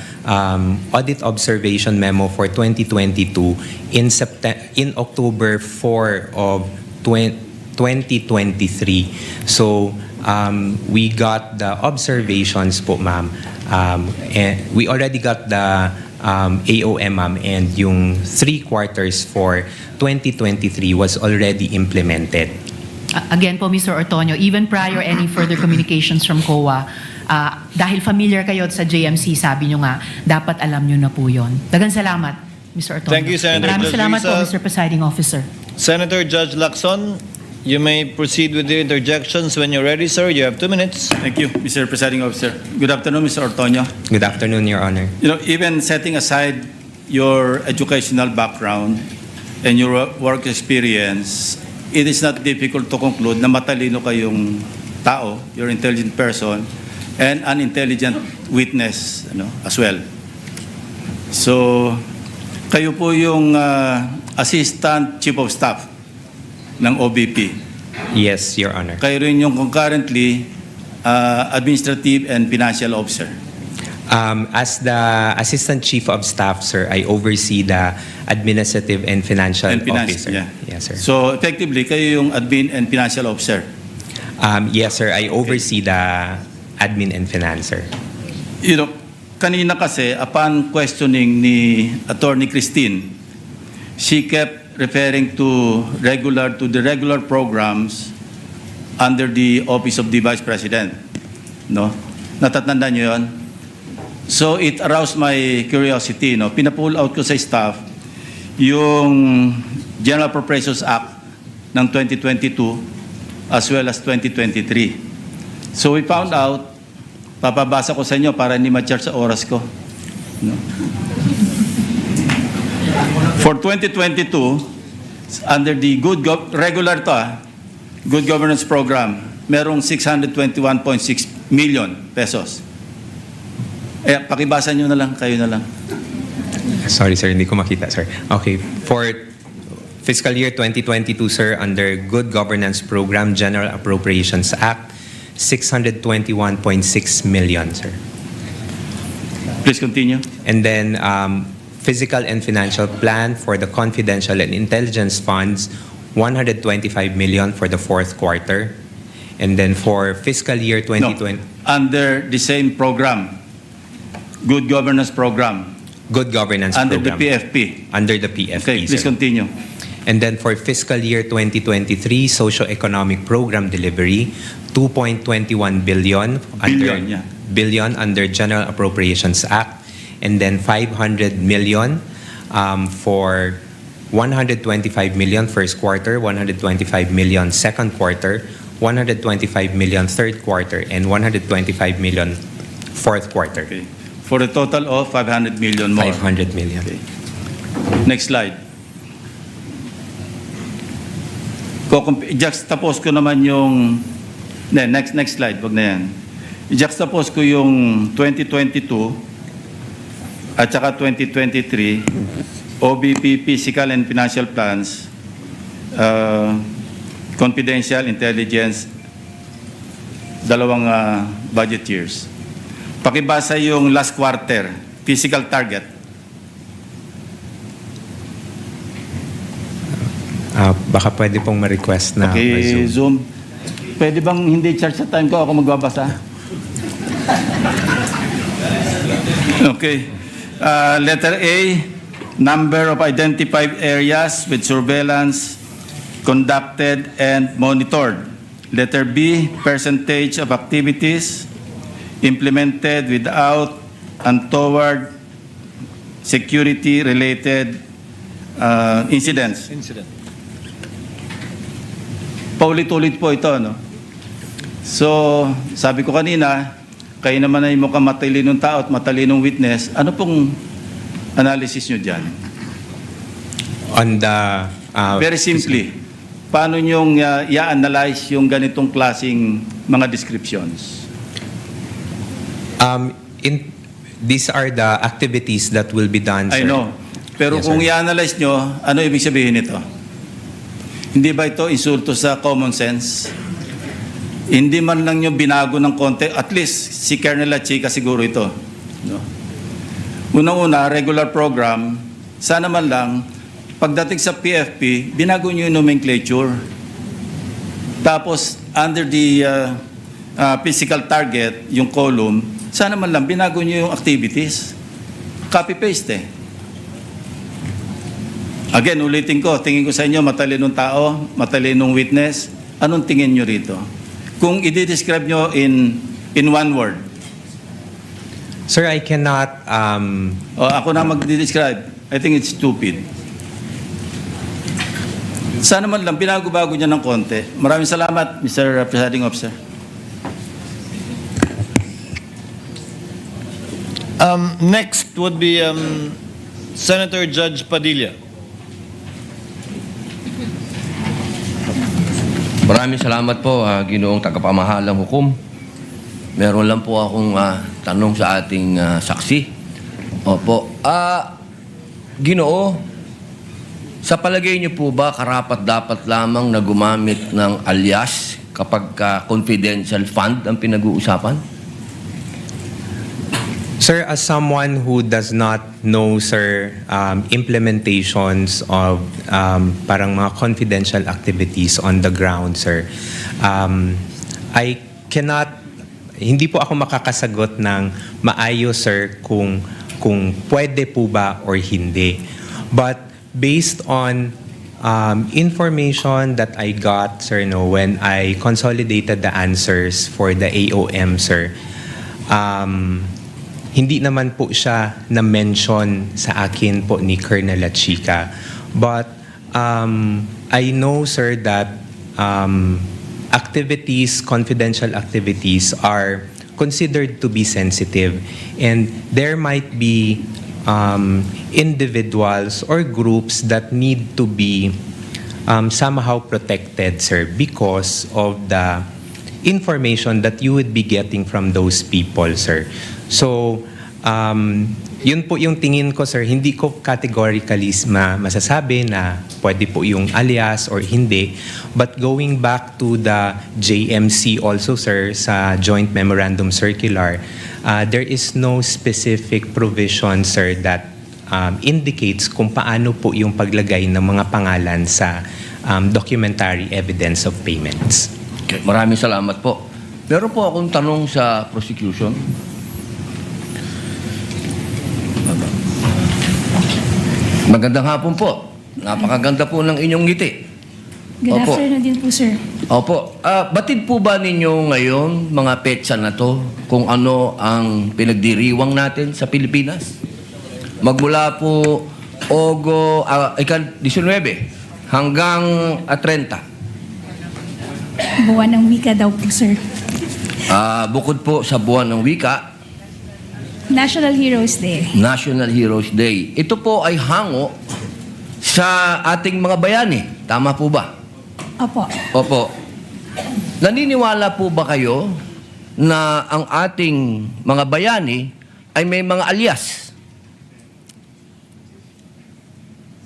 audit observation memo for 2022 in October 4 of 2023. So we got the observations po, ma'am. And we already got the AOM, ma'am, and yung 3 quarters for 2023 was already implemented. Again po, Mr. Ortonyo, even prior any further communications from COA, dahil familiar kayo sa JMC, sabi nyo nga, dapat alam nyo na po yun. Dagang salamat, Mr. Ortonyo. Thank you, Senator Maraming Judge salamat po, Riza. Mr. Presiding Officer. Senator Judge Lacson, you may proceed with the interjections when you're ready, sir. You have 2 minutes. Thank you, Mr. Presiding Officer. Good afternoon, Mr. Ortonyo. Good afternoon, Your Honor. You know, even setting aside your educational background and your work experience, it is not difficult to conclude na matalino kayong tao, you're an intelligent person, and an intelligent witness, as well. So, kayo po yung Assistant Chief of Staff ng OBP. Yes, Your Honor. Kayo rin yung concurrently Administrative and Financial Officer. As the Assistant Chief of Staff, sir, I oversee the Administrative and Financial Officer. Yeah. Yes, sir. So, effectively, kayo yung Admin and Financial Officer. Yes, sir. I oversee the Admin and Finance, sir. You know, kanina kasi, upon questioning ni Attorney Christine, she kept referring to the regular programs under the Office of the Vice President. No? Natatandaan niyo yun? So it aroused my curiosity. No? Pina-pull out ko sa staff yung General Appropriations Act ng 2022 as well as 2023. So we found out, papabasa ko sa inyo para hindi ma-charge sa oras ko. No? For 2022, under the regular Good Governance Program, merong 621.6 million pesos. Pakibasa nyo na lang, kayo na lang. Sorry, sir. Hindi ko makita, sir. Okay. For fiscal year 2022, sir, under Good Governance Program, General Appropriations Act, 621.6 million, sir. Please continue. And then, Physical and Financial Plan for the Confidential and Intelligence Funds, 125 million for the 4th quarter. And then for fiscal year 2020... No, under the same program, Good Governance Program. Good Governance under Program. Under the PFP. Under the PFP, Okay, please sir. continue. And then for fiscal year 2023, Socio-Economic Program Delivery, 2.21 billion Billion under General Appropriations Act, and then 500 million for 125 million first quarter, 125 million second quarter, 125 million third quarter, and 125 million fourth quarter. Okay. For a total of 500 million more. 500 million. Okay. Next slide. I-juxtapose ko naman yung... Next slide, wag na yan. I-juxtapose ko yung 2022 at saka 2023 OBP Physical and Financial Plans, confidential intelligence, dalawang budget years. Pakibasa yung last quarter, physical target. Baka pwede pong ma-request na Okay, Zoom. Pwede bang hindi charge sa time ko ako magbabasa? Okay. Letter A, number of identified areas with surveillance conducted and monitored. Letter B, percentage of activities implemented without untoward security-related incidents. Paulit-ulit po ito, no? So, sabi ko kanina, kayo naman ay mukhang matalinong tao at matalinong witness. Ano pong analysis nyo dyan? On the... Very simply, paano nyong i-analyze yung ganitong klaseng mga descriptions? These are the activities that will be done, I sir. know. Pero Yes, kung sir. i-analyze nyo, ano ibig sabihin nito? Hindi ba ito insulto sa common sense? Hindi man lang nyo binago ng konti, at least si Colonel Chica siguro ito. No? Unang-una, regular program, sana man lang, pagdating sa PFP, binago nyo yung nomenclature. Tapos, under the physical target, yung column, sana man lang, binago nyo yung activities. Copy-paste eh. Again, ulitin ko, tingin ko sa inyo, matalinong tao, matalinong witness, anong tingin nyo rito? Kung i-describe nyo in one word. Sir, I cannot... Ako na mag-describe. I think it's stupid. Sana man lang, binago-bago niya ng konti. Maraming salamat, Mr. Presiding Officer. Next would be Senator Judge Padilla. Maraming salamat po, Ginoong Tagapamahalang Hukom. Meron lang po akong tanong sa ating saksi. Opo. Ginoo, sa palagay niyo po ba karapat-dapat lamang na gumamit ng alias kapag confidential fund ang pinag-uusapan? Sir, as someone who does not know, sir, implementations of parang mga confidential activities on the ground, sir, I cannot, hindi po ako makakasagot ng maayos, sir, kung pwede po ba or hindi. But based on information that I got, sir, when I consolidated the answers for the AOM, sir, hindi naman po siya na-mention sa akin po ni Colonel Chica. But I know, sir, that activities, confidential activities are considered to be sensitive. And there might be individuals or groups that need to be somehow protected, sir, because of the information that you would be getting from those people, sir. So, yun po yung tingin ko, sir. Hindi ko categorically masasabi na pwede po yung alias or hindi. But going back to the JMC also, sir, sa Joint Memorandum Circular, there is no specific provision, sir, that indicates kung paano po yung paglagay ng mga pangalan sa documentary evidence of payments. Okay. Maraming salamat po. Meron po akong tanong sa prosecution. Magandang hapon po. Napakaganda po ng inyong ngiti. Good afternoon din po, sir. Opo. Batid po ba ninyo ngayon, mga petsa na to, kung ano ang pinagdiriwang natin sa Pilipinas? Magmula po 19 hanggang 30. Buwan ng wika daw po, sir. Bukod po sa buwan ng wika, National Heroes Day. National Heroes Day. Ito po ay hango sa ating mga bayani. Tama po ba? Opo. Opo. Naniniwala po ba kayo na ang ating mga bayani ay may mga alias?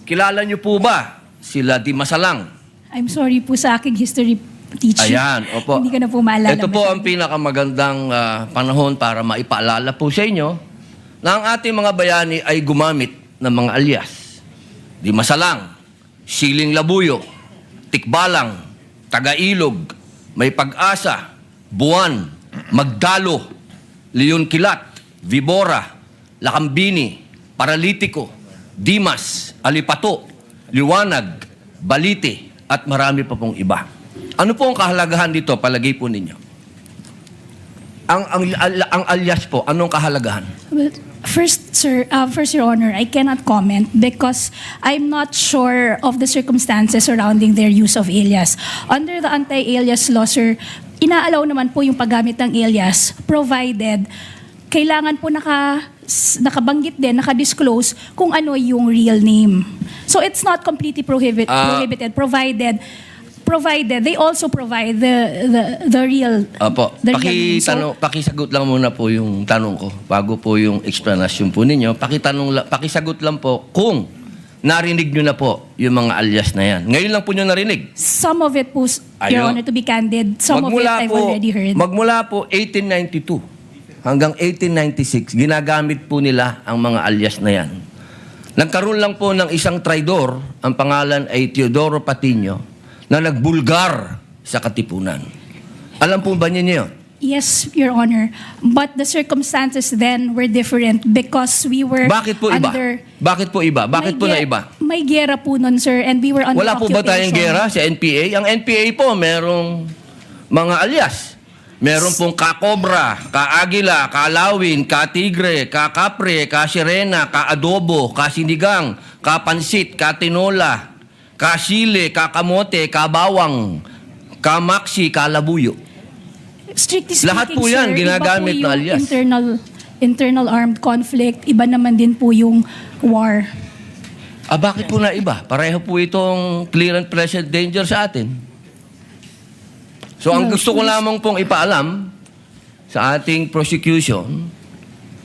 Kilala niyo po ba sila Di Masalang? I'm sorry po sa aking history teacher. Ayan, opo. Hindi ko na po maalala. Ito po ang pinakamagandang panahon para maipaalala po sa inyo na ang ating mga bayani ay gumamit ng mga alias. Di Masalang, Siling Labuyo, Tikbalang, Tagailog, May Pag-asa, Buwan, Magdalo, Leon Kilat, Vibora, Lakambini, Paralitiko, Dimas, Alipato, Liwanag, Balite, at marami pa pong iba. Ano po ang kahalagahan dito, palagay po ninyo? Ang alias po, anong kahalagahan? Well, first, sir, first, Your Honor, I cannot comment because I'm not sure of the circumstances surrounding their use of alias. Under the anti-alias law, inaalaw naman po yung paggamit ng alias provided kailangan po nakabanggit din, nakadisclose kung ano yung real name. So it's not completely prohibited provided they also provide the real Opo. the real name. So, Pakisagot lang muna po yung tanong ko bago po yung explanation po ninyo. Pakisagot lang po kung narinig nyo na po yung mga alias na yan. Ngayon lang po nyo narinig. some of it po, Your Honor, to be candid, some of it I've already heard. Magmula po 1892 hanggang 1896, ginagamit po nila ang mga alias na yan. Nagkaroon lang po ng isang traidor, ang pangalan ay Teodoro Patiño, na nagbulgar sa Katipunan. Alam po ba niyo yun? Yes, Your Honor. But the circumstances then were different because we were Bakit po iba? Bakit po iba? Bakit po na iba? May gera po nun, sir, and we were under Wala po ba tayong occupation. gera sa NPA? Ang NPA po, merong mga alias. Meron pong ka-Cobra, ka-Agila, ka-Lawin, ka-Tigre, ka-Kapre, ka-Sirena, ka-Adobo, ka-Sinigang, ka-Pansit, ka-Tinola, ka-Sile, ka-Kamote, ka-Bawang, ka-Maxi, ka-Labuyo. Strictly speaking, Lahat po yan, sir, ginagamit iba po na yung alias. internal armed conflict, iba naman din po yung war. Bakit po na iba? Pareho po itong clear and present danger sa atin. So, ang gusto ko lamang pong ipaalam sa ating prosecution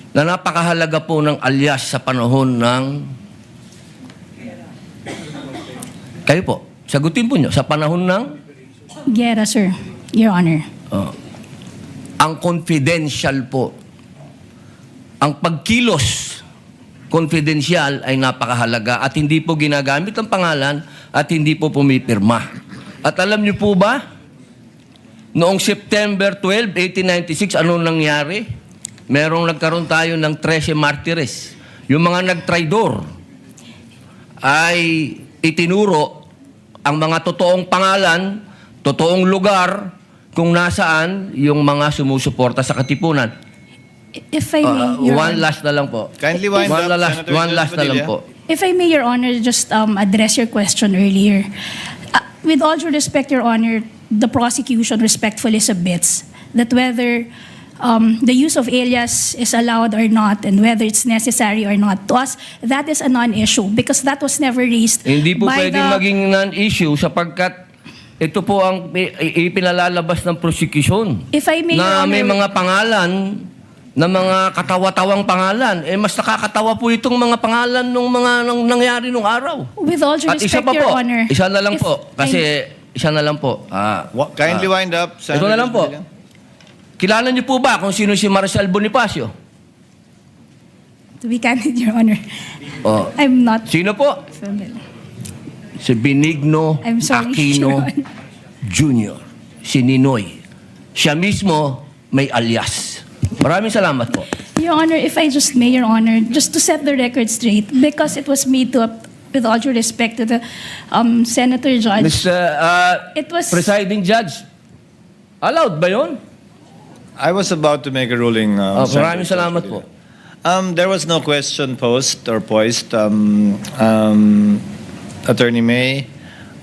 na napakahalaga po ng alias sa panahon ng... Kayo po, sagutin po nyo, sa panahon ng... Gera, sir, Your Honor. Ang confidential po, ang pagkilos confidential ay napakahalaga at hindi po ginagamit ang pangalan at hindi po pumipirma. At alam niyo po ba, noong September 12, 1896, anong nangyari? Nagkaroon tayo ng 13 martires. Yung mga nagtraidor ay itinuro ang mga totoong pangalan, totoong lugar, kung nasaan yung mga sumusuporta sa Katipunan. If I may, Your One Honor. last na lang po. Kindly wind up, Senator One last na lang Padilla. po. If I may, Your Honor, just address your question earlier. With all due respect, Your Honor, the prosecution respectfully submits that whether the use of alias is allowed or not and whether it's necessary or not, to us, that is a non-issue because that was never raised Hindi po by pwedeng maging non-issue sapagkat ito po ang ipinalalabas ng prosecution. If I may, Your Na may Honor, mga pangalan, na mga katawa-tawang pangalan. Mas nakakatawa po itong mga pangalan nung nangyari nung araw. with all due At isa respect, pa Your po, Honor, isa na lang if po. Kasi isa na lang po. Kindly wind up, Ito na lang po. Kilala niyo po ba kung sino si Marcel Bonifacio? to be candid, Your Honor, Oh. I'm not Sino po? familiar. Si Benigno I'm sorry, Aquino Your Honor. Jr. Si Ninoy. Siya mismo may alias. Maraming salamat po. Your Honor, if I just may, Your Honor, just to set the record straight, because it was made to, with all due respect to the Senator Judge, it was... Presiding Judge, allowed ba yun? I was about to make a ruling. Maraming salamat po. There was no question posed or poised, Attorney May.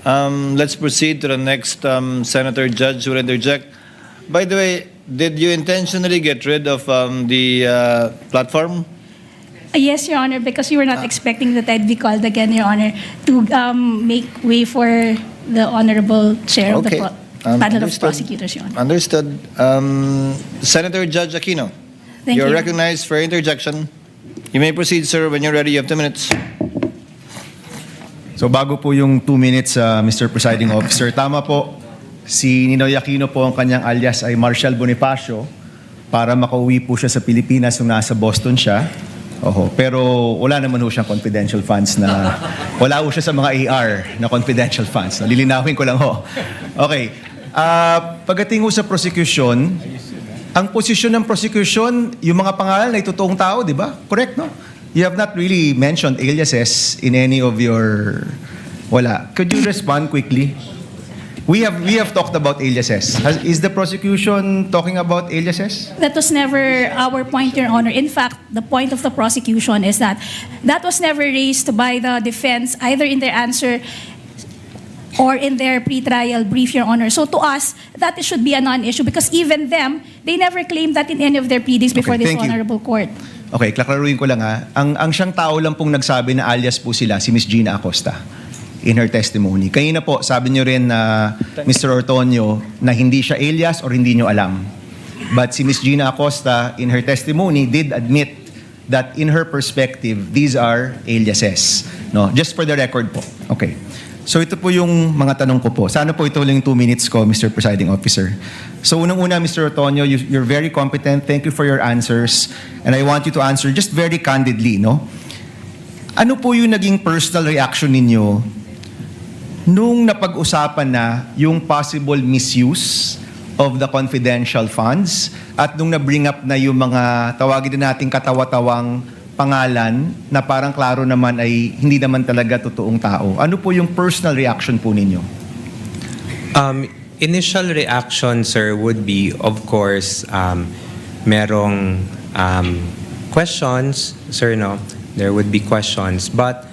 Let's proceed to the next Senator Judge who will interject. By the way, did you intentionally get rid of the platform? Yes, Your Honor, because you were not expecting that I'd be called again, Your Honor, to make way for the Honorable Chair of the panel of prosecutors, Your Honor. Understood. Senator Judge Aquino, Thank you're you. recognized for interjection. You may proceed, sir. When you're ready, you have 2 minutes. So bago po yung 2 minutes, Mr. Presiding Officer, tama po, si Ninoy Aquino po ang kanyang alias ay Marshal Bonifacio para makauwi po siya sa Pilipinas nung nasa Boston siya. Oho, pero wala naman ho siyang confidential funds na, wala ho siya sa mga AR na confidential funds. Lilinawin ko lang ho. Okay, pagdating ho sa prosecution, ang posisyon ng prosecution, yung mga pangalan ay totoong tao, di ba? Correct, no? You have not really mentioned aliases in any of your... Wala. Could you respond quickly? We have talked about aliases. Is the prosecution talking about aliases? That was never our point, Your Honor. In fact, the point of the prosecution is that that was never raised by the defense, either in their answer or in their pre-trial brief, Your Honor. So to us, that should be a non-issue because even them, they never claimed that in any of their pleadings before this thank you. honorable court. Okay, klaklaruin ko lang ha. Ang siyang tao lang pong nagsabi na alias po sila, si Miss Gina Acosta, in her testimony. Kanina po, sabi niyo rin na Mr. Ortonyo na hindi siya alias or hindi niyo alam. But si Miss Gina Acosta, in her testimony, did admit that in her perspective, these are aliases. No? Just for the record po. Okay. So ito po yung mga tanong ko po. Sana po ito lang 2 minutes ko, Mr. Presiding Officer. So unang-una, Mr. Ortonyo, you're very competent. Thank you for your answers. And I want you to answer just very candidly, no? Ano po yung naging personal reaction ninyo nung napag-usapan na yung possible misuse of the confidential funds at nung na-bring up na yung mga tawagin na nating katawa-tawang pangalan na parang klaro naman ay hindi naman talaga totoong tao. Ano po yung personal reaction po ninyo? Initial reaction, sir, would be, of course, merong questions, sir, no? There would be questions. But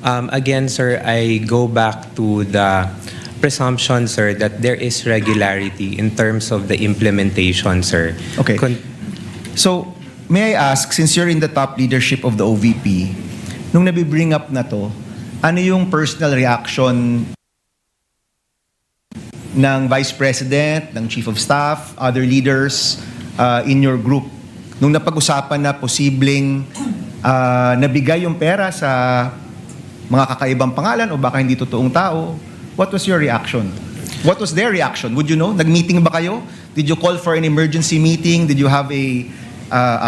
again, sir, I go back to the presumption, sir, that there is regularity in terms of the implementation, sir. Okay. So, may I ask, since you're in the top leadership of the OVP, nung nabibring up na to, ano yung personal reaction ng Vice President, ng Chief of Staff, other leaders in your group? Nung napag-usapan na posibleng nabigay yung pera sa mga kakaibang pangalan o baka hindi totoong tao, what was your reaction? What was their reaction? Would you know? Nag-meeting ba kayo? Did you call for an emergency meeting? Did you have a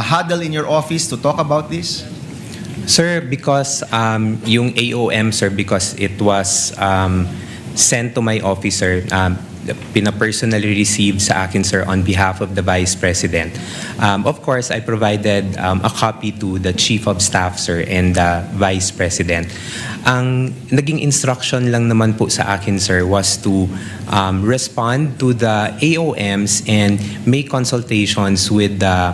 huddle in your office to talk about this? Sir, because yung AOM, sir, because it was sent to my office, sir, pina-personally received sa akin, sir, on behalf of the Vice President. Of course, I provided a copy to the Chief of Staff, sir, and the Vice President. Ang naging instruction lang naman po sa akin, sir, was to respond to the AOMs and make consultations with the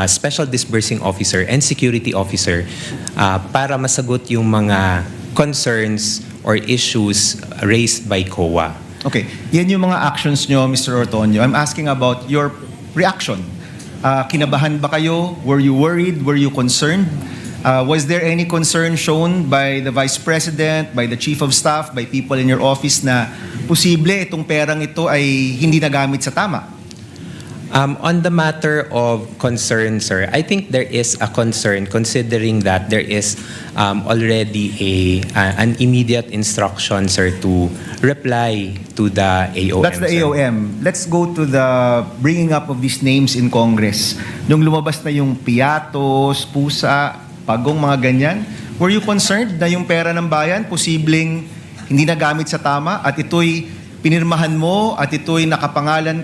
Special Disbursing Officer and Security Officer para masagot yung mga concerns or issues raised by COA. Okay. Yan yung mga actions nyo, Mr. Ortonyo. I'm asking about your reaction. Kinabahan ba kayo? Were you worried? Were you concerned? Was there any concern shown by the Vice President, by the Chief of Staff, by people in your office na posible itong perang ito ay hindi nagamit sa tama? On the matter of concern, sir, I think there is a concern considering that there is already an immediate instruction, sir, to reply to the AOM. That's the sir. AOM. Let's go to the bringing up of these names in Congress. Nung lumabas na yung piatos, pusa, pagong, mga ganyan, were you concerned na yung pera ng bayan posibleng hindi nagamit sa tama at ito'y pinirmahan mo at ito'y nakapangalan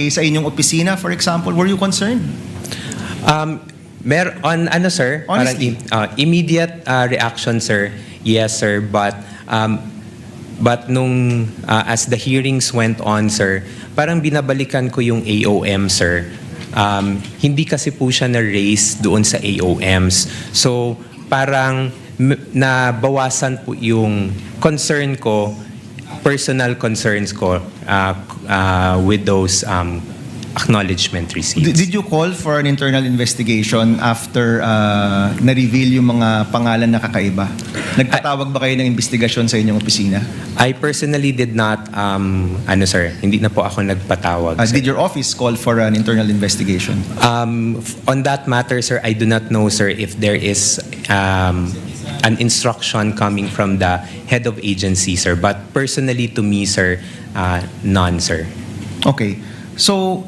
sa inyong opisina, for example? Were you concerned? Sir? Honestly. Parang immediate reaction, sir. Yes, sir. But nung as the hearings went on, sir, parang binabalikan ko yung AOM, sir. Hindi kasi po siya na-raise doon sa AOMs. So parang nabawasan po yung concern ko, personal concerns ko with those acknowledgement receipts. Did you call for an internal investigation after na-reveal yung mga pangalan na kakaiba? Nagpatawag ba kayo ng investigasyon sa inyong opisina? I personally did not, sir, hindi na po ako nagpatawag. Did your office call for an internal investigation? On that matter, sir, I do not know, sir, if there is an instruction coming from the head of agency, sir. But personally, to me, sir, none, sir. Okay. So,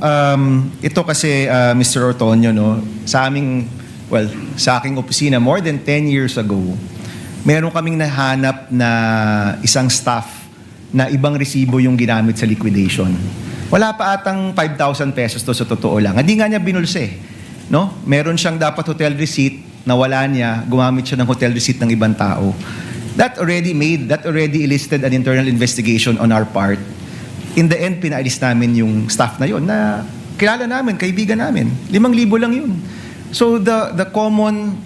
ito kasi, Mr. Ortonyo, no, sa aking opisina, more than 10 years ago, meron kaming nahanap na isang staff na ibang resibo yung ginamit sa liquidation. Wala pa atang 5,000 pesos to sa totoo lang. Hindi nga niya binulse. No? Meron siyang dapat hotel receipt na wala niya, gumamit siya ng hotel receipt ng ibang tao. That already elicited an internal investigation on our part. In the end, pinaalis namin yung staff na yun na kilala namin, kaibigan namin. 5,000 lang yun. So the common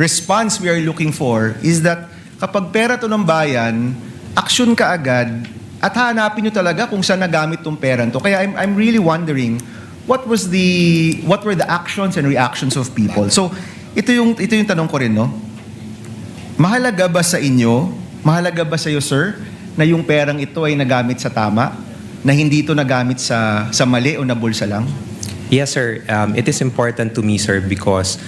response we are looking for is that kapag pera to ng bayan, action ka agad at hanapin nyo talaga kung saan nagamit tong pera to. Kaya I'm really wondering what were the actions and reactions of people. So ito yung tanong ko rin, no? Mahalaga ba sa inyo, mahalaga ba sa iyo, sir, na yung perang ito ay nagamit sa tama? Na hindi ito nagamit sa mali o na bulsa lang? Yes, sir. It is important to me, sir, because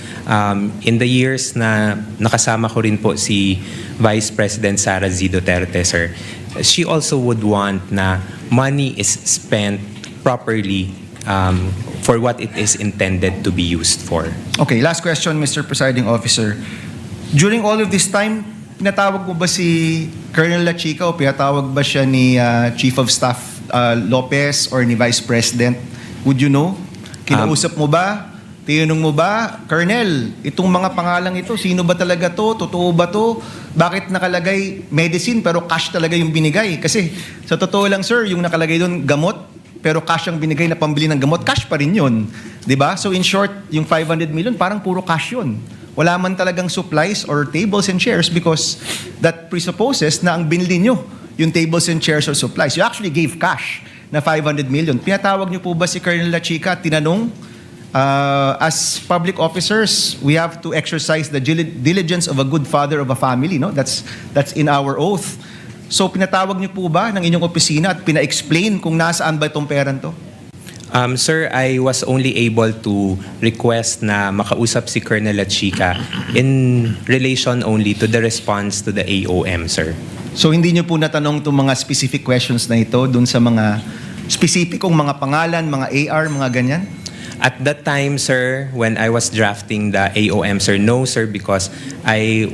in the years na nakasama ko rin po si Vice President Sara Z. Duterte, sir, she also would want na money is spent properly for what it is intended to be used for. Okay, last question, Mr. Presiding Officer. During all of this time, pinatawag mo ba si Colonel La Chica o pinatawag ba siya ni Chief of Staff Lopez or ni Vice President? Would you know? Kinausap mo ba? Tinanong mo ba? Colonel, itong mga pangalang ito, sino ba talaga to? Totoo ba to? Bakit nakalagay medicine pero cash talaga yung binigay? Kasi sa totoo lang, sir, yung nakalagay doon gamot pero cash ang binigay na pambili ng gamot, cash pa rin yun. Diba? So in short, yung 500 million, parang puro cash yun. Wala man talagang supplies or tables and chairs because that presupposes na ang binili nyo yung tables and chairs or supplies. You actually gave cash na 500 million. Pinatawag niyo po ba si Colonel La Chica at tinanong, as public officers, we have to exercise the diligence of a good father of a family. No? That's in our oath. So pinatawag niyo po ba ng inyong opisina at pina-explain kung nasaan ba itong peran to? Sir, I was only able to request na makausap si Colonel La Chica in relation only to the response to the AOM, sir. So hindi niyo po natanong itong mga specific questions na ito dun sa mga specificong mga pangalan, mga AR, mga ganyan? At that time, sir, when I was drafting the AOM, sir, no, sir, because I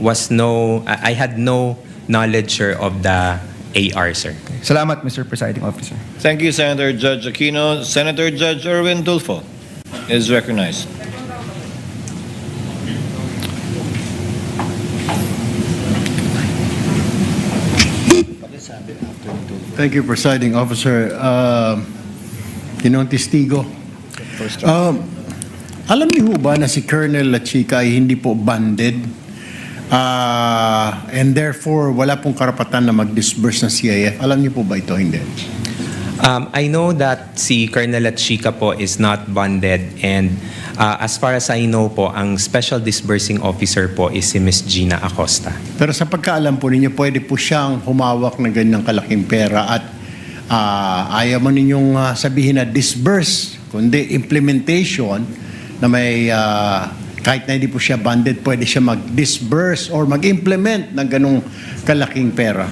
had no knowledge, sir, of the AR, sir. Salamat, Mr. Presiding Officer. Thank you, Senator Judge Aquino. Senator Judge Erwin Tulfo is recognized. Thank you, Presiding Officer. Ginoong Testigo. Alam niyo ba na si Colonel La Chica ay hindi po banded and therefore wala pong karapatan na mag-disburse ng CIF? Alam niyo po ba ito? Hindi. I know that si Colonel La Chica po is not bonded and as far as I know po, ang special disbursing officer po is si Ms. Gina Acosta. Pero sa pagkaalam po ninyo, pwede po siyang humawak ng ganyang kalaking pera at ayaw mo ninyong sabihin na disburse, kundi implementation na may kahit na hindi po siya banded, pwede siya mag-disburse or mag-implement ng ganong kalaking pera.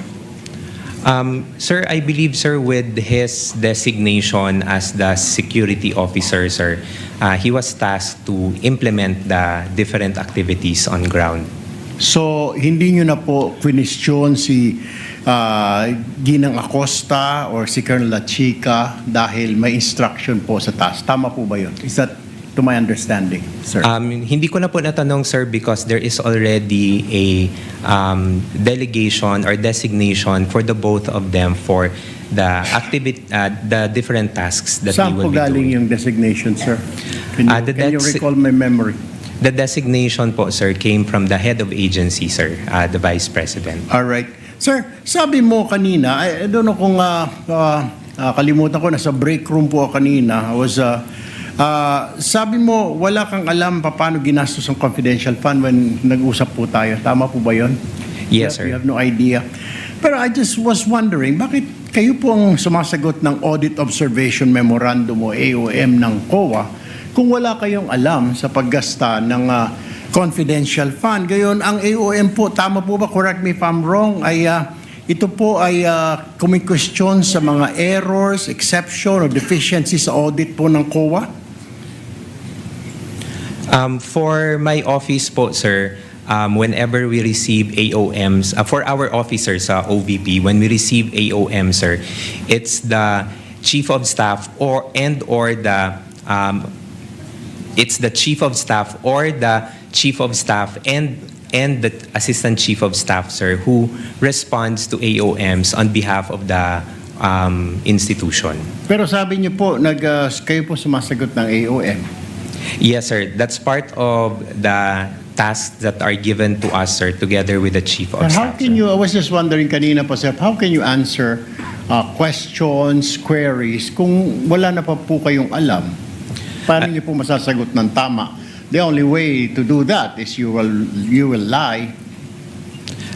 Sir, I believe, sir, with his designation as the security officer, sir, he was tasked to implement the different activities on ground. So, hindi nyo na po question si Ginang Acosta or si Colonel La Chica dahil may instruction po sa task. Tama po ba yun? Is that to my understanding, sir? Hindi ko na po natanong, sir, because there is already a delegation or designation for the both of them for the different tasks that Saan we po will be galing doing. yung designation, sir? Can you recall my memory? The designation po, sir, came from the head of agency, sir, the Vice President. All right. Sir, sabi mo kanina, I don't know kung kalimutan ko, nasa break room po ako kanina. Sabi mo, wala kang alam paano ginastos ang confidential fund when nag-usap po tayo. Tama po ba yun? Yes, sir. You have no idea. Pero I just was wondering, bakit kayo po ang sumasagot ng Audit Observation Memorandum o AOM ng COA kung wala kayong alam sa paggasta ng confidential fund? Gayon, ang AOM po, tama po ba, correct me if I'm wrong, ay ito po ay kumikwestiyon sa mga errors, exception, or deficiencies sa audit po ng COA? For my office po, sir, whenever we receive AOMs, for our officers sa OVP, when we receive AOM, sir, it's the Chief of Staff it's the Chief of Staff or the Chief of Staff and the Assistant Chief of Staff, sir, who responds to AOMs on behalf of the institution. Pero sabi niyo po, kayo po sumasagot ng AOM. Yes, sir. That's part of the tasks that are given to us, sir, together with the Chief of But Staff. how can you, I was just wondering kanina po, sir, how can you answer questions, queries, kung wala na pa po kayong alam? Paano niyo po masasagot ng tama? The only way to do that is you will lie.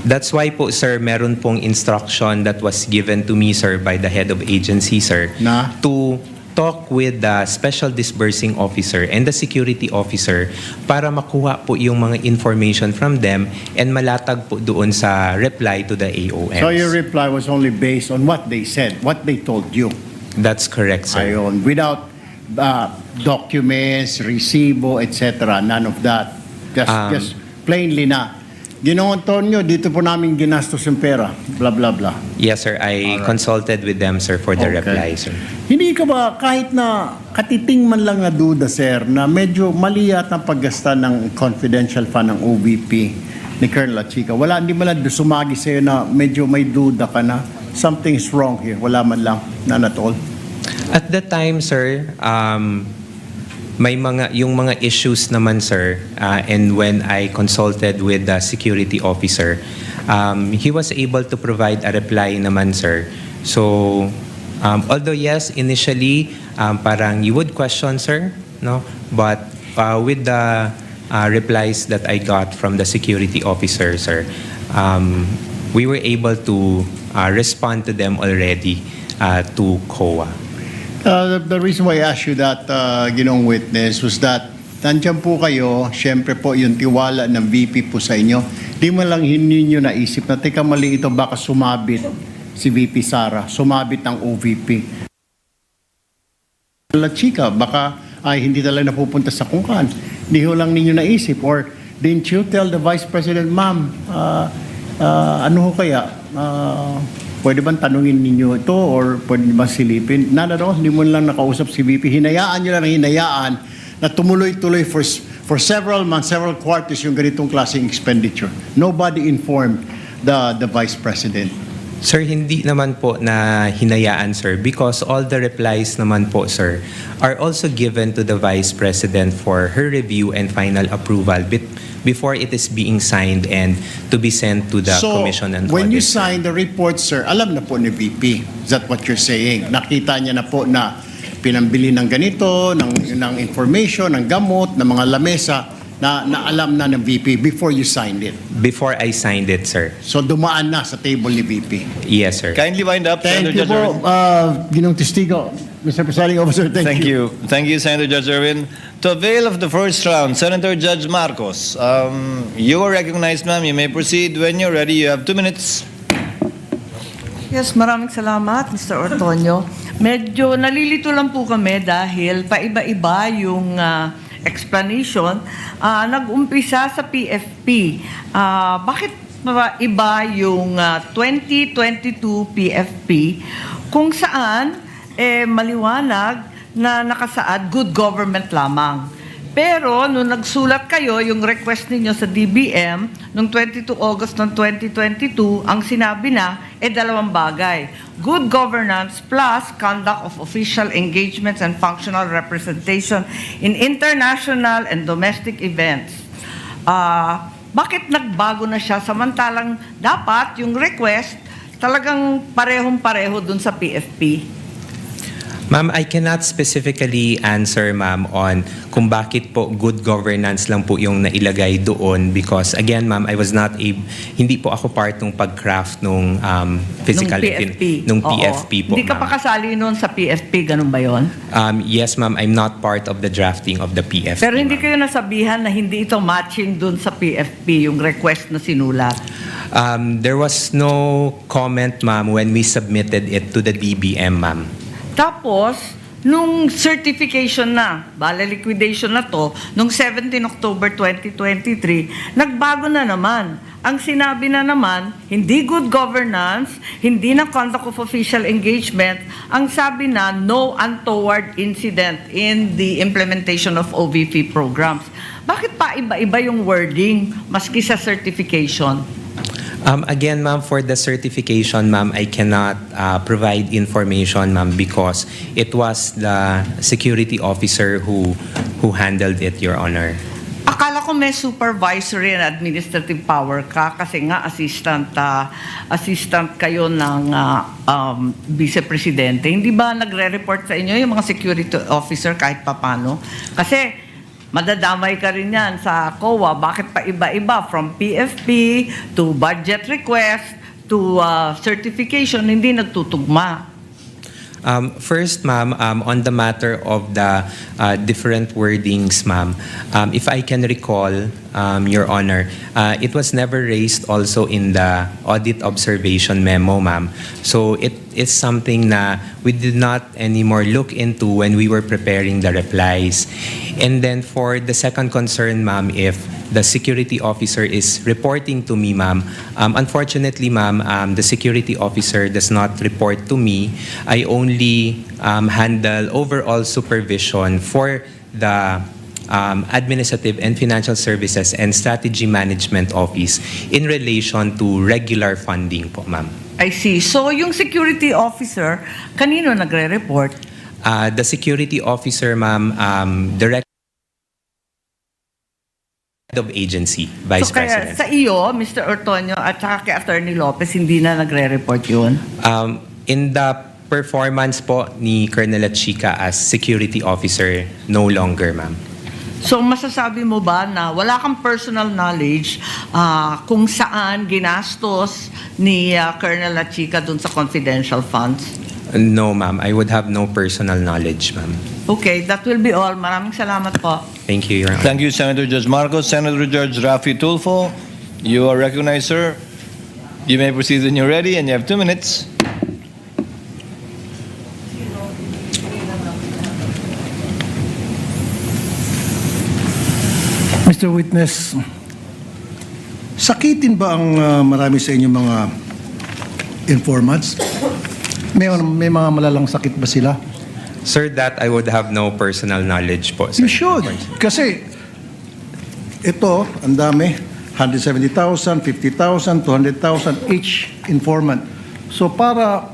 That's why po, sir, meron pong instruction that was given to me, sir, by the head of agency, sir, to talk with the special disbursing officer and the security officer para makuha po yung mga information from them and malatag po doon sa reply to the AOMs. So your reply was only based on what they said, what they told you? That's correct, sir. Ayon, without documents, resibo, etc. None of that. Just plainly na. Ginoong Ortonyo, dito po namin ginastos yung pera. Blah, blah, blah. Yes, sir. I consulted with them, sir, for the reply, sir. Hindi ka ba, kahit na katiting man lang na duda, sir, na medyo mali yata ang paggasta ng confidential fund ng OVP ni Colonel Chica, hindi man lang sumagi sa'yo na medyo may duda ka na something is wrong here. Wala man lang, none at all. At that time, sir, may yung mga issues naman, sir, and when I consulted with the security officer, he was able to provide a reply naman, sir. So, although yes, initially, parang you would question, sir, no? But with the replies that I got from the security officer, sir, we were able to respond to them already to COA. The reason why I asked you that, ginong witness, was that nandiyan po kayo, syempre po yung tiwala ng VP po sa inyo. Di mo lang ninyo naisip na, teka mali ito, baka sumabit si VP Sara, sumabit ang OVP. La Chica, baka hindi talaga napupunta sa kungkan. Di ho lang ninyo naisip. Or didn't you tell the Vice President, ma'am, ano ho kaya? Pwede bang tanungin ninyo ito or pwede ba silipin? None at all, hindi mo lang nakausap si VP. Hinayaan nyo lang hinayaan na tumuloy-tuloy for several months, several quarters yung ganitong klaseng expenditure. Nobody informed the Vice President. Sir, hindi naman po na hinayaan, sir, because all the replies naman po, sir, are also given to the Vice President for her review and final approval before it is being signed and to be sent to the Commission and when you Audit. sign the report, sir, alam na po ni VP. Is that what you're saying? Nakita niya na po na pinambili ng ganito, ng information, ng gamot, ng mga lamesa, na alam na ng VP before you signed it. Before I signed it, sir. So dumaan na sa table ni VP. Yes, sir. Kindly wind up, Thank Senator you Judge po, Irwin. Ginong Testigo. Mr. Presiding Officer, thank you. Thank you, Senator Judge Irwin. To avail of the first round, Senator Judge Marcos, you are recognized, ma'am. You may proceed when you're ready. You have 2 minutes. Yes, maraming salamat, Mr. Ortonyo. Medyo nalilito lang po kami dahil paiba-iba yung explanation. Nag-umpisa sa PFP. Bakit iba yung 2022 PFP kung saan maliwanag na nakasaad good government lamang. Pero nung nagsulat kayo, yung request ninyo sa DBM, nung 22 August ng 2022, ang sinabi na, dalawang bagay. Good governance plus conduct of official engagements and functional representation in international and domestic events. Bakit nagbago na siya samantalang dapat yung request talagang parehong-pareho dun sa PFP? Ma'am, I cannot specifically answer, ma'am, on kung bakit po good governance lang po yung nailagay doon because, again, ma'am, I was not hindi po ako part ng pag-craft nung physical Nung PFP po, Hindi ka pa ma'am. kasali noon sa PFP, ganun ba yon? Yes, ma'am, I'm not part of the drafting of the PFP. Pero hindi kayo nasabihan na hindi ito matching dun sa PFP, yung request na sinulat. There was no comment, ma'am, when we submitted it to the DBM, ma'am. Tapos, nung certification na, liquidation na to, nung 17 October 2023, nagbago na naman. Ang sinabi na naman, hindi good governance, hindi na conduct of official engagement, ang sabi na no untoward incident in the implementation of OVP programs. Bakit pa iba-iba yung wording maski sa certification? Again, ma'am, for the certification, ma'am, I cannot provide information, ma'am, because it was the security officer who handled it, Your Honor. Akala ko may supervisory and administrative power ka kasi nga assistant kayo ng vice-presidente. Hindi ba nagre-report sa inyo yung mga security officer kahit papano? Kasi madadamay ka rin yan sa COA. Bakit pa iba-iba? From PFP to budget request to certification, hindi nagtutugma. First, ma'am, on the matter of the different wordings, ma'am, if I can recall, Your Honor, it was never raised also in the audit observation memo, ma'am. So it is something na we did not anymore look into when we were preparing the replies. And then for the second concern, ma'am, if the security officer is reporting to me, ma'am, unfortunately, ma'am, the security officer does not report to me. I only handle overall supervision for the Administrative and Financial Services and Strategy Management Office in relation to regular funding po, ma'am. I see. So yung security officer, kanino nagre-report? The security officer, ma'am, direct of agency, Vice So kaya President. sa iyo, Mr. Ortonyo, at saka kay Attorney Lopez, hindi na nagre-report yun? In the performance po ni Colonel Chica as security officer, no longer, ma'am. So masasabi mo ba na wala kang personal knowledge kung saan ginastos ni Colonel Chica dun sa confidential funds? No, ma'am. I would have no personal knowledge, ma'am. Okay, that will be all. Maraming salamat po. Thank you, Your Honor. Thank you, Senator Judge Marcos. Senator Judge Rafi Tulfo, you are recognized, sir. You may proceed when you're ready, and you have 2 minutes. Mr. Witness, sakitin ba ang marami sa inyong mga informants? May mga malalang sakit ba sila? Sir, that I would have no personal knowledge po, sir. You should. Kasi ito, ang dami. 170,000, 50,000, 200,000 each informant. So para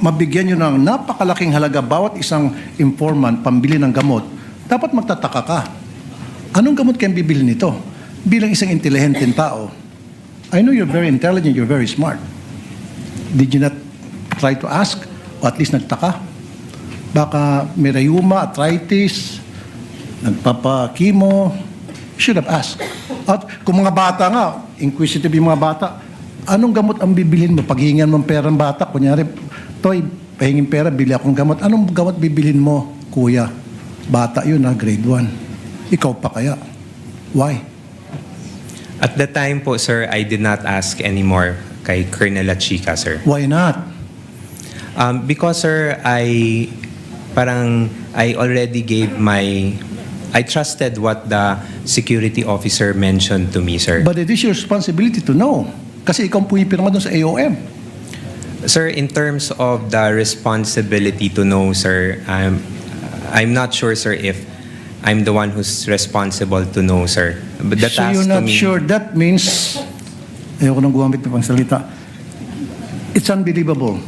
mabigyan nyo ng napakalaking halaga bawat isang informant pambili ng gamot, dapat magtataka ka. Anong gamot kayong bibili nito? Bilang isang intelihenteng tao, I know you're very intelligent, you're very smart. Did you not try to ask? O at least nagtaka? Baka may rheuma, arthritis, nagpapakimo, should have asked. At kung mga bata nga, inquisitive yung mga bata, anong gamot ang bibilhin mo? Paghingan mo ng pera ng bata, kunyari, Toy, pahingin pera, bili akong gamot. Anong gamot bibilhin mo, kuya? Bata yun, grade 1. Ikaw pa kaya? Why? At the time po, sir, I did not ask anymore kay Colonel Chica, sir. Why not? Because, sir, I already gave I trusted what the security officer mentioned to me, sir. But it is your responsibility to know. Kasi ikaw ang pumipirma doon sa AOM. Sir, in terms of the responsibility to know, sir, I'm not sure, sir, if I'm the one who's responsible to know, sir. But the So task you're to not me, sure. That means, ayoko nang gumamit ng pangsalita. It's unbelievable.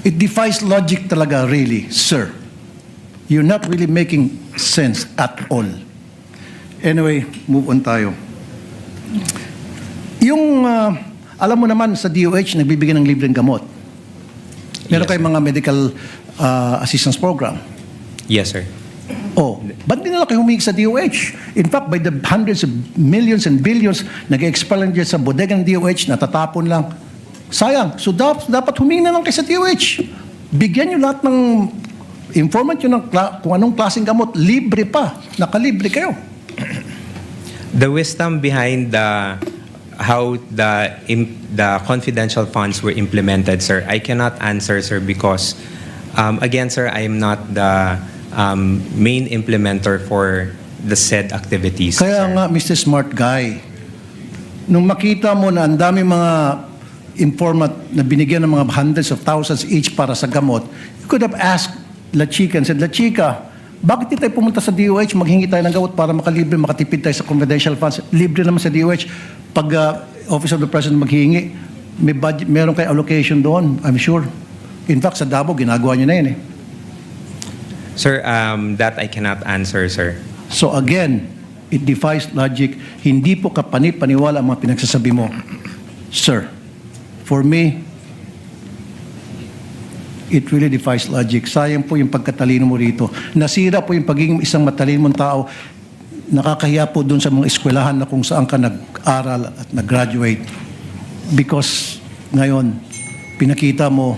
It defies logic talaga, really, sir. You're not really making sense at all. Anyway, move on tayo. Yung, alam mo naman sa DOH, nagbibigay ng libreng gamot. Meron kayong mga medical assistance program. yes, sir. Oh, ba't di nila kayo humingi sa DOH? In fact, by the hundreds of millions and billions, nag-expel lang dyan sa bodega ng DOH, natatapon lang. Sayang. So dapat humingi na lang kayo sa DOH. Bigyan nyo lahat ng informant nyo ng kung anong klaseng gamot. Libre pa. Nakalibre kayo. The wisdom behind how the confidential funds were implemented, sir, I cannot answer, sir, because again, sir, I am not the main implementer for the said activities. Kaya sir. nga, Mr. Smart Guy, nung makita mo na ang dami mga informant na binigyan ng mga hundreds of thousands each para sa gamot, you could have asked La Chica and said, La Chica, bakit di tayo pumunta sa DOH, maghingi tayo ng gamot para makalibre, makatipid tayo sa confidential funds? Libre naman sa DOH. Pag Office of the President maghingi, may budget, meron kayo allocation doon, I'm sure. In fact, sa Davao, ginagawa nyo na yun eh. Sir, that I cannot answer, sir. So again, it defies logic. Hindi po kapani-paniwala ang mga pinagsasabi mo. Sir, for me, it really defies logic. Sayang po yung pagkatalino mo rito. Nasira po yung pagiging isang matalino mong tao. Nakakahiya po dun sa mga eskwelahan na kung saan ka nag-aral at nag-graduate. Because ngayon, pinakita mo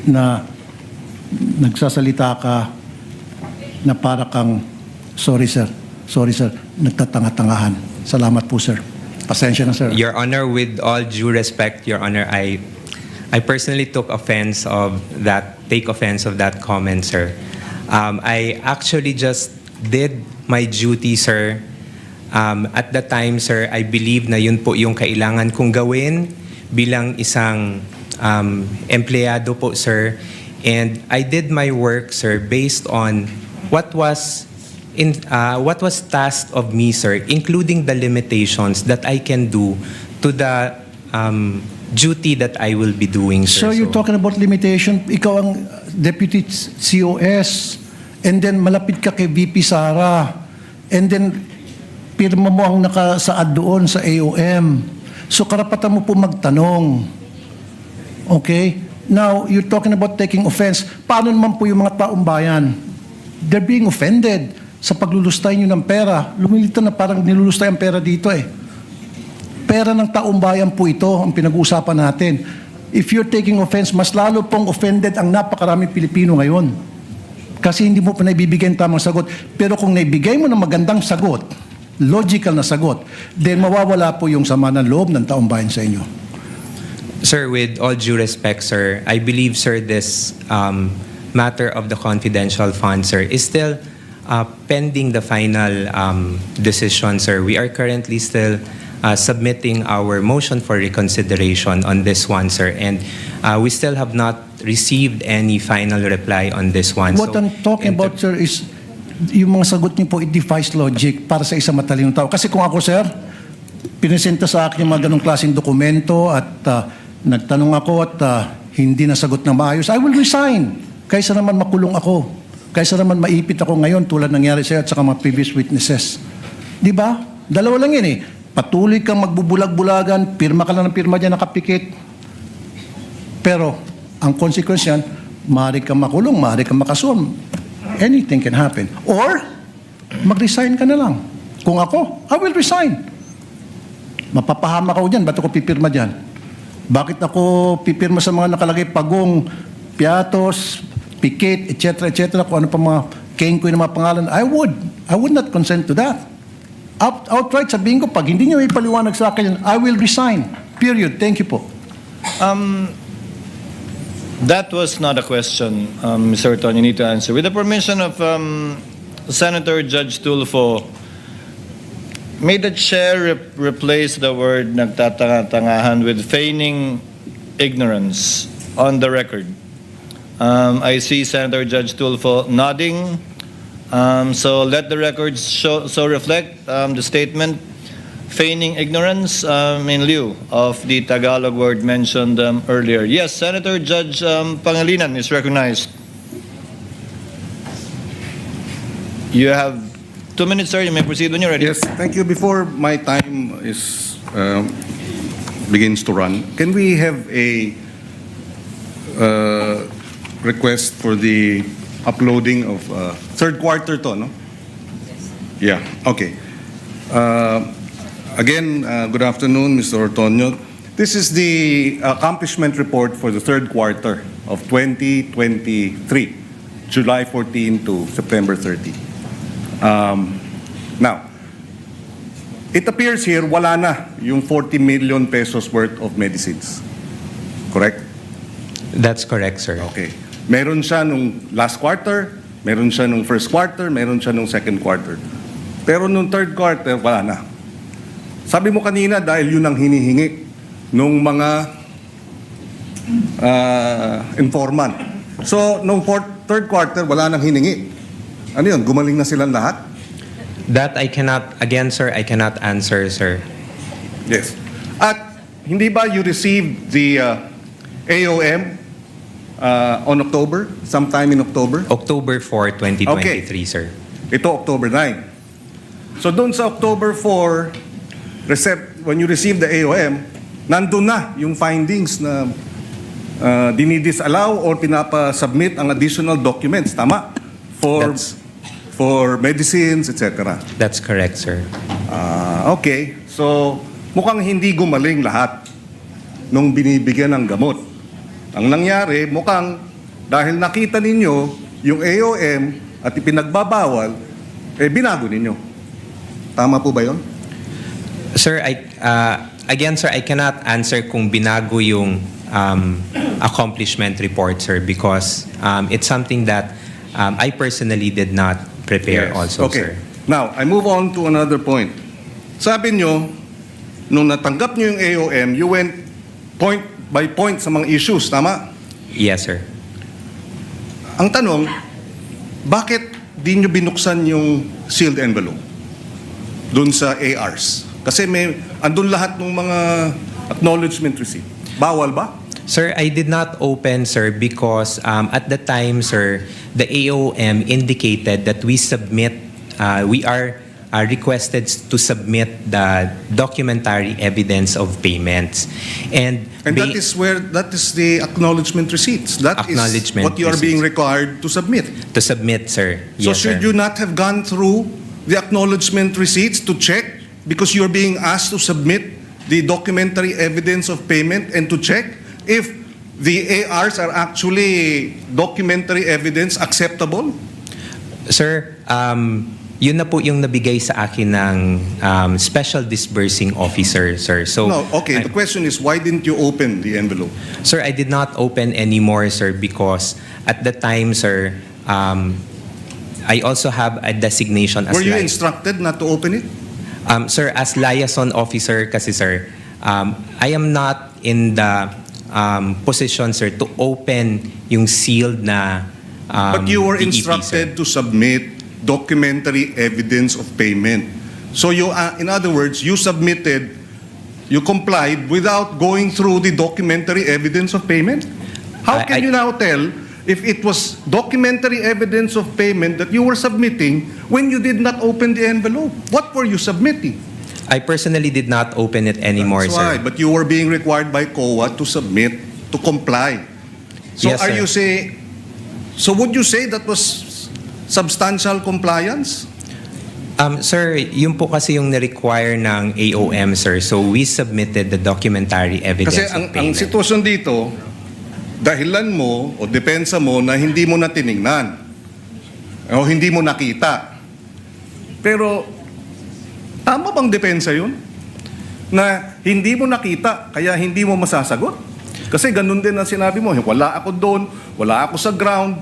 na nagsasalita ka na para kang, sorry sir, nagtatanga-tangahan. Salamat po sir. Pasensya na sir. Your Honor, with all due respect, Your Honor, I personally take offense of that comment, sir. I actually just did my duty, sir. At the time, sir, I believe na yun po yung kailangan kong gawin bilang isang empleyado po, sir. And I did my work, sir, based on what was tasked of me, sir, including the limitations that I can do to the duty that I will be doing, So sir. you're talking about limitation. Ikaw ang Deputy COS, and then malapit ka kay VP Sara, and then pirma mo ang nakasaad doon sa AOM. So karapatan mo po magtanong. Okay? Now, you're talking about taking offense. Paano naman po yung mga taong bayan? They're being offended sa paglulustay nyo ng pera. Lumilita na parang nilulustay ang pera dito eh. Pera ng taong bayan po ito ang pinag-uusapan natin. If you're taking offense, mas lalo pong offended ang napakaraming Pilipino ngayon. Kasi hindi mo pa naibibigay ang tamang sagot. Pero kung naibigay mo ng magandang sagot, logical na sagot, then mawawala po yung sama ng loob ng taong bayan sa inyo. Sir, with all due respect, sir, I believe, sir, this matter of the confidential fund, sir, is still pending the final decision, sir. We are currently still submitting our motion for reconsideration on this one, sir, and we still have not received any final reply on this one. What I'm talking about, sir, is yung mga sagot niyo po, it defies logic para sa isang matalinong tao. Kasi kung ako, sir, pinesenta sa akin yung mga ganong klaseng dokumento at nagtanong ako at hindi nasagot na maayos, I will resign. Kaysa naman makulong ako. Kaysa naman maipit ako ngayon tulad nangyari sa'yo at saka mga previous witnesses. Di ba? Dalawa lang yun eh. Patuloy kang magbubulag-bulagan, pirma ka lang ng pirma dyan, nakapikit. Pero, ang consequence yan, maaari kang makulong, maaari kang makasuhan. Anything can happen. Or, mag-resign ka na lang. Kung ako, I will resign. Mapapahamak ako dyan, ba't ako pipirma dyan? Bakit ako pipirma sa mga nakalagay Pagong, Piatos, Pikit, etc., kung ano pa mga kengkoy na mga pangalan? I would not consent to that. Outright sabihin ko, pag hindi niyo ipaliwanag sa akin, I will resign. Period. Thank you po. That was not a question, Mr. Ortonyo, you need to answer. With the permission of Senator Judge Tulfo, may the chair replace the word nagtatanga-tangahan with feigning ignorance on the record? I see Senator Judge Tulfo nodding. So let the records so reflect the statement feigning ignorance in lieu of the Tagalog word mentioned earlier. Yes, Senator Judge Pangilinan is recognized. You have 2 minutes, sir. You may proceed when you're ready. Yes, thank you. Before my time is begins to run, can we have a request for the uploading of third quarter to, no? Yeah, okay. Again, good afternoon, Mr. Ortonyo. This is the accomplishment report for the third quarter of 2023, July 14 to September 30. Now, it appears here wala na yung 40 million pesos worth of medicines. Correct? That's correct, sir. Okay. Meron siya nung last quarter, meron siya nung first quarter, meron siya nung second quarter. Pero nung third quarter, wala na. Sabi mo kanina dahil yun ang hinihingi nung mga informant. So, nung third quarter, wala nang hiningi. Ano yun? Gumaling na silang lahat? That I cannot, again, sir, I cannot answer, sir. Yes. At hindi ba you received the AOM on October? Sometime in October? October 4, 2023, Okay. sir. Ito, October 9. So doon sa October 4, when you receive the AOM, nandun na yung findings na dinidisallow or pinapasubmit ang additional documents. Tama? For medicines, etc. That's correct, sir. Okay. So, mukhang hindi gumaling lahat nung binibigyan ng gamot. Ang nangyari, mukhang dahil nakita ninyo yung AOM at ipinagbabawal, binago ninyo. Tama po ba yun? Sir, again, sir, I cannot answer kung binago yung accomplishment report, sir, because it's something that I personally did not prepare also, Okay. sir. Now, I move on to another point. Sabi nyo, nung natanggap nyo yung AOM, you went point by point sa mga issues, tama? Yes, sir. Ang tanong, bakit di nyo binuksan yung sealed envelope dun sa ARs? Kasi andun lahat ng mga acknowledgement receipt. Bawal ba? Sir, I did not open, sir, because at the time, sir, the AOM indicated that we are requested to submit the documentary evidence of payments. And that is the acknowledgement receipts. That is what you are being required to submit. To submit, sir. So Yes, should sir. you not have gone through the acknowledgement receipts to check because you're being asked to submit the documentary evidence of payment and to check if the ARs are actually documentary evidence acceptable? Sir, yun na po yung nabigay sa akin ng special disbursing officer, sir. So, No, okay. The question is, why didn't you open the envelope? Sir, I did not open anymore, sir, because at the time, sir, I also have a designation as Were you instructed not to open it? Sir, as liaison officer kasi, sir, I am not in the position, sir, to open yung sealed na But you were DEP, instructed to submit documentary evidence of payment. So in other words, you complied without going through the documentary evidence of payment? How can you now tell if it was documentary evidence of payment that you were submitting when you did not open the envelope? What were you submitting? I personally did not open it anymore, That's sir. why, but you were being required by COA to submit, to comply. So Yes, sir. So would you say that was substantial compliance? Sir, yun po kasi yung na-require ng AOM, sir. So we submitted the documentary evidence Kasi of ang payment. sitwasyon dito, dahilan mo o depensa mo na hindi mo na tiningnan o hindi mo nakita. Pero tama bang depensa yun? Na hindi mo nakita kaya hindi mo masasagot? Kasi ganun din ang sinabi mo, wala ako doon, wala ako sa ground,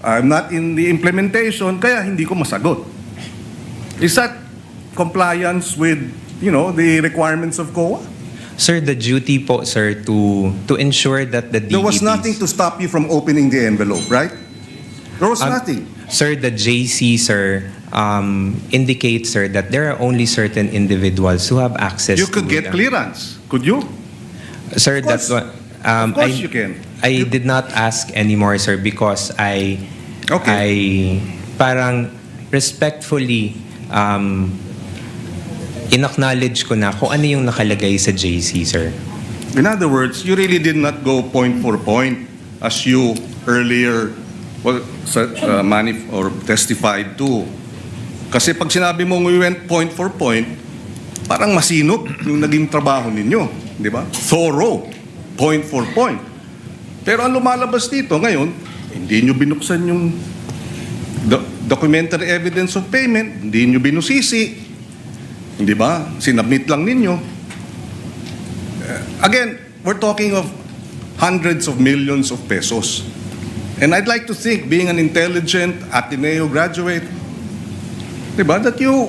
I'm not in the implementation, kaya hindi ko masagot. Is that compliance with, the requirements of COA? Sir, the duty po, sir, to ensure that the DEPs... There was nothing to stop you from opening the envelope, right? There was nothing. Sir, the JC, sir, indicates, sir, that there are only certain individuals who have access You could to get clearance. Could you? Sir, that's what... Of course you can. I did not ask anymore, sir, because I parang respectfully in-acknowledge ko na kung ano yung nakalagay sa JC, sir. In other words, you really did not go point for point as you earlier testified to. Kasi pag sinabi mo we went point for point, parang masinop yung naging trabaho ninyo. Di ba? Thorough. Point for point. Pero ang lumalabas dito ngayon, hindi nyo binuksan yung documentary evidence of payment, hindi nyo binusisi. Hindi ba? Sinabmit lang ninyo. Again, we're talking of hundreds of millions of pesos. And I'd like to think, being an intelligent Ateneo graduate, diba, that you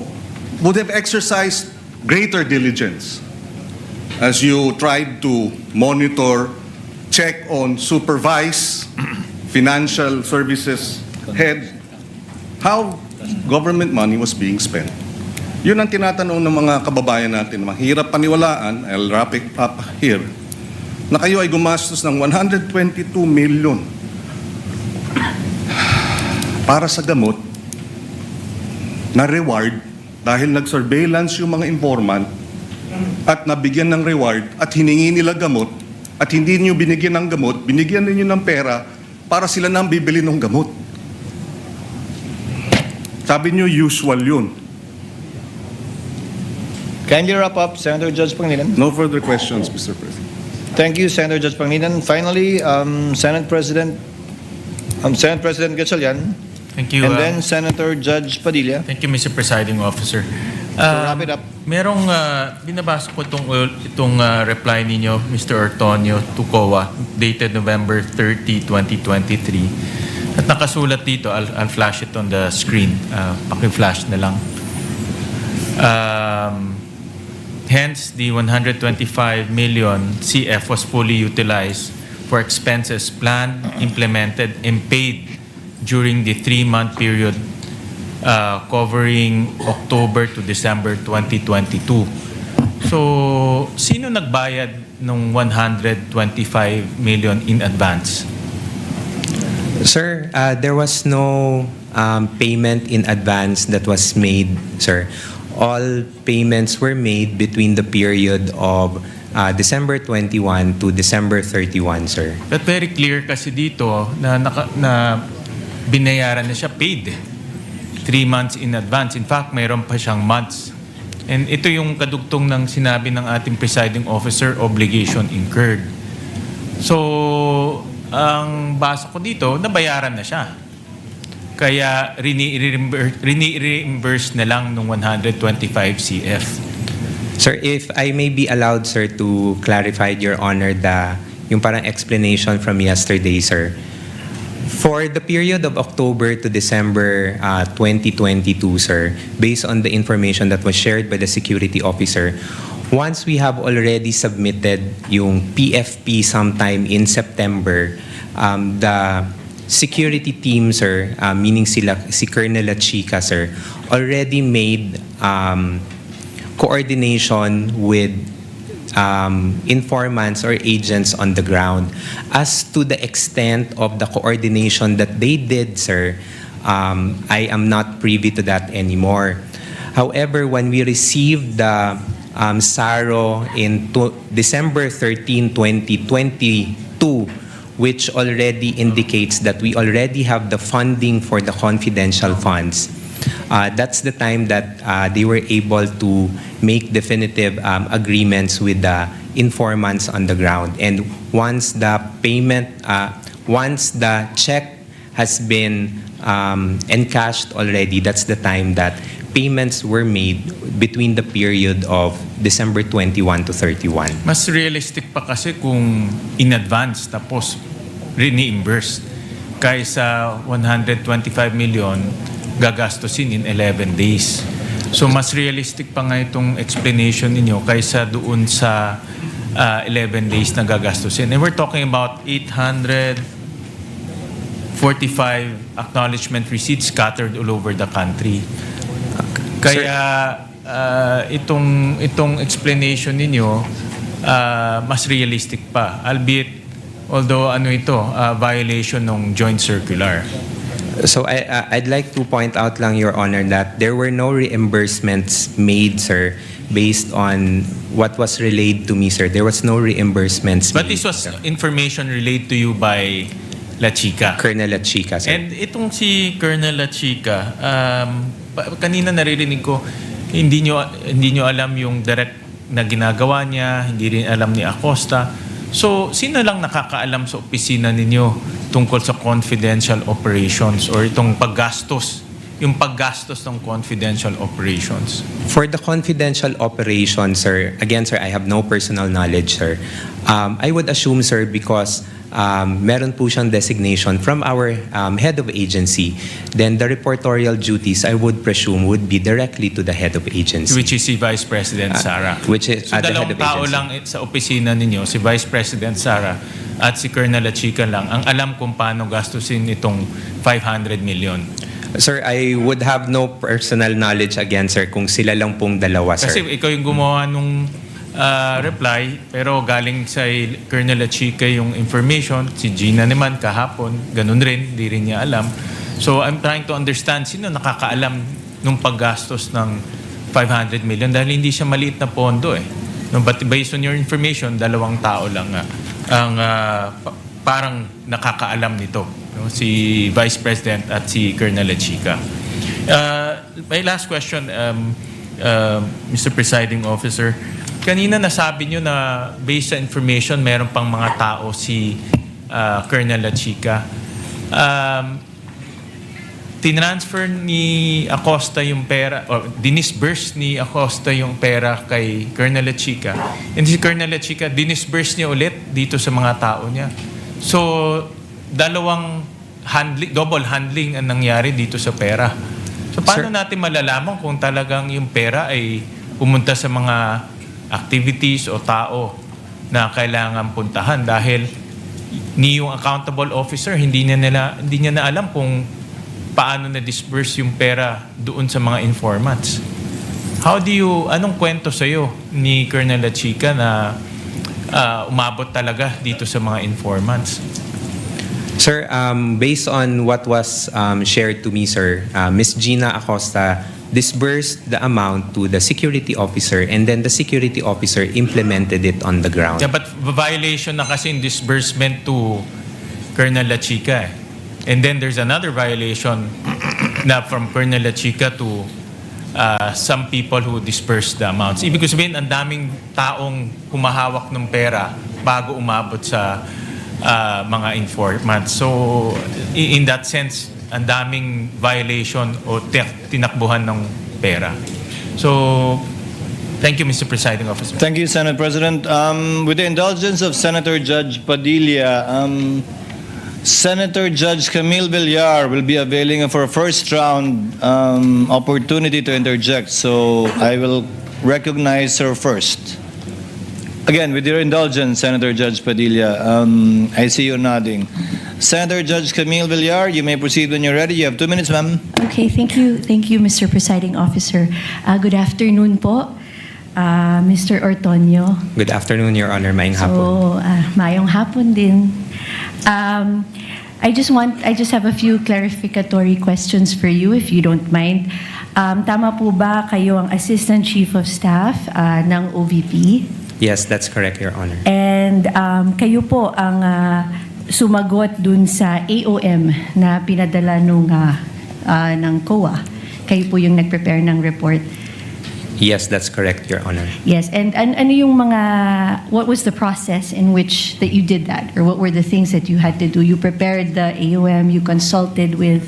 would have exercised greater diligence as you tried to monitor, check on, supervise financial services head how government money was being spent. Yun ang tinatanong ng mga kababayan natin. Mahirap paniwalaan, I'll wrap it up here, na kayo ay gumastos ng 122 million para sa gamot na reward dahil nag-surveillance yung mga informant at nabigyan ng reward at hiningi nila gamot at hindi niyo binigyan ng gamot, binigyan niyo ng pera para sila nang bibili ng gamot. Sabi niyo usual yun. Kindly wrap up, Senator Judge Pangilinan. No further questions, Mr. President. Thank you, Senator Judge Pangilinan. Finally, Senate President Gatchalian. Thank you. And then Senator Judge Padilla. Thank you, Mr. Presiding Officer. Wrap it up. Merong binabasa ko itong reply ninyo, Mr. Ortonyo, to COA, dated November 30, 2023. At nakasulat dito, I'll flash it on the screen. Paki-flash na lang. Hence, the 125 million CF was fully utilized for expenses planned, implemented, and paid during the 3-month period covering October to December 2022. So, sino nagbayad ng 125 million in advance? Sir, there was no payment in advance that was made, sir. All payments were made between the period of December 21 to December 31, sir. But very clear kasi dito na binayaran na siya paid 3 months in advance. In fact, mayroon pa siyang months. And ito yung kadugtong ng sinabi ng ating presiding officer, obligation incurred. So, ang basa ko dito, nabayaran na siya. Kaya rini-reimburse na lang ng 125 CF. Sir, if I may be allowed, sir, to clarify, Your Honor, yung parang explanation from yesterday, sir. For the period of October to December 2022, sir, based on the information that was shared by the security officer, once we have already submitted yung PFP sometime in September, the security team, sir, meaning si Colonel Chica, sir, already made coordination with informants or agents on the ground. As to the extent of the coordination that they did, sir, I am not privy to that anymore. However, when we received the SARO in December 13, 2022, which already indicates that we already have the funding for the confidential funds, that's the time that they were able to make definitive agreements with the informants on the ground. And once the payment, once the check has been encashed already, that's the time that payments were made between the period of December 21 to 31. Mas realistic pa kasi kung in advance tapos reimburse kaysa 125 million gagastusin in 11 days. So mas realistic pa nga itong explanation ninyo kaysa doon sa 11 days na gagastusin. And we're talking about 840 45 acknowledgement receipts scattered all over the country. Kaya itong explanation ninyo mas realistic pa, albeit although violation ng joint circular. So I'd like to point out lang, Your Honor, that there were no reimbursements made, sir, based on what was relayed to me, sir. There was no reimbursements But made, this was sir. information relayed to you by La Chica. Colonel La Chica, sir. And itong si Colonel La Chica, kanina naririnig ko, hindi nyo alam yung direct na ginagawa niya, hindi rin alam ni Acosta. So, sino lang nakakaalam sa opisina ninyo tungkol sa confidential operations or itong paggastos, yung paggastos ng confidential operations? For the confidential operations, sir, again, sir, I have no personal knowledge, sir. I would assume, sir, because meron po siyang designation from our head of agency, then the reportorial duties, I would presume, would be directly to the head of agency. Which is si Vice President Sara. Which is So, the head dalawang of tao agency. lang sa opisina ninyo, si Vice President Sara at si Colonel La Chica lang, ang alam kung paano gastusin itong 500 million. Sir, I would have no personal knowledge again, sir, kung sila lang pong dalawa, sir. Kasi ikaw yung gumawa nung reply, pero galing sa Colonel La Chica yung information, si Gina naman kahapon, ganun rin, di rin niya alam. So I'm trying to understand sino nakakaalam nung paggastos ng 500 million dahil hindi siya maliit na pondo eh. No, but based on your information, dalawang tao lang ang parang nakakaalam nito. No? Si Vice President at si Colonel La Chica. My last question, Mr. Presiding Officer, kanina nasabi nyo na based sa information, meron pang mga tao si Colonel La Chica. Tinransfer ni Acosta yung pera, or dinisburse ni Acosta yung pera kay Colonel La Chica. And si Colonel La Chica, dinisburse niya ulit dito sa mga tao niya. So, double handling ang nangyari dito sa pera. So, paano natin malalaman kung talagang yung pera ay pumunta sa mga activities o tao na kailangan puntahan dahil ni yung accountable officer hindi niya na alam kung paano na disperse yung pera doon sa mga informants. Anong kwento sa'yo ni Colonel La Chica na umabot talaga dito sa mga informants? Sir, based on what was shared to me, sir, Ms. Gina Acosta disbursed the amount to the security officer and then the security officer implemented it on the ground. Yeah, but violation na kasi in disbursement to Colonel La Chica eh. And then there's another violation na from Colonel La Chica to some people who dispersed the amounts. Ibig sabihin, ang daming taong humahawak ng pera bago umabot sa mga informants. So, in that sense, ang daming violation o tinakbuhan ng pera. So, thank you, Mr. Presiding Officer. Thank you, Senate President. With the indulgence of Senator Judge Padilla, Senator Judge Camille Villar will be availing for a first round opportunity to interject. So I will recognize her first. Again, with your indulgence, Senator Judge Padilla, I see you nodding. Senator Judge Camille Villar, you may proceed when you're ready. You have 2 minutes, ma'am. Okay, thank you, Mr. Presiding Officer. Good afternoon po, Mr. Ortonyo. Good afternoon, Your Honor. Mayong hapon. So, mayong hapon din. I just have a few clarificatory questions for you, if you don't mind. Tama po ba kayo ang Assistant Chief of Staff ng OVP? Yes, that's correct, Your Honor. And kayo po ang sumagot dun sa AOM na pinadala ng COA. Kayo po yung nag-prepare ng report. Yes, that's correct, Your Honor. Yes, and ano yung what was the process in which that you did that? Or what were the things that you had to do? You prepared the AOM, you consulted with?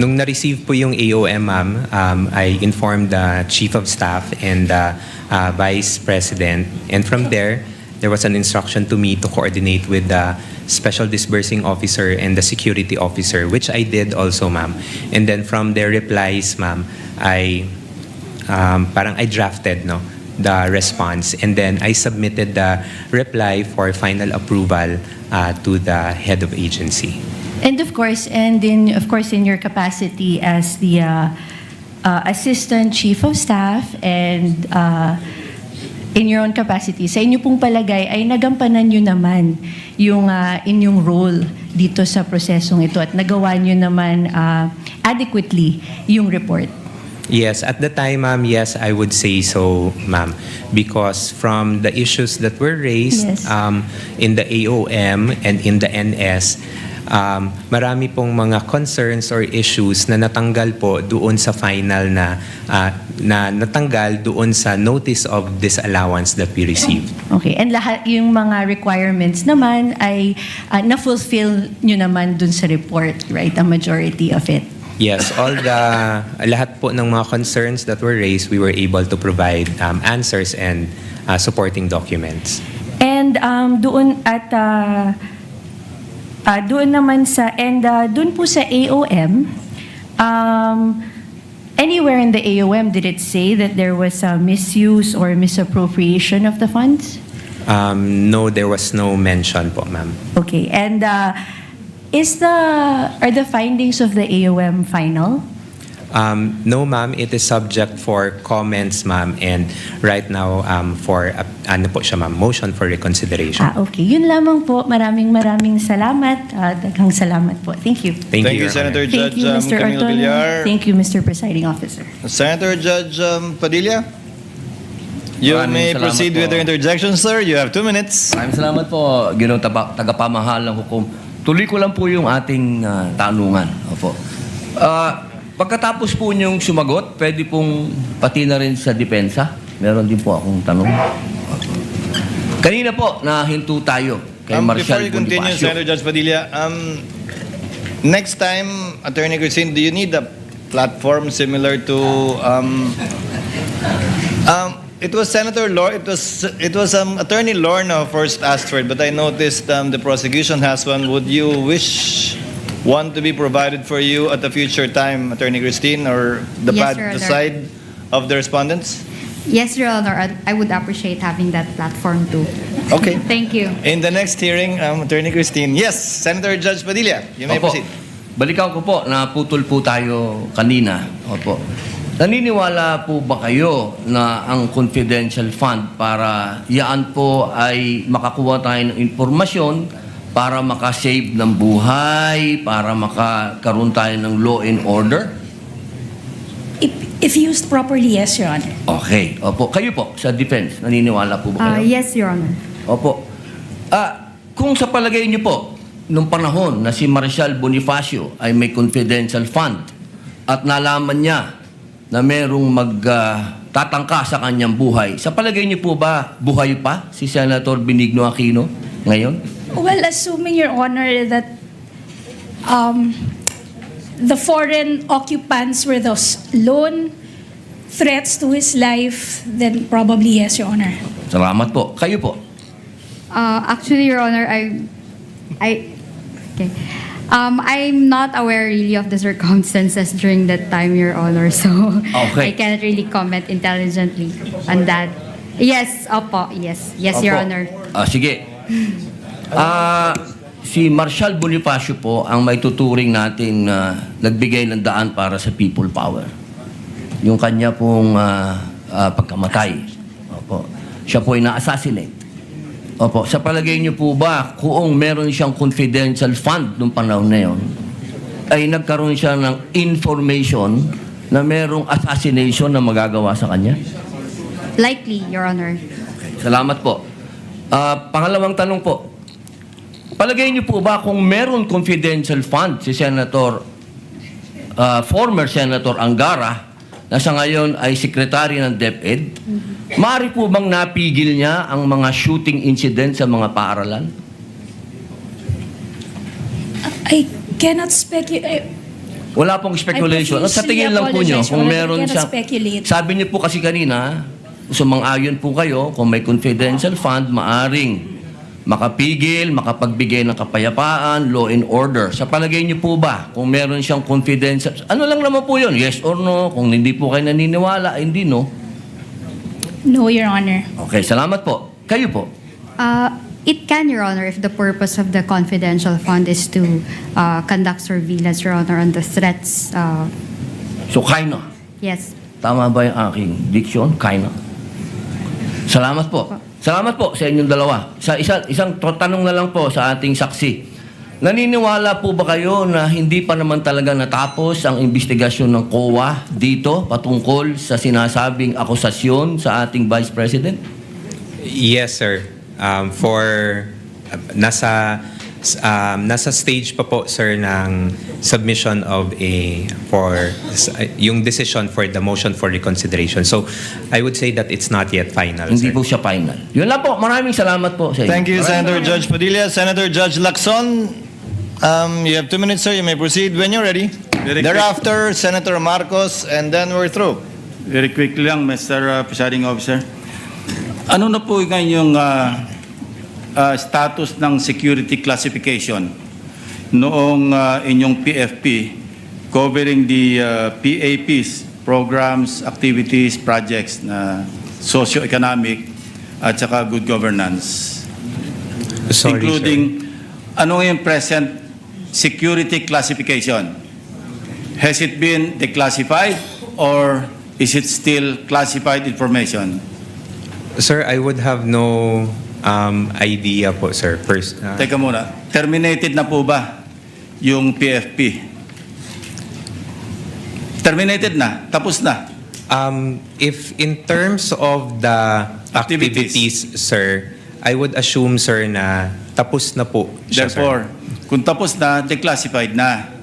Nung na-receive po yung AOM, ma'am, I informed the Chief of Staff and the Vice President. And from there was an instruction to me to coordinate with the Special Disbursing Officer and the Security Officer, which I did also, ma'am. And then from their replies, ma'am, I drafted the response, and then I submitted the reply for final approval to the head of agency. And of course, in your capacity as the Assistant Chief of Staff and in your own capacity, sa inyo pong palagay ay nagampanan nyo naman yung inyong role dito sa prosesong ito at nagawa nyo naman adequately yung report. Yes, at the time, ma'am, yes, I would say so, ma'am, because from the issues that were raised Yes. in the AOM and in the NS, marami pong mga concerns or issues na natanggal po doon sa final na natanggal doon sa notice of disallowance that we received. Okay, and lahat yung mga requirements naman ay na-fulfill nyo naman dun sa report, right? A majority of it. Yes, lahat po ng mga concerns that were raised, we were able to provide answers and supporting documents. And doon naman doon po sa AOM, anywhere in the AOM did it say that there was a misuse or misappropriation of the funds? No, there was no mention po, ma'am. Okay, and are the findings of the AOM final? No, ma'am, it is subject for comments, ma'am, and right now for po siya, ma'am, motion for reconsideration. Okay, yun lamang po. Maraming salamat. Daghang salamat po. Thank you. Thank you, Your Senator Honor. Judge Thank you, Mr. Camille Ortonyo. Villar. Thank you, Mr. Presiding Officer. Senator Judge Padilla, you Maraming may salamat proceed po. with your interjection, sir. You have 2 minutes. Maraming salamat po, Ginoong tagapamahalang hukom. Tuloy ko lang po yung ating tanungan. Opo. Pagkatapos po niyong sumagot, pwede pong pati na rin sa depensa. Meron din po akong tanong. Kanina po, nahinto tayo kay Before Marshal you continue, Bonifacio. Senator Judge Padilla, next time, Attorney Christine, do you need a platform similar to it was Senator Lor. It was Attorney Lorna who first asked for it, but I noticed the prosecution has one. Would you wish one to be provided for you at a future time, Attorney Christine, or Yes, Your the Honor. side of the respondents? Yes, Your Honor, I would appreciate having that platform too. Okay. Thank you. In the next hearing, Attorney Christine. Yes, Senator Judge Padilla, you may Opo. proceed. Balikan ko po, naputol po tayo kanina. Opo. Naniniwala po ba kayo na ang confidential fund para yaan po ay makakuha tayo ng informasyon para makasave ng buhay, para makakaroon tayo ng law and order? If used properly, yes, Your Honor. Okay. Opo. Kayo po, sa defense, naniniwala po ba kayo? Yes, Your Honor. Opo. Kung sa palagay niyo po, nung panahon na si Marshal Bonifacio ay may confidential fund at nalaman niya na merong magtatangka sa kanyang buhay, sa palagay niyo po ba buhay pa si Senator Benigno Aquino ngayon? Well, assuming, Your Honor, that the foreign occupants were those lone threats to his life, then probably yes, Your Honor. Salamat po. Kayo po? Actually, Your Honor, I'm not aware really of the circumstances during that time, Your Honor. So Okay. I cannot really comment intelligently on that. Yes, opo. Yes, Your Opo. Honor. Sige. Si Marshal Bonifacio po ang may tuturing natin na nagbigay ng daan para sa people power. Yung kanya pong pagkamatay. Opo. Siya po ay na-assassinate. Opo. Sa palagay niyo po ba, kung meron siyang confidential fund nung panahon na yun, ay nagkaroon siya ng information na merong assassination na magagawa sa kanya? Likely, Your Honor. Salamat po. Pangalawang tanong po. Palagay niyo po ba kung meron confidential fund si former Senator Angara, na sa ngayon ay sekretary ng DepEd, maaari po bang napigil niya ang mga shooting incident sa mga paaralan? I cannot speculate. Wala pong speculation. I Sa tingin lang po niyo, apologize, kung Your Honor, meron I cannot siyang... speculate. Sabi niyo po kasi kanina, sumang-ayon po kayo, kung may confidential fund, maaring makapigil, makapagbigay ng kapayapaan, law and order. Sa palagay niyo po ba, kung meron siyang confidential... Ano lang naman po yun? Yes or no? Kung hindi po kayo naniniwala, hindi no? No, Your Honor. Okay, salamat po. Kayo po. It can, Your Honor, if the purpose of the confidential fund is to conduct surveillance, Your Honor, on the threats. So, kinda. Yes. Tama ba yung aking diction? Kinda. Salamat po. Salamat po sa inyong dalawa. Isang tanong na lang po sa ating saksi. Naniniwala po ba kayo na hindi pa naman talaga natapos ang investigasyon ng COA dito patungkol sa sinasabing akusasyon sa ating Vice President? Yes, sir. Nasa stage pa po, sir, ng submission of yung decision for the motion for reconsideration. So, I would say that it's not yet final, Hindi sir. po siya final. Yun lang po. Maraming salamat po sa inyo. Thank you, Senator Judge Padilla. Senator Judge Lacson, you have 2 minutes, sir. You may proceed when you're ready. Thereafter, Senator Marcos, and then we're through. Very quickly lang, Mr. Presiding Officer. Ano na po ngayon yung status ng security classification noong inyong PFP covering the PAPs, programs, activities, projects na socio-economic at saka good governance? Sorry, including, ano yung present security classification? Has it been declassified or is it still classified information? Sir, I would have no idea po, sir. Teka muna, terminated na po ba yung PFP? Terminated na? Tapos na? If in terms of the activities, sir, I would assume, sir, na tapos na po siya, Therefore, kung tapos na, declassified na.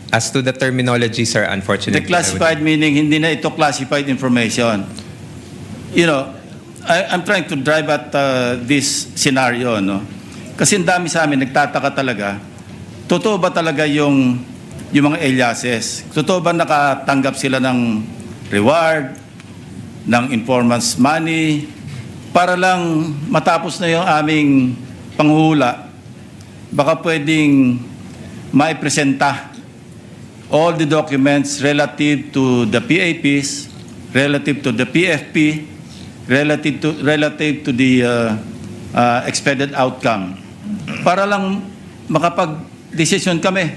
As to the terminology, sir, unfortunately, Declassified meaning hindi na ito classified information. You know, I'm trying to drive at this scenario, no? Kasi ang dami sa amin nagtataka talaga. Totoo ba talaga yung mga aliases? Totoo ba nakatanggap sila ng reward, ng informants money, para lang matapos na yung aming panghuhula? Baka pwedeng maipresenta all the documents relative to the PAPs, relative to the PFP, relative to the expected outcome, para lang makapag-decision kami.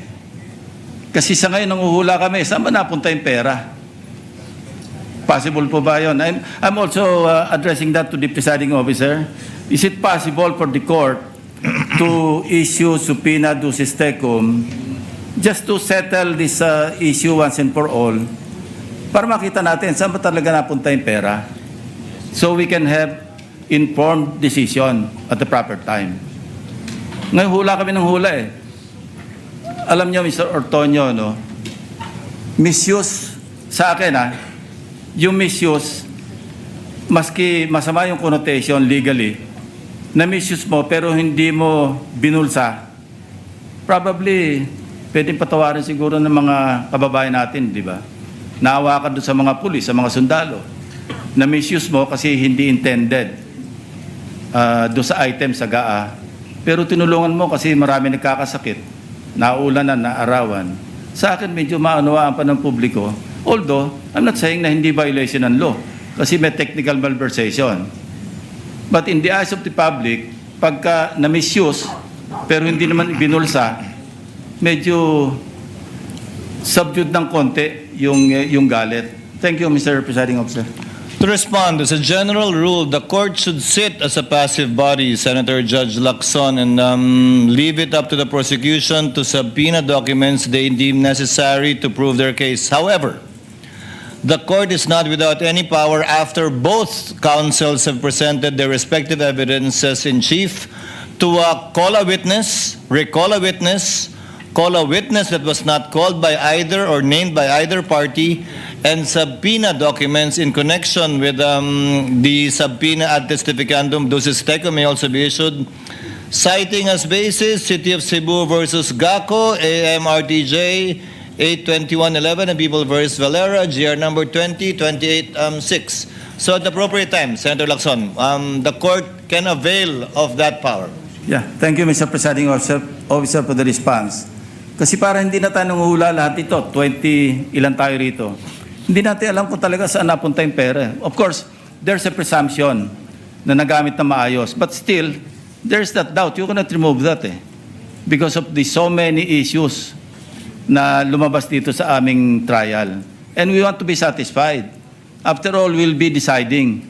Kasi sa ngayon, nanguhula kami, saan ba napunta yung pera? Possible po ba yun? I'm also addressing that to the presiding officer. Is it possible for the court to issue subpoena ducis tecum just to settle this issue once and for all, para makita natin saan ba talaga napunta yung pera? So we can have informed decision at the proper time. Ngayon, hula kami ng hula eh. Alam niyo, Mr. Ortonyo, no? Misuse sa akin, yung misuse, maski masama yung connotation legally, na misuse mo pero hindi mo binulsa, probably pwedeng patawarin siguro ng mga kababayan natin, di ba? Naawa ka doon sa mga pulis, sa mga sundalo, na misuse mo kasi hindi intended doon sa item sa GAA, pero tinulungan mo kasi marami nagkakasakit, naulanan, naarawan. Sa akin medyo maunawaan pa ng publiko, although I'm not saying na hindi violation ng law kasi may technical malversation. But in the eyes of the public, pagka na-misuse pero hindi naman ibinulsa, medyo subdued ng konti yung galit. Thank you, Mr. Presiding Officer. To respond, as a general rule, the court should sit as a passive body, Senator Judge Lacson, and leave it up to the prosecution to subpoena documents they deem necessary to prove their case. However, the court is not without any power after both counsels have presented their respective evidences in chief to call a witness, recall a witness, call a witness that was not called by either or named by either party, and subpoena documents in connection with the subpoena ad testificandum ducis tecum may also be issued, citing as basis City of Cebu versus GACO, AMRTJ 82111, and People versus Valera, GR number 2028-6. So at the appropriate time, Senator Lacson, the court can avail of that power. Yeah, thank you, Mr. Presiding Officer, for the response. Kasi para hindi na tayo nanguhula lahat ito, 20 ilan tayo rito. Hindi natin alam kung talaga saan napunta yung pera. Of course, there's a presumption na nagamit na maayos. But still, there's that doubt. You cannot remove that because of the so many issues na lumabas dito sa aming trial. And we want to be satisfied. After all, we'll be deciding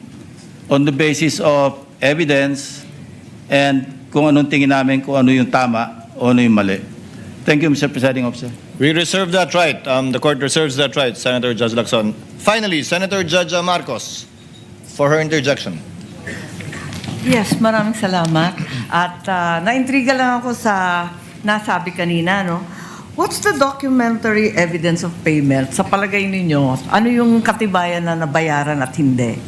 on the basis of evidence and kung anong tingin namin, kung ano yung tama o ano yung mali. Thank you, Mr. Presiding Officer. We reserve that right. The court reserves that right, Senator Judge Lacson. Finally, Senator Judge Marcos for her interjection. Yes, maraming salamat. At naintriga lang ako sa nasabi kanina, no? What's the documentary evidence of payment? Sa palagay ninyo, ano yung katibayan na nabayaran at hindi?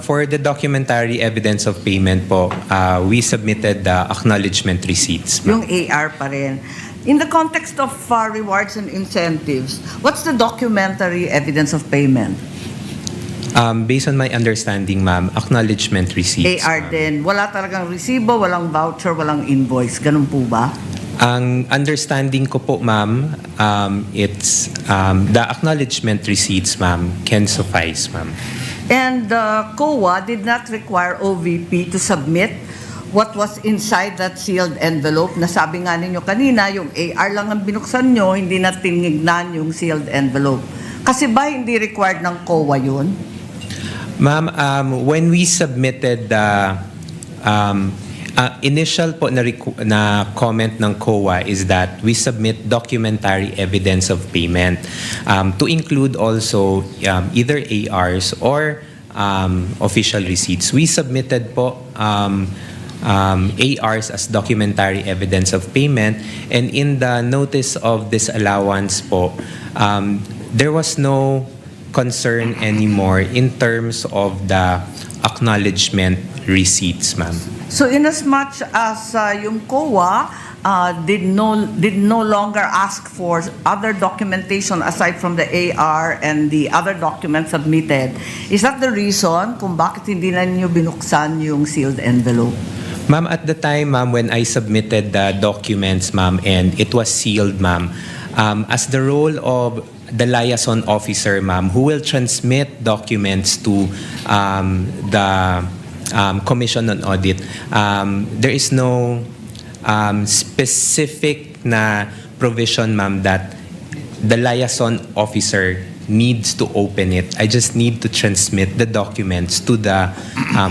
For the documentary evidence of payment po, we submitted the acknowledgement receipts. Yung AR pa rin. In the context of rewards and incentives, what's the documentary evidence of payment? Based on my understanding, ma'am, acknowledgement receipts. AR din. Wala talagang resibo, walang voucher, walang invoice. Ganun po ba? Ang understanding ko po, ma'am, it's the acknowledgement receipts, ma'am, can suffice, ma'am. And COA did not require OVP to submit what was inside that sealed envelope. Nasabi nga ninyo kanina, yung AR lang ang binuksan nyo, hindi na tinignan yung sealed envelope. Kasi ba hindi required ng COA yun? Ma'am, when we submitted the initial po na comment ng COA is that we submit documentary evidence of payment to include also either ARs or official receipts. We submitted po ARs as documentary evidence of payment, and in the notice of disallowance po, there was no concern anymore in terms of the acknowledgement receipts, ma'am. So inasmuch as yung COA did no longer ask for other documentation aside from the AR and the other documents submitted, is that the reason kung bakit hindi na niyo binuksan yung sealed envelope? Ma'am, at the time, ma'am, when I submitted the documents, ma'am, and it was sealed, ma'am, as the role of the liaison officer, ma'am, who will transmit documents to the Commission on Audit, there is no specific na provision, ma'am, that the liaison officer needs to open it. I just need to transmit the documents to the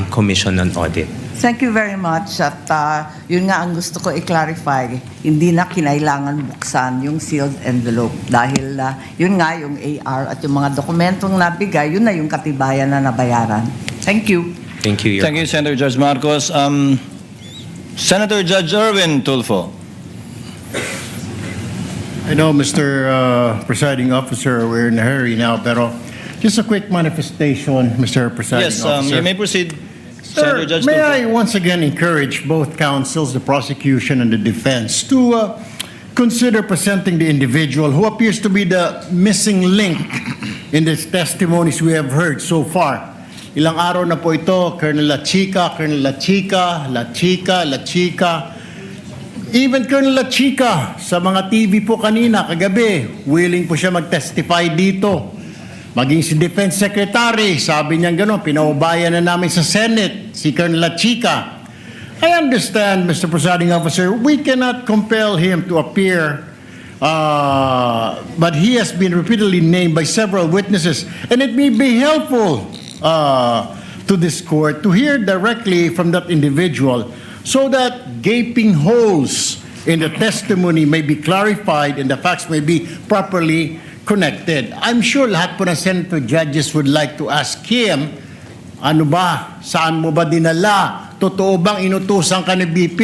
Commission on Audit. Thank you very much. At yun nga ang gusto ko i-clarify, hindi na kinailangan buksan yung sealed envelope dahil yun nga yung AR at yung mga dokumentong nabigay, yun na yung katibayan na nabayaran. Thank you. Thank you, Thank you, Senator Judge Marcos. Senator Judge Erwin Tulfo. I know, Mr. Presiding Officer, we're in a hurry now, pero just a quick manifestation, Mr. Presiding Yes, Officer. you may proceed, Sir, Senator Judge may Tulfo. I once again encourage both counsels, the prosecution and the defense, to consider presenting the individual who appears to be the missing link in the testimonies we have heard so far. Ilang araw na po ito, Colonel La Chica, Colonel La Chica, La Chica, La Chica. Even Colonel La Chica, sa mga TV po kanina, kagabi, willing po siya mag-testify dito. Maging si Defense Secretary, sabi niya gano'n, pinaubayan na namin sa Senate, si Colonel La Chica. I understand, Mr. Presiding Officer, we cannot compel him to appear, but he has been repeatedly named by several witnesses, and it may be helpful to this court to hear directly from that individual so that gaping holes in the testimony may be clarified and the facts may be properly connected. I'm sure lahat po ng Senator judges would like to ask him, ano ba, saan mo ba dinala? Totoo bang inutusan ka ni BP?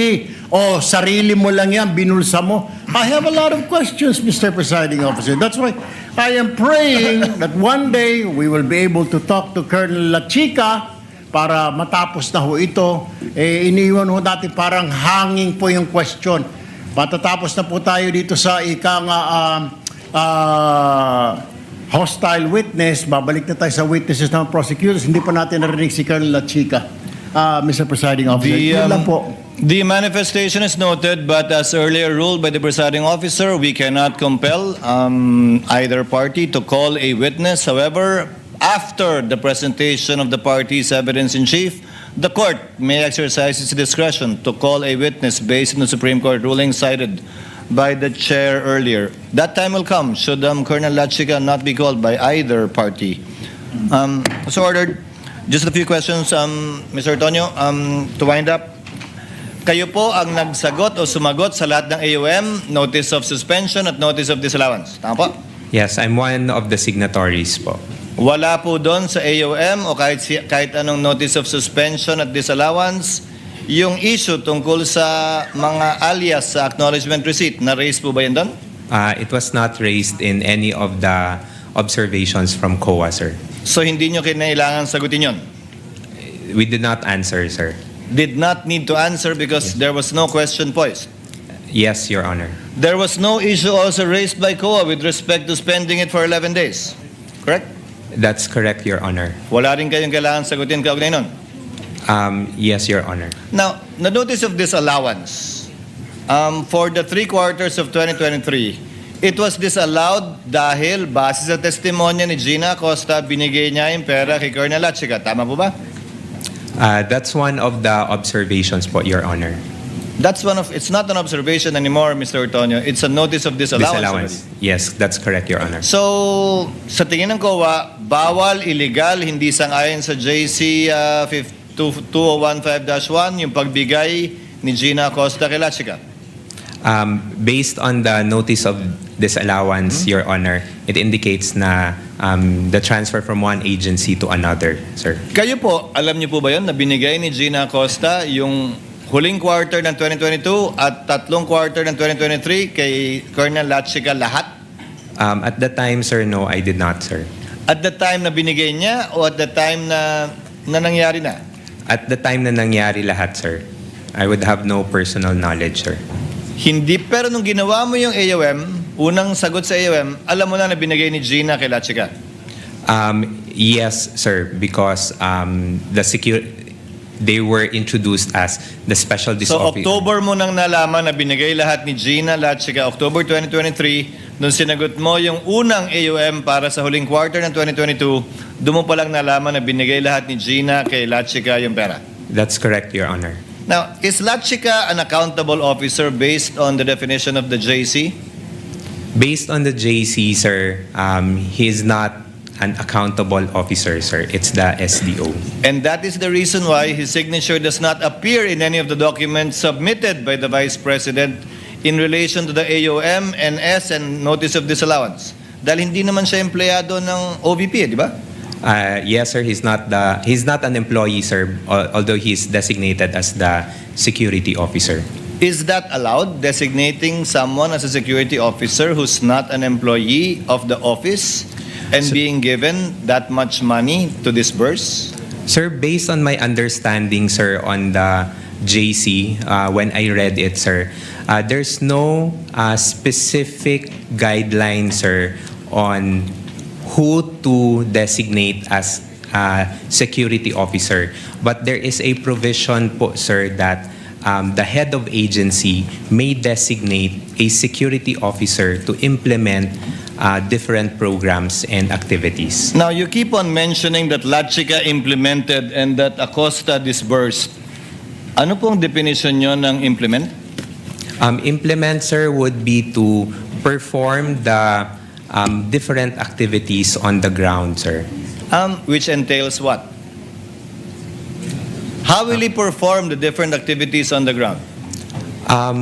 O sarili mo lang yan, binulsa mo? I have a lot of questions, Mr. Presiding Officer. That's why I am praying that one day we will be able to talk to Colonel La Chica para matapos na ho ito. Iniwan ho natin parang hanging po yung question. Patatapos na po tayo dito sa hostile witness, babalik na tayo sa witnesses ng prosecutors. Hindi pa natin narinig si Colonel La Chica. Mr. Presiding Officer, yun lang po. The manifestation is noted, but as earlier ruled by the presiding officer, we cannot compel either party to call a witness. However, after the presentation of the party's evidence in chief, the court may exercise its discretion to call a witness based on the Supreme Court ruling cited by the chair earlier. That time will come should Colonel Lachica not be called by either party. So ordered. Just a few questions, Mr. Ortonyo. To wind up, kayo po ang nagsagot o sumagot sa lahat ng AUM, notice of suspension at notice of disallowance. Tama po? Yes, I'm one of the signatories po. Wala po doon sa AUM o kahit anong notice of suspension at disallowance, yung issue tungkol sa mga alias sa acknowledgement receipt, na-raise po ba yun doon? It was not raised in any of the observations from COA, sir. So hindi nyo kinailangan sagutin yun? We did not answer, sir. Did not need to answer because there was no question posed? Yes, Your Honor. There was no issue also raised by COA with respect to spending it for 11 days, correct? That's correct, Your Honor. Wala rin kayong kailangan sagutin kaugnay nun? Yes, Your Honor. Now, the notice of disallowance, for the 3 quarters of 2023, it was disallowed dahil base sa testimonya ni Gina Acosta, binigay niya yung pera kay Colonel Lachica. Tama po ba? That's one of the observations po, Your Honor. It's not an observation anymore, Mr. Ortonyo. It's a notice of disallowance. Yes, that's correct, Your Honor. So, sa tingin ng COA, bawal, illegal, hindi sang-ayon sa JC 2015-1 yung pagbigay ni Gina Acosta kay Lachica. Based on the notice of disallowance, Your Honor, it indicates na the transfer from one agency to another, sir. Kayo po, alam niyo po ba yun na binigay ni Gina Acosta yung huling quarter ng 2022 at 3 quarter ng 2023 kay Colonel Lachica lahat? At the time, sir, no, I did not, sir. At the time na binigay niya o at the time na nangyari na? At the time na nangyari lahat, sir. I would have no personal knowledge, sir. Hindi, pero nung ginawa mo yung AUM, unang sagot sa AUM, alam mo na binigay ni Gina kay Lachica? Yes, sir, because they were introduced as the special So officer. October mo nang nalaman na binigay lahat ni Gina Lachica, October 2023, nung sinagot mo yung unang AUM para sa huling quarter ng 2022, doon mo palang nalaman na binigay lahat ni Gina kay Lachica yung pera? That's correct, Your Honor. Now, is Lachica an accountable officer based on the definition of the JC? Based on the JC, sir, he is not an accountable officer, sir. It's the SDO. And that is the reason why his signature does not appear in any of the documents submitted by the Vice President in relation to the AUM, NS, and Notice of Disallowance. Dahil hindi naman siya empleyado ng OVP, di ba? Yes, sir. He's not an employee, sir. Although he's designated as the security officer. Is that allowed, designating someone as a security officer who's not an employee of the office and being given that much money to disburse? Sir, based on my understanding, sir, on the JC, when I read it, sir, there's no specific guideline, sir, on who to designate as security officer. But there is a provision po, sir, that the head of agency may designate a security officer to implement different programs and activities. Now, you keep on mentioning that Lachica implemented and that Acosta disbursed. Ano pong definition nyo ng implement? Implement, sir, would be to perform the different activities on the ground, sir. Which entails what? How will he perform the different activities on the ground?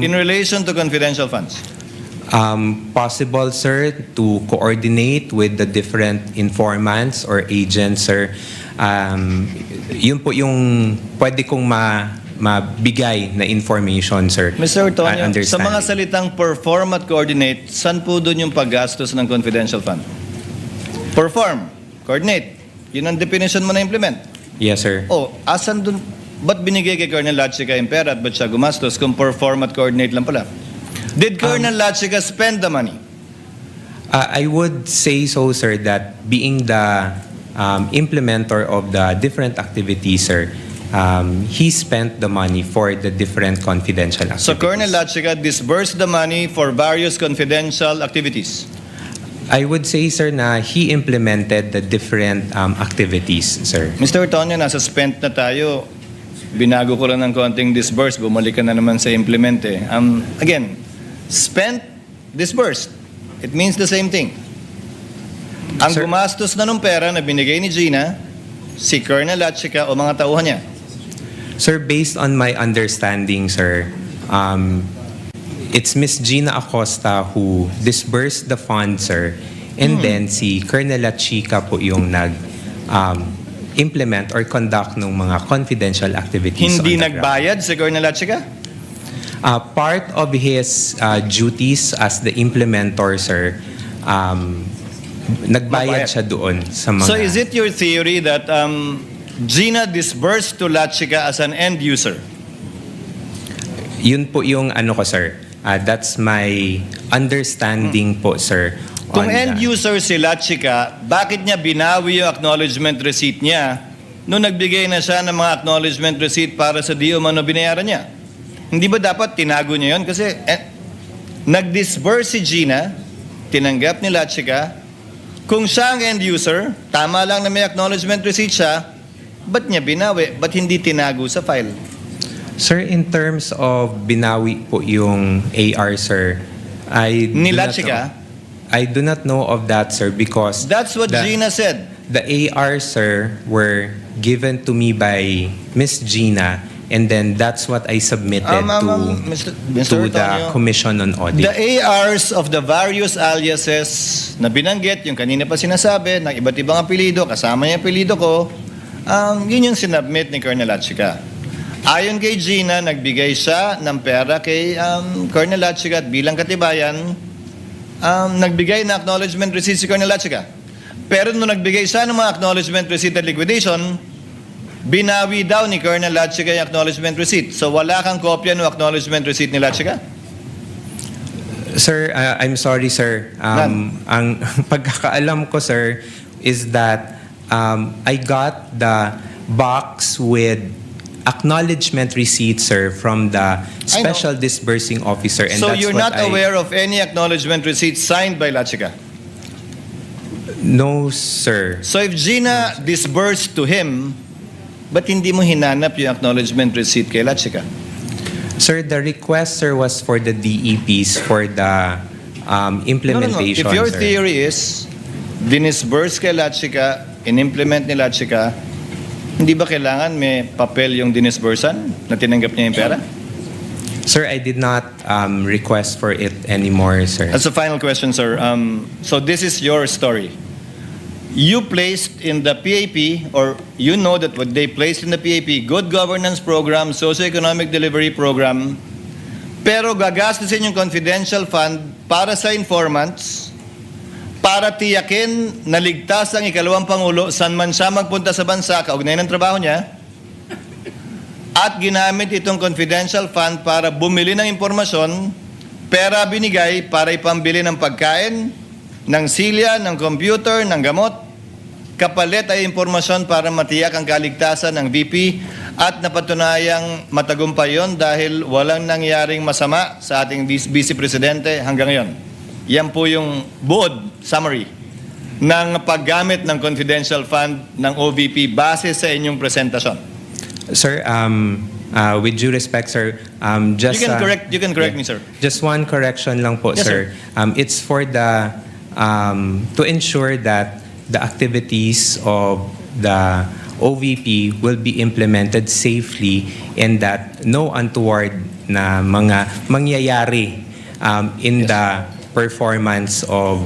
In relation to confidential funds? Possible, sir, to coordinate with the different informants or agents, sir. Yun po yung pwede kong mabigay na information, sir. Mr. Ortonyo, sa mga Understanding. salitang perform at coordinate, saan po doon yung paggastos ng confidential fund? Perform, coordinate. Yun ang definition mo na implement. Yes, sir. Oh, asan doon? Ba't binigay kay Colonel Lachica yung pera at ba't siya gumastos kung perform at coordinate lang pala? Did Colonel Lachica spend the money? I would say so, sir, that being the implementer of the different activities, sir, he spent the money for the different confidential activities. So Colonel Lachica disbursed the money for various confidential activities? I would say, sir, na he implemented the different activities, sir. Mr. Ortonyo, nasa spent na tayo. Binago ko lang ng konting disburse, bumalik ka na naman sa implement eh. Again, spent, disbursed. It means the same thing. Ang Sir, gumastos na ng pera na binigay ni Gina, si Colonel at sika o mga tauhan niya. Sir, based on my understanding, sir, it's Miss Gina Acosta who disbursed the fund, sir. And then si Colonel Chica po yung implement or conduct ng mga confidential activities. Hindi on the ground. nagbayad si Colonel at sika? Part of his duties as the implementor, sir, nagbayad siya doon sa mga... So is it your theory that Gina disbursed to Lachika as an end user? Yun po yung ano ko, sir. That's my understanding po, sir. Kung on end that. user si Lachika, bakit niya binawi yung acknowledgement receipt niya nung nagbigay na siya ng mga acknowledgement receipt para sa di umano binayaran niya? Hindi ba dapat tinago niya yun? Kasi nag-disburse si Gina, tinanggap ni Lachika. Kung siya ang end user, tama lang na may acknowledgement receipt siya, ba't niya binawi? Ba't hindi tinago sa file? Sir, in terms of binawi po yung AR, sir, Ni Lachika? I do not know of that, sir, because... That's what Gina said. The AR, sir, were given to me by Miss Gina, and then that's what I submitted Mr. to the Ortonyo, Commission on Audit. The ARs of the various aliases na binanggit, yung kanina pa sinasabi, ng iba't ibang apelido, kasama yung apelido ko, yun yung sinubmit ni Colonel Lachika. Ayon kay Gina, nagbigay siya ng pera kay Colonel Lachika at bilang katibayan, nagbigay na acknowledgement receipt si Colonel Lachika. Pero nung nagbigay siya ng mga acknowledgement receipt at liquidation, binawi daw ni Colonel Lachika yung acknowledgement receipt. So wala kang kopya ng acknowledgement receipt ni Lachika? Sir, I'm sorry, sir. Ang pagkakaalam ko, sir, is that I got the box with acknowledgement receipt, sir, from the special disbursing officer. And So that's you're what not aware of any acknowledgement receipt signed by Lachika? No, sir. So if Gina disbursed to him, ba't hindi mo hinanap yung acknowledgement receipt kay Lachika? Sir, the request, sir, was for the DEPs for the implementation, If your sir. theory is dinisburse kay Lachika, in-implement ni Lachika, hindi ba kailangan may papel yung dinisbursan na tinanggap niya yung pera? Sir, I did not request for it anymore, sir. That's the final question, sir. So this is your story. You placed in the PAP, or you know that what they placed in the PAP, Good Governance Program, Socioeconomic Delivery Program, pero gagastusin yung confidential fund para sa informants, para tiyakin na ligtas ang ikalawang Pangulo saan man siya magpunta sa bansa, kaugnay ng trabaho niya, at ginamit itong confidential fund para bumili ng impormasyon, pera binigay para ipambili ng pagkain, ng silya, ng computer, ng gamot, kapalit ay impormasyon para matiyak ang kaligtasan ng VP at napatunayang matagumpay yon dahil walang nangyaring masama sa ating Vice Presidente hanggang ngayon. Yan po yung buod summary ng paggamit ng confidential fund ng OVP base sa inyong presentasyon. Sir, with due respect, sir, just... You can correct me, sir. Just one correction lang po, Yes, sir. It's for the... to ensure that the activities of the OVP will be implemented safely and that no untoward na mga mangyayari in the performance of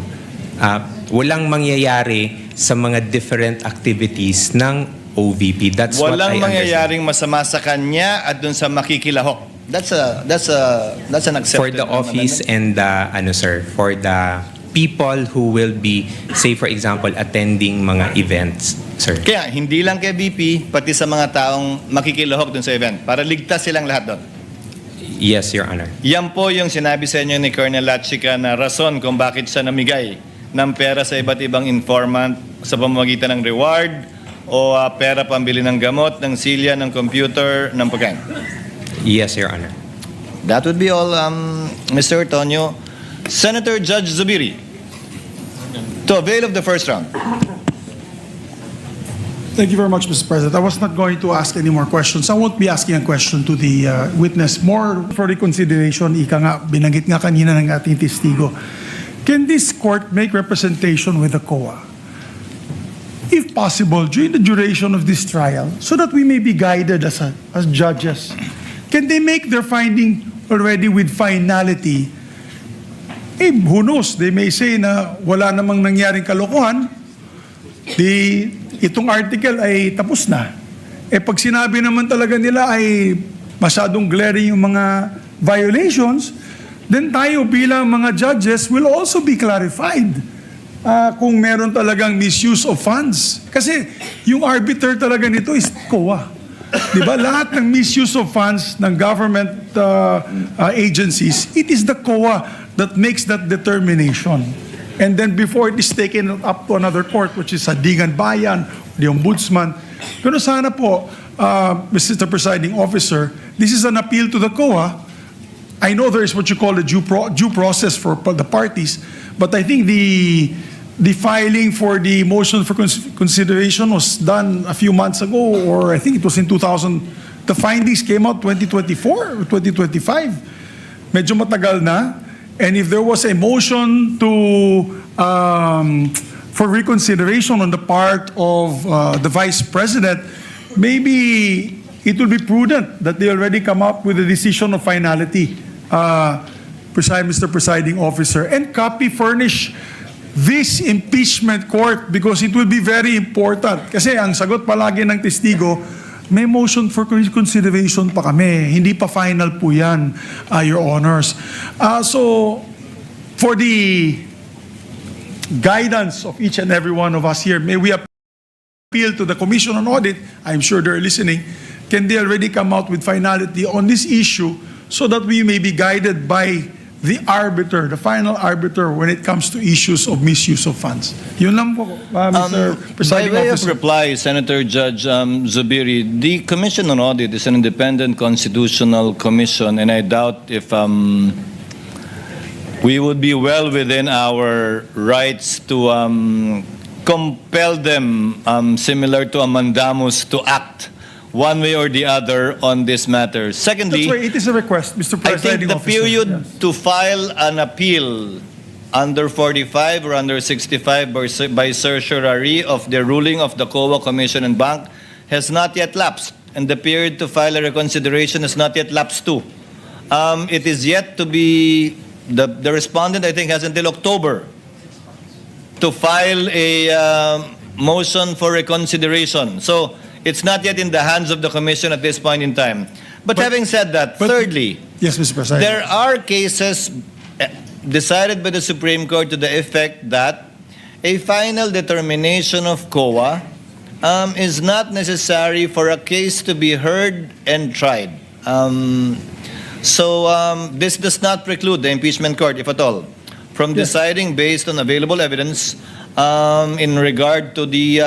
walang mangyayari sa mga different activities ng OVP. That's what I Walang understand. mangyayaring masama sa kanya at dun sa makikilahok. That's an accepted For the office and the sir, for the people who will be, say for example, attending mga events, sir. Kaya hindi lang kay VP, pati sa mga taong makikilahok dun sa event para ligtas silang lahat doon. Yes, Your Honor. Yan po yung sinabi sa inyo ni Colonel Lachika na rason kung bakit siya namigay ng pera sa iba't ibang informant sa pamamagitan ng reward o pera pambili ng gamot, ng silya, ng computer, ng pagkain. Yes, Your Honor. That would be all, Mr. Ortonyo. Senator Judge Zubiri. to avail of the first round. Thank you very much, Mr. President. I was not going to ask any more questions. I won't be asking a question to the witness. More for reconsideration, ika nga, binanggit nga kanina ng ating testigo. Can this court make representation with the COA, if possible, during the duration of this trial, so that we may be guided as judges? Can they make their finding already with finality? Who knows? They may say na wala namang nangyaring kalokohan. Itong article ay tapos na. Pag sinabi naman talaga nila ay masyadong glaring yung mga violations, then tayo bilang mga judges will also be clarified kung meron talagang misuse of funds. Kasi yung arbiter talaga nito is COA. Diba? Lahat ng misuse of funds ng government agencies, it is the COA that makes that determination. And then before it is taken up to another court, which is Sandigan Bayan, the Ombudsman. Pero sana po, Mr. Presiding Officer, this is an appeal to the COA. I know there is what you call a due process for the parties, but I think the filing for the motion for consideration was done a few months ago, or I think it was in 2000. The findings came out 2024 or 2025. Medyo matagal na. And if there was a motion for reconsideration on the part of the Vice President, maybe it will be prudent that they already come up with a decision of finality, Mr. Presiding Officer, and furnish this impeachment court because it will be very important. Kasi ang sagot palagi ng testigo, may motion for reconsideration pa kami. Hindi pa final po yan, Your Honors. So, for the guidance of each and every one of us here, may we appeal to the Commission on Audit, I'm sure they're listening, can they already come out with finality on this issue so that we may be guided by the arbiter, the final arbiter when it comes to issues of misuse of funds. Yun lang po, Mr. Presiding By way Officer. of reply, Senator Judge Zubiri, the Commission on Audit is an independent constitutional commission, and I doubt if we would be well within our rights to compel them, similar to a mandamus, to act one way or the other on this matter. Secondly, That's why it is a request, Mr. I Presiding think the Officer. period Yes. to file an appeal under 45 or under 65 by certiorari of the ruling of the COA Commission and Bank has not yet lapsed, and the period to file a reconsideration has not yet lapsed too. It is yet to be, the respondent I think has until October to file a motion for reconsideration. So it's not yet in the hands of the Commission at this point in time. But having said that, thirdly, Yes, Mr. President. there are cases decided by the Supreme Court to the effect that a final determination of COA is not necessary for a case to be heard and tried. This does not preclude the impeachment court, if at all, from deciding based on available evidence in regard to the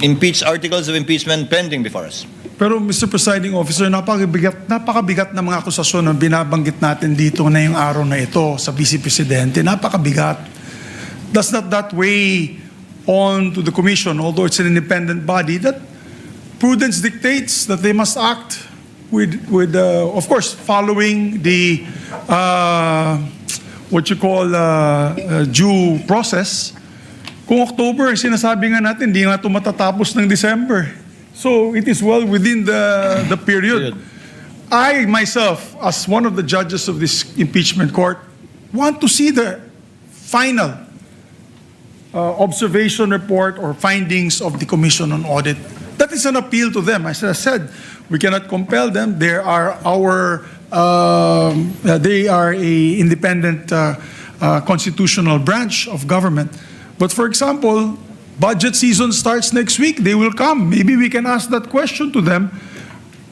impeached articles of impeachment pending before us. Pero Mr. Presiding Officer, napakabigat na mga akusasyon na binabanggit natin dito na yung araw na ito sa Vice Presidente. Napakabigat. Does not that weigh on to the Commission, although it's an independent body, that prudence dictates that they must act with of course, following the what you call due process. Kung October, sinasabi nga natin, hindi nga ito matatapos ng December. So it is well within the period. I myself, as one of the judges of this impeachment court, want to see the final observation report or findings of the Commission on Audit. That is an appeal to them. As I said, we cannot compel them. They are a independent constitutional branch of government. But for example, budget season starts next week. They will come. Maybe we can ask that question to them.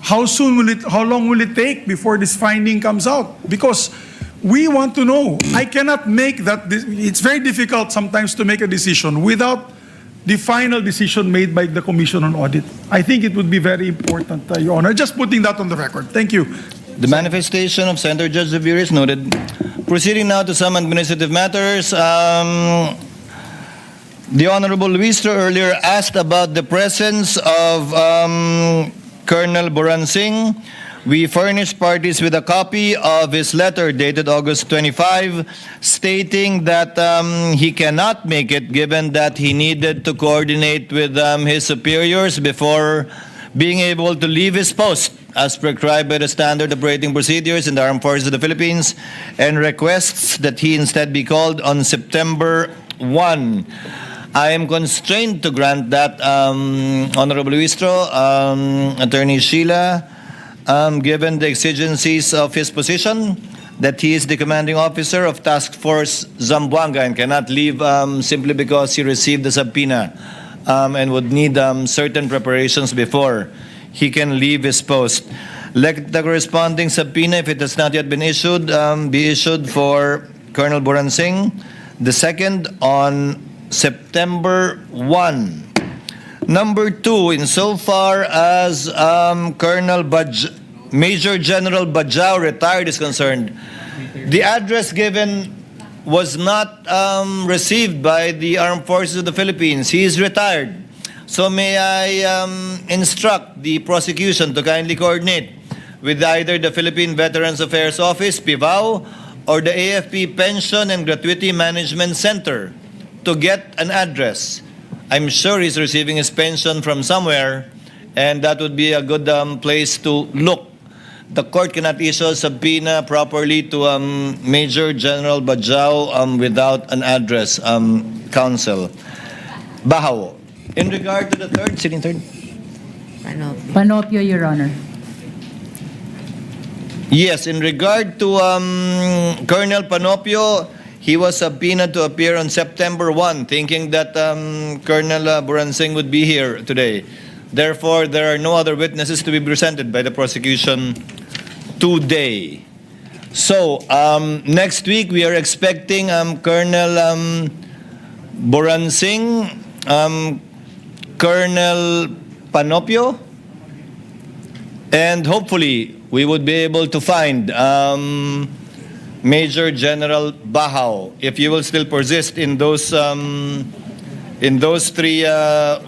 How long will it take before this finding comes out? Because we want to know. I cannot make that. It's very difficult sometimes to make a decision without the final decision made by the Commission on Audit. I think it would be very important, Your Honor. Just putting that on the record. Thank you. The manifestation of Senator Judge Zubiri is noted. Proceeding now to some administrative matters. The Honorable Luistro earlier asked about the presence of Colonel Boransing. We furnished parties with a copy of his letter dated August 25, stating that he cannot make it given that he needed to coordinate with his superiors before being able to leave his post as prescribed by the standard operating procedures in the Armed Forces of the Philippines, and requests that he instead be called on September 1. I am constrained to grant that, Honorable Luistro, Attorney Sheila, given the exigencies of his position, that he is the commanding officer of Task Force Zamboanga and cannot leave simply because he received the subpoena and would need certain preparations before he can leave his post. Let the corresponding subpoena, if it has not yet been issued, be issued for Colonel Boransing, the second on September 1. Number 2, insofar as Major General Bajao, retired, is concerned, the address given was not received by the Armed Forces of the Philippines. He is retired. So may I instruct the prosecution to kindly coordinate with either the Philippine Veterans Affairs Office, PIVAO, or the AFP Pension and Gratuity Management Center to get an address. I'm sure he's receiving his pension from somewhere, and that would be a good place to look. The court cannot issue a subpoena properly to Major General Bajao without an address, counsel. Bahaw. In regard to the third, sitting third? Panopio, Your Honor. Yes, in regard to Colonel Panopio, he was subpoenaed to appear on September 1, thinking that Colonel Boransing would be here today. Therefore, there are no other witnesses to be presented by the prosecution today. So, next week we are expecting Colonel Boransing, Colonel Panopio, and hopefully we would be able to find Major General Bahaw, if you will still persist in those three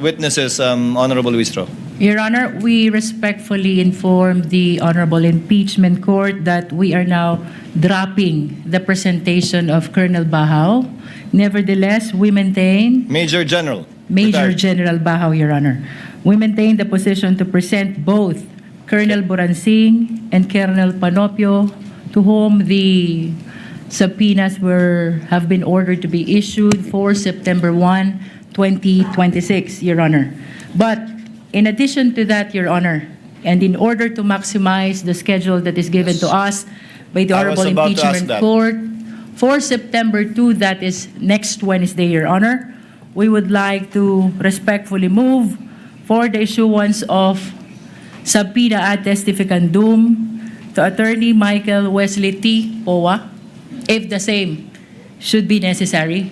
witnesses, Honorable Luistro. Your Honor, we respectfully inform the Honorable Impeachment Court that we are now dropping the presentation of Colonel Bahaw. Nevertheless, we maintain... Major General. Major Retired. General Bahaw, Your Honor. We maintain the position to present both Colonel Boransing and Colonel Panopio, to whom the subpoenas have been ordered to be issued for September 1, 2026, Your Honor. But in addition to that, Your Honor, and in order to maximize the schedule that is given to us by the Honorable Impeachment Court, for September 2, that is next Wednesday, Your Honor, we would like to respectfully move for the issuance of subpoena ad testificandum to Attorney Michael Wesley T. Powa, if the same should be necessary,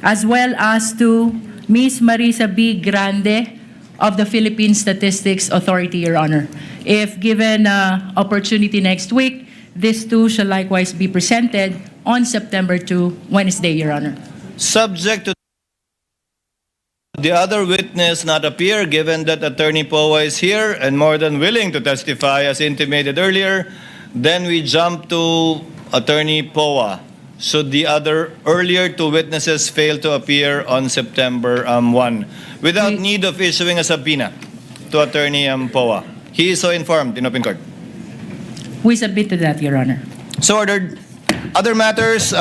as well as to Ms. Marisa B. Grande of the Philippine Statistics Authority, Your Honor. If given opportunity next week, these two shall likewise be presented on September 2, Wednesday, Your Honor. Subject to the other witness not appear, given that Attorney Powa is here and more than willing to testify as intimated earlier, then we jump to Attorney Powa. Should the other earlier two witnesses fail to appear on September 1, without need of issuing a subpoena to Attorney Powa. He is so informed in open court. We submit to that, Your Honor. So ordered. Other matters,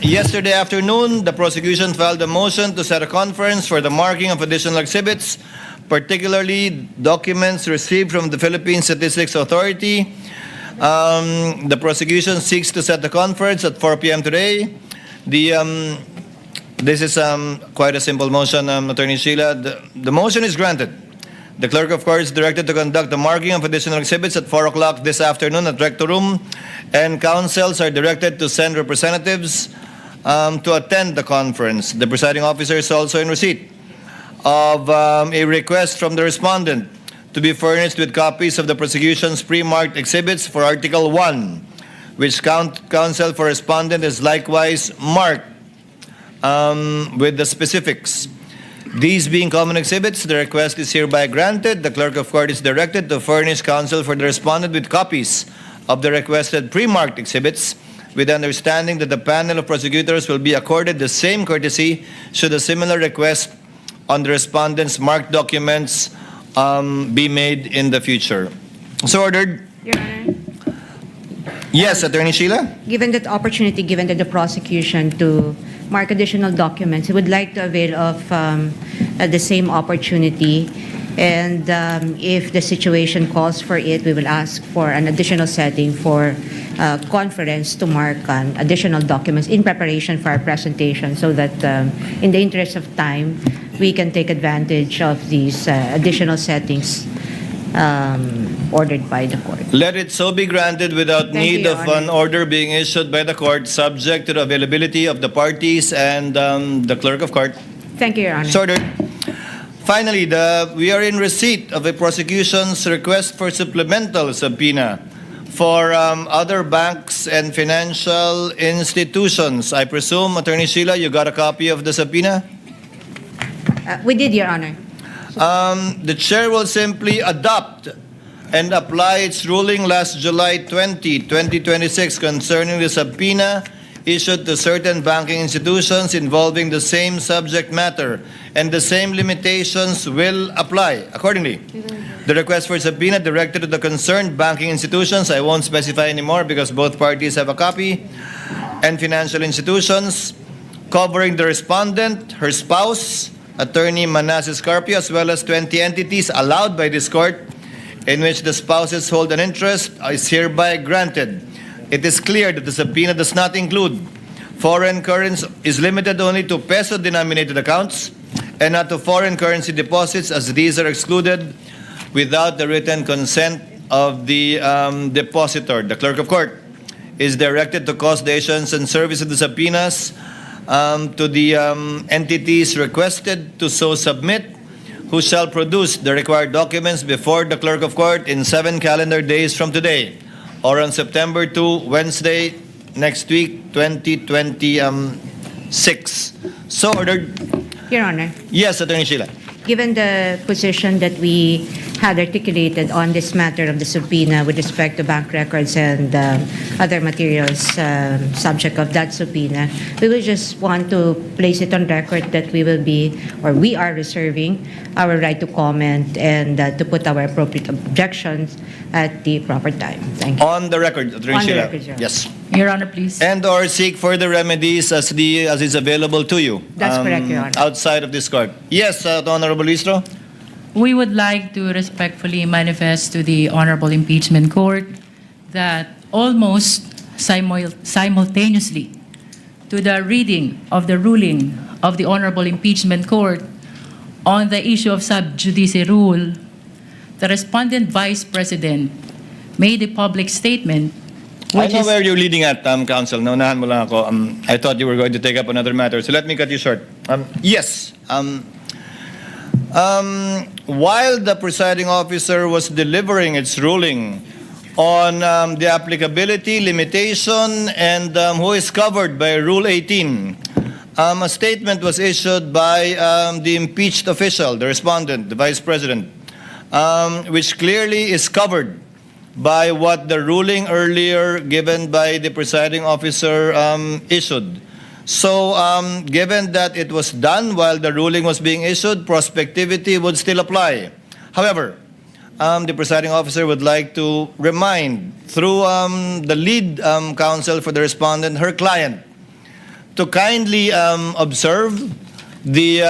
yesterday afternoon, the prosecution filed a motion to set a conference for the marking of additional exhibits, particularly documents received from the Philippine Statistics Authority. The prosecution seeks to set the conference at 4 p.m. today. This is quite a simple motion, Attorney Sheila. The motion is granted. The clerk, of course, is directed to conduct the marking of additional exhibits at 4 o'clock this afternoon at Rector Room, and counsels are directed to send representatives to attend the conference. The presiding officer is also in receipt of a request from the respondent to be furnished with copies of the prosecution's pre-marked exhibits for Article 1, which counsel for respondent is likewise marked with the specifics. These being common exhibits, the request is hereby granted. The clerk of court is directed to furnish counsel for the respondent with copies of the requested pre-marked exhibits, with understanding that the panel of prosecutors will be accorded the same courtesy should a similar request on the respondent's marked documents be made in the future. So ordered. Your Honor, Yes, Attorney Sheila? given that opportunity given to the prosecution to mark additional documents, we would like to avail of the same opportunity. And if the situation calls for it, we will ask for an additional setting for conference to mark additional documents in preparation for our presentation so that in the interest of time, we can take advantage of these additional settings ordered by the court. Let it so be granted without Thank you, need Your of Honor. an order being issued by the court, subject to the availability of the parties and the clerk of court. Thank you, Your Honor. So ordered. Finally, we are in receipt of a prosecution's request for supplemental subpoena for other banks and financial institutions. I presume, Attorney Sheila, you got a copy of the subpoena? We did, Your Honor. The chair will simply adopt and apply its ruling last July 20, 2026 concerning the subpoena issued to certain banking institutions involving the same subject matter, and the same limitations will apply accordingly. The request for subpoena directed to the concerned banking institutions, I won't specify anymore because both parties have a copy, and financial institutions covering the respondent, her spouse, Attorney Manasseh Carpio, as well as 20 entities allowed by this court in which the spouses hold an interest is hereby granted. It is clear that the subpoena does not include foreign currency, is limited only to peso-denominated accounts and not to foreign currency deposits, as these are excluded without the written consent of the depositor. The clerk of court is directed to cause the issuance and service of the subpoenas to the entities requested to so submit, who shall produce the required documents before the clerk of court in 7 calendar days from today, or on September 2, Wednesday, next week, 2026. So ordered. Your Honor. Yes, Attorney Sheila. Given the position that we had articulated on this matter of the subpoena with respect to bank records and other materials subject of that subpoena, we will just want to place it on record that we will be, or we are reserving our right to comment and to put our appropriate objections at the proper time. Thank you. On the record, Attorney On the Sheila. record, Your Honor. Yes. Your Honor, please. And or seek further remedies as is available to you. That's correct, Your Honor. Outside of this court. Yes, Honorable Listro. We would like to respectfully manifest to the Honorable Impeachment Court that almost simultaneously to the reading of the ruling of the Honorable Impeachment Court on the issue of sub judice rule, the respondent Vice President made a public statement I know where you're leading at, Counsel. Naunahan mo lang ako. I thought you were going to take up another matter, so let me cut you short. Yes. While the presiding officer was delivering its ruling on the applicability, limitation, and who is covered by Rule 18, a statement was issued by the impeached official, the respondent, the Vice President, which clearly is covered by what the ruling earlier given by the presiding officer issued. So, given that it was done while the ruling was being issued, prospectivity would still apply. However, the presiding officer would like to remind, through the lead counsel for the respondent, her client, to kindly observe the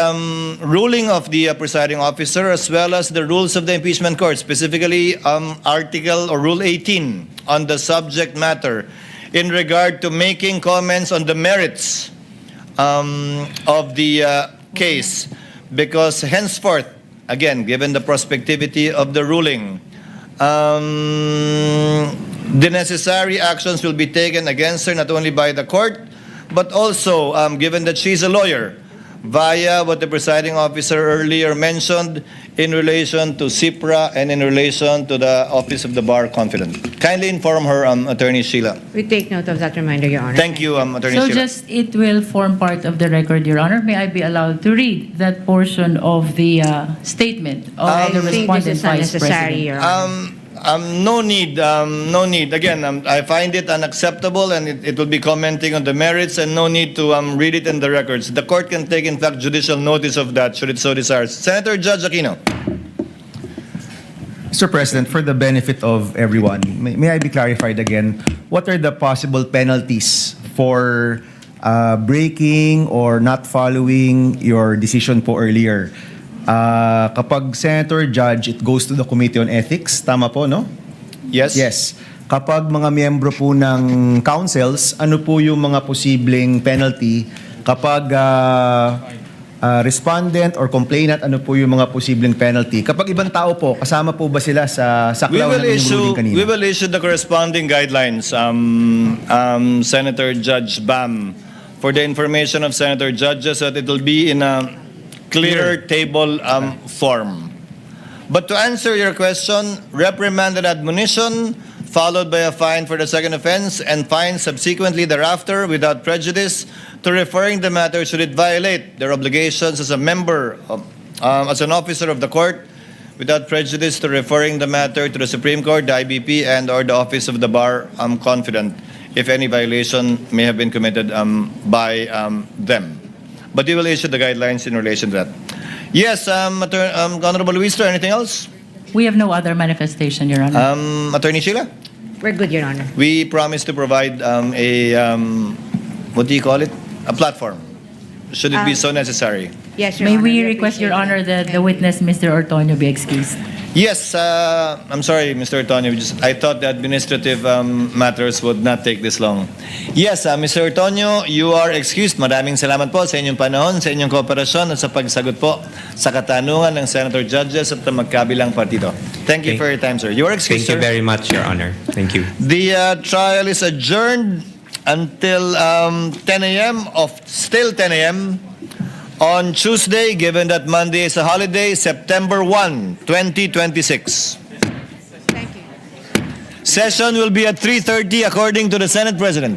ruling of the presiding officer as well as the rules of the impeachment court, specifically Article or Rule 18 on the subject matter in regard to making comments on the merits of the case, because henceforth, again, given the prospectivity of the ruling, the necessary actions will be taken against her not only by the court, but also, given that she's a lawyer, via what the presiding officer earlier mentioned in relation to CIPRA and in relation to the Office of the Bar Confidant. Kindly inform her, Attorney Sheila. We take note of that reminder, Your Honor. Thank you, Attorney So Sheila. just, it will form part of the record, Your Honor. May I be allowed to read that portion of the statement of the I think respondent this is Vice unnecessary, President? Your Honor. No need. No need. Again, I find it unacceptable, and it will be commenting on the merits, and no need to read it in the records. The court can take, in fact, judicial notice of that, should it so desire. Senator Judge Aquino. Mr. President, for the benefit of everyone, may I be clarified again, what are the possible penalties for breaking or not following your decision po earlier? Kapag Senator Judge, it goes to the Committee on Ethics. Tama po, no? Yes. Yes. Kapag mga miyembro po ng councils, ano po yung mga posibleng penalty? Kapag respondent or complainant, ano po yung mga posibleng penalty? Kapag ibang tao po, kasama po ba sila sa saklaw ng inyong ruling kanina? We will issue the corresponding guidelines, Senator Judge Bam, for the information of Senator Judges, so that it will be in a clear table form. But to answer your question, reprimand and admonition, followed by a fine for the second offense, and fine subsequently thereafter without prejudice to referring the matter should it violate their obligations as a member of, as an officer of the court, without prejudice to referring the matter to the Supreme Court, the IBP, and or the Office of the Bar Confidant, if any violation may have been committed by them. But we will issue the guidelines in relation to that. Yes, Honorable Luistro, anything else? We have no other manifestation, Your Honor. Attorney Sheila? We're good, Your Honor. We promise to provide what do you call it? A platform, should it be so necessary. Yes, Your May Honor. we request, Your Honor, that the witness, Mr. Ortonyo, be excused? Yes, I'm sorry, Mr. Ortonyo. I thought the administrative matters would not take this long. Yes, Mr. Ortonyo, you are excused. Maraming salamat po sa inyong panahon, sa inyong kooperasyon at sa pagsagot po sa katanungan ng Senator Judges at ng magkabilang partido. Thank you for your time, sir. You are excused, Thank you sir. very much, Your Honor. Thank you. The trial is adjourned until 10 a.m. Still 10 a.m. on Tuesday, given that Monday is a holiday, September 1, 2026. Thank you. Session will be at 3:30 according to the Senate President.